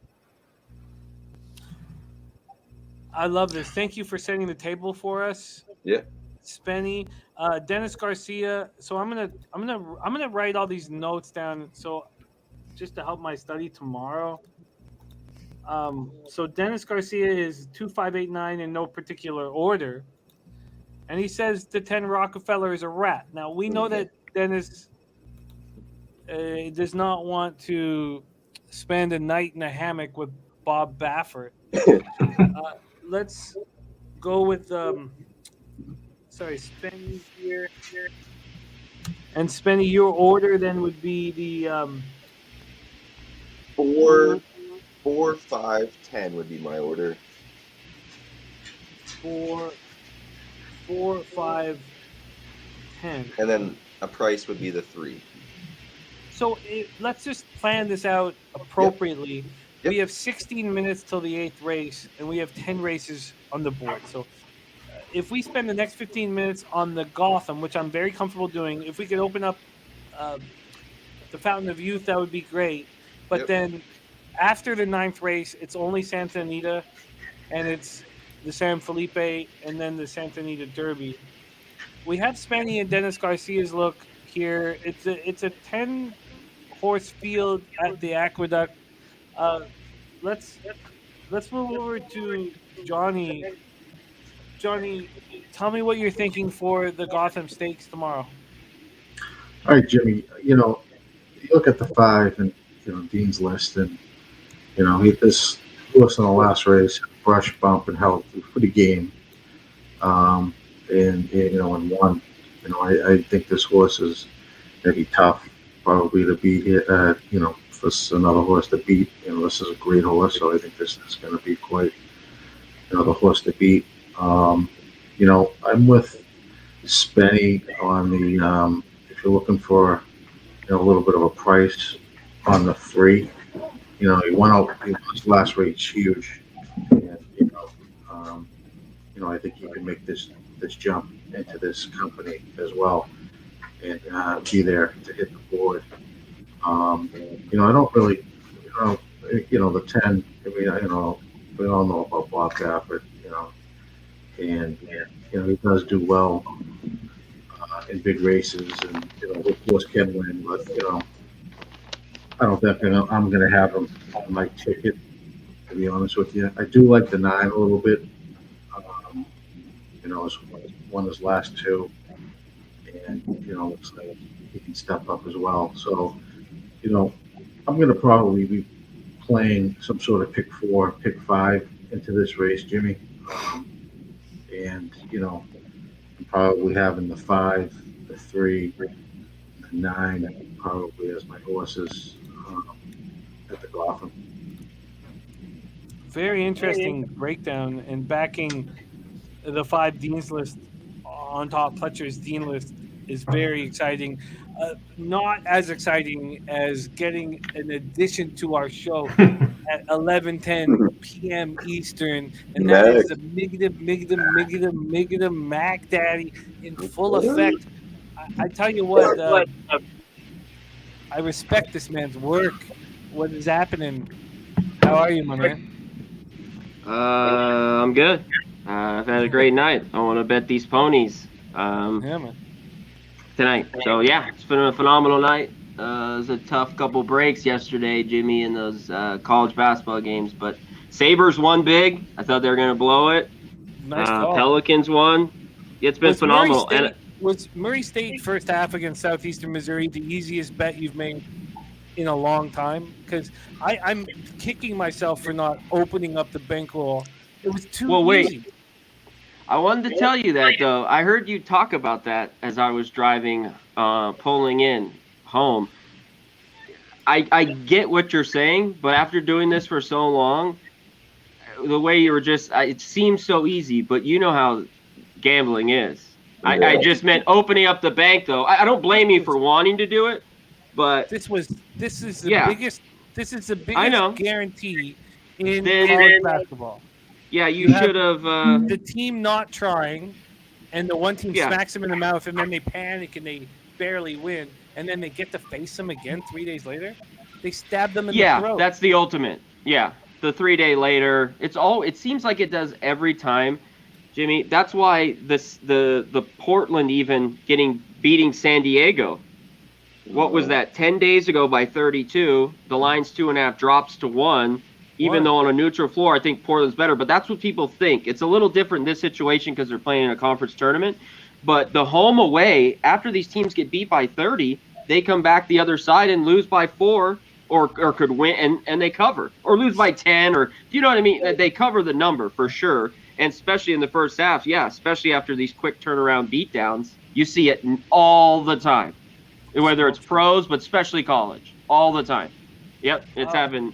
I love this. Thank you for setting the table for us. Yeah. Spenny, Dennis Garcia. So I'm gonna write all these notes down. So just to help my study tomorrow. So Dennis Garcia is 2589 in no particular order, and he says the 10 Rockefeller is a rat. Now we know that Dennis does not want to spend a night in a hammock with Bob Baffert. Let's go with Spenny here. And Spenny, your order then would be the 4, 5, 10 would be my order. 4, 5, 10. And then a price would be the 3. So let's just plan this out appropriately. Yep. We have 16 minutes till the 8th race, and we have 10 races on the board. So if we spend the next 15 minutes on the Gotham, which I'm very comfortable doing, if we could open up the Fountain of Youth, that would be great. But then after the 9th race, it's only Santa Anita, and it's the San Felipe, and then the Santa Anita Derby. We have Spenny and Dennis Garcia's look here. It's a 10-horse field at the Aqueduct. Let's move over to Johnny. Johnny, tell me what you're thinking for the Gotham Stakes tomorrow. All right, Jimmy. You look at the 5 and Dean's list, and this horse in the last race, brush bump and held pretty game, and won. I think this horse is going to be tough, probably to beat here. For another horse to beat. This is a great horse, so I think this is going to be quite the horse to beat. I'm with Spenny on the if you're looking for a little bit of a price on the 3. He went out his last race huge, and I think he can make this jump into this company as well, and be there to hit the board. I don't really, the 10. We all know about Bob Baffert, and he does do well in big races, and of course can win. But I don't think I'm going to have him on my ticket. To be honest with you, I do like the 9 a little bit. He's won his last 2, and looks like he can step up as well. So. I'm going to probably be playing some sort of pick 4, pick 5 into this race, Jimmy. And, I'm probably having the 5, the 3, the 9 probably as my horses at the Gotham. Very interesting breakdown, and backing the 5 Dean's list on top Pletcher's Dean list is very exciting. Not as exciting as getting an addition to our show at 11:10 p.m. Eastern, and that is the Migdom Mac Daddy in full effect. I tell you what, I respect this man's work. What is happening? How are you, my man? I'm good. I've had a great night. I want to bet these ponies. Yeah, man. Tonight. So yeah, it's been a phenomenal night. It was a tough couple breaks yesterday, Jimmy, in those college basketball games, but Sabres won big. I thought they were going to blow it. Nice call. Pelicans won. It's been phenomenal. Was Murray State first half against Southeastern Missouri the easiest bet you've made in a long time? Because I'm kicking myself for not opening up the bankroll. It was too easy. I wanted to tell you that, though. I heard you talk about that as I was driving, pulling in home. I get what you're saying, but after doing this for so long, the way you were just, it seems so easy, but you know how gambling is. I just meant opening up the bank, though. I don't blame you for wanting to do it, but this is the yeah. biggest. This is the I know. biggest guarantee in Then- college basketball. Yeah, you should have. The team not trying, and the one team Yeah. smacks them in the mouth, and then they panic and they barely win, and then they get to face them again 3 days later. They stab them in the throat. That's the ultimate. Yeah, the 3 day later. It seems like it does every time, Jimmy. That's why the Portland even beating San Diego. What was that? 10 days ago by 32. The line's 2.5 drops to 1. Even though on a neutral floor, I think Portland's better. But that's what people think. It's a little different in this situation because they're playing in a conference tournament. But the home away, after these teams get beat by 30, they come back the other side and lose by 4 or could win and they cover. Or lose by 10 or, you know what I mean? They cover the number for sure. And especially in the first half, especially after these quick turnaround beatdowns, you see it all the time. Whether it's pros, but especially college. All the time. Yep, it's happened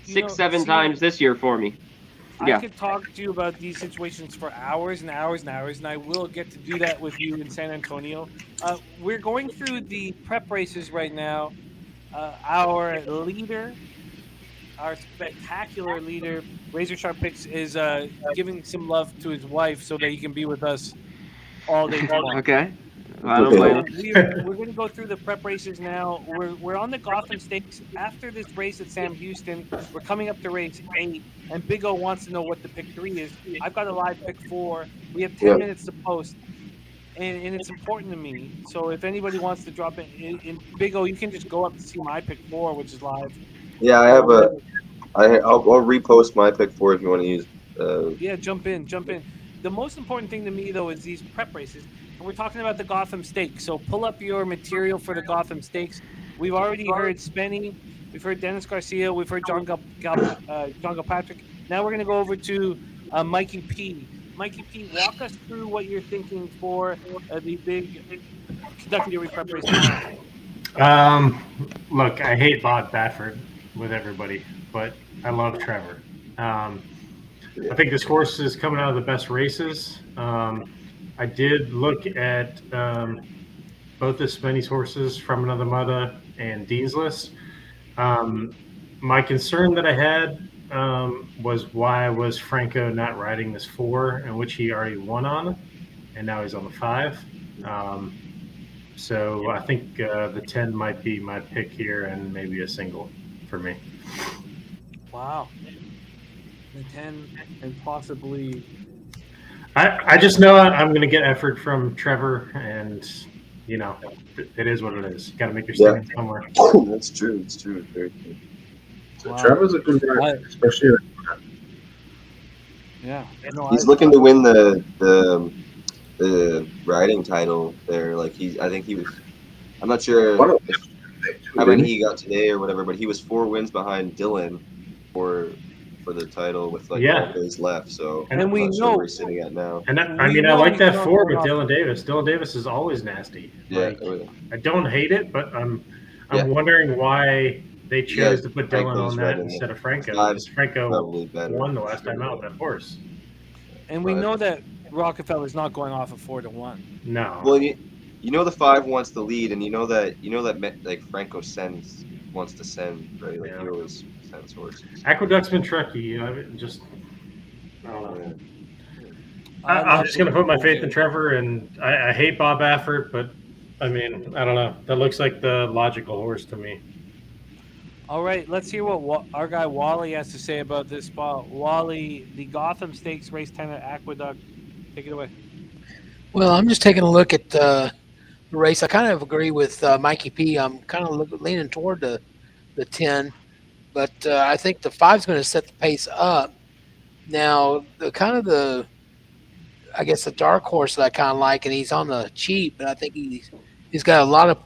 6-7 times this year for me. I could talk to you about these situations for hours and hours and hours, and I will get to do that with you in San Antonio. We're going through the prep races right now. Our leader, our spectacular leader, RazorSharpPicks, is giving some love to his wife so that he can be with us all day long. Okay. I don't blame We're going to go through the prep races now. We're on the Gotham Stakes. After this race at Sam Houston, we're coming up to race 8, and Big O wants to know what the pick 3 is. I've got a live pick 4. We have 10 minutes to post, and it's important to me. So if anybody wants to drop it in Big O, you can just go up to see my pick 4, which is live. Yeah, I'll repost my pick 4 if you want to use. Yeah, jump in. The most important thing to me, though, is these prep races. We're talking about the Gotham Stakes, so pull up your material for the Gotham Stakes. We've already heard Spenny, we've heard Dennis Garcia, we've heard John Gilpatrick. Now we're going to go over to Mikey P. Mikey P, walk us through what you're thinking for the big Kentucky Derby prep race. Look, I hate Bob Baffert with everybody, but I love Trevor. I think this horse is coming out of the best races. I did look at both the Spenny's horses from Another Mother and Dean's List. My concern that I had was why was Franco not riding this 4, in which he already won on, and now he's on the 5. So I think the 10 might be my pick here, and maybe a single for me. Wow. The 10 and possibly. I just know I'm going to get effort from Trevor, and it is what it is. Got to make your statement somewhere. That's true. It's true. Very true. So Trevor's a good guy, especially. Yeah, he's looking to win the riding title there. Like I think he was. I'm not sure how many he got today or whatever, but he was 4 wins behind Dylan for the title with 12 days left. So and we know where we're sitting at now. And I like that 4 with Dylan Davis. Dylan Davis is always nasty. Yeah, I don't hate it, but I'm wondering why they chose to put Dylan on that instead of Franco. Because Franco won the last time out, that horse. And we know that Rockefeller's not going off of 4-1. No. Well, you know the 5 wants the lead, and you know that like Franco wants to send, right? Like he always sends horses. Aqueduct's been tricky. I don't know. I'm just going to put my faith in Trevor, and I hate Bob Baffert, but I mean, I don't know. That looks like the logical horse to me. All right, let's hear what our guy Wally has to say about this spot. Wally, the Gotham Stakes race 10 at Aqueduct. Take it away. Well, I'm just taking a look at the race. I kind of agree with Mikey P. I'm kind of leaning toward the 10, but I think the 5 is going to set the pace up. Now, the dark horse that I kind of like, and he's on the cheap, but I think he's got a lot of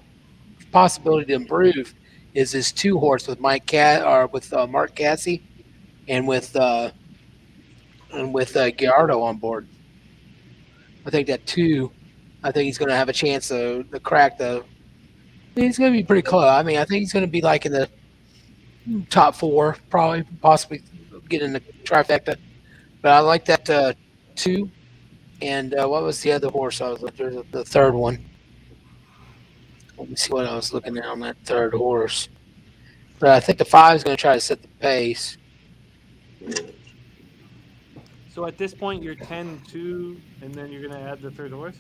possibility to improve, is this 2 horse with Mark Cassie and with Gallardo on board. I think that 2, I think he's going to have a chance to crack he's going to be pretty close. I mean, I think he's going to be like in the top 4, probably, possibly get in the trifecta. But I like that 2. And what was the other horse I was looking at? The third one. Let me see what I was looking at on that third horse. But I think the 5 is going to try to set the pace. So at this point, you're 10-2, and then you're going to add the third horse?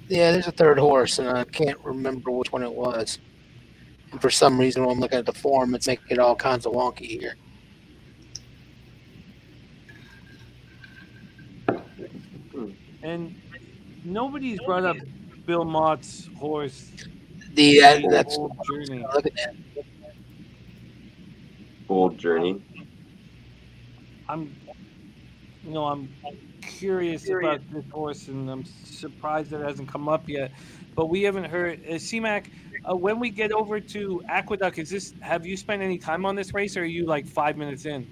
Yeah, there's a third horse, and I can't remember which one it was. And for some reason, when I'm looking at the form, it's making it all kinds of wonky here. And nobody's brought up Bill Mott's horse. That's Bold Journey. Looking at. Bold Journey. I'm curious about this horse, and I'm surprised that it hasn't come up yet. But we haven't heard. C-Mac, when we get over to Aqueduct, have you spent any time on this race, or are you like 5 minutes in?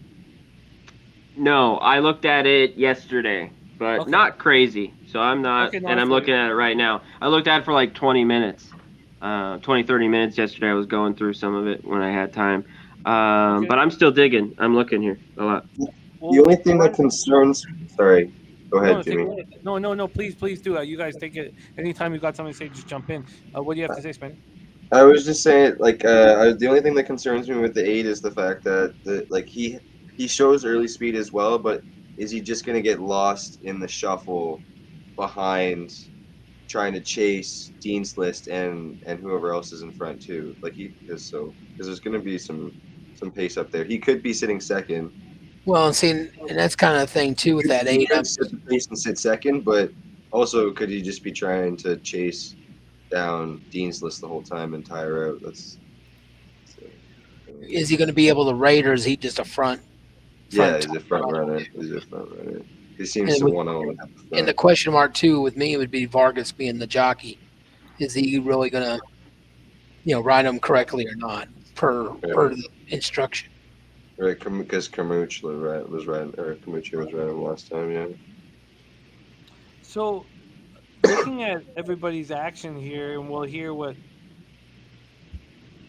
No, I looked at it yesterday, but not crazy. So I'm not, and I'm looking at it right now. I looked at it for like 20 minutes, 30 minutes yesterday. I was going through some of it when I had time. But I'm still digging. I'm looking here a lot. The only thing that concerns... Sorry. Go ahead, Jimmy. No, please do. You guys take it. Anytime you got something to say, just jump in. What do you have to say, Spenny? I was just saying, like, the only thing that concerns me with the 8 is the fact that, he shows early speed as well, but is he just going to get lost in the shuffle behind trying to chase Dean's List and whoever else is in front, too? Because there's going to be some pace up there. He could be sitting second. Well, and that's kind of the thing too with that 8. He could set the pace and sit second, but also could he just be trying to chase down Dean's List the whole time and tire out? Is he going to be able to rate, or is he just a front? Yeah, he's a front runner. He seems to want to. And the question mark too with me would be Vargas being the jockey. Is he really going to, ride him correctly or not per the instruction? Right, because Camucci was riding last time, yeah. So, looking at everybody's action here, and we'll hear what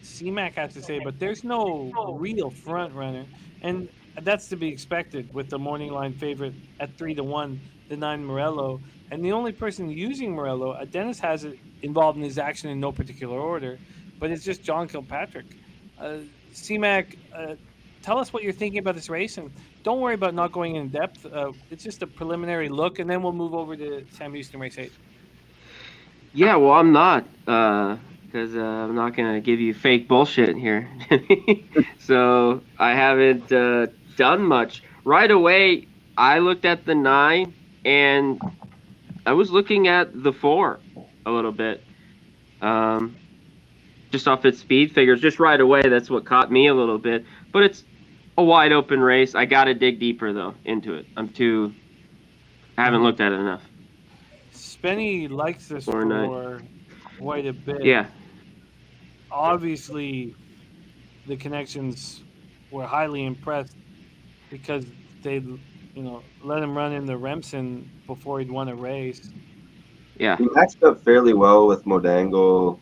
C-Mac has to say, but there's no real front runner, and that's to be expected with the morning line favorite at 3-1, the 9 Morello, and the only person using Morello, Dennis has it involved in his action in no particular order, but it's just John Kilpatrick. C-Mac, tell us what you're thinking about this race, and don't worry about not going in depth. It's just a preliminary look, and then we'll move over to Sam Houston Race 8. Yeah, well, I'm not, because I'm not going to give you fake bullshit here. So I haven't done much. Right away, I looked at the 9, and I was looking at the 4 a little bit. Just off its speed figures, just right away, that's what caught me a little bit. But it's a wide open race. I got to dig deeper, though, into it. I haven't looked at it enough. Spenny likes this for quite a bit. Yeah. Obviously, the connections were highly impressed because they, let him run in the Remsen before he'd won a race. Yeah. He matched up fairly well with Denangle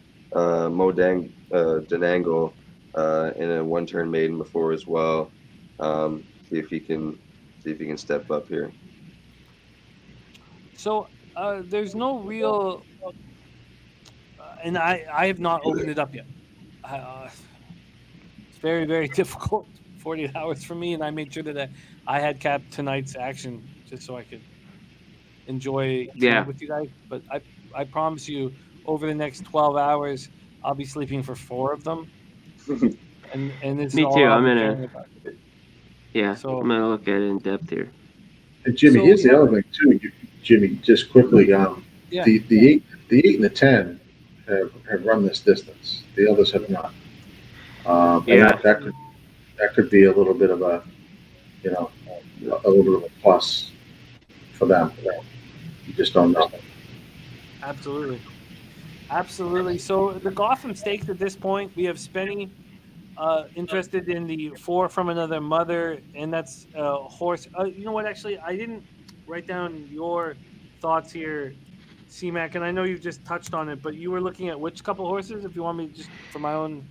in a one-turn maiden before as well. See if he can step up here. So there's no real, and I have not opened it up yet. It's very, very difficult, 48 hours for me, and I made sure that I had capped tonight's action just so I could enjoy with you guys. But I promise you, over the next 12 hours, I'll be sleeping for 4 of them. And it's me all too. I'm I'm gonna look at it in depth here. And Jimmy, here's the other thing too. Jimmy, just quickly, the 8 and the 10 have run this distance. The others have not. That could be a little bit of a little bit of a plus for them. You just don't know. Absolutely. So the Gotham Stakes at this point, we have Spenny interested in the 4 from Another Mother, and that's a horse. You know what? Actually, I didn't write down your thoughts here, C-Mac, and I know you just touched on it, but you were looking at which couple horses, if you want me just for my own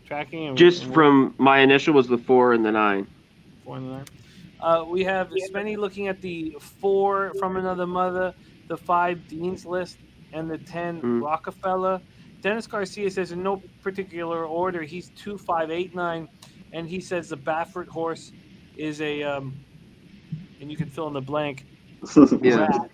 tracking? From my initial was the 4 and the 9. 4 and the 9. We have Spenny looking at the 4 From Another Mother, the 5 Dean's List, and the 10 Rockefeller. Dennis Garcia says in no particular order, he's 2, 5, 8, 9, and he says the Baffert horse is a and you can fill in the blank Yeah. rat.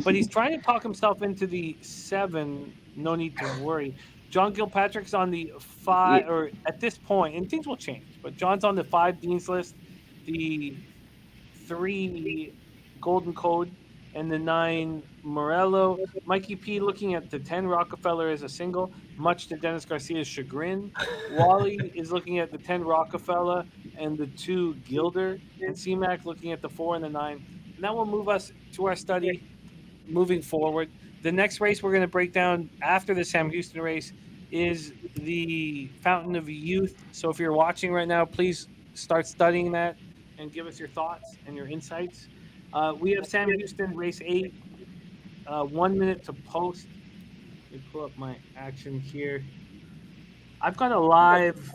But he's trying to talk himself into the 7. No need to worry. John Gilpatrick's on the 5, or at this point, and things will change. But John's on the 5 Dean's List, the 3 Golden Code, and the 9 Morello. Mikey P looking at the 10 Rockefeller as a single, much to Dennis Garcia's chagrin. Wally is looking at the 10 Rockefeller and the 2 Gilder, and C-Mac looking at the 4 and the 9. And that will move us to our study moving forward. The next race we're going to break down after the Sam Houston race is the Fountain of Youth. So if you're watching right now, please start studying that and give us your thoughts and your insights. We have Sam Houston race 8, 1 minute to post. Let me pull up my action here. I've got a live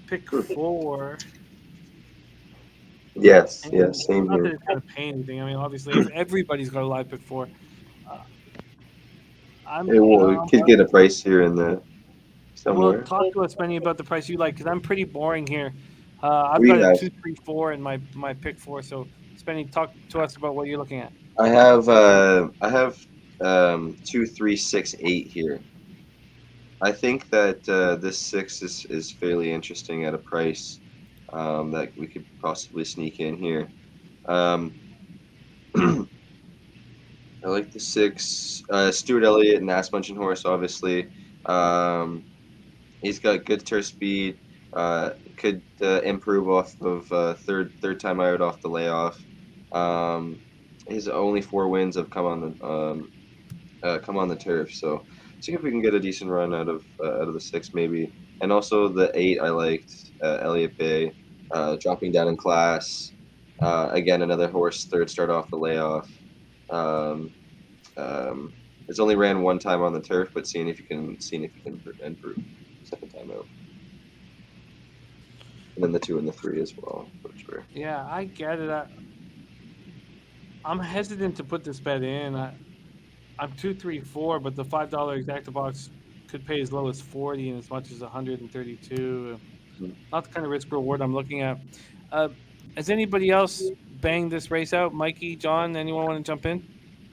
pick 4. Yes, And yes, same not that here. it's going to pay anything. I mean, obviously, everybody's got a live pick 4. Hey, well, we could get a price here in the somewhere. Well, talk to us, Benny, about the price you like, because I'm pretty boring here. I've We got a have- 2, 3, 4 in my pick 4. So, Spenny, talk to us about what you're looking at. I have 2, 3, 6, 8 here. I think that this 6 is fairly interesting at a price that we could possibly sneak in here. I like the 6. Stuart Elliott and Ass Munching Horse, obviously. He's got good turf speed. Could improve off of third time out off the layoff. His only 4 wins have come on the turf. So see if we can get a decent run out of the 6 maybe. And also the 8 I liked, Elliott Bay, dropping down in class. Again, another horse, 3rd start off the layoff. It's only ran 1 time on the turf, but seeing if you can improve 2nd time out. And then the 2 and the 3 as well, for sure. Yeah, I get it. I'm hesitant to put this bet in. I'm 2, 3, 4, but the $5 exacta box could pay as low as 40 and as much as 132. Not the kind of risk reward I'm looking at. Has anybody else banged this race out? Mikey, John, anyone want to jump in?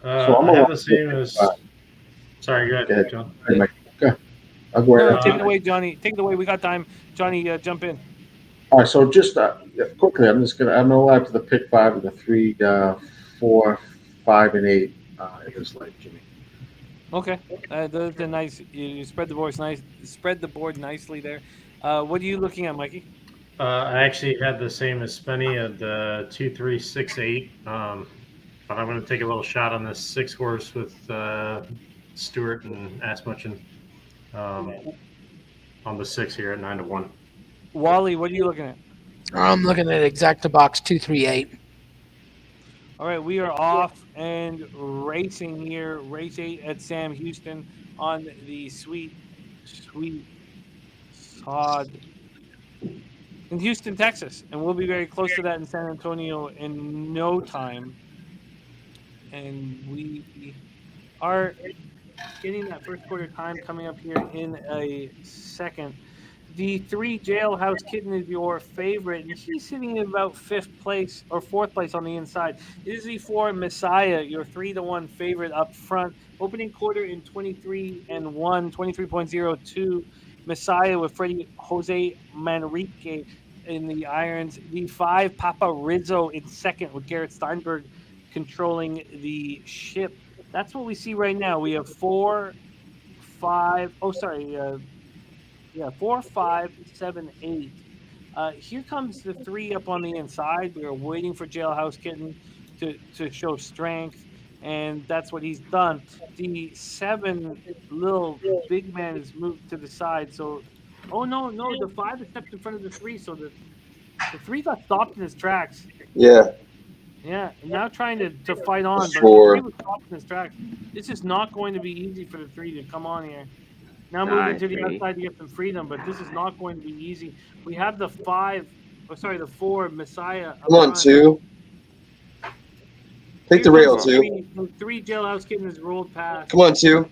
I have the same as. Sorry, go ahead, John. Okay. I'll go ahead. No, take it away, Johnny. Take it away. We got time. Johnny, jump in. All right, so just quickly, I'm gonna allow to the pick 5 and the 3, 4, 5, and 8 in this light, Jimmy. Okay, those are nice. You spread the board nice. Spread the board nicely there. What are you looking at, Mikey? I actually had the same as Spenny at 2, 3, 6, 8. But I'm going to take a little shot on this 6 horse with Stewart and Asmuchen on the 6 here at 9 to 1. Wally, what are you looking at? I'm looking at exacta box 238. All right, we are off and racing here. Race 8 at Sam Houston on the sweet sod in Houston, Texas. And we'll be very close to that in San Antonio in no time. And we are getting that first quarter time coming up here in a second. The 3 Jailhouse Kitten is your favorite, and she's sitting in about 5th place or 4th place on the inside. It is the 4 Messiah, your 3-1 favorite up front. Opening quarter in 23-1, 23.02. Messiah with Freddie Jose Manrique in the irons. The 5 Papa Rizzo in 2nd with Garrett Steinberg controlling the ship. That's what we see right now. We have 4, 5. 4, 5, 7, 8. Here comes the 3 up on the inside. We are waiting for Jailhouse Kitten to show strength, and that's what he's done. The 7 little big man is moved to the side. So, the 5 is stepped in front of the 3. So the 3 got stopped in his tracks. Yeah. Yeah, now trying to fight on, but Sure. the 3 was stopped in his tracks. This is not going to be easy for the 3 to come on here. Now moving to the outside to get some freedom, but this is not going to be easy. We have the 5 Oh, sorry, the 4 Messiah. up Come on, front. 2. Take Here the rail, comes 2. the 3 jailhouse kitten is rolled past. Come on, 2.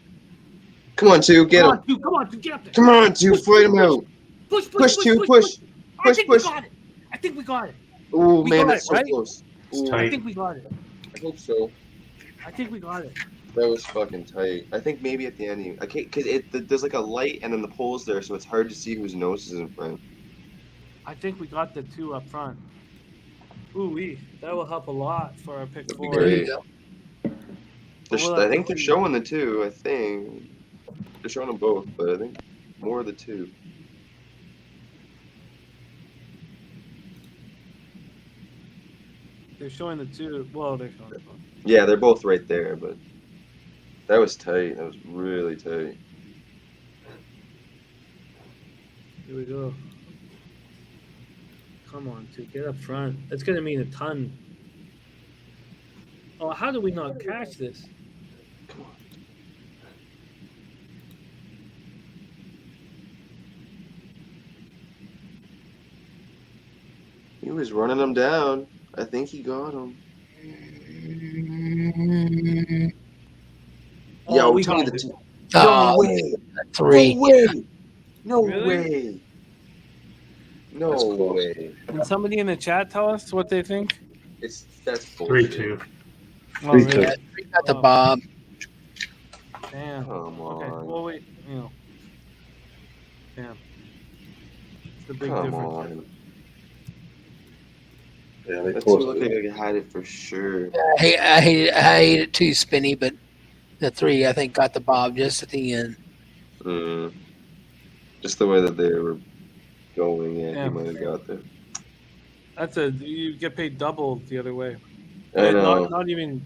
Come on, 2. Get him. Come on, 2, get up there. Come on, 2. Fight him out. Push, 2. Push. I think we got it. I think we got it. Oh, We man, got that's it, so right? close. It's Ooh, tight. I think we got it. I hope so. I think we got it. That was fucking tight. I think maybe at the end, I can't, because there's like a light and then the pole's there, so it's hard to see whose nose is in front. I think we got the 2 up front. Ooh, that will help a lot for our pick That'd be 4. great. Well, I think they're showing the 2. I think they're showing them both, but I think more of the 2. They're showing the 2. Well, they're showing both. Yeah, they're both right there, but that was tight. That was really tight. Here we go. Come on, 2, get up front. That's gonna mean a ton. Oh, how do we not catch this? He was running them down. I think he got him. Oh, Yeah, we tell me got the it. 2. Oh, No way. 3. No way. No Really? way. No That's close. way. Can somebody in the chat tell us what they think? That's bullshit. 3-2. Oh, 3-2. really? Yeah, 3 got the Bob. Damn. Come Okay. on. Well, wait. Damn. It's the big Come difference. on. Yeah, they That 2 close looked it. like I had it for sure. I hate it too, Spinny, but the 3 I think got the Bob just at the end. Just the way that they were going, yeah, Yeah. he might have got there. You get paid double the other way. I And know. Not even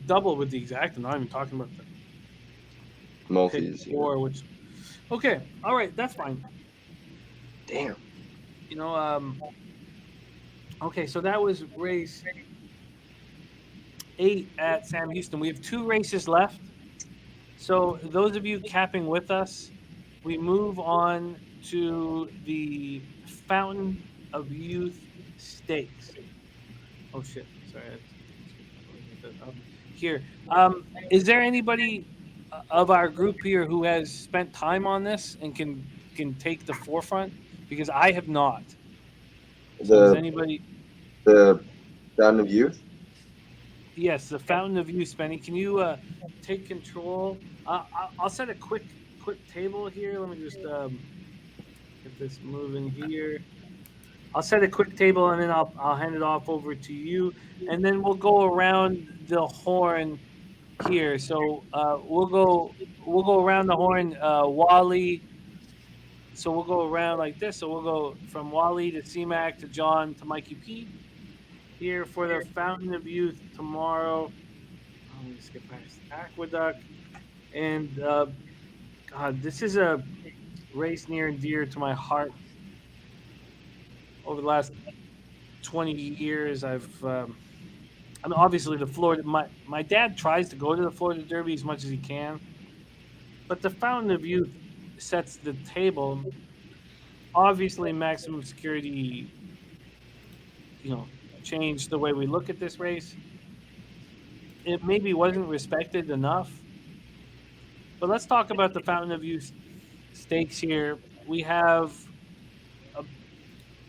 double with the exact. I'm not even talking about the Multis. pick 4, which. Okay. All right. That's fine. Damn. Okay, so that was race 8 at Sam Houston. We have 2 races left. So those of you capping with us, we move on to the Fountain of Youth Stakes. Oh shit! Sorry. Here, is there anybody of our group here who has spent time on this and can take the forefront? Because I have not. So does anybody? The Fountain of Youth? Yes, the Fountain of Youth, Spenny. Can you take control? I'll set a quick table here. Let me just get this moving here. I'll set a quick table and then I'll hand it off over to you, and then we'll go around the horn here. So we'll go around the horn. Wally. So we'll go around like this. So we'll go from Wally to C-Mac to John to Mikey P. Here for the Fountain of Youth tomorrow. Let me skip past Aqueduct. And God, this is a race near and dear to my heart. Over the last 20 years, I mean, obviously the Florida. My dad tries to go to the Florida Derby as much as he can, but the Fountain of Youth sets the table. Obviously, maximum security, changed the way we look at this race. It maybe wasn't respected enough. But let's talk about the Fountain of Youth Stakes here. We have a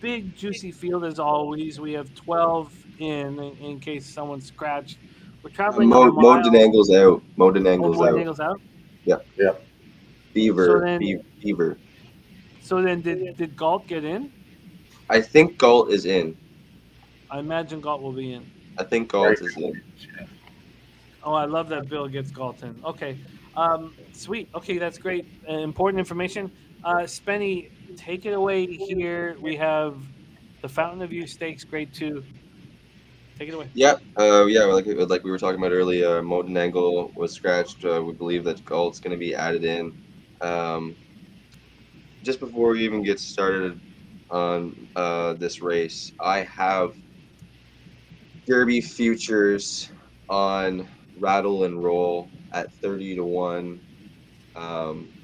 big, juicy field as always. We have 12 in case someone's scratched. We're traveling on a mile. Modenangle's out. Modenangle's out. Modenangle's out? Yeah. Beaver. Beaver. So then did Galt get in? I think Galt is in. I imagine Galt will be in. I think Galt is in. Oh, I love that Bill gets Galt in. Okay. Sweet. Okay, that's great. Important information. Spenny, take it away here. We have the Fountain of Youth Stakes, Grade 2. Take it away. Yeah. Like we were talking about earlier, Modenangle was scratched. We believe that Galt's going to be added in. Just before we even get started on this race, I have Derby futures on Rattle and Roll at 30-1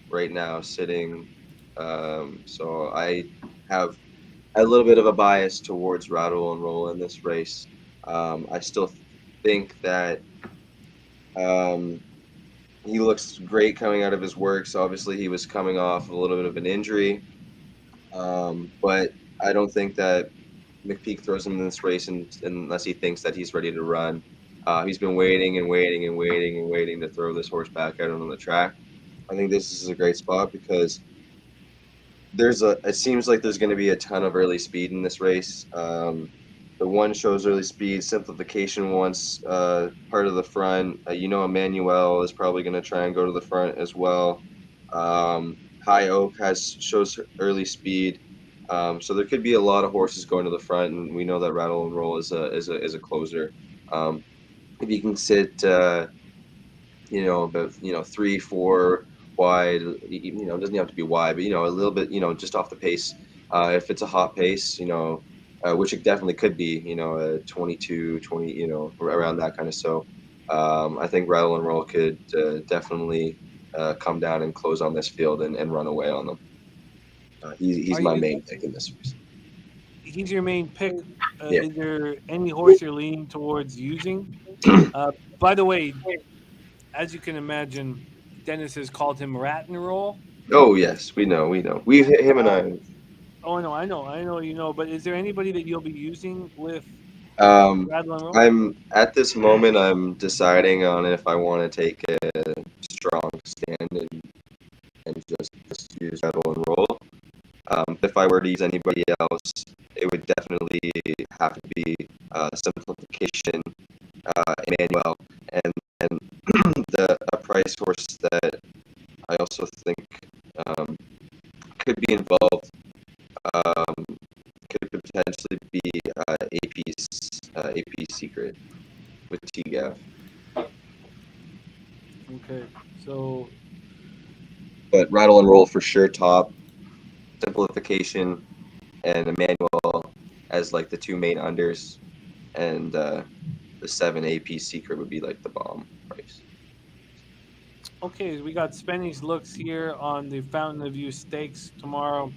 right now sitting. So I have a little bit of a bias towards Rattle and Roll in this race. I still think that he looks great coming out of his works. Obviously, he was coming off a little bit of an injury, but I don't think that McPeak throws him in this race unless he thinks that he's ready to run. He's been waiting and waiting and waiting and waiting to throw this horse back out on the track. I think this is a great spot because it seems like there's going to be a ton of early speed in this race. The one shows early speed. Simplification wants part of the front. Emmanuel is probably going to try and go to the front as well. High Oak shows early speed. So there could be a lot of horses going to the front, and we know that Rattle and Roll is a closer. If you can sit, about 3-4 wide, it doesn't have to be wide, but a little bit, just off the pace. If it's a hot pace, which it definitely could be, 22, 20, around that kind of. So I think Rattle and Roll could definitely come down and close on this field and run away on them. He's my main pick in this race. He's your main pick. Yeah. Is there any horse you're leaning towards using? By the way, as you can imagine, Dennis has called him Rat and Roll. Oh yes, we know. We've hit him and I. Oh, I know. But is there anybody that you'll be using with Rattle and Roll? I'm at this moment. I'm deciding on if I want to take a strong stand and just use Rattle and Roll. If I were to use anybody else, it would definitely have to be Simplification, Emmanuel, and a price horse that I also think could be involved. Could potentially be AP Secret with TGAF. Okay, so. But Rattle and Roll for sure top. Simplification and Emmanuel as like the two main unders, and the 7 AP Secret would be like the bomb price. Okay, we got Spenny's looks here on the Fountain of Youth Stakes tomorrow.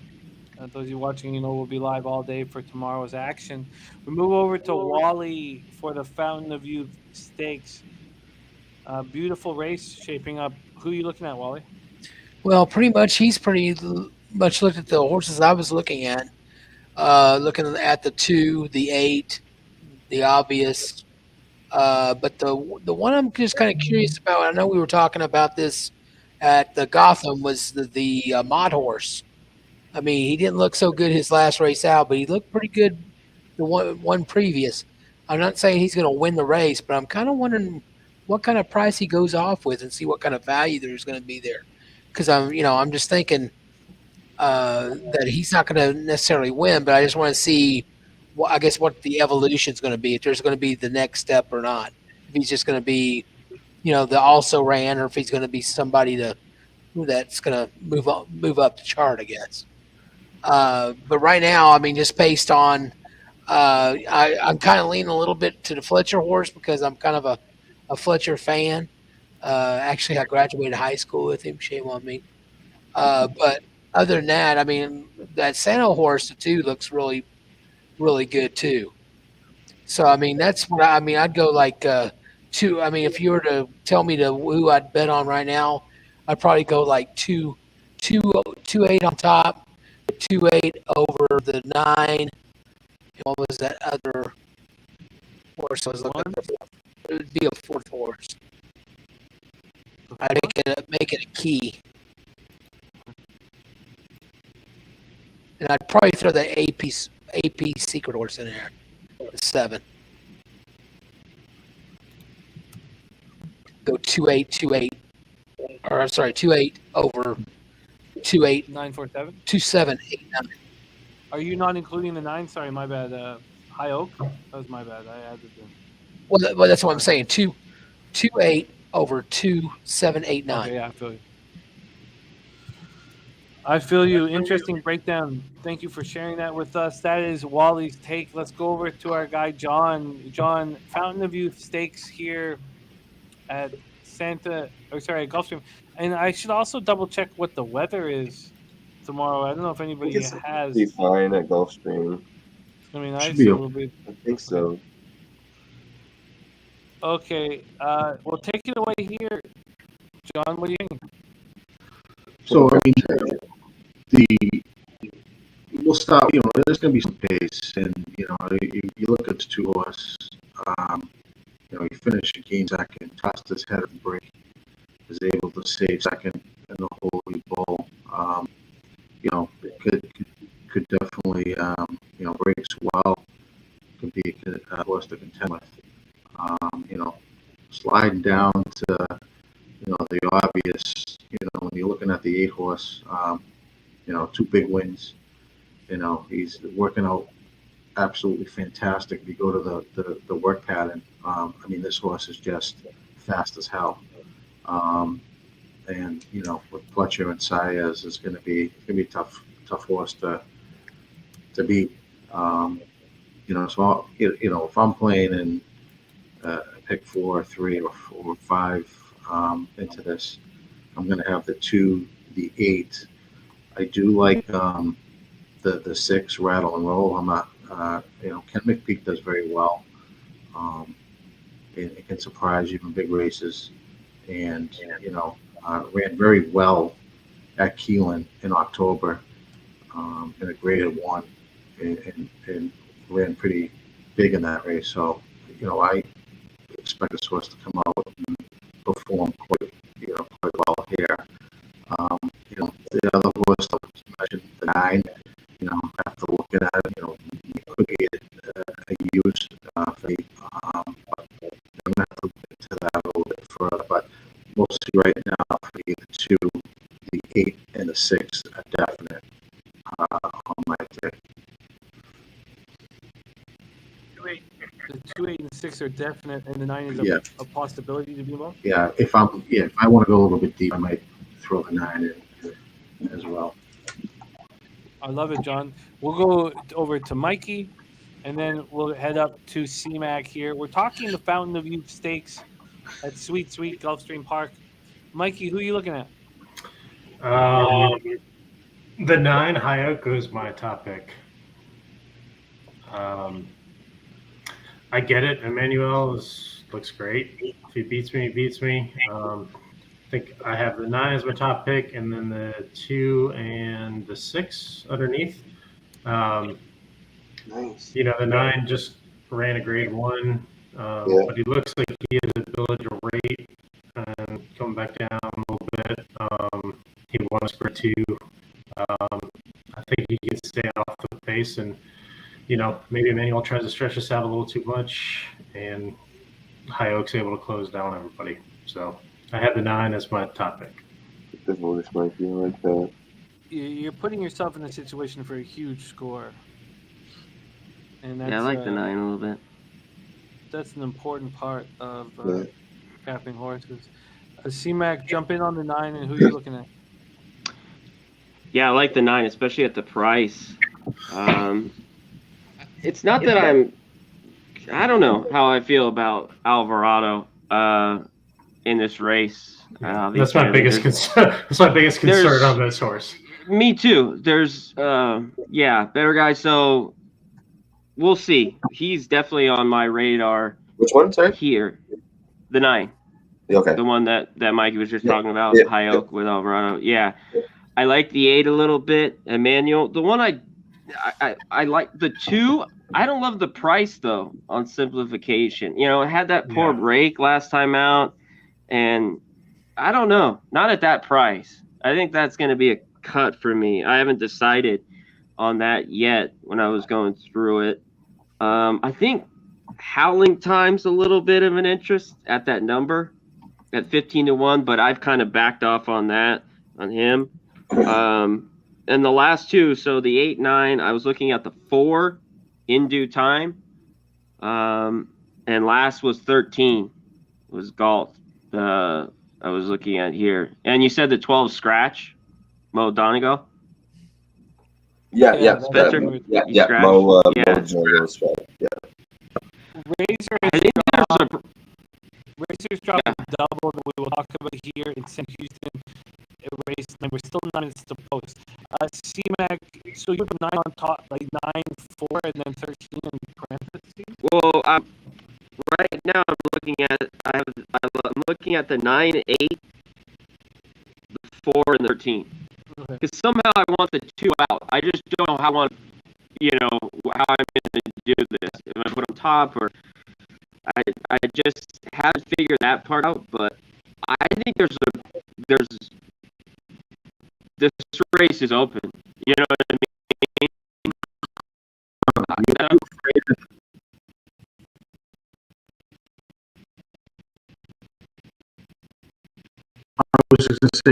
Those of you watching, we'll be live all day for tomorrow's action. We move over to Wally for the Fountain of Youth Stakes. Beautiful race shaping up. Who are you looking at, Wally? Well, pretty much he's pretty much looked at the horses I was looking at. Looking at the 2, the 8, the obvious. But the one I'm just kind of curious about, I know we were talking about this at the Gotham, was the Mod horse. I mean, he didn't look so good his last race out, but he looked pretty good the one previous. I'm not saying he's going to win the race, but I'm kind of wondering what kind of price he goes off with and see what kind of value there's going to be there. Because I'm just thinking that he's not going to necessarily win, but I just want to see, I guess, what the evolution is going to be. If there's going to be the next step or not. If he's just going to be, the also ran, or if he's going to be somebody that's going to move up the chart, I guess. But right now, I mean, just based on, I'm kind of leaning a little bit to the Fletcher horse because I'm kind of a Fletcher fan. Actually, I graduated high school with him. Shame on me. But other than that, I mean, that Sano horse too looks really, really good too. So I mean, that's what I'd go like 2. I mean, if you were to tell me who I'd bet on right now, I'd probably go like 2-8 on top, 2-8 over the 9. What was that other horse I was looking for? It would be a 4th horse. I'd make it a key. And I'd probably throw the AP Secret horse in there, the 7. Go 2-8, or I'm sorry, 2-8 over 2-8. 9-4-7. 2-7, 8-9. Are you not including the 9? Sorry, my bad. High Oak. That was my bad. I added them. Well, that's what I'm saying. 2-8 over 2-7, 8-9. Okay, yeah, I feel you. Interesting breakdown. Thank you for sharing that with us. That is Wally's take. Let's go over to our guy John. John, Fountain of Youth Stakes here at Gulfstream. And I should also double check what the weather is tomorrow. I don't know if anybody It's has. be fine at Gulfstream. It's gonna be nice. Should be Or will be. I think so. Okay. Well, take it away here, John. What do you think? So I mean, we'll stop. You know, there's going to be some pace, and you know, you look at the 2 horse. You know, he finished the game second, tossed his head at the break, was able to save second in the Holy Bowl. You know, could definitely you know, breaks well, could be a horse to contend with. You know, sliding down to, you know, the obvious. You know, when you're looking at the 8 horse, you know, 2 big wins. You know, he's working out absolutely fantastic. If you go to the work pattern, I mean, this horse is just fast as hell. And you know, with Fletcher and Saez, it's going to be a tough horse to beat. You know, so you know, if I'm playing in pick 4, 3, or 5 into this, I'm going to have the 2, the 8. I do like the 6, Rattle and Roll. I'm not. You know, Ken McPeak does very well. It can surprise even big races, and you know, ran very well at Keelan in October in a graded 1, and ran pretty big in that race. So you know, I expect this horse to come out and perform quite well here. You know, the other horse that was mentioned, the 9. You know, after looking at it, you know, he could be a use for me. But I'm going to have to look into that a little bit further. But mostly right now, for me, the 2, the 8, and the 6 are definite on my pick. The 2, 8, and 6 are definite, and the 9 is a possibility to be involved. Yeah, if I want to go a little bit deep, I might throw the 9 in as well. I love it, John. We'll go over to Mikey, and then we'll head up to CMAC here. We're talking the Fountain of Youth Stakes at Sweet Gulfstream Park. Mikey, who are you looking at? The 9, Hayoko, is my top pick. I get it. Emmanuel looks great. If he beats me, he beats me. I think I have the 9 as my top pick, and then the 2 and the 6 underneath. Nice. You know, the 9 just ran a grade 1, but he looks like he has the ability to rate and come back down a little bit. He won a grade 2. I think he can stay off the pace, and you know, maybe Emmanuel tries to stretch this out a little too much, and High Oak's able to close down everybody. So I have the 9 as my top pick. The voice might be like that. You're putting yourself in a situation for a huge score. And that's, I like the 9 a little bit. That's an important part of capping horses. C-Mac, jump in on the 9, and who are you looking at? Yeah, I like the 9, especially at the price. It's not that I don't know how I feel about Alvarado in this race. That's my biggest concern. That's my biggest concern on this horse. Me too. There's better guys. So we'll see. He's definitely on my radar. Which one, sorry? Here, the 9. Okay. The one that Mikey was just talking about, High Oak with Alvarado. Yeah, I like the 8 a little bit. Emmanuel, the one I like the 2. I don't love the price though on Simplification. You know, it had that poor break last time out, and I don't know, not at that price. I think that's going to be a cut for me. I haven't decided on that yet when I was going through it. I think Howling Time's a little bit of an interest at that number at 15-1, but I've kind of backed off on that on him. And the last 2, so the 8, 9, I was looking at the 4 In Due Time. And last was 13. It was Galt. I was looking at here. And you said the 12 Scratch, Mo Donegal? Yeah. Spencer? Mo Scratch. Yeah. Razor's dropped a double that we will talk about here in St. Houston. It race 9. We're still 9 minutes to post. C-Mac, so you put 9 on top, like 9, 4, and then 13 in parentheses? Well, right now I'm looking at the 9, 8, the 4, and the 13. Because somehow I want the 2 out. I just don't know how I want, how I'm going to do this. If I put on top, or I just haven't figured that part out. But I think this race is open. You know what I mean? I was just going to say,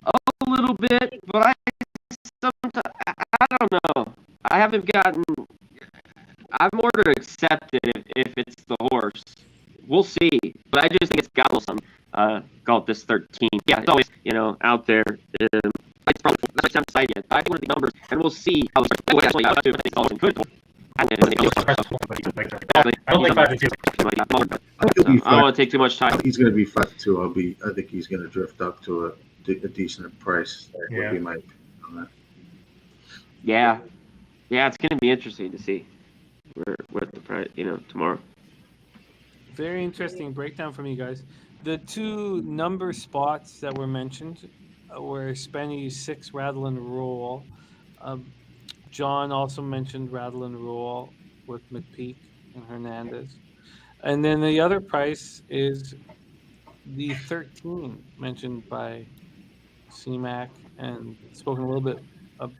A little bit, but I don't know. I haven't gotten. I'm more to accept it if it's the horse. We'll see, but I just think it's got a little something. Call it this 13. Yeah, it's always out there. It's probably not decided yet. I think one of the numbers, and we'll see how it's actually out to. It's always good. I don't think 5-2. I don't want to take too much time. He's going to be 5-2. I think he's going to drift up to a decent price. That would be my opinion on that. Yeah, it's going to be interesting to see what the price, tomorrow. Very interesting breakdown from you guys. The 2 number spots that were mentioned were Spenny's 6 Rattle and Roll. John also mentioned Rattle and Roll with McPeak and Hernandez. And then the other price is the 13 mentioned by C-Mac and spoken a little bit of,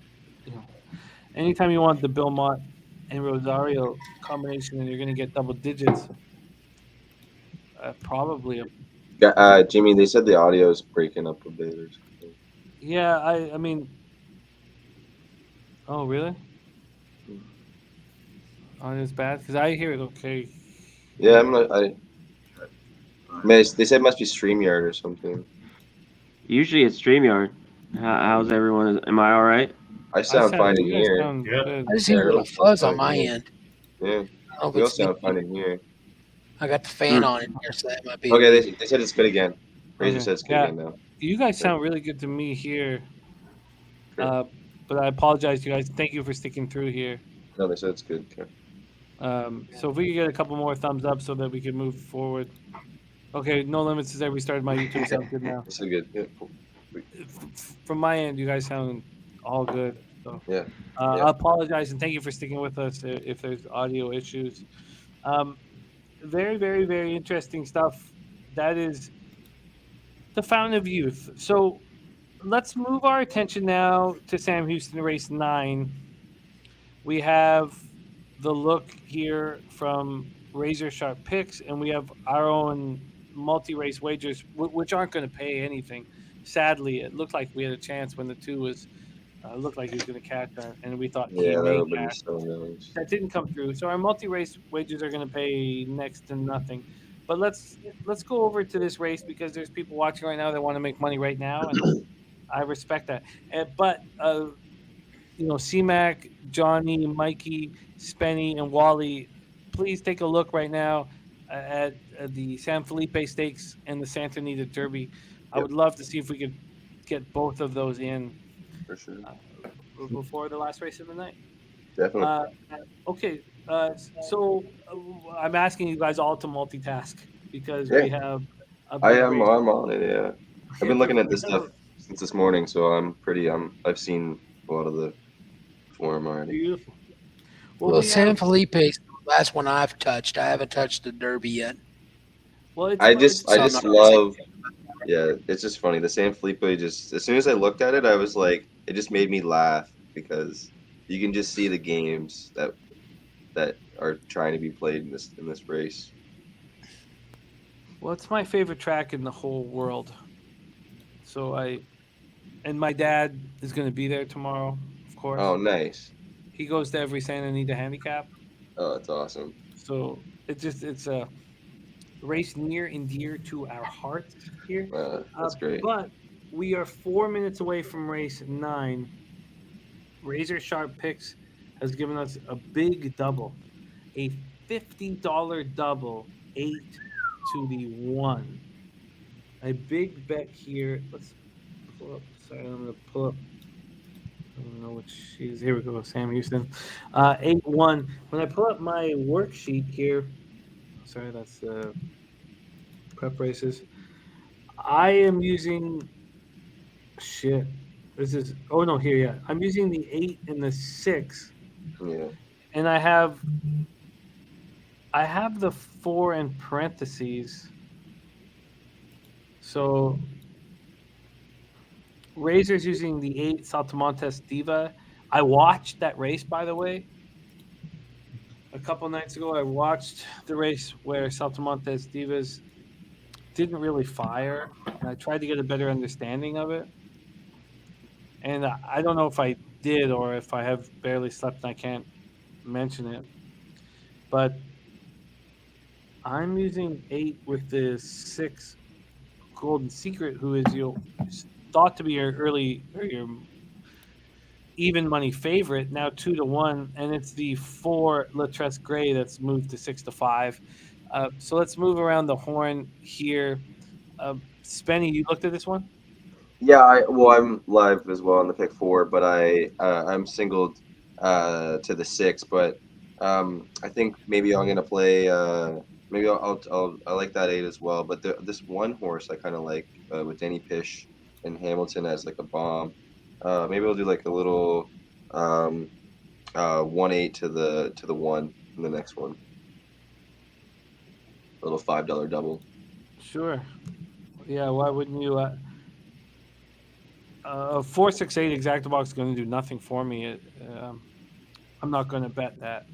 anytime you want the Belmont and Rosario combination and you're going to get double digits, probably Jimmy, they said the audio is breaking up a bit or something. Yeah, I mean, oh really? Oh, it's bad because I hear it okay. Yeah, I'm not. They said it must be StreamYard or something. Usually it's StreamYard. How's everyone? Am I all right? I sound fine in here. I just hear a little fuzz on my end. Yeah, we all sound fine in here. I got the fan on in here, so that might be. Okay, they said it's good again. Razor said it's good again now. You guys sound really good to me here. But I apologize, you guys. Thank you for sticking through here. No, they said it's good. Okay. So if we could get a couple more thumbs up so that we can move forward. Okay, No Limits has restarted my YouTube. Sounds good now. It's so good. Yeah, cool. From my end, you guys sound all good. So yeah. I apologize and thank you for sticking with us if there's audio issues. Very, very, very interesting stuff. That is the Fountain of Youth. So let's move our attention now to Sam Houston Race 9. We have the look here from RazorSharpPicks, and we have our own multi-race wagers, which aren't going to pay anything. Sadly, it looked like we had a chance when the 2 was looked like he was going to catch that, and we thought he may catch. That didn't come through. So our multi-race wagers are going to pay next to nothing. But let's go over to this race because there's people watching right now that want to make money right now, and I respect that. But C-Mac, Johnny, Mikey, Spenny, and Wally, please take a look right now at the San Felipe Stakes and the Santa Anita Derby. I would love to see if we could get both of those in for sure before the last race of the night. Definitely. Okay, so I'm asking you guys all to multitask because we have. I'm on it. Yeah, I've been looking at this stuff since this morning, so I'm pretty. I've seen a lot of the form already. Beautiful. Well, San Felipe is the last one I've touched. I haven't touched the Derby yet. Well, I just love. Yeah, it's just funny. The San Felipe, just as soon as I looked at it, I was like, it just made me laugh because you can just see the games that are trying to be played in this race. Well, it's my favorite track in the whole world. So and my dad is going to be there tomorrow, of course. Oh, nice. He goes to every Santa Anita handicap. Oh, that's awesome. So it's a race near and dear to our hearts here. That's great. But we are 4 minutes away from race 9. RazorSharpPicks has given us a big double, a $50 double, 8 to the 1. A big bet here. Let's pull up. Sorry, I'm going to pull up. I don't know which she's. Here we go, Sam Houston. 8-1. When I pull up my worksheet here, sorry, that's the prep races. I am using shit. This is here, yeah. I'm using the 8 and the 6. Yeah. And I have the 4 in parentheses. So Razor's using the 8 Saltamontes Diva. I watched that race, by the way. A couple nights ago, I watched the race where Saltamontes Divas didn't really fire. And I tried to get a better understanding of it. And I don't know if I did or if I have barely slept and I can't mention it. But I'm using 8 with the 6 Golden Secret, who is thought to be your even money favorite, now 2 to 1, and it's the 4 Latresse Gray that's moved to 6 to 5. So let's move around the horn here. Spenny, you looked at this one? Yeah, I'm live as well on the pick 4, but I'm singled to the 6. But I think maybe I'm gonna play. Maybe I like that 8 as well. But this one horse I kind of like with Danny Pish and Hamilton as like a bomb. Maybe I'll do like a little 1-8 to the 1 in the next one. A little $5 double. Sure. Yeah. Why wouldn't you? 4-6-8 exacta box is going to do nothing for me. I'm not going to bet that.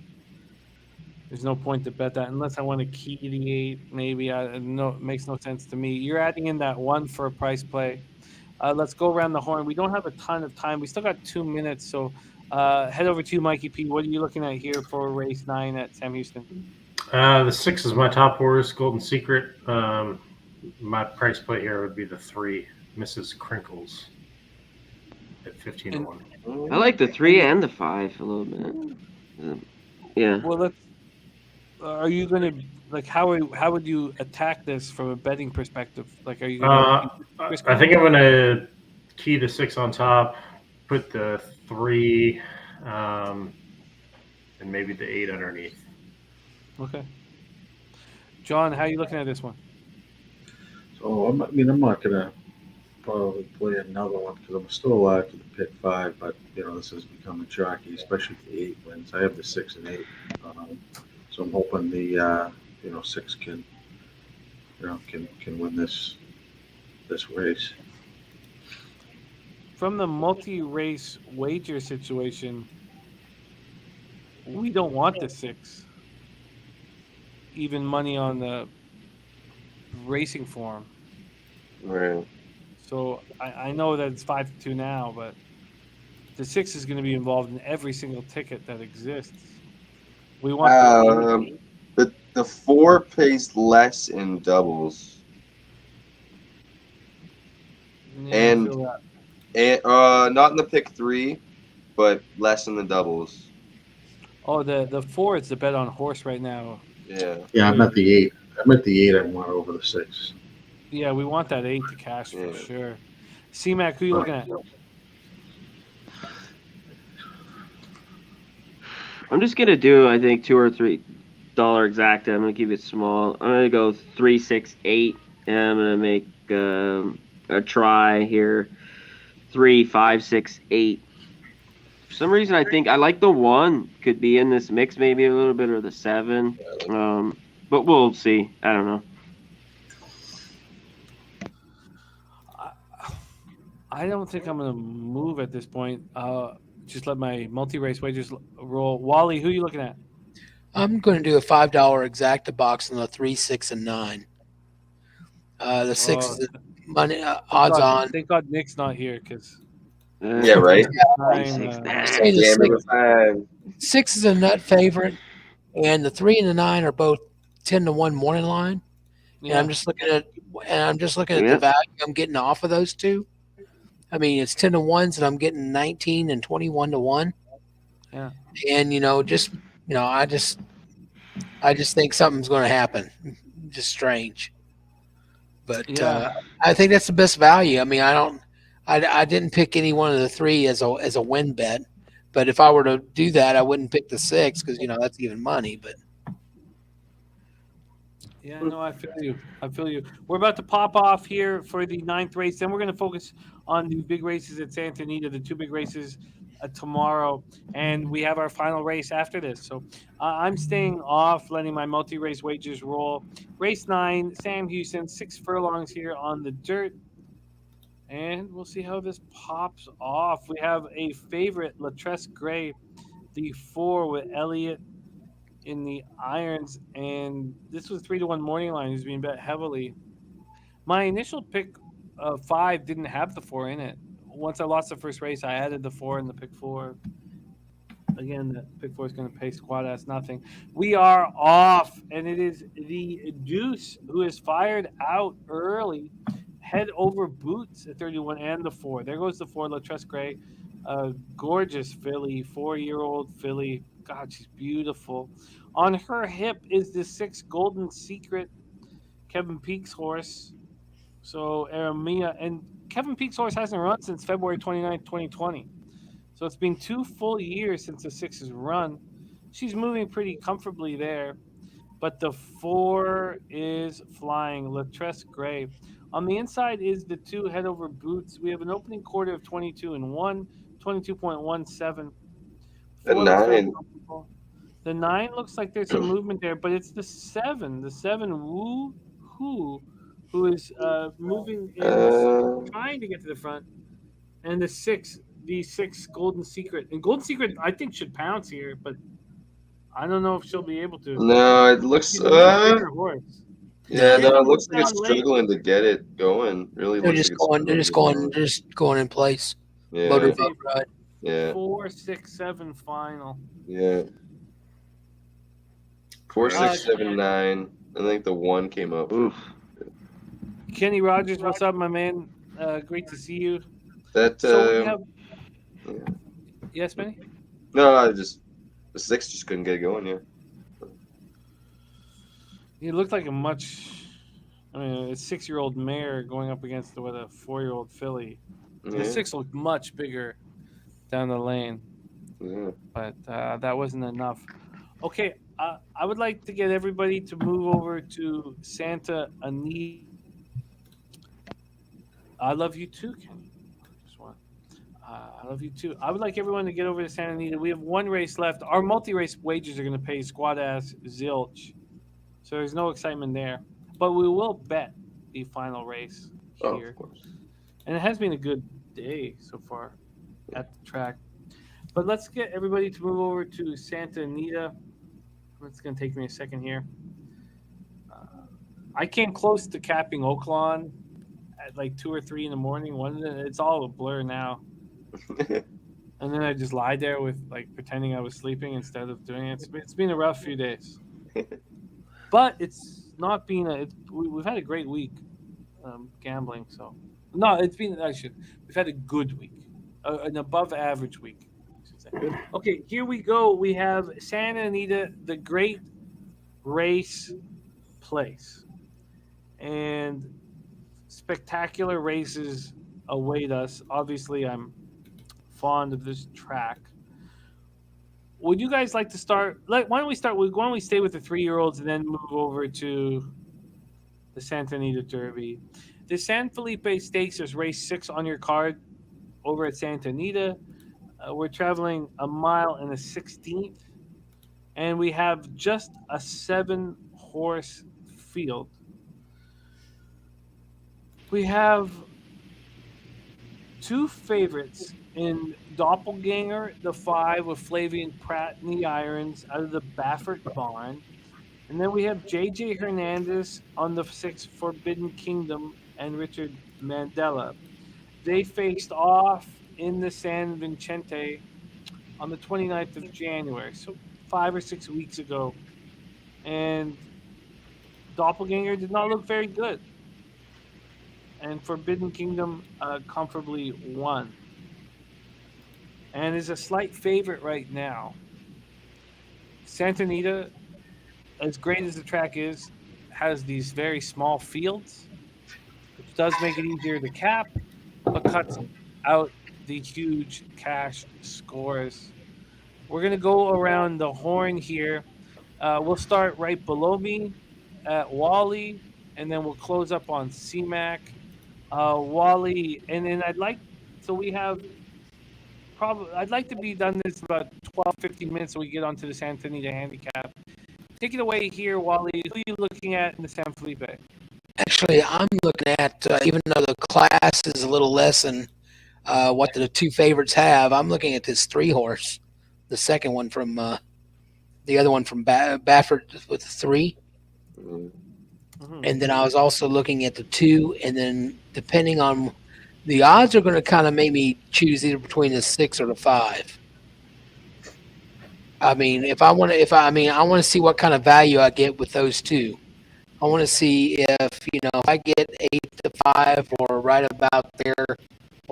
There's no point to bet that unless I want to key the 8. Maybe it makes no sense to me. You're adding in that 1 for a price play. Let's go around the horn. We don't have a ton of time. We still got 2 minutes, so head over to you, Mikey P. What are you looking at here for race 9 at Sam Houston? The 6 is my top horse, Golden Secret. My price play here would be the 3, Mrs. Crinkles, at 15-1. I like the 3 and the 5 a little bit. Yeah. Well, are you going to how would you attack this from a betting perspective? Like, are you? I think I'm going to key the 6 on top, put the 3, and maybe the 8 underneath. Okay. John, how are you looking at this one? So I'm not gonna probably play another one because I'm still alive to the pick 5, but this is becoming chalky, especially if the 8 wins. I have the 6 and 8, so I'm hoping the 6 can win this race. From the multi-race wager situation, we don't want the 6. Even money on the racing form. Right. So I know that it's 5-2 now, but the 6 is going to be involved in every single ticket that exists. We want the 4 pays less in doubles. Yeah, and not in the pick 3, but less in the doubles. Oh, the 4 is the bet on horse right now. Yeah. Yeah, I'm at the 8. I'm at the 8. I want over the 6. Yeah, we want that 8 to cash for sure. C-Mac, who are you looking at? I'm just gonna do, I think, $2 or $3 exacta. I'm gonna keep it small. I'm gonna go 3, 6, 8, and I'm gonna make a try here. 3, 5, 6, 8. For some reason, I think I like the 1 could be in this mix, maybe a little bit, or the 7. But we'll see. I don't know. I don't think I'm gonna move at this point. Just let my multi-race wagers roll. Wally, who are you looking at? I'm going to do a $5 exacta box on the 3, 6, and 9. The 6 is money odds on. Thank God Nick's not here because. Yeah, right. Six is a nut favorite, and the 3 and the 9 are both 10-1 morning line. And Yeah. I'm just looking at the Yeah. value I'm getting off of those two. I mean, it's 10-1s, and I'm getting 19 and 21-1. Yeah. And I just think something's going to happen. Just strange. But Yeah. I think that's the best value. I mean, I didn't pick any one of the three as a win bet. But if I were to do that, I wouldn't pick the 6 because that's even money. But Yeah, no, I feel you. We're about to pop off here for the 9th race. Then we're going to focus on the big races at Santa Anita, the 2 big races tomorrow. And we have our final race after this. So I'm staying off, letting my multi-race wagers roll. Race 9, Sam Houston, 6 furlongs here on the dirt. And we'll see how this pops off. We have a favorite, Latress Gray, the 4 with Elliott in the irons, and this was 3-1 morning line. He's being bet heavily. My initial pick of 5 didn't have the 4 in it. Once I lost the first race, I added the 4 in the pick 4. Again, the pick 4 is going to pay squad ass nothing. We are off, and it is the Deuce who is fired out early. Head over boots at 31 and the 4. There goes the 4, Latress Gray. Gorgeous filly, 4-year-old filly. God, she's beautiful. On her hip is the 6 Golden Secret, Kevin Peake's horse. So Aramia, and Kevin Peake's horse hasn't run since February 29th, 2020. So it's been 2 full years since the 6 has run. She's moving pretty comfortably there. But the 4 is flying, Latress Gray. On the inside is the 2 Head Over Boots. We have an opening quarter of 22-1, 22.17. The 9 looks like there's some movement there, but it's the 7. The 7 who is moving and trying to get to the front. And the 6 Golden Secret. And Golden Secret, I think, should pounce here, but I don't know if she'll be able to. No, it looks. She's a much bigger horse. Yeah, no, it looks like it's struggling to get it going. Really, they're looks just going in place. Yeah. Motorboat ride. Yeah. 4, 6, 7 final. Yeah. 4, 6, 7, 9. I think the 1 came up. Oof. Kenny Rogers, what's up, my man? Great to see you. That. So we have... Yes, Benny? No, the 6 just couldn't get it going. Yeah. He looked like a 6-year-old mare going up against a 4-year-old filly. Yeah. The 6 looked much bigger down the lane. Yeah. But that wasn't enough. Okay, I would like to get everybody to move over to Santa Anita. I love you too, Kenny. I love you too. I would like everyone to get over to Santa Anita. We have 1 race left. Our multi-race wagers are going to pay squad ass zilch. So there's no excitement there. But we will bet the final race here. Of course. And it has been a good day so far at the track. But let's get everybody to move over to Santa Anita. It's going to take me a second here. I came close to capping Oaklawn at like 2 or 3 in the morning. It's all a blur now. And then I just lied there with pretending I was sleeping instead of doing it. It's been a rough few days. But it's not been we've had a great week gambling. So no, we've had a good week, an above average week. I should say. Okay, here we go. We have Santa Anita, the Great Race Place, and spectacular races await us. Obviously, I'm fond of this track. Would you guys like to start? Why don't we start with? Why don't we stay with the 3-year-olds and then move over to the Santa Anita Derby? The San Felipe Stakes is race 6 on your card over at Santa Anita. We're traveling 1 mile and a 16th, and we have just a 7-horse field. We have 2 favorites in Doppelganger, the 5 with Flavian Pratt in the irons out of the Baffert barn. And then we have J.J. Hernandez on the 6 Forbidden Kingdom and Richard Mandela. They faced off in the San Vicente on the 29th of January, so 5 or 6 weeks ago. And Doppelganger did not look very good. And Forbidden Kingdom comfortably won. And is a slight favorite right now. Santa Anita, as great as the track is, has these very small fields, which does make it easier to cap, but cuts out the huge cash scores. We're going to go around the horn here. We'll start right below me at Wally, and then we'll close up on CMAC. Wally, and then I'd like to be done this about 12, 15 minutes so we get onto the Santa Anita handicap. Take it away here, Wally. Who are you looking at in the San Felipe? Actually, I'm looking at, even though the class is a little less than what the two favorites have, I'm looking at this 3-horse, the second one from the other one from Baffert with the 3. Mm-hmm. And then I was also looking at the 2, and then depending on the odds are going to kind of make me choose either between the 6 or the 5. I mean, I want to see what kind of value I get with those two. I want to see if I get 8 to 5 or right about there,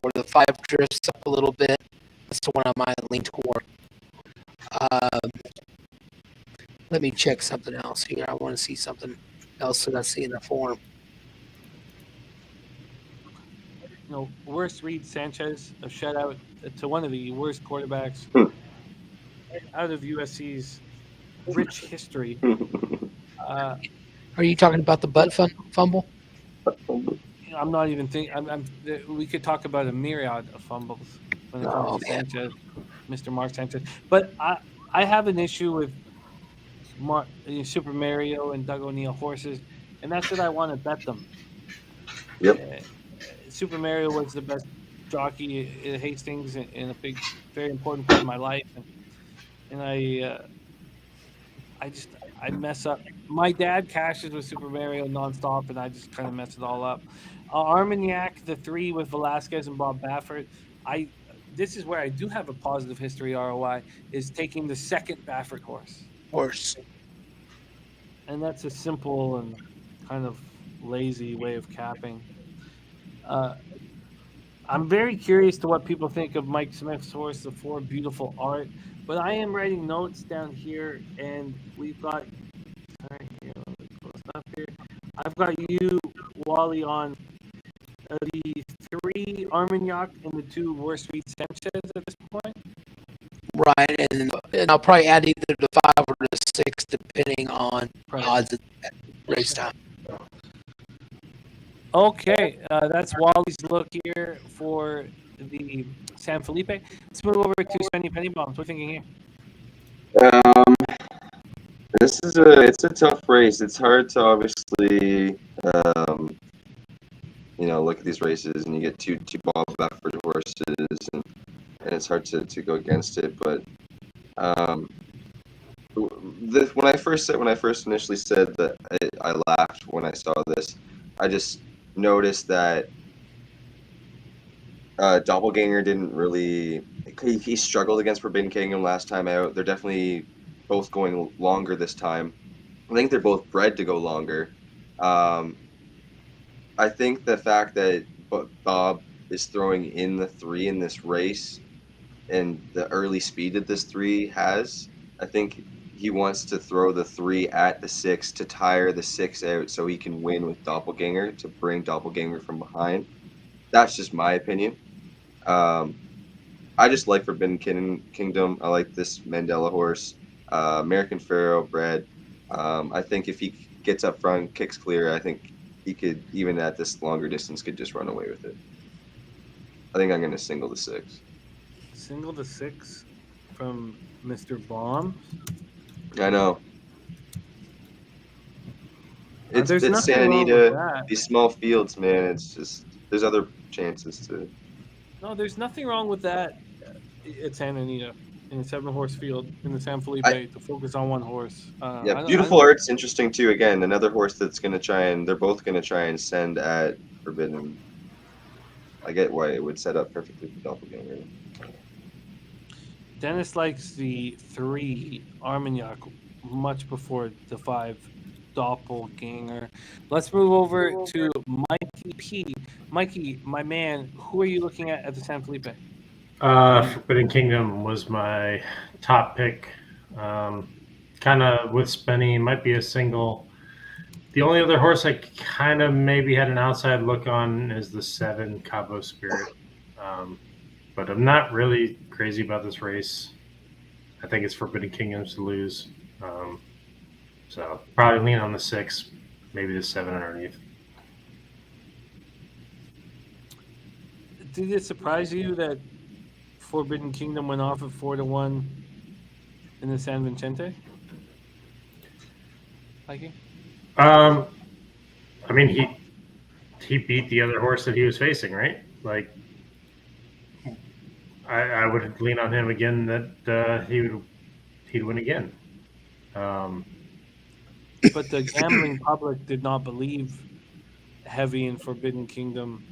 or the 5 drifts up a little bit. That's the one I might lean toward. Let me check something else here. I want to see something else that I see in the form. Worst Reed Sanchez, a shutout to one of the worst quarterbacks out of USC's rich history. Are you talking about the butt fumble? I'm not even thinking. We could talk about a myriad of fumbles when it comes to Sanchez, Mr. Mark Sanchez. But I have an issue with Super Mario and Doug O'Neill horses, and that's that I want to bet them. Yep. Super Mario was the best jockey at Hastings in a big, very important part of my life, and I mess up. My dad cashes with Super Mario nonstop, and I just kind of mess it all up. Armagnac, the 3 with Velasquez and Bob Baffert. This is where I do have a positive history ROI, is taking the second Baffert horse. And that's a simple and kind of lazy way of capping. I'm very curious to what people think of Mike Smith's horse, the 4 Beautiful Art. But I am writing notes down here, and we've got. Sorry, close up here. I've got you, Wally, on the 3 Armagnac and the 2 Worst Reed Sanchez at this point. Right, and I'll probably add either the 5 or the 6 depending on odds at race time. Okay, that's Wally's look here for the San Felipe. Let's move over to Spenny Penny Bombs. What are you thinking here? It's a tough race. It's hard to obviously, look at these races and you get two Bob Baffert horses, and it's hard to go against it. But when I first initially said that, I laughed when I saw this. I just noticed that Doppelganger didn't really. He struggled against Forbidden Kingdom last time out. They're definitely both going longer this time. I think they're both bred to go longer. I think the fact that Bob is throwing in the 3 in this race and the early speed that this 3 has, I think he wants to throw the 3 at the 6 to tire the 6 out so he can win with Doppelganger, to bring Doppelganger from behind. That's just my opinion. I just like Forbidden Kingdom. I like this Mandela horse. American Thoroughbred. I think if he gets up front, kicks clear, I think he could, even at this longer distance, could just run away with it. I think I'm going to single the 6. Single the 6 from Mr. Baum. I know. It's nothing Santa wrong with Anita, that. these small fields, man. It's just, there's other chances to. No, there's nothing wrong with that at Santa Anita. in a 7-horse field in the San Felipe to focus on one horse. Beautiful Art's interesting too. Again, another horse that's going to try and they're both going to try and send at Forbidden. I get why it would set up perfectly for Doppelganger. Dennis likes the 3 Armagnac much before the 5 Doppelganger. Let's move over to Mikey P. Mikey, my man, who are you looking at the San Felipe? Forbidden Kingdom was my top pick. Kind of with Spenny, might be a single. The only other horse I kind of maybe had an outside look on is the 7 Cabo Spirit. But I'm not really crazy about this race. I think it's Forbidden Kingdoms to lose. So probably lean on the 6, maybe the 7 underneath. Did it surprise you that Forbidden Kingdom went off at 4-1 in the San Vicente? Mikey? I mean, he beat the other horse that he was facing, right? Like, I would lean on him again that he'd win again. But the gambling public did not believe heavy in Forbidden Kingdom.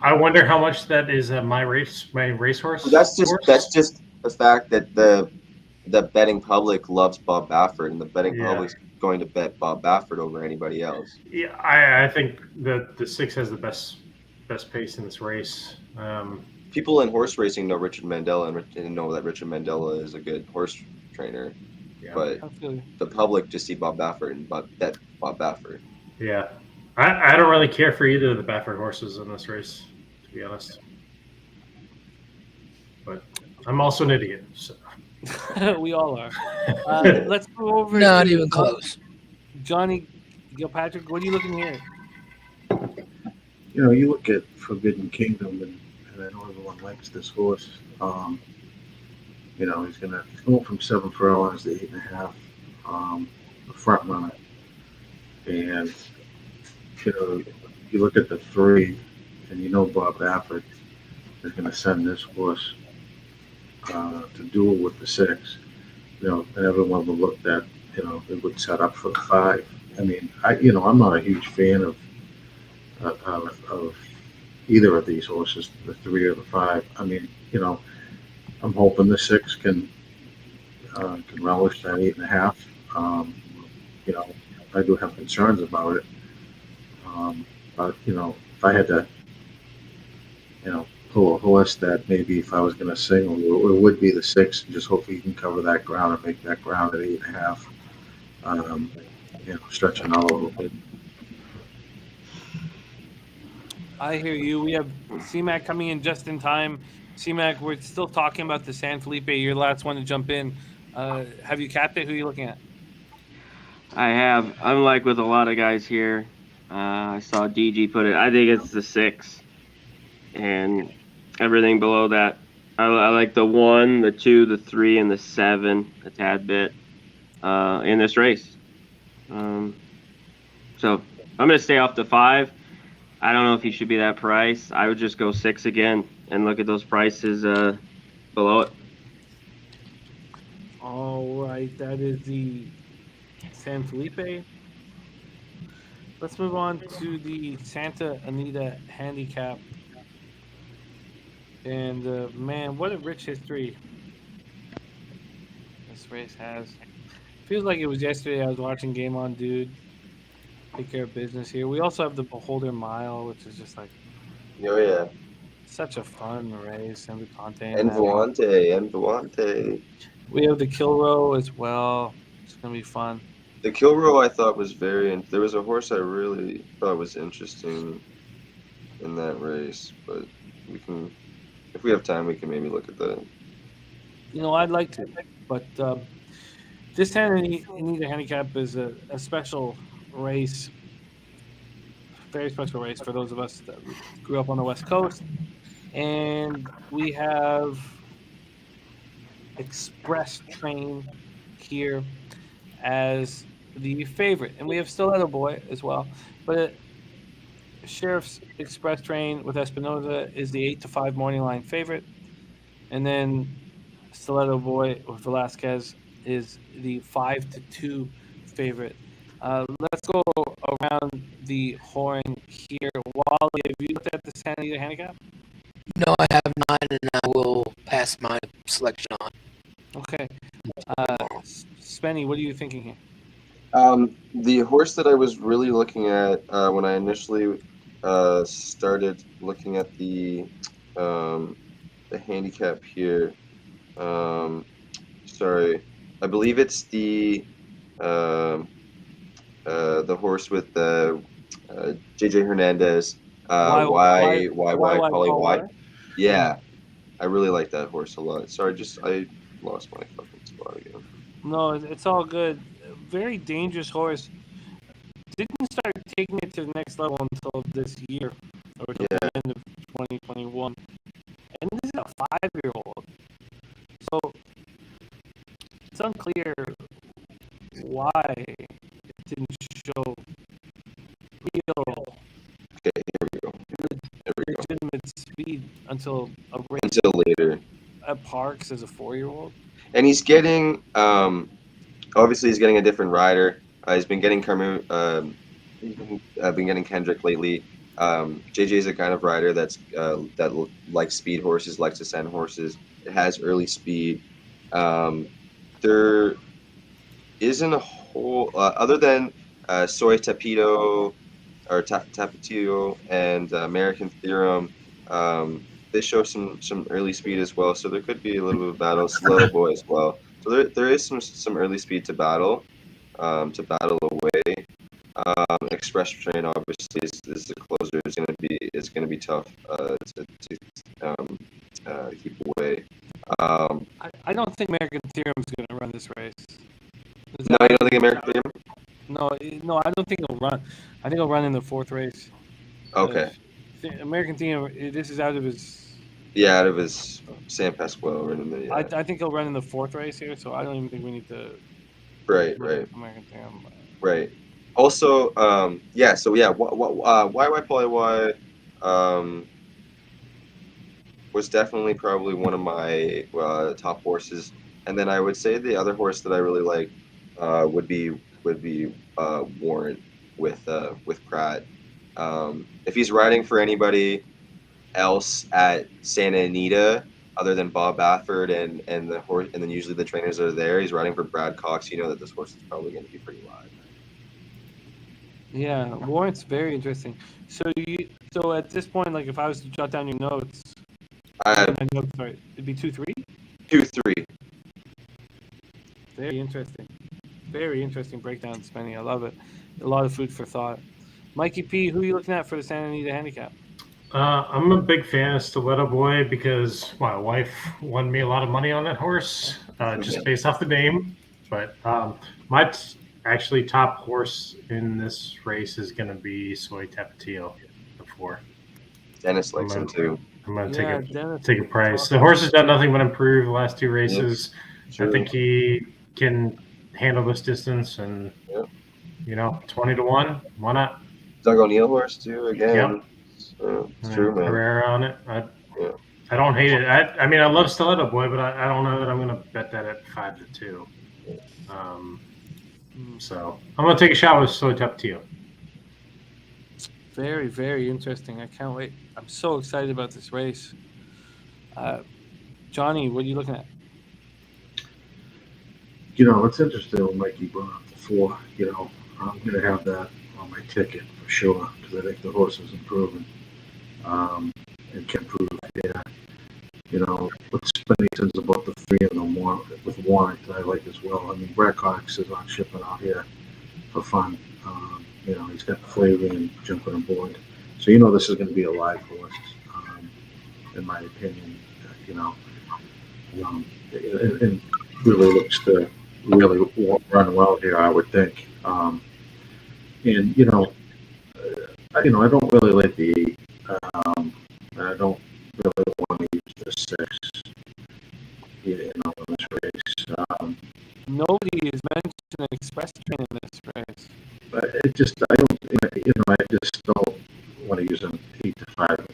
I wonder how much that is my racehorse. That's just the fact that the betting public loves Bob Baffert, and the betting public's going to bet Bob Baffert over anybody else. Yeah, I think that the 6 has the best pace in this race. People in horse racing know Richard Mandela and know that Richard Mandela is a good horse trainer, but the public just see Bob Baffert and bet Bob Baffert. Yeah, I don't really care for either of the Baffert horses in this race, to be honest. But I'm also an idiot. So. We all are. Let's go over. Not even close. Johnny Gilpatrick, what are you looking here? You know, you look at Forbidden Kingdom, and I know everyone likes this horse. You know, he's going from 7 furlongs to 8.5, the front runner. And, you know, you look at the 3, and you know Bob Baffert is going to send this horse to duel with the 6. You know, and everyone would look at, you know, it would set up for the 5. I mean, I'm not a huge fan of either of these horses, the 3 or the 5. I mean, you know, I'm hoping the 6 can relish that 8.5. You know, I do have concerns about it. But, you know, if I had to, you know, pull a horse that maybe if I was going to single, it would be the 6, and just hope he can cover that ground and make that ground at 8.5. You know, stretching out a little bit. I hear you. We have C-Mac coming in just in time. C-Mac, we're still talking about the San Felipe. You're the last one to jump in. Have you capped it? Who are you looking at? I have. I'm like with a lot of guys here. I saw DG put it. I think it's the 6. And everything below that. I like the 1, the 2, the 3, and the 7 a tad bit in this race. So I'm going to stay off the 5. I don't know if he should be that price. I would just go 6 again and look at those prices below it. All right, that is the San Felipe. Let's move on to the Santa Anita Handicap. And man, what a rich history this race has. Feels like it was yesterday I was watching Game On Dude. Take care of business here. We also have the Beholder Mile, which is just like such a fun race. And Envuante. We have the Kilrow as well. It's gonna be fun. The Kilrow I thought was there was a horse I really thought was interesting in that race, but if we have time, we can maybe look at that. You know, I'd like to, but this Santa Anita Handicap is a special race, very special race for those of us that grew up on the West Coast. And we have Express Train here as the favorite, and we have Stiletto Boy as well. But Sheriff's Express Train with Espinoza is the 8-5 morning line favorite, and then Stiletto Boy with Velasquez is the 5-2 favorite. Let's go around the horn here. Wally, have you looked at the Santa Anita handicap? No, I have not, and I will pass my selection on. Okay. Spenny, what are you thinking here? The horse that I was really looking at when I initially started looking at the handicap here. Sorry, I believe it's the horse with the JJ Hernandez. Why Polly why? Yeah, I really like that horse a lot. Sorry, I lost my fucking spot again. No, it's all good. Very dangerous horse. Didn't start taking it to the next level until this year, or the end of 2021. And this is a 5-year-old. So it's unclear why it didn't show real legitimate speed until later at Parks as a 4-year-old. And he's getting obviously he's getting a different rider. He's been getting been getting Kendrick lately. JJ is a kind of rider that likes speed horses, likes to send horses. It has early speed. There isn't a whole other than Soy Tapito or Tapatio and American Theorem. They show some early speed as well, so there could be a little bit of battle. Slow Boy as well. So there is some early speed to battle away. Express Train obviously is the closer. It's gonna be tough to keep away. I don't think American Theorem is going to run this race. No, you don't think American Theorem? No, I don't think he'll run. I think he'll run in the 4th race. Okay. American Theorem, this is out of his. Yeah, out of his San Pasquale run in the. Yeah. I think he'll run in the 4th race here, so I don't even think we need to. Right. American Theorem. Right. Also, why Polly why was definitely probably one of my top horses, and then I would say the other horse that I really like would be Warrant with Pratt. If he's riding for anybody else at Santa Anita other than Bob Baffert and the horse, and then usually the trainers that are there, he's riding for Brad Cox. You know that this horse is probably going to be pretty live. Yeah, Warrant's very interesting. So at this point, like if I was to jot down your notes, it'd be 2-3. 2-3. Very interesting. Very interesting breakdown, Spenny. I love it. A lot of food for thought. Mikey P, who are you looking at for the Santa Anita handicap? I'm a big fan of Stiletto Boy because my wife won me a lot of money on that horse, just based off the name. But my actually top horse in this race is going to be Soy Tapatio, the 4. Dennis likes him too. I'm going to take a price. The horse has done nothing but improve the last 2 races. Yep. I think he can handle this distance, and 20-1. Why not? Doug O'Neill horse too again. Yep. It's true, man. Carrera on it. I don't hate it. I mean, I love Stiletto Boy, but I don't know that I'm going to bet that at 5-2. So I'm going to take a shot with Soy Tapatio. Very, very interesting. I can't wait. I'm so excited about this race. Johnny, what are you looking at? It's interesting when Mikey brought up the 4. I'm going to have that on my ticket for sure because I think the horse is improving and can prove. What Spenny says about the 3 of them with Warrant, I like as well. I mean, Brad Cox is on shipping out here for fun. He's got the flavor and jumping aboard. So this is going to be a live horse, in my opinion. And really looks to really run well here, I would think. I don't really like the 8. I don't really want to use the 6. In this race. Nobody is mentioning Express Train in this race. But I just don't want to use an 8-5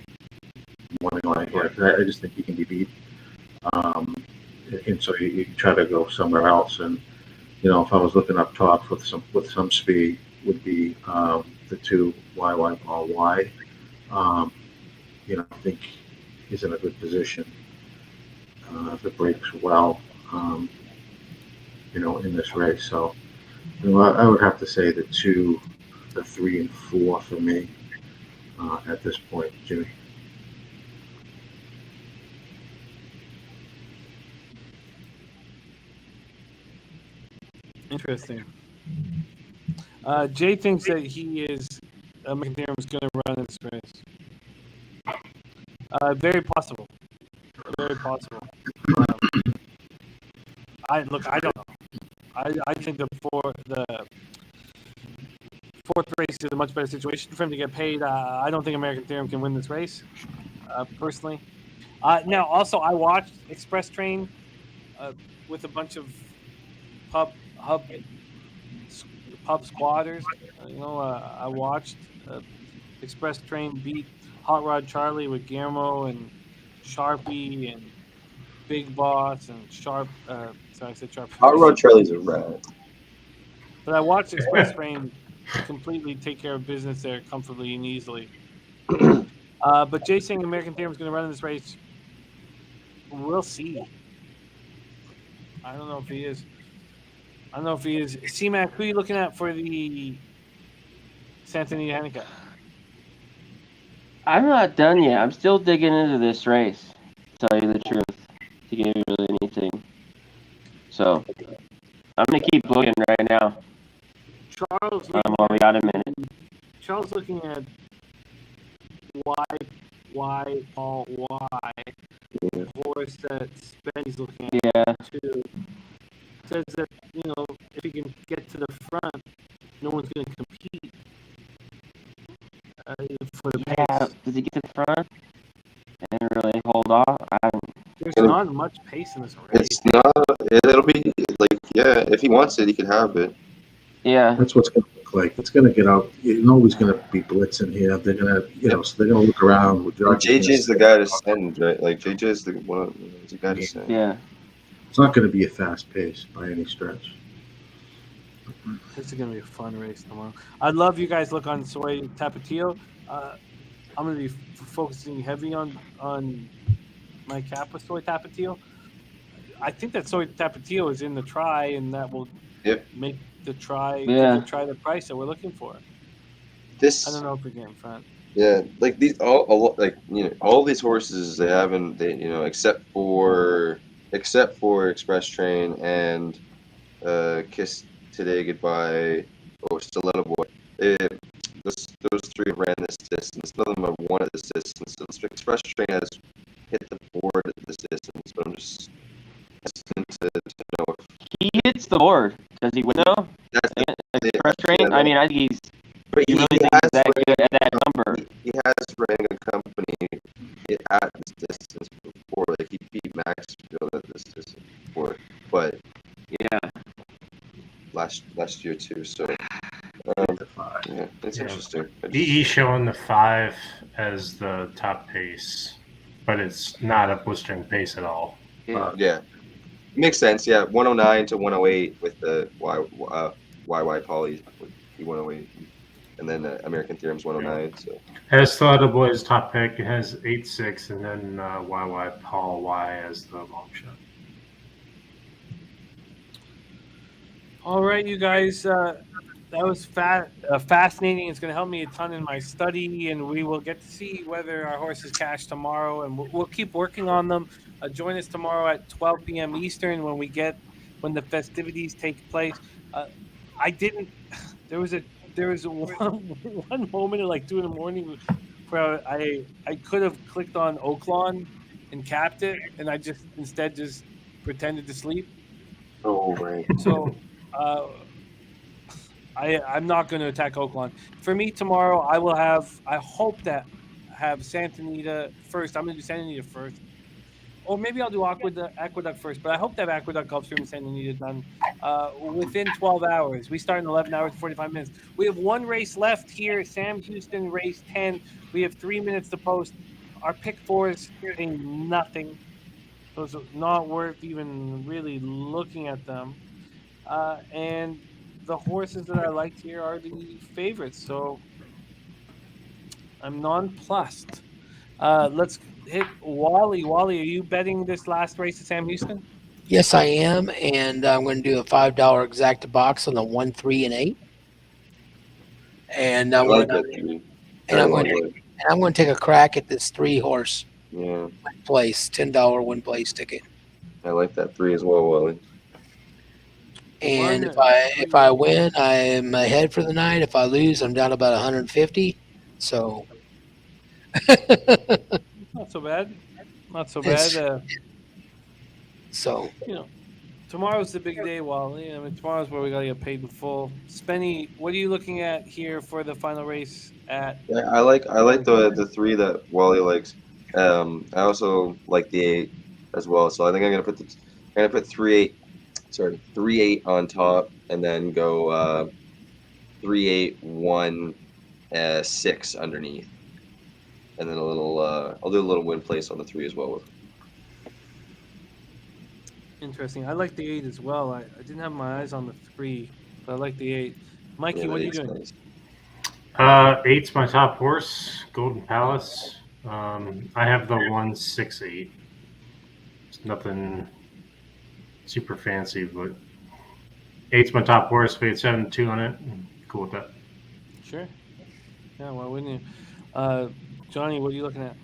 morning line here. I just think he can be beat. so you try to go somewhere else. And if I was looking up top with some speed, would be the 2 YY Paul Y. I think he's in a good position if it breaks well, in this race. So, I would have to say the 2, the 3, and 4 for me at this point, Jimmy. Interesting. Jay thinks that he is McNairn's going to run this race. Very possible. Very possible. I don't know. I think the fourth race is a much better situation for him to get paid. I don't think American Theorem can win this race, personally. Now, also, I watched Express Train with a bunch of pub squatters. I watched Express Train beat Hot Rod Charlie with Guillermo and Sharpie and Big Boss and Sharp. Sorry, I said Sharp. Hot Rod Charlie's a rat. But I watched Express Train completely take care of business there comfortably and easily. But Jay saying American Theorem is going to run in this race. We'll see. I don't know if he is. C-Mac, who are you looking at for the Santa Anita Handicap? I'm not done yet. I'm still digging into this race, to tell you the truth, to give you really anything. So, I'm going to keep looking right now. Charles, while we got a minute. Charles looking at why Paul Y, horse that Spenny's looking at too. Says that, if he can get to the front, no one's going to compete for the pace. Does he get to the front and really hold off? There's not much pace in this race. It's not. It'll be if he wants it, he can have it. Yeah. That's what's going to look like. It's going to get out. Nobody's going to be blitzing here. They're going to, so they're going to look around with JJ's the guy to send, right? Like JJ's the one. He's the guy to send. Yeah. It's not going to be a fast pace by any stretch. This is going to be a fun race tomorrow. I'd love you guys look on Soy Tapatio. I'm going to be focusing heavy on my cap with Soy Tapatio. I think that Soy Tapatio is in the try, and that will make the try the price that we're looking for. I don't know if we get in front. Yeah, like these all these horses they except for Express Train and Kiss Today Goodbye, Stiletto Boy. Those 3 ran this distance. None of them have won at this distance. So Express Train has hit the board at this distance, but I'm just hesitant to know if he hits the board. Does he win though? Express Train? I mean, I think he's. But he really has that good at that number. He has ran a company at this distance before. Like he beat Maxfield at this distance before, but last year too. So it's interesting. He's showing the 5 as the top pace, but it's not a blistering pace at all. Makes sense. 109 to 108 with the YY Polly, he 108. And then American Theorem's 109. So As Stiletto Boy's top pick, it has 8-6, and then YY Paul Y as the long shot. All right, you guys. That was fascinating. It's going to help me a ton in my study, and we will get to see whether our horses cash tomorrow, and we'll keep working on them. Join us tomorrow at 12 p.m. Eastern when the festivities take place. There was one moment at like 2 a.m. where I could have clicked on Oaklawn and capped it, and I instead pretended to sleep. Oh right. So I'm not going to attack Oaklawn. For me tomorrow, I hope that have Santa Anita first. I'm going to do Santa Anita first. Or maybe I'll do Aqueduct first, but I hope to have Aqueduct, Gulfstream, and Santa Anita done within 12 hours. We start in 11 hours and 45 minutes. We have one race left here, Sam Houston, race 10. We have 3 minutes to post. Our pick 4s paying nothing. So it's not worth even really looking at them. And the horses that I liked here are the favorites. So I'm nonplussed. Let's hit Wally. Wally, are you betting this last race at Sam Houston? Yes, I am, and I'm going to do a $5 exacta box on the 1, 3, and 8. And I'm going to take a crack at this 3 horse. Yeah. Place $10 win place ticket. I like that 3 as well, Wally. And if I win, I'm ahead for the night. If I lose, I'm down about 150. So not so bad. Not so bad. So tomorrow's the big day, Wally. I mean, tomorrow's where we gotta get paid in full. Spenny, what are you looking at here for the final race at? Yeah, I like the 3 that Wally likes. I also like the 8 as well. So I think I'm gonna put 3-8 on top, and then go 3-8-1-6 underneath, and then a little. I'll do a little win place on the 3 as well. Interesting. I like the 8 as well. I didn't have my eyes on the 3, but I like the 8. Mikey, what are you doing? Nice. 8's my top horse, Golden Palace. I have the 1-6-8. It's nothing super fancy, but 8's my top horse. Paid 7-2 on it. Cool with that. Sure. Yeah, why wouldn't you? Johnny, what are you looking at?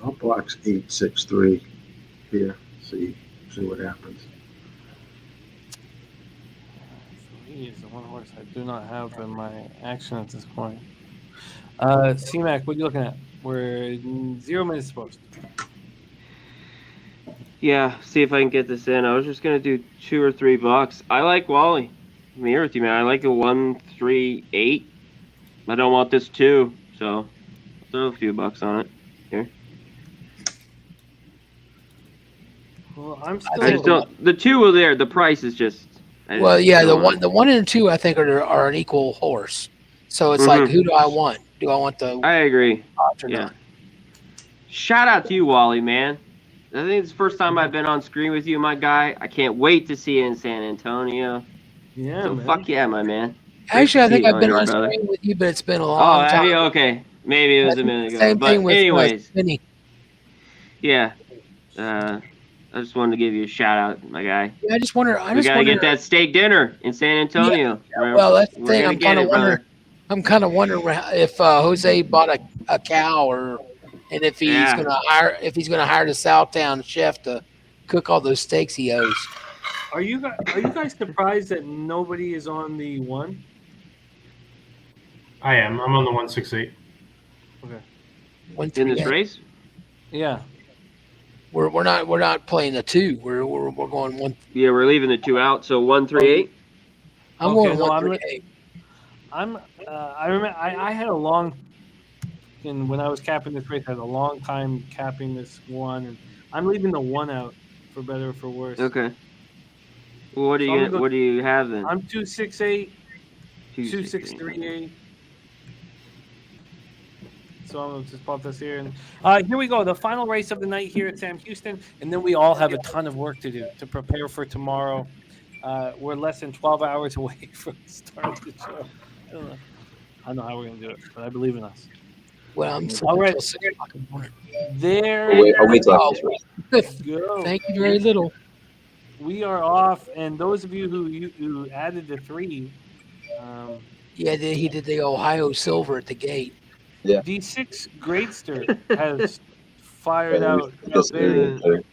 I'll box 8-6-3 here. See what happens. 3 is the one horse I do not have in my action at this point. C-Mac, what are you looking at? We're 0 minutes post. Yeah, see if I can get this in. I was just gonna do 2 or 3 bucks. I like Wally. I'm here with you, man. I like the 1-3-8. I don't want this 2, so throw a few bucks on it. Here. Well, I'm I just don't. The 2 are there. The price is just. Well, yeah, the 1 and 2 I think are an equal horse. So it's like, who do I want? Do I want the? I agree. Yeah. Not? Shout out to you, Wally, man. I think it's the first time I've been on screen with you, my guy. I can't wait to see you in San Antonio. Yeah, so man. Fuck yeah, my man. Actually, I think I've been on screen with you, but it's been a long time. Oh, have you? Okay. Maybe it was a minute ago. Same but thing with anyways. Vinny. Yeah. I just wanted to give you a shout out, my guy. Yeah, I just wonder. We gotta get that steak dinner in San Antonio. Yeah, well, that's the thing. I'm kind of wondering if Jose bought a cow, and if he's gonna hire the Southtown chef to cook all those steaks he owes. Are you guys surprised that nobody is on the 1? I am. I'm on the 1-6-8. Okay. In this race? Yeah. We're not playing the 2. We're going 1. Yeah, we're leaving the 2 out. So 1-3-8. I'm going 1-3-8. I remember I had a long. And when I was capping this race, I had a long time capping this 1, and I'm leaving the 1 out for better or for worse. Okay. Well, what do you have then? I'm 2-6-8, 2-6-3-8. So I'm gonna just pop this here, and here we go. The final race of the night here at Sam Houston, and then we all have a ton of work to do to prepare for tomorrow. We're less than 12 hours away from the start of the show. I don't know how we're gonna do it, but I believe in us. Well, I'm all right. There. Thank you very little. We are off, and those of you who added the 3. Yeah, he did the Ohio Silver at the gate. Yeah. D6 Greatster has fired out very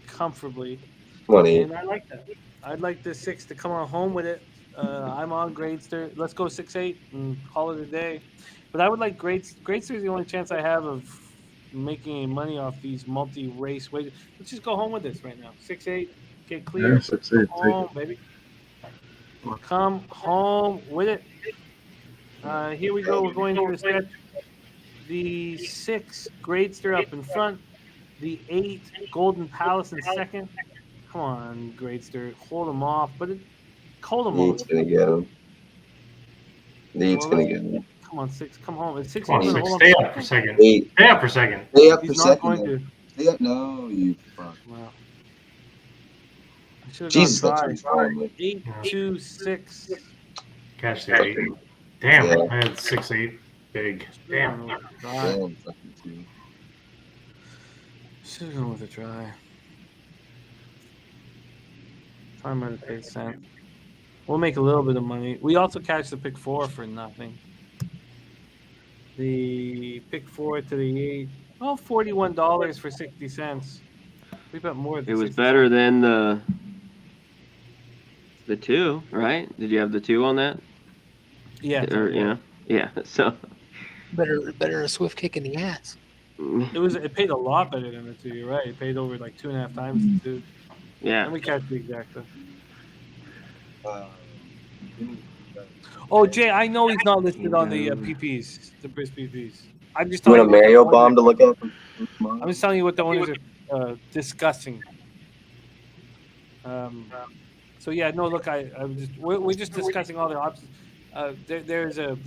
comfortably. And I like that. I'd like the 6 to come on home with it. I'm on Greatster. Let's go 6-8 and call it a day. But I would like Greatster is the only chance I have of making any money off these multi-race wages. Let's just go home with this right now. 6-8, get clear. Yeah, 6-8. Come home, baby. Come home with it. Here we go. We're going to the stretch. The 6 Greatster up in front. The 8 Golden Palace in second. Come on, Greatster. Hold him off. But hold him off. Neat's going to get him. Neat's going to get him. Come on, 6. Come home. It's 6. Come on, 6. Stay up for a second. 8. Stay up for a second. Stay up for He's a not second. going to. Yeah, no, you fuck. Wow. I should have Jesus, gone that's dry. pretty strong. 8-2-6. Catch the 8. Damn, Yeah. I had 6-8 big. Damn. Dry. Damn, fucking two. Should have gone with a dry. Time at a pace cent. We'll make a little bit of money. We also catch the pick 4 for nothing. The pick 4 to the 8. Well, $41 for 60 cents. We bet more than It was 60 better cents. than the 2, right? Did you have the 2 on that? Yeah. Or, you know, yeah. So Better than a swift kick in the ass. It paid a lot better than the 2. You're right. It paid over like 2.5 times the 2. Yeah. And we catch the exact. Oh, Jay, I know he's not listed on the PPs, the Brisk PPs. I'm just You telling want a you. Mario bomb to look at? I'm just telling you what the owners are discussing. So yeah, no, look, we're just discussing all the options. There's a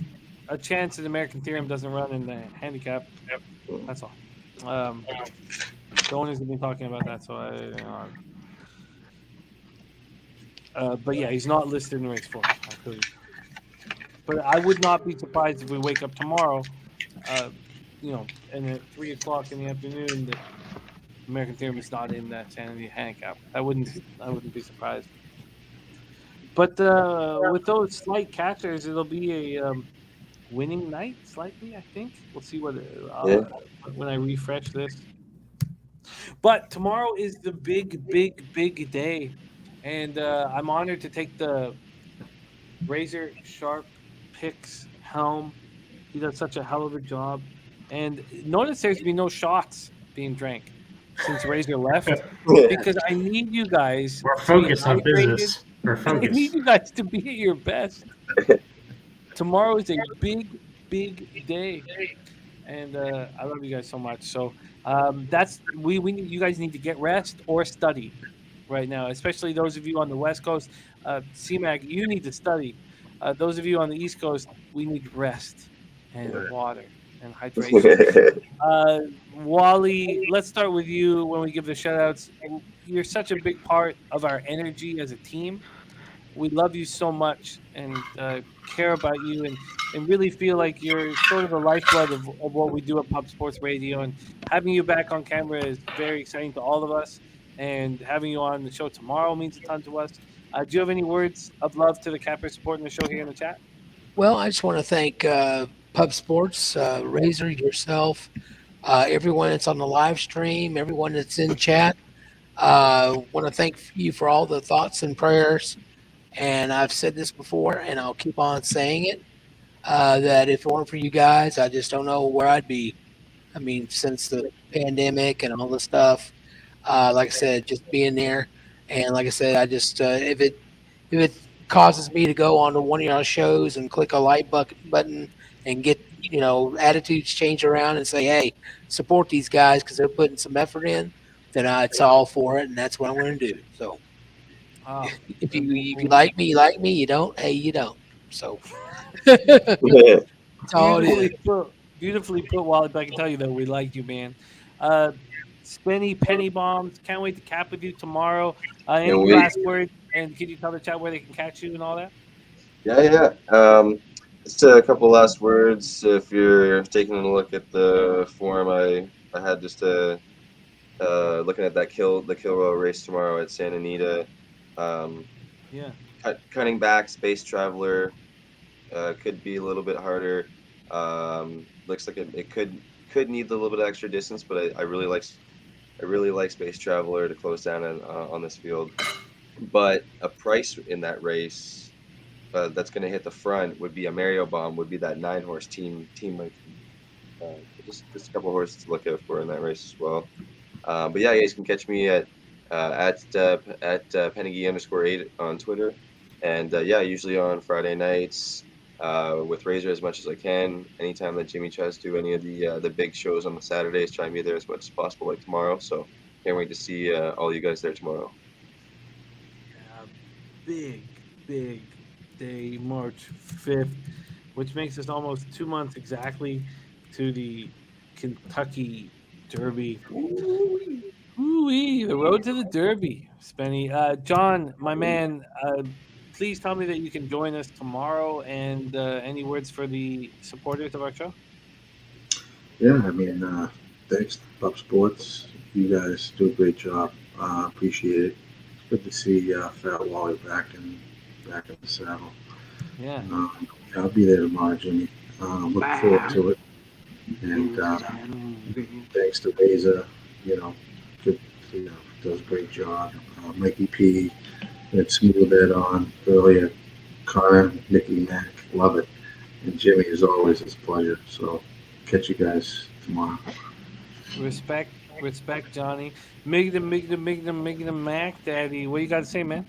chance that American Theorem doesn't run in the handicap. That's all. The owners have been talking about that, so but yeah, he's not listed in race 4. But I would not be surprised if we wake up tomorrow, and at 3:00 in the afternoon, that American Theorem is not in that Sanity handicap. I wouldn't be surprised. But with those slight catchers, it'll be a winning night, slightly. I think we'll see what when I refresh this. But tomorrow is the big day, and I'm honored to take the RazorSharpPicks helm. He does such a hell of a job. And notice there's been no shots being drank since Razor left, because I need you guys. We're focused on business. We're I focused. need you guys to be at your best. Tomorrow is a big day, and I love you guys so much. So we need, you guys need to get rest or study right now, especially those of you on the West Coast. CMAG, you need to study. Those of you on the East Coast, we need rest and water and hydration. Wally, let's start with you when we give the shout outs. You're such a big part of our energy as a team. We love you so much and care about you and really feel like you're sort of the lifeblood of what we do at Pub Sports Radio. And having you back on camera is very exciting to all of us. And having you on the show tomorrow means a ton to us. Do you have any words of love to the cappers supporting the show here in the chat? Well, I just want to thank Pub Sports, Razor, yourself, everyone that's on the live stream, everyone that's in chat. Want to thank you for all the thoughts and prayers. And I've said this before, and I'll keep on saying it, that if it weren't for you guys, I just don't know where I'd be. I mean, since the pandemic and all the stuff, like I said, just being there. And like I said, I just, if it causes me to go on to one of your shows and click a like button and get, attitudes change around and say, hey, support these guys because they're putting some effort in, then it's all for it. And that's what I'm going to do. So. If you like me, you like me. You don't, hey, you don't. So that's all it is. Beautifully put, Wally. But I can tell you that we like you, man. Spinny Penny Bombs. Can't wait to cap with you tomorrow. Any last words? And can you tell the chat where they can catch you and all that? Yeah. Just a couple last words. If you're taking a look at the forum, I had just looking at the kill row race tomorrow at Santa Anita. Cutting back Space Traveler could be a little bit harder. Looks like it could need a little bit of extra distance, but I really like Space Traveler to close down on this field. But a price in that race that's going to hit the front would be a Mario Bomb, would be that 9-horse team just a couple horses to look out for in that race as well. But yeah, you guys can catch me at Pennigy_8 on Twitter, and usually on Friday nights with Razor as much as I can. Anytime that Jimmy tries to do any of the big shows on the Saturdays, try and be there as much as possible, like tomorrow. So can't wait to see all you guys there tomorrow. Big day, March 5th, which makes us almost 2 months exactly to the Kentucky Derby. Ooh-wee, the road to the Derby, Spenny. John, my man, please tell me that you can join us tomorrow. And any words for the supporters of our show? Yeah, I mean, thanks, Pub Sports. You guys do a great job. Appreciate it. It's good to see Fat Wally back in the saddle. Yeah. I'll be there tomorrow, Jimmy. Look forward to it. And thanks to Razor, good, does a great job. Mikey P, had smooth that on earlier. Connor, Mickey, Mac, love it. And Jimmy, as always, it's a pleasure. So catch you guys tomorrow. Respect, Johnny. Make them Mac, Daddy. What you got to say, man?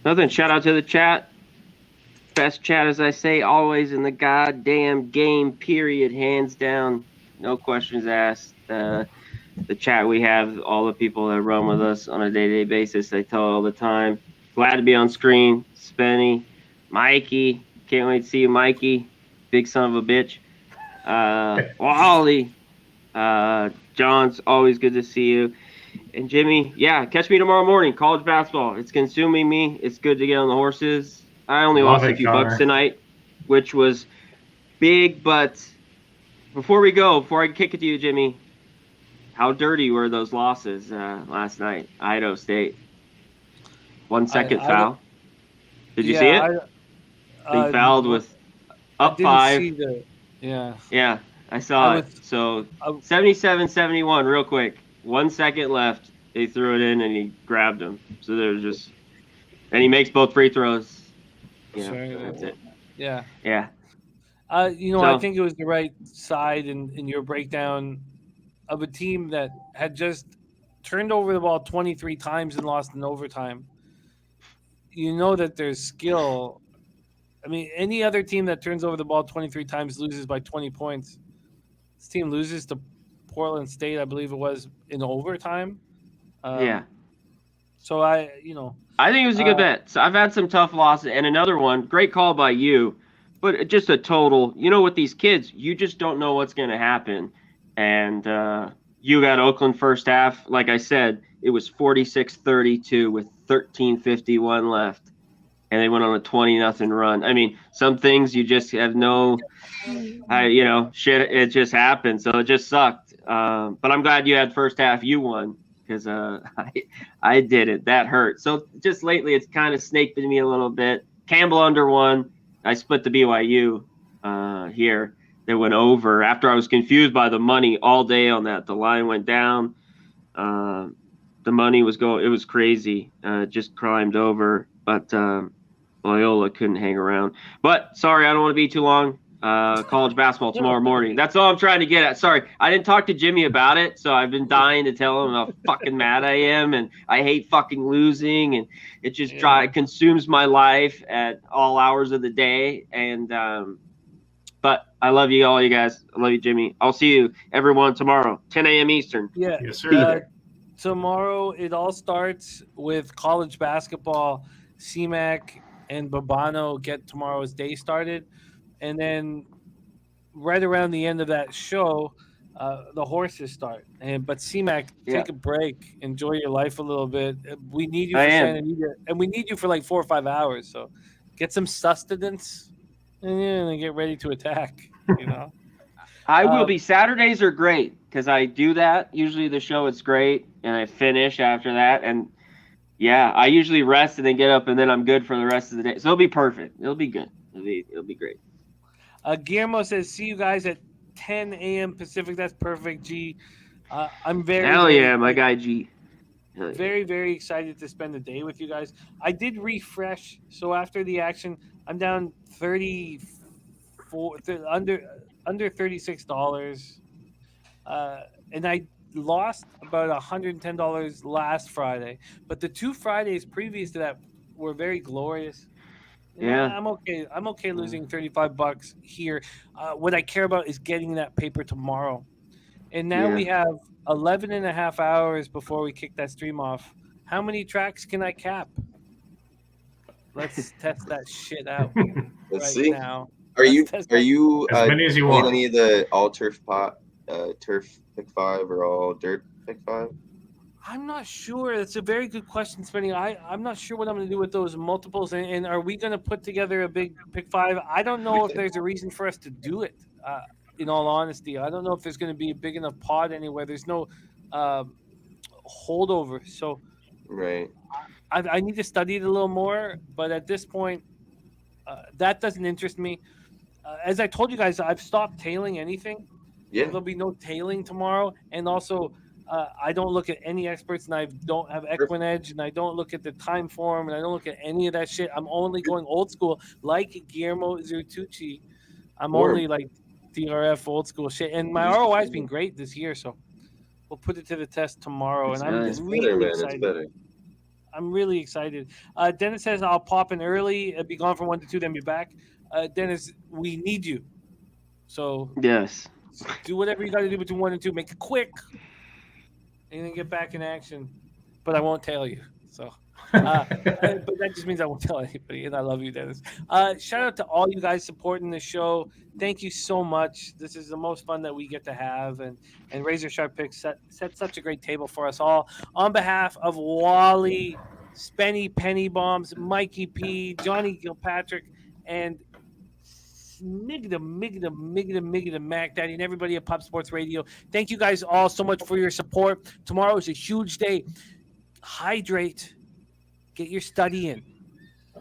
Nothing. Shout out to the chat. Best chat, as I say, always in the goddamn game, period. Hands down. No questions asked. The chat we have, all the people that run with us on a day-to-day basis, they tell all the time. Glad to be on screen. Spenny, Mikey. Can't wait to see you, Mikey. Big son of a bitch. Wally. John's always good to see you. And Jimmy, yeah, catch me tomorrow morning. College basketball. It's consuming me. It's good to get on the horses. I only lost a few bucks tonight, which was big. But before I kick it to you, Jimmy, how dirty were those losses last night? Idaho State. 1 second foul. Did you see it? They fouled with up 5. Yeah, I saw it. So 77-71, real quick. 1 second left. They threw it in and he grabbed him. So there's just, and he makes both free throws. That's it. Yeah. Yeah. I think it was the right side in your breakdown of a team that had just turned over the ball 23 times and lost in overtime. You know that there's skill. I mean, any other team that turns over the ball 23 times loses by 20 points. This team loses to Portland State, I believe it was, in overtime. Yeah. So I think it was a good bet. So I've had some tough losses, and another one. Great call by you, but just a total. With these kids, you just don't know what's going to happen. And you got Oakland first half. Like I said, it was 46-32 with 13:51 left, and they went on a 20-0 run. I mean, some things you just have no, shit. It just happened, so it just sucked. But I'm glad you had first half. You won. Because I didn't. That hurt. So just lately, it's kind of snaked me a little bit. Campbell under one. I split the BYU here. They went over after I was confused by the money all day on that. The line went down. The money was going. It was crazy. Just climbed over. But Loyola couldn't hang around. But sorry, I don't want to be too long. College basketball tomorrow morning. That's all I'm trying to get at. Sorry, I didn't talk to Jimmy about it, so I've been dying to tell him how fucking mad I am, and I hate fucking losing, and it just consumes my life at all hours of the day. And but I love you all, you guys. I love you, Jimmy. I'll see you everyone tomorrow, 10 a.m. Eastern. Yeah, yes, sir. Tomorrow it all starts with college basketball. CMAC and Babano get tomorrow's day started. And then right around the end of that show, the horses start. But CMAC, take a break. Enjoy your life a little bit. We need you for Santa Anita, and we need you for like 4 or 5 hours. So get some sustenance and then get ready to attack, I will be. Saturdays are great because I do that. Usually the show is great, and I finish after that. And, I usually rest and then get up, and then I'm good for the rest of the day. So it'll be perfect. It'll be good. It'll be great. Guillermo says, see you guys at 10 a.m. Pacific. That's perfect, G. I'm very Hell yeah, my guy G. Very, very excited to spend the day with you guys. I did refresh, so after the action, I'm down under $36, and I lost about $110 last Friday. But the 2 Fridays previous to that were very glorious. Yeah, I'm okay. I'm okay losing $35 here. What I care about is getting that paper tomorrow. And now we have 11 and a half hours before we kick that stream off. How many tracks can I cap? Let's test that shit out. Let's see. Now. Are you as many as you want. any of the all turf pot turf pick 5 or all dirt pick 5? I'm not sure. That's a very good question, Spenny. I'm not sure what I'm going to do with those multiples. And are we going to put together a big pick 5? I don't know if there's a reason for us to do it. In all honesty, I don't know if there's going to be a big enough pod anywhere. There's no holdover. So right. I need to study it a little more. But at this point, that doesn't interest me. As I told you guys, I've stopped tailing anything. Yeah. There'll be no tailing tomorrow. And also, I don't look at any experts, and I don't have Equinedge, and I don't look at the time form, and I don't look at any of that shit. I'm only going old school, like Guillermo Zertucci. I'm only like DRF old school shit. And my ROI has been great this year, so we'll put it to the test tomorrow. It's really excited. It's better. I'm really excited. Dennis says I'll pop in early, be gone from 1 to 2, then be back. Dennis, we need you. So yes, do whatever you got to do between 1 and 2. Make it quick, and then get back in action. But I won't tell you. So, but that just means I won't tell anybody. And I love you, Dennis. Shout out to all you guys supporting the show. Thank you so much. This is the most fun that we get to have, and RazorSharpPicks set such a great table for us all. On behalf of Wally, Spenny Penny Bombs, Mikey P, Johnny Gilpatrick, and Migda Mac Daddy, and everybody at Pop Sports Radio. Thank you guys all so much for your support. Tomorrow is a huge day. Hydrate. Get your study in.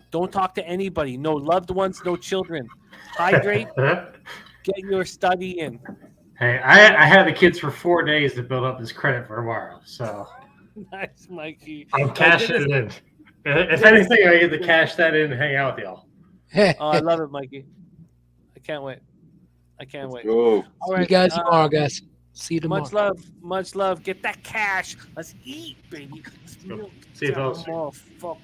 Don't talk to anybody. No loved ones, no children. Hydrate. Get your study in. Hey, I had the kids for 4 days to build up his credit for tomorrow. So nice, Mikey. I'm cashing it in. If anything, I get to cash that in and hang out with y'all. Oh, I love it, Mikey. I can't wait. Go. All See you guys tomorrow, guys. See you tomorrow. Much love. Get that cash. Let's eat, baby. See you, folks. Fuck.